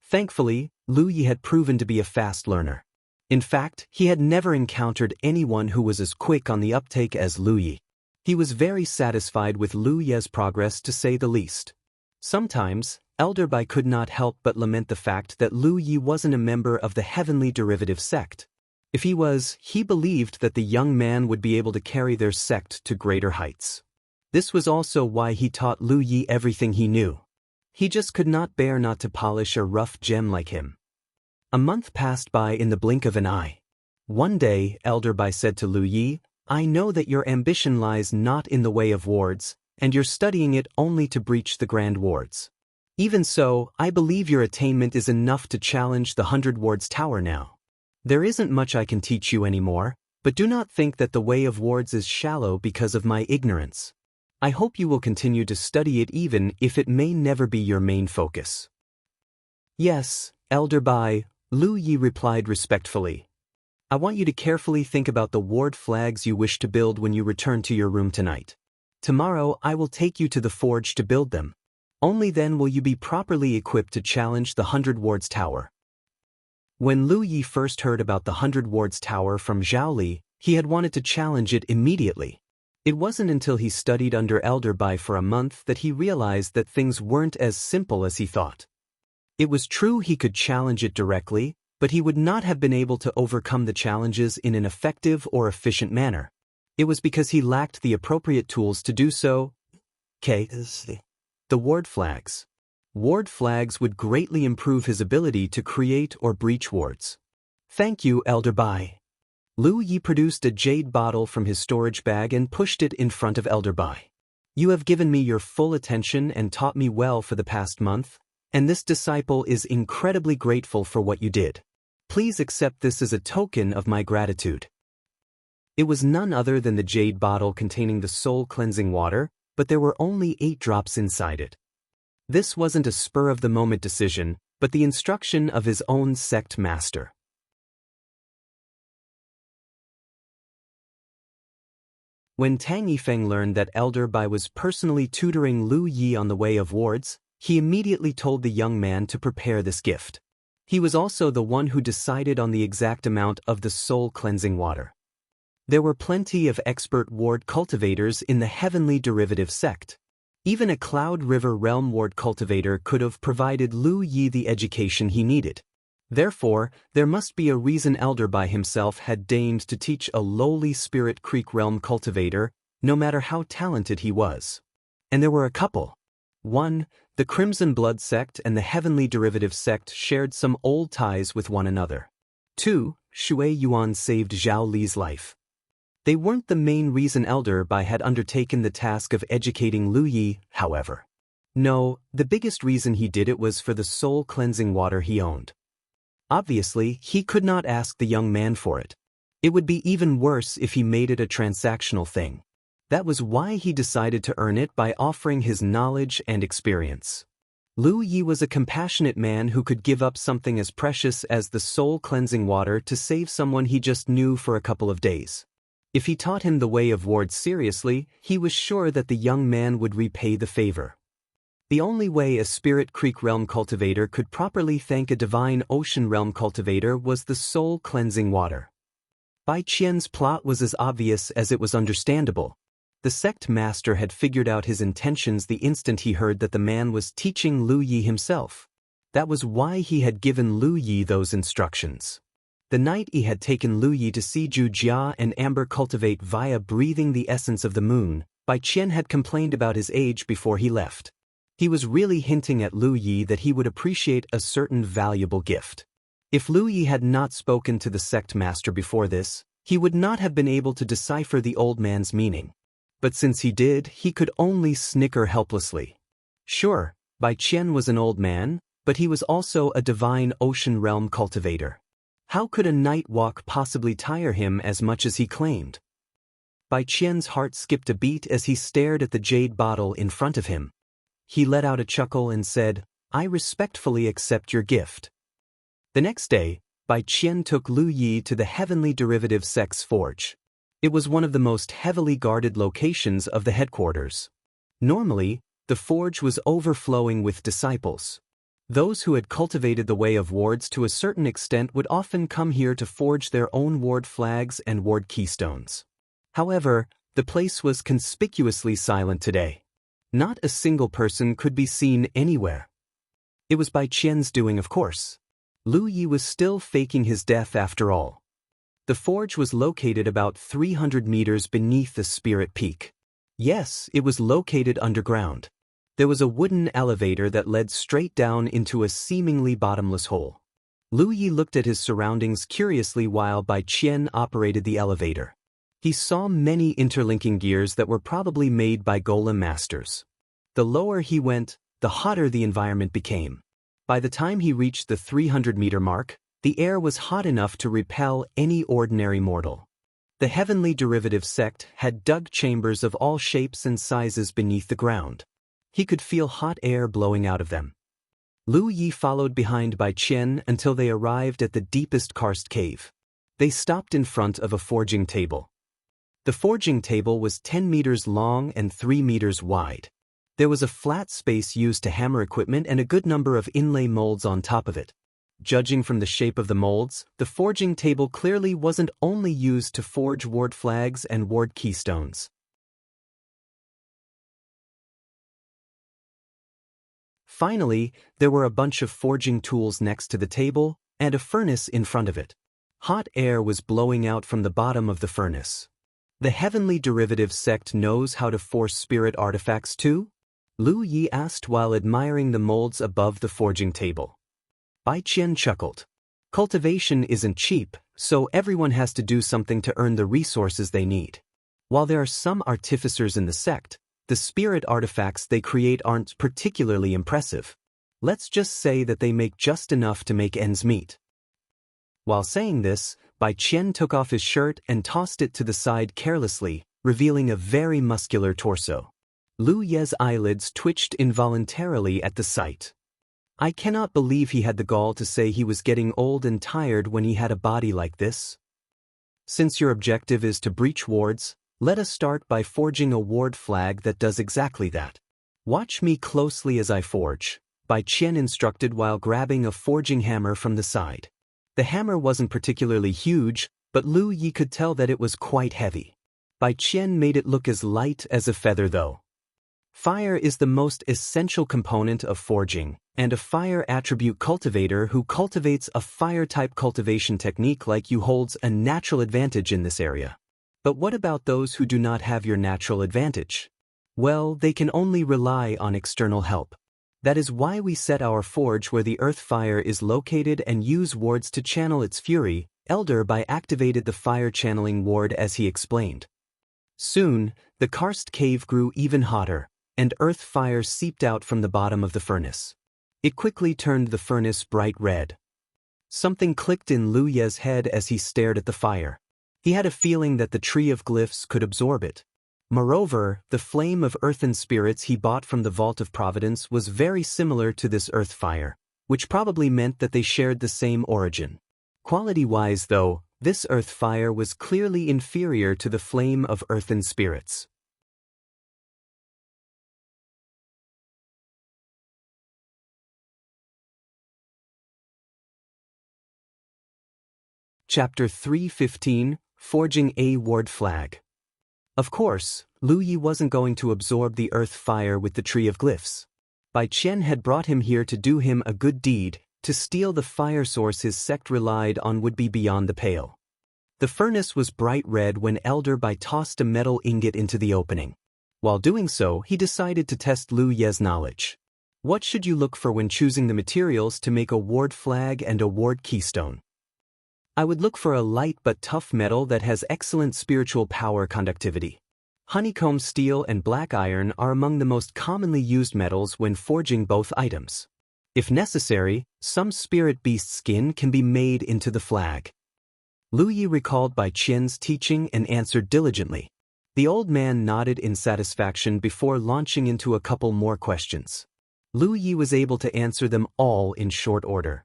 Thankfully, Lu Yi had proven to be a fast learner. In fact, he had never encountered anyone who was as quick on the uptake as Lu Yi. He was very satisfied with Lu Yi's progress, to say the least. Sometimes, Elder Bai could not help but lament the fact that Lu Yi wasn't a member of the Heavenly Derivative sect. If he was, he believed that the young man would be able to carry their sect to greater heights. This was also why he taught Lu Yi everything he knew. He just could not bear not to polish a rough gem like him. A month passed by in the blink of an eye. One day, Elder Bai said to Lu Yi, I know that your ambition lies not in the way of wards, and you're studying it only to breach the grand wards. Even so, I believe your attainment is enough to challenge the 100 wards tower now. There isn't much I can teach you anymore, but do not think that the way of wards is shallow because of my ignorance. I hope you will continue to study it even if it may never be your main focus. Yes, Elder Bai, Lu Yi replied respectfully. I want you to carefully think about the ward flags you wish to build when you return to your room tonight. Tomorrow I will take you to the forge to build them. Only then will you be properly equipped to challenge the 100 wards tower. When Lu Yi first heard about the 100 wards tower from Zhao Li, he had wanted to challenge it immediately. It wasn't until he studied under Elder Bai for a month that he realized that things weren't as simple as he thought. It was true he could challenge it directly, but he would not have been able to overcome the challenges in an effective or efficient manner. It was because he lacked the appropriate tools to do so. The ward flags. Ward flags would greatly improve his ability to create or breach wards. Thank you, Elder Bai. Lu Yi produced a jade bottle from his storage bag and pushed it in front of Elder Bai. You have given me your full attention and taught me well for the past month, and this disciple is incredibly grateful for what you did. Please accept this as a token of my gratitude. It was none other than the jade bottle containing the soul-cleansing water, but there were only 8 drops inside it. This wasn't a spur-of-the-moment decision, but the instruction of his own sect master. When Tang Yifeng learned that Elder Bai was personally tutoring Lu Yi on the way of wards, he immediately told the young man to prepare this gift. He was also the one who decided on the exact amount of the soul-cleansing water. There were plenty of expert ward cultivators in the Heavenly Derivative sect. Even a Cloud River Realm Ward cultivator could have provided Lu Yi the education he needed. Therefore, there must be a reason Elder Bai himself had deigned to teach a lowly Spirit Creek Realm cultivator, no matter how talented he was. And there were a couple. 1. The Crimson Blood sect and the Heavenly Derivative sect shared some old ties with one another. 2. Shui Yuan saved Zhao Li's life. They weren't the main reason Elder Bai had undertaken the task of educating Lu Yi, however. No, the biggest reason he did it was for the soul-cleansing water he owned. Obviously, he could not ask the young man for it. It would be even worse if he made it a transactional thing. That was why he decided to earn it by offering his knowledge and experience. Lu Yi was a compassionate man who could give up something as precious as the soul-cleansing water to save someone he just knew for a couple of days. If he taught him the way of wards seriously, he was sure that the young man would repay the favor. The only way a Spirit Creek Realm cultivator could properly thank a Divine Ocean Realm cultivator was the soul-cleansing water. Bai Qian's plot was as obvious as it was understandable. The sect master had figured out his intentions the instant he heard that the man was teaching Lu Yi himself. That was why he had given Lu Yi those instructions. The night he had taken Lu Yi to see Zhu Jia and Amber cultivate via breathing the essence of the moon, Bai Qian had complained about his age before he left. He was really hinting at Lu Yi that he would appreciate a certain valuable gift. If Lu Yi had not spoken to the sect master before this, he would not have been able to decipher the old man's meaning. But since he did, he could only snicker helplessly. Sure, Bai Qian was an old man, but he was also a divine ocean realm cultivator. How could a night walk possibly tire him as much as he claimed? Bai Qian's heart skipped a beat as he stared at the jade bottle in front of him. He let out a chuckle and said, "I respectfully accept your gift." The next day, Bai Qian took Lu Yi to the Heavenly Derivative Sect's forge. It was one of the most heavily guarded locations of the headquarters. Normally, the forge was overflowing with disciples. Those who had cultivated the way of wards to a certain extent would often come here to forge their own ward flags and ward keystones. However, the place was conspicuously silent today. Not a single person could be seen anywhere. It was Bai Qian's doing, of course. Lu Yi was still faking his death after all. The forge was located about 300 meters beneath the Spirit Peak. Yes, it was located underground. There was a wooden elevator that led straight down into a seemingly bottomless hole. Lu Yi looked at his surroundings curiously while Bai Qian operated the elevator. He saw many interlinking gears that were probably made by golem masters. The lower he went, the hotter the environment became. By the time he reached the 300-meter mark, the air was hot enough to repel any ordinary mortal. The Heavenly Derivative Sect had dug chambers of all shapes and sizes beneath the ground. He could feel hot air blowing out of them. Lu Yi followed behind Bai Qian until they arrived at the deepest karst cave. They stopped in front of a forging table. The forging table was 10 meters long and 3 meters wide. There was a flat space used to hammer equipment and a good number of inlay molds on top of it. Judging from the shape of the molds, the forging table clearly wasn't only used to forge ward flags and ward keystones. Finally, there were a bunch of forging tools next to the table, and a furnace in front of it. Hot air was blowing out from the bottom of the furnace. The Heavenly Derivative Sect knows how to force spirit artifacts too? Lu Yi asked while admiring the molds above the forging table. Bai Qian chuckled. Cultivation isn't cheap, so everyone has to do something to earn the resources they need. While there are some artificers in the sect, the spirit artifacts they create aren't particularly impressive. Let's just say that they make just enough to make ends meet. While saying this, Bai Qian took off his shirt and tossed it to the side carelessly, revealing a very muscular torso. Lu Ye's eyelids twitched involuntarily at the sight. I cannot believe he had the gall to say he was getting old and tired when he had a body like this. Since your objective is to breach wards, let us start by forging a ward flag that does exactly that. Watch me closely as I forge, Bai Qian instructed while grabbing a forging hammer from the side. The hammer wasn't particularly huge, but Lu Yi could tell that it was quite heavy. Bai Qian made it look as light as a feather though. Fire is the most essential component of forging, and a fire attribute cultivator who cultivates a fire-type cultivation technique like you holds a natural advantage in this area. But what about those who do not have your natural advantage? Well, they can only rely on external help. That is why we set our forge where the earth fire is located and use wards to channel its fury. Elder Bai activated the fire channeling ward as he explained. Soon, the karst cave grew even hotter, and earth fire seeped out from the bottom of the furnace. It quickly turned the furnace bright red. Something clicked in Lu Ye's head as he stared at the fire. He had a feeling that the tree of glyphs could absorb it. Moreover, the flame of earthen spirits he bought from the Vault of Providence was very similar to this earth fire, which probably meant that they shared the same origin. Quality-wise though, this earth fire was clearly inferior to the flame of earthen spirits. Chapter 3:15, Forging a ward flag. Of course, Lu Yi wasn't going to absorb the earth fire with the Tree of Glyphs. Bai Qian had brought him here to do him a good deed. To steal the fire source his sect relied on would be beyond the pale. The furnace was bright red when Elder Bai tossed a metal ingot into the opening. While doing so, he decided to test Lu Ye's knowledge. What should you look for when choosing the materials to make a ward flag and a ward keystone? I would look for a light but tough metal that has excellent spiritual power conductivity. Honeycomb steel and black iron are among the most commonly used metals when forging both items. If necessary, some spirit beast skin can be made into the flag. Lu Yi recalled Bai Qian's teaching and answered diligently. The old man nodded in satisfaction before launching into a couple more questions. Lu Yi was able to answer them all in short order.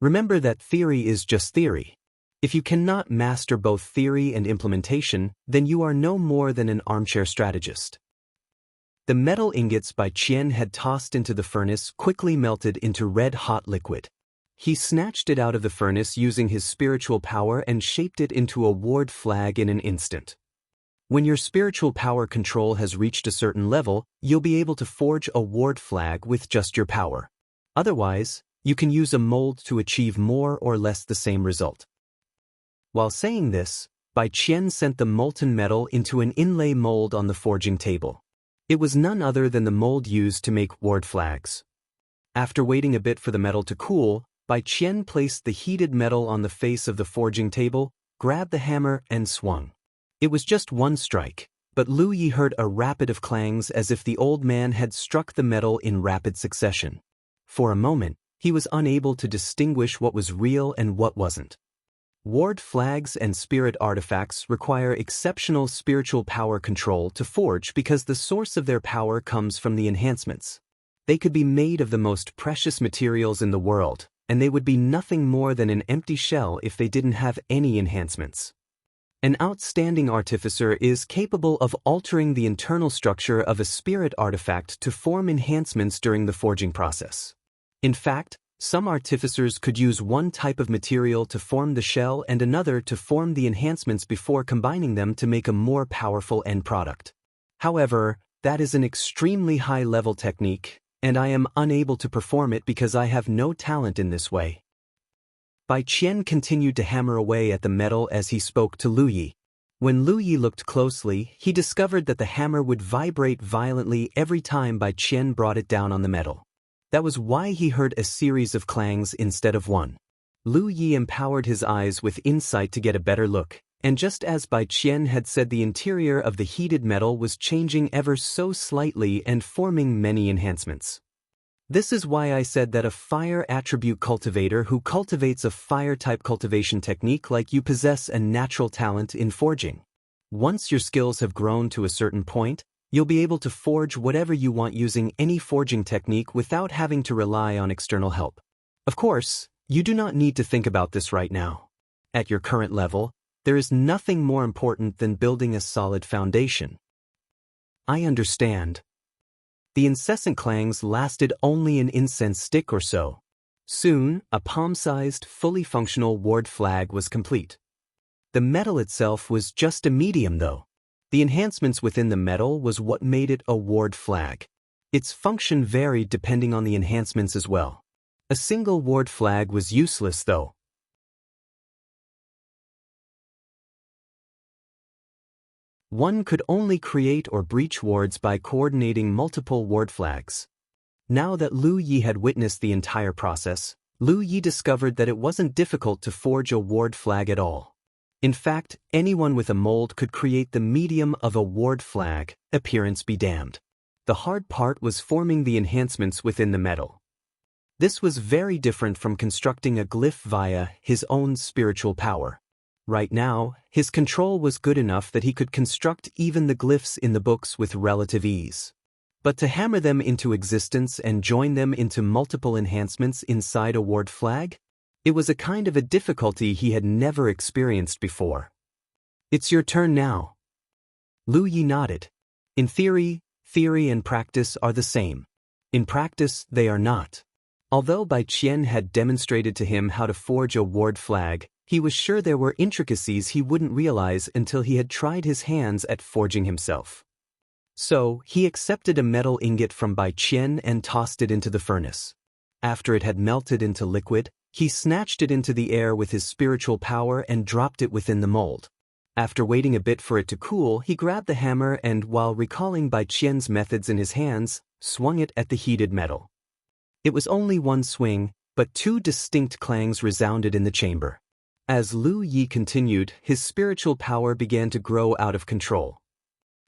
Remember that theory is just theory. If you cannot master both theory and implementation, then you are no more than an armchair strategist. The metal ingots Bai Qian had tossed into the furnace quickly melted into red-hot liquid. He snatched it out of the furnace using his spiritual power and shaped it into a ward flag in an instant. When your spiritual power control has reached a certain level, you'll be able to forge a ward flag with just your power. Otherwise, you can use a mold to achieve more or less the same result. While saying this, Bai Qian sent the molten metal into an inlay mold on the forging table. It was none other than the mold used to make ward flags. After waiting a bit for the metal to cool, Bai Qian placed the heated metal on the face of the forging table, grabbed the hammer, and swung. It was just one strike, but Lu Yi heard a rapid of clangs as if the old man had struck the metal in rapid succession. For a moment, he was unable to distinguish what was real and what wasn't. Ward flags and spirit artifacts require exceptional spiritual power control to forge because the source of their power comes from the enhancements. They could be made of the most precious materials in the world, and they would be nothing more than an empty shell if they didn't have any enhancements. An outstanding artificer is capable of altering the internal structure of a spirit artifact to form enhancements during the forging process. In fact, some artificers could use one type of material to form the shell and another to form the enhancements before combining them to make a more powerful end product. However, that is an extremely high-level technique, and I am unable to perform it because I have no talent in this way. Bai Qian continued to hammer away at the metal as he spoke to Lu Yi. When Lu Yi looked closely, he discovered that the hammer would vibrate violently every time Bai Qian brought it down on the metal. That was why he heard a series of clangs instead of one. Lu Yi empowered his eyes with insight to get a better look, and just as Bai Qian had said, the interior of the heated metal was changing ever so slightly and forming many enhancements. This is why I said that a fire attribute cultivator who cultivates a fire-type cultivation technique like you possess a natural talent in forging. Once your skills have grown to a certain point, you'll be able to forge whatever you want using any forging technique without having to rely on external help. Of course, you do not need to think about this right now. At your current level, there is nothing more important than building a solid foundation. I understand. The incessant clangs lasted only an incense stick or so. Soon, a palm-sized, fully functional ward flag was complete. The metal itself was just a medium though. The enhancements within the metal was what made it a ward flag. Its function varied depending on the enhancements as well. A single ward flag was useless though. One could only create or breach wards by coordinating multiple ward flags. Now that Lu Yi had witnessed the entire process, Lu Yi discovered that it wasn't difficult to forge a ward flag at all. In fact, anyone with a mold could create the medium of a ward flag, appearance be damned. The hard part was forming the enhancements within the metal. This was very different from constructing a glyph via his own spiritual power. Right now, his control was good enough that he could construct even the glyphs in the books with relative ease. But to hammer them into existence and join them into multiple enhancements inside a ward flag? It was a kind of a difficulty he had never experienced before. It's your turn now. Lu Yi nodded. In theory and practice are the same. In practice, they are not. Although Bai Qian had demonstrated to him how to forge a ward flag, He was sure there were intricacies he wouldn't realize until he had tried his hands at forging himself. So, he accepted a metal ingot from Bai Qian and tossed it into the furnace. After it had melted into liquid, he snatched it into the air with his spiritual power and dropped it within the mold. After waiting a bit for it to cool, he grabbed the hammer and, while recalling Bai Qian's methods in his hands, swung it at the heated metal. It was only one swing, but two distinct clangs resounded in the chamber. As Lu Yi continued, his spiritual power began to grow out of control.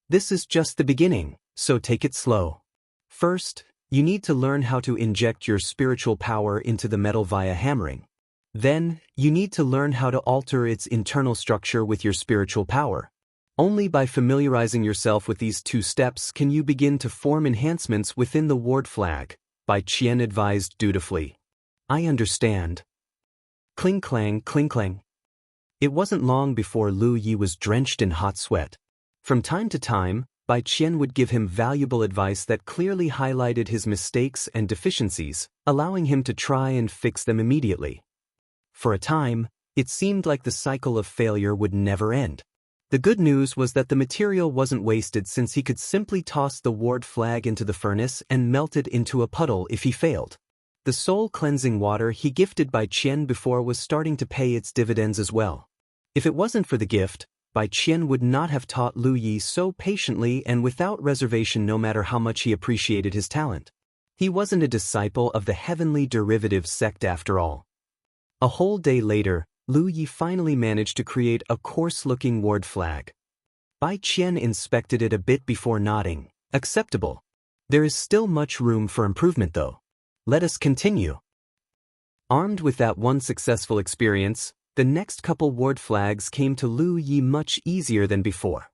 This is just the beginning, so take it slow. First, you need to learn how to inject your spiritual power into the metal via hammering. Then, you need to learn how to alter its internal structure with your spiritual power. Only by familiarizing yourself with these two steps can you begin to form enhancements within the ward flag, Bai Qian advised dutifully. I understand. Cling clang, cling clang. It wasn't long before Lu Yi was drenched in hot sweat. From time to time, Bai Qian would give him valuable advice that clearly highlighted his mistakes and deficiencies, allowing him to try and fix them immediately. For a time, it seemed like the cycle of failure would never end. The good news was that the material wasn't wasted since he could simply toss the ward flag into the furnace and melt it into a puddle if he failed. The soul-cleansing water he gifted Bai Qian before was starting to pay its dividends as well. If it wasn't for the gift, Bai Qian would not have taught Lu Yi so patiently and without reservation no matter how much he appreciated his talent. He wasn't a disciple of the heavenly derivative sect after all. A whole day later, Lu Yi finally managed to create a coarse-looking ward flag. Bai Qian inspected it a bit before nodding. Acceptable. There is still much room for improvement though. Let us continue. Armed with that one successful experience, the next couple ward flags came to Lu Yi much easier than before.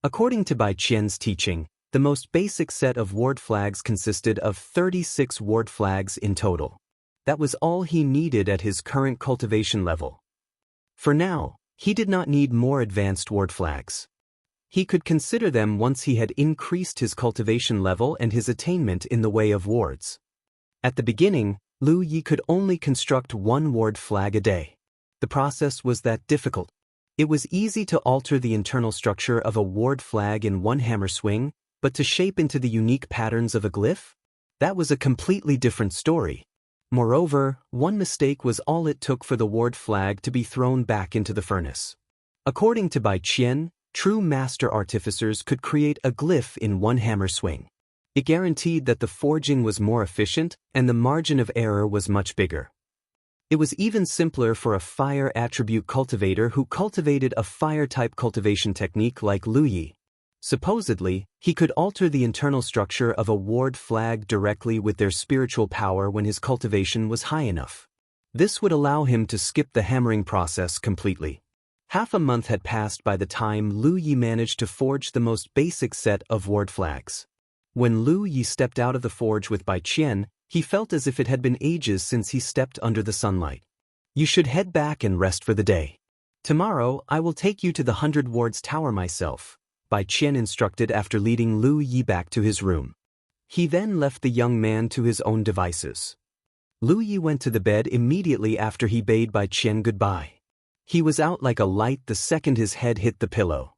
According to Bai Qian's teaching, the most basic set of ward flags consisted of 36 ward flags in total. That was all he needed at his current cultivation level. For now, he did not need more advanced ward flags. He could consider them once he had increased his cultivation level and his attainment in the way of wards. At the beginning, Lu Yi could only construct one ward flag a day. The process was that difficult. It was easy to alter the internal structure of a ward flag in one hammer swing, but to shape into the unique patterns of a glyph? That was a completely different story. Moreover, one mistake was all it took for the ward flag to be thrown back into the furnace. According to Bai Qian, true master artificers could create a glyph in one hammer swing. It guaranteed that the forging was more efficient and the margin of error was much bigger. It was even simpler for a fire attribute cultivator who cultivated a fire-type cultivation technique like Lu Yi. Supposedly, he could alter the internal structure of a ward flag directly with their spiritual power when his cultivation was high enough. This would allow him to skip the hammering process completely. Half a month had passed by the time Lu Yi managed to forge the most basic set of ward flags. When Lu Yi stepped out of the forge with Bai Qian, he felt as if it had been ages since he stepped under the sunlight. You should head back and rest for the day. Tomorrow, I will take you to the 100 Wards Tower myself, Bai Qian instructed after leading Lu Yi back to his room. He then left the young man to his own devices. Lu Yi went to the bed immediately after he bade Bai Qian goodbye. He was out like a light the second his head hit the pillow.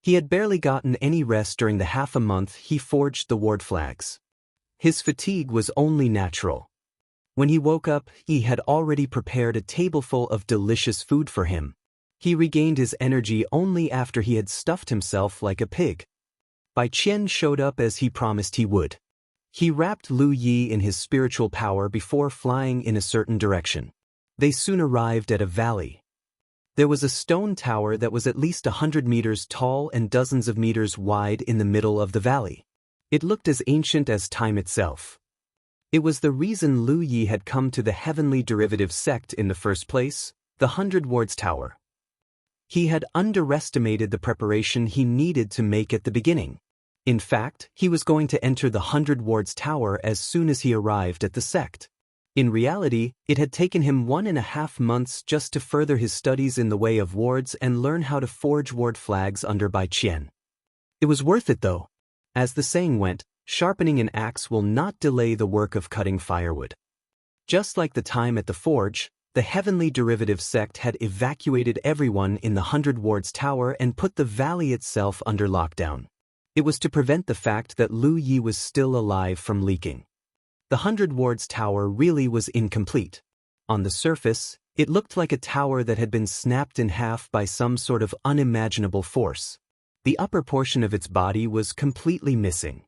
He had barely gotten any rest during the half a month he forged the ward flags. His fatigue was only natural. When he woke up, he had already prepared a tableful of delicious food for him. He regained his energy only after he had stuffed himself like a pig. Bai Qian showed up as he promised he would. He wrapped Lu Yi in his spiritual power before flying in a certain direction. They soon arrived at a valley. There was a stone tower that was at least 100 meters tall and dozens of meters wide in the middle of the valley. It looked as ancient as time itself. It was the reason Lu Yi had come to the heavenly derivative sect in the first place, the 100 Wards Tower. He had underestimated the preparation he needed to make at the beginning. In fact, he was going to enter the 100 Wards Tower as soon as he arrived at the sect. In reality, it had taken him 1.5 months just to further his studies in the way of wards and learn how to forge ward flags under Bai Qian. It was worth it though. As the saying went, Sharpening an axe will not delay the work of cutting firewood. Just like the time at the forge, the heavenly derivative sect had evacuated everyone in the 100 Wards Tower and put the valley itself under lockdown. It was to prevent the fact that Lu Yi was still alive from leaking. The 100 Wards Tower really was incomplete. On the surface, it looked like a tower that had been snapped in half by some sort of unimaginable force. The upper portion of its body was completely missing.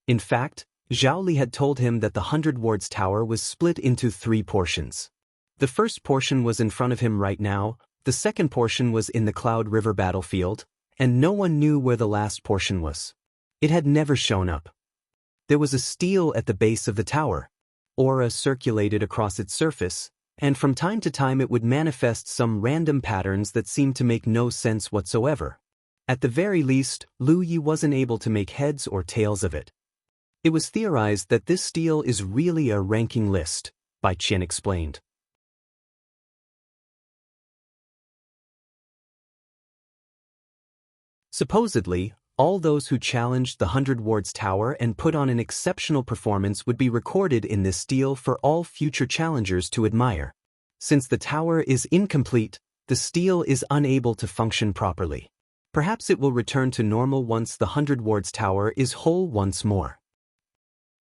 In fact, Zhao Li had told him that the 100 Wards Tower was split into 3 portions. The first portion was in front of him right now, the second portion was in the Cloud River battlefield, and no one knew where the last portion was. It had never shown up. There was a stele at the base of the tower. Aura circulated across its surface, and from time to time it would manifest some random patterns that seemed to make no sense whatsoever. At the very least, Lu Yi wasn't able to make heads or tails of it. It was theorized that this stele is really a ranking list, Bai Qian explained. Supposedly, all those who challenged the 100 Wards Tower and put on an exceptional performance would be recorded in this stele for all future challengers to admire. Since the tower is incomplete, the stele is unable to function properly. Perhaps it will return to normal once the 100 Wards Tower is whole once more.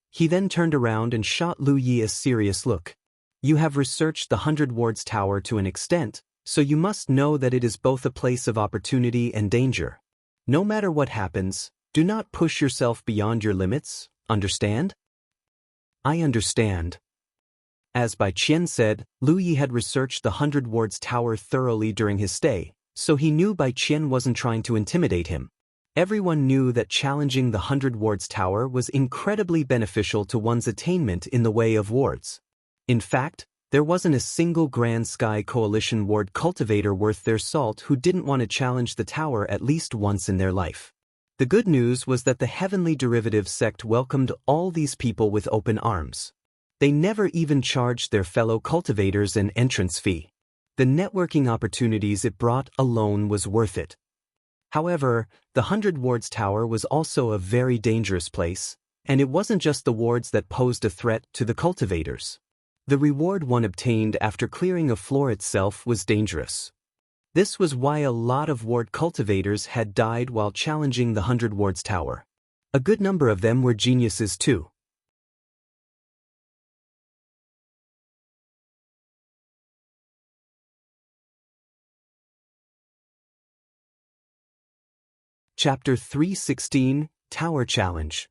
He then turned around and shot Lu Yi a serious look. You have researched the 100 Wards Tower to an extent, so you must know that it is both a place of opportunity and danger. No matter what happens, do not push yourself beyond your limits, understand? I understand. As Bai Qian said, Lu Yi had researched the 100 Wards Tower thoroughly during his stay, so he knew Bai Qian wasn't trying to intimidate him. Everyone knew that challenging the 100 Wards Tower was incredibly beneficial to one's attainment in the way of wards. In fact, there wasn't a single Grand Sky Coalition ward cultivator worth their salt who didn't want to challenge the tower at least once in their life. The good news was that the Heavenly Derivative sect welcomed all these people with open arms. They never even charged their fellow cultivators an entrance fee. The networking opportunities it brought alone was worth it. However, the 100 Wards Tower was also a very dangerous place, and it wasn't just the wards that posed a threat to the cultivators. The reward one obtained after clearing a floor itself was dangerous. This was why a lot of ward cultivators had died while challenging the 100 Wards Tower. A good number of them were geniuses too. Chapter 316, Tower Challenge.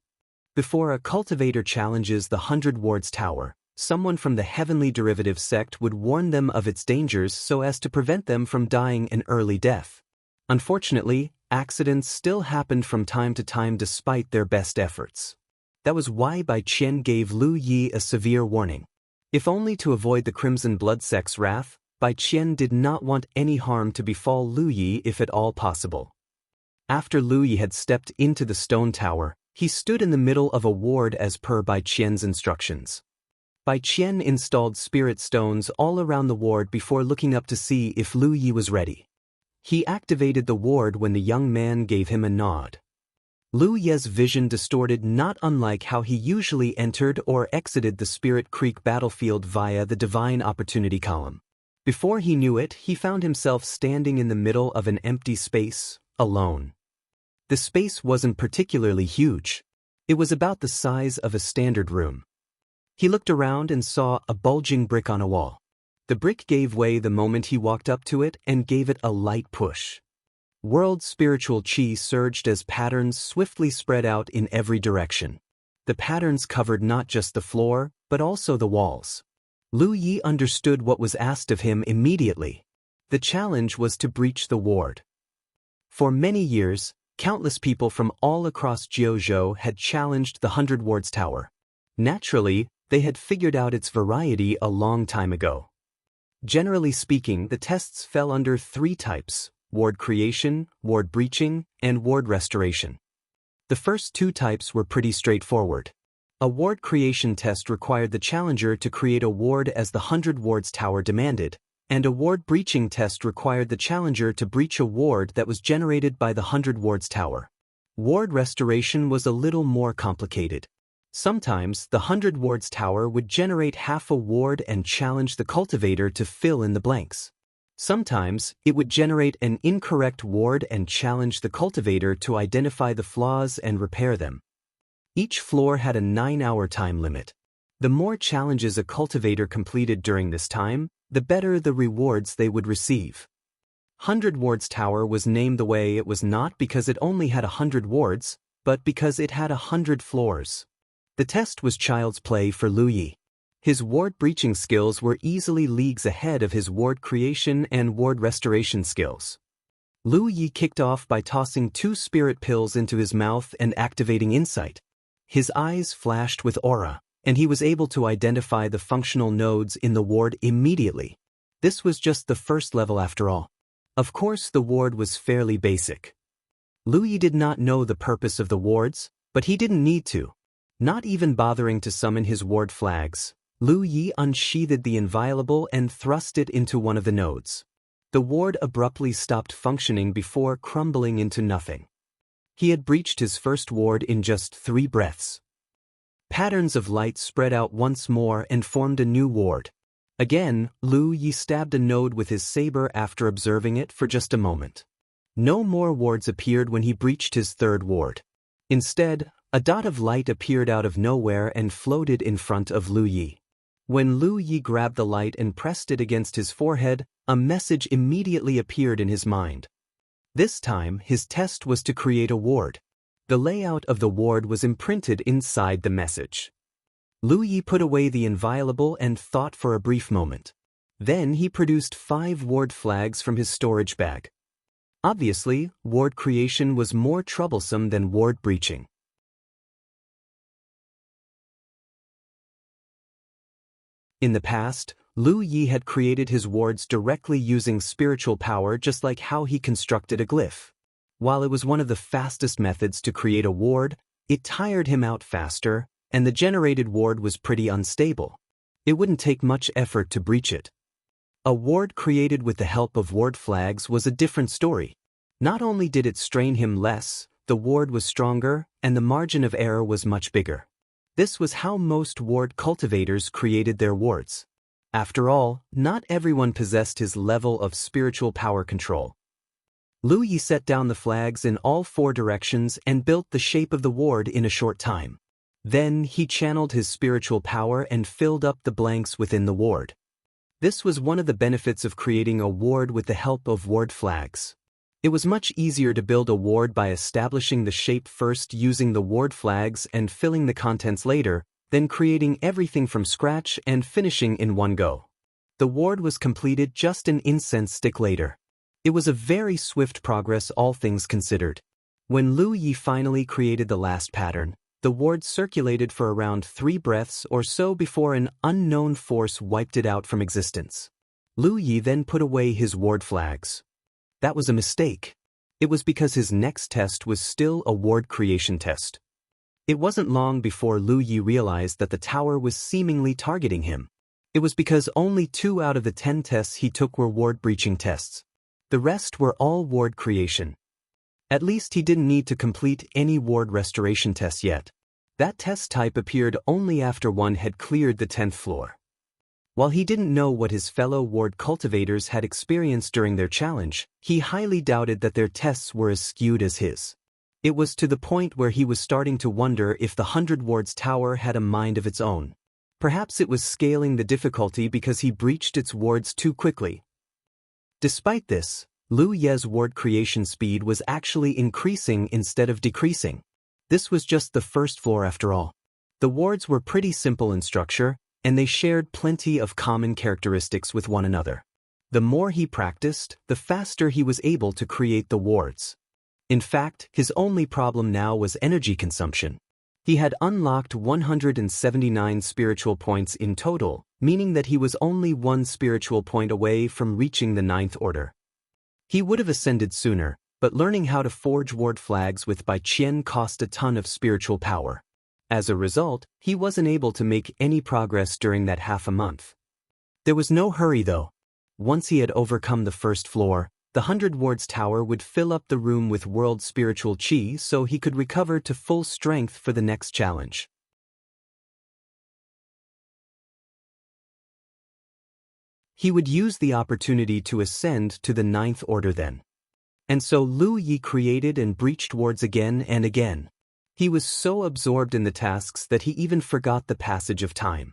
Before a cultivator challenges the 100 Wards Tower, someone from the Heavenly Derivative sect would warn them of its dangers so as to prevent them from dying an early death. Unfortunately, accidents still happened from time to time despite their best efforts. That was why Bai Qian gave Lu Yi a severe warning. If only to avoid the Crimson Blood sect's wrath, Bai Qian did not want any harm to befall Lu Yi if at all possible. After Lu Yi had stepped into the stone tower, he stood in the middle of a ward as per Bai Qian's instructions. Bai Qian installed spirit stones all around the ward before looking up to see if Lu Yi was ready. He activated the ward when the young man gave him a nod. Lu Yi's vision distorted not unlike how he usually entered or exited the Spirit Creek battlefield via the Divine Opportunity column. Before he knew it, he found himself standing in the middle of an empty space, alone. The space wasn't particularly huge. It was about the size of a standard room. He looked around and saw a bulging brick on a wall. The brick gave way the moment he walked up to it and gave it a light push. World spiritual chi surged as patterns swiftly spread out in every direction. The patterns covered not just the floor, but also the walls. Lu Yi understood what was asked of him immediately. The challenge was to breach the ward. For many years, countless people from all across Jianghu had challenged the 100 Wards Tower. Naturally, they had figured out its variety a long time ago. Generally speaking, the tests fell under 3 types: ward creation, ward breaching, and ward restoration. The first 2 types were pretty straightforward. A ward creation test required the challenger to create a ward as the 100 Wards Tower demanded, and a ward breaching test required the challenger to breach a ward that was generated by the 100 Wards Tower. Ward restoration was a little more complicated. Sometimes, the 100 wards tower would generate half a ward and challenge the cultivator to fill in the blanks. Sometimes, it would generate an incorrect ward and challenge the cultivator to identify the flaws and repair them. Each floor had a 9-hour time limit. The more challenges a cultivator completed during this time, the better the rewards they would receive. 100 wards tower was named the way it was not because it only had 100 wards, but because it had 100 floors. The test was child's play for Lu Yi. His ward breaching skills were easily leagues ahead of his ward creation and ward restoration skills. Lu Yi kicked off by tossing 2 spirit pills into his mouth and activating insight. His eyes flashed with aura, and he was able to identify the functional nodes in the ward immediately. This was just the first level after all. Of course, the ward was fairly basic. Lu Yi did not know the purpose of the wards, but he didn't need to. Not even bothering to summon his ward flags, Lu Yi unsheathed the inviolable and thrust it into one of the nodes. The ward abruptly stopped functioning before crumbling into nothing. He had breached his first ward in just 3 breaths. Patterns of light spread out once more and formed a new ward. Again, Lu Yi stabbed a node with his saber after observing it for just a moment. No more wards appeared when he breached his 3rd ward. Instead, a dot of light appeared out of nowhere and floated in front of Lu Yi. When Lu Yi grabbed the light and pressed it against his forehead, a message immediately appeared in his mind. This time, his test was to create a ward. The layout of the ward was imprinted inside the message. Lu Yi put away the inviolable and thought for a brief moment. Then he produced 5 ward flags from his storage bag. Obviously, ward creation was more troublesome than ward breaching. In the past, Lu Yi had created his wards directly using spiritual power, just like how he constructed a glyph. While it was one of the fastest methods to create a ward, it tired him out faster, and the generated ward was pretty unstable. It wouldn't take much effort to breach it. A ward created with the help of ward flags was a different story. Not only did it strain him less, the ward was stronger, and the margin of error was much bigger. This was how most ward cultivators created their wards. After all, not everyone possessed his level of spiritual power control. Lu Yi set down the flags in all 4 directions and built the shape of the ward in a short time. Then he channeled his spiritual power and filled up the blanks within the ward. This was one of the benefits of creating a ward with the help of ward flags. It was much easier to build a ward by establishing the shape first using the ward flags and filling the contents later, than creating everything from scratch and finishing in one go. The ward was completed just an incense stick later. It was a very swift progress, all things considered. When Lu Yi finally created the last pattern, the ward circulated for around 3 breaths or so before an unknown force wiped it out from existence. Lu Yi then put away his ward flags. That was a mistake. It was because his next test was still a ward creation test. It wasn't long before Lu Yi realized that the tower was seemingly targeting him. It was because only 2 out of the 10 tests he took were ward breaching tests. The rest were all ward creation. At least he didn't need to complete any ward restoration tests yet. That test type appeared only after one had cleared the 10th floor. While he didn't know what his fellow ward cultivators had experienced during their challenge, he highly doubted that their tests were as skewed as his. It was to the point where he was starting to wonder if the 100 wards tower had a mind of its own. Perhaps it was scaling the difficulty because he breached its wards too quickly. Despite this, Lu Ye's ward creation speed was actually increasing instead of decreasing. This was just the first floor after all. The wards were pretty simple in structure, and they shared plenty of common characteristics with one another. The more he practiced, the faster he was able to create the wards. In fact, his only problem now was energy consumption. He had unlocked 179 spiritual points in total, meaning that he was only 1 spiritual point away from reaching the 9th order. He would have ascended sooner, but learning how to forge ward flags with Bai Qian cost a ton of spiritual power. As a result, he wasn't able to make any progress during that half a month. There was no hurry though. Once he had overcome the first floor, the 100 wards tower would fill up the room with world spiritual chi so he could recover to full strength for the next challenge. He would use the opportunity to ascend to the 9th order then. And so Lu Yi created and breached wards again and again. He was so absorbed in the tasks that he even forgot the passage of time.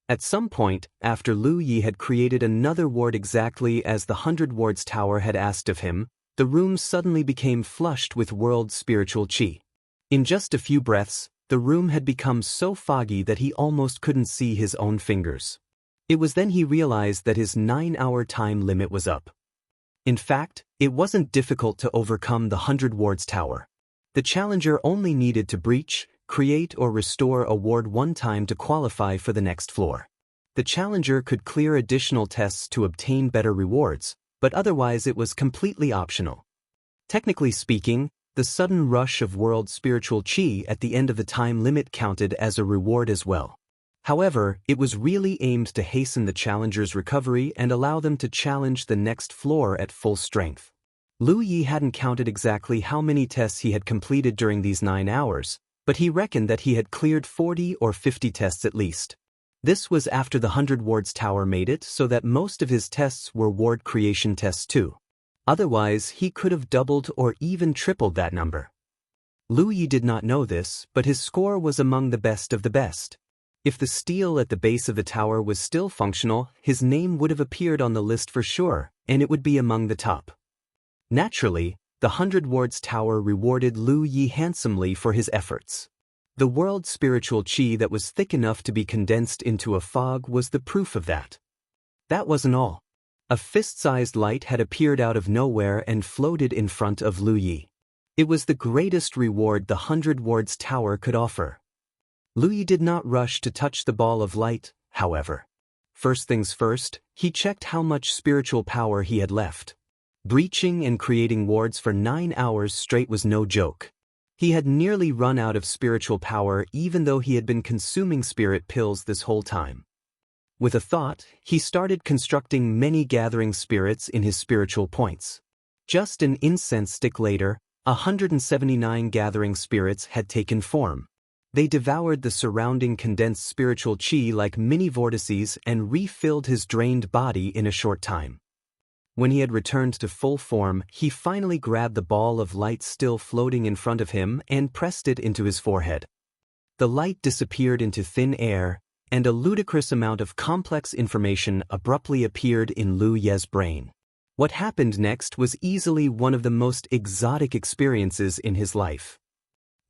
At some point, after Lu Yi had created another ward exactly as the 100 wards tower had asked of him, the room suddenly became flushed with world spiritual chi. In just a few breaths, the room had become so foggy that he almost couldn't see his own fingers. It was then he realized that his 9-hour time limit was up. In fact, it wasn't difficult to overcome the 100 wards tower. The challenger only needed to breach, create or restore a ward one time to qualify for the next floor. The challenger could clear additional tests to obtain better rewards, but otherwise it was completely optional. Technically speaking, the sudden rush of world spiritual chi at the end of the time limit counted as a reward as well. However, it was really aimed to hasten the challenger's recovery and allow them to challenge the next floor at full strength. Lu Yi hadn't counted exactly how many tests he had completed during these 9 hours, but he reckoned that he had cleared 40 or 50 tests at least. This was after the 100 wards tower made it so that most of his tests were ward creation tests too. Otherwise, he could have doubled or even tripled that number. Lu Yi did not know this, but his score was among the best of the best. If the steel at the base of the tower was still functional, his name would have appeared on the list for sure, and it would be among the top. Naturally, the 100 wards tower rewarded Lu Yi handsomely for his efforts. The world spiritual chi that was thick enough to be condensed into a fog was the proof of that. That wasn't all. A fist-sized light had appeared out of nowhere and floated in front of Lu Yi. It was the greatest reward the 100 wards tower could offer. Lu Yi did not rush to touch the ball of light, however. First things first, he checked how much spiritual power he had left. Breaching and creating wards for 9 hours straight was no joke. He had nearly run out of spiritual power even though he had been consuming spirit pills this whole time. With a thought, he started constructing many gathering spirits in his spiritual points. Just an incense stick later, 179 gathering spirits had taken form. They devoured the surrounding condensed spiritual chi like mini vortices and refilled his drained body in a short time. When he had returned to full form, he finally grabbed the ball of light still floating in front of him and pressed it into his forehead. The light disappeared into thin air, and a ludicrous amount of complex information abruptly appeared in Lu Ye's brain. What happened next was easily one of the most exotic experiences in his life.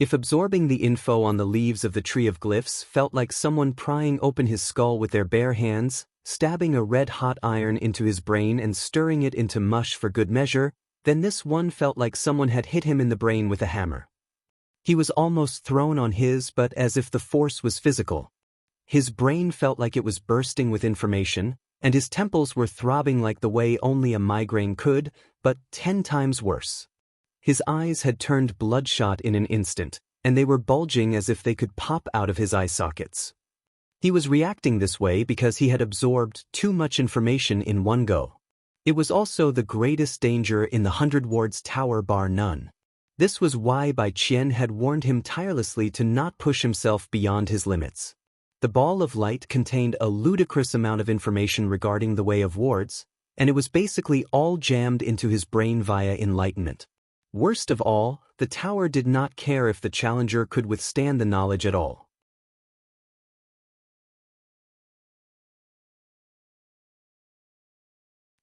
If absorbing the info on the leaves of the Tree of Glyphs felt like someone prying open his skull with their bare hands, stabbing a red-hot iron into his brain and stirring it into mush for good measure, then this one felt like someone had hit him in the brain with a hammer. He was almost thrown on his, but as if the force was physical. His brain felt like it was bursting with information, and his temples were throbbing like the way only a migraine could, but 10 times worse. His eyes had turned bloodshot in an instant, and they were bulging as if they could pop out of his eye sockets. He was reacting this way because he had absorbed too much information in one go. It was also the greatest danger in the 100 wards tower bar none. This was why Bai Qian had warned him tirelessly to not push himself beyond his limits. The ball of light contained a ludicrous amount of information regarding the way of wards, and it was basically all jammed into his brain via enlightenment. Worst of all, the tower did not care if the challenger could withstand the knowledge at all.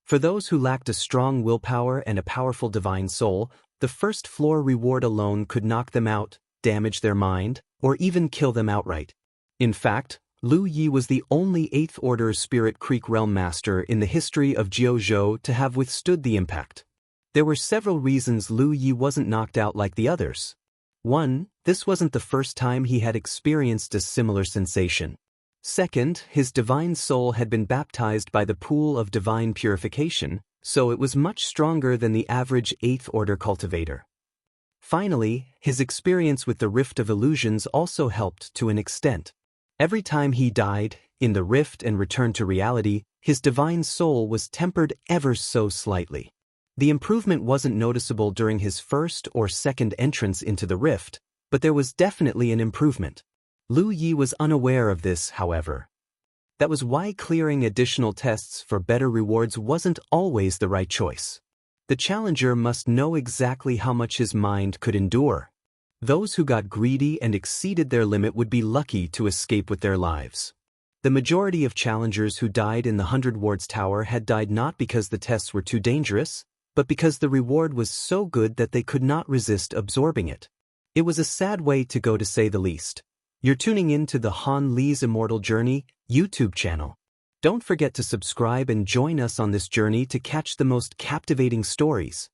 For those who lacked a strong willpower and a powerful divine soul, the first floor reward alone could knock them out, damage their mind, or even kill them outright. In fact, Lu Yi was the only 8th Order Spirit Creek Realm Master in the history of Jianghu to have withstood the impact. There were several reasons Lu Yi wasn't knocked out like the others. 1. This wasn't the first time he had experienced a similar sensation. Second, his divine soul had been baptized by the pool of divine purification, so it was much stronger than the average 8th Order cultivator. Finally, his experience with the Rift of Illusions also helped to an extent. Every time he died, in the rift and returned to reality, his divine soul was tempered ever so slightly. The improvement wasn't noticeable during his first or second entrance into the rift, but there was definitely an improvement. Lu Yi was unaware of this, however. That was why clearing additional tests for better rewards wasn't always the right choice. The challenger must know exactly how much his mind could endure. Those who got greedy and exceeded their limit would be lucky to escape with their lives. The majority of challengers who died in the 100 Wards Tower had died not because the tests were too dangerous, but because the reward was so good that they could not resist absorbing it. It was a sad way to go, to say the least. You're tuning in to the Han Li's Immortal Journey YouTube channel. Don't forget to subscribe and join us on this journey to catch the most captivating stories.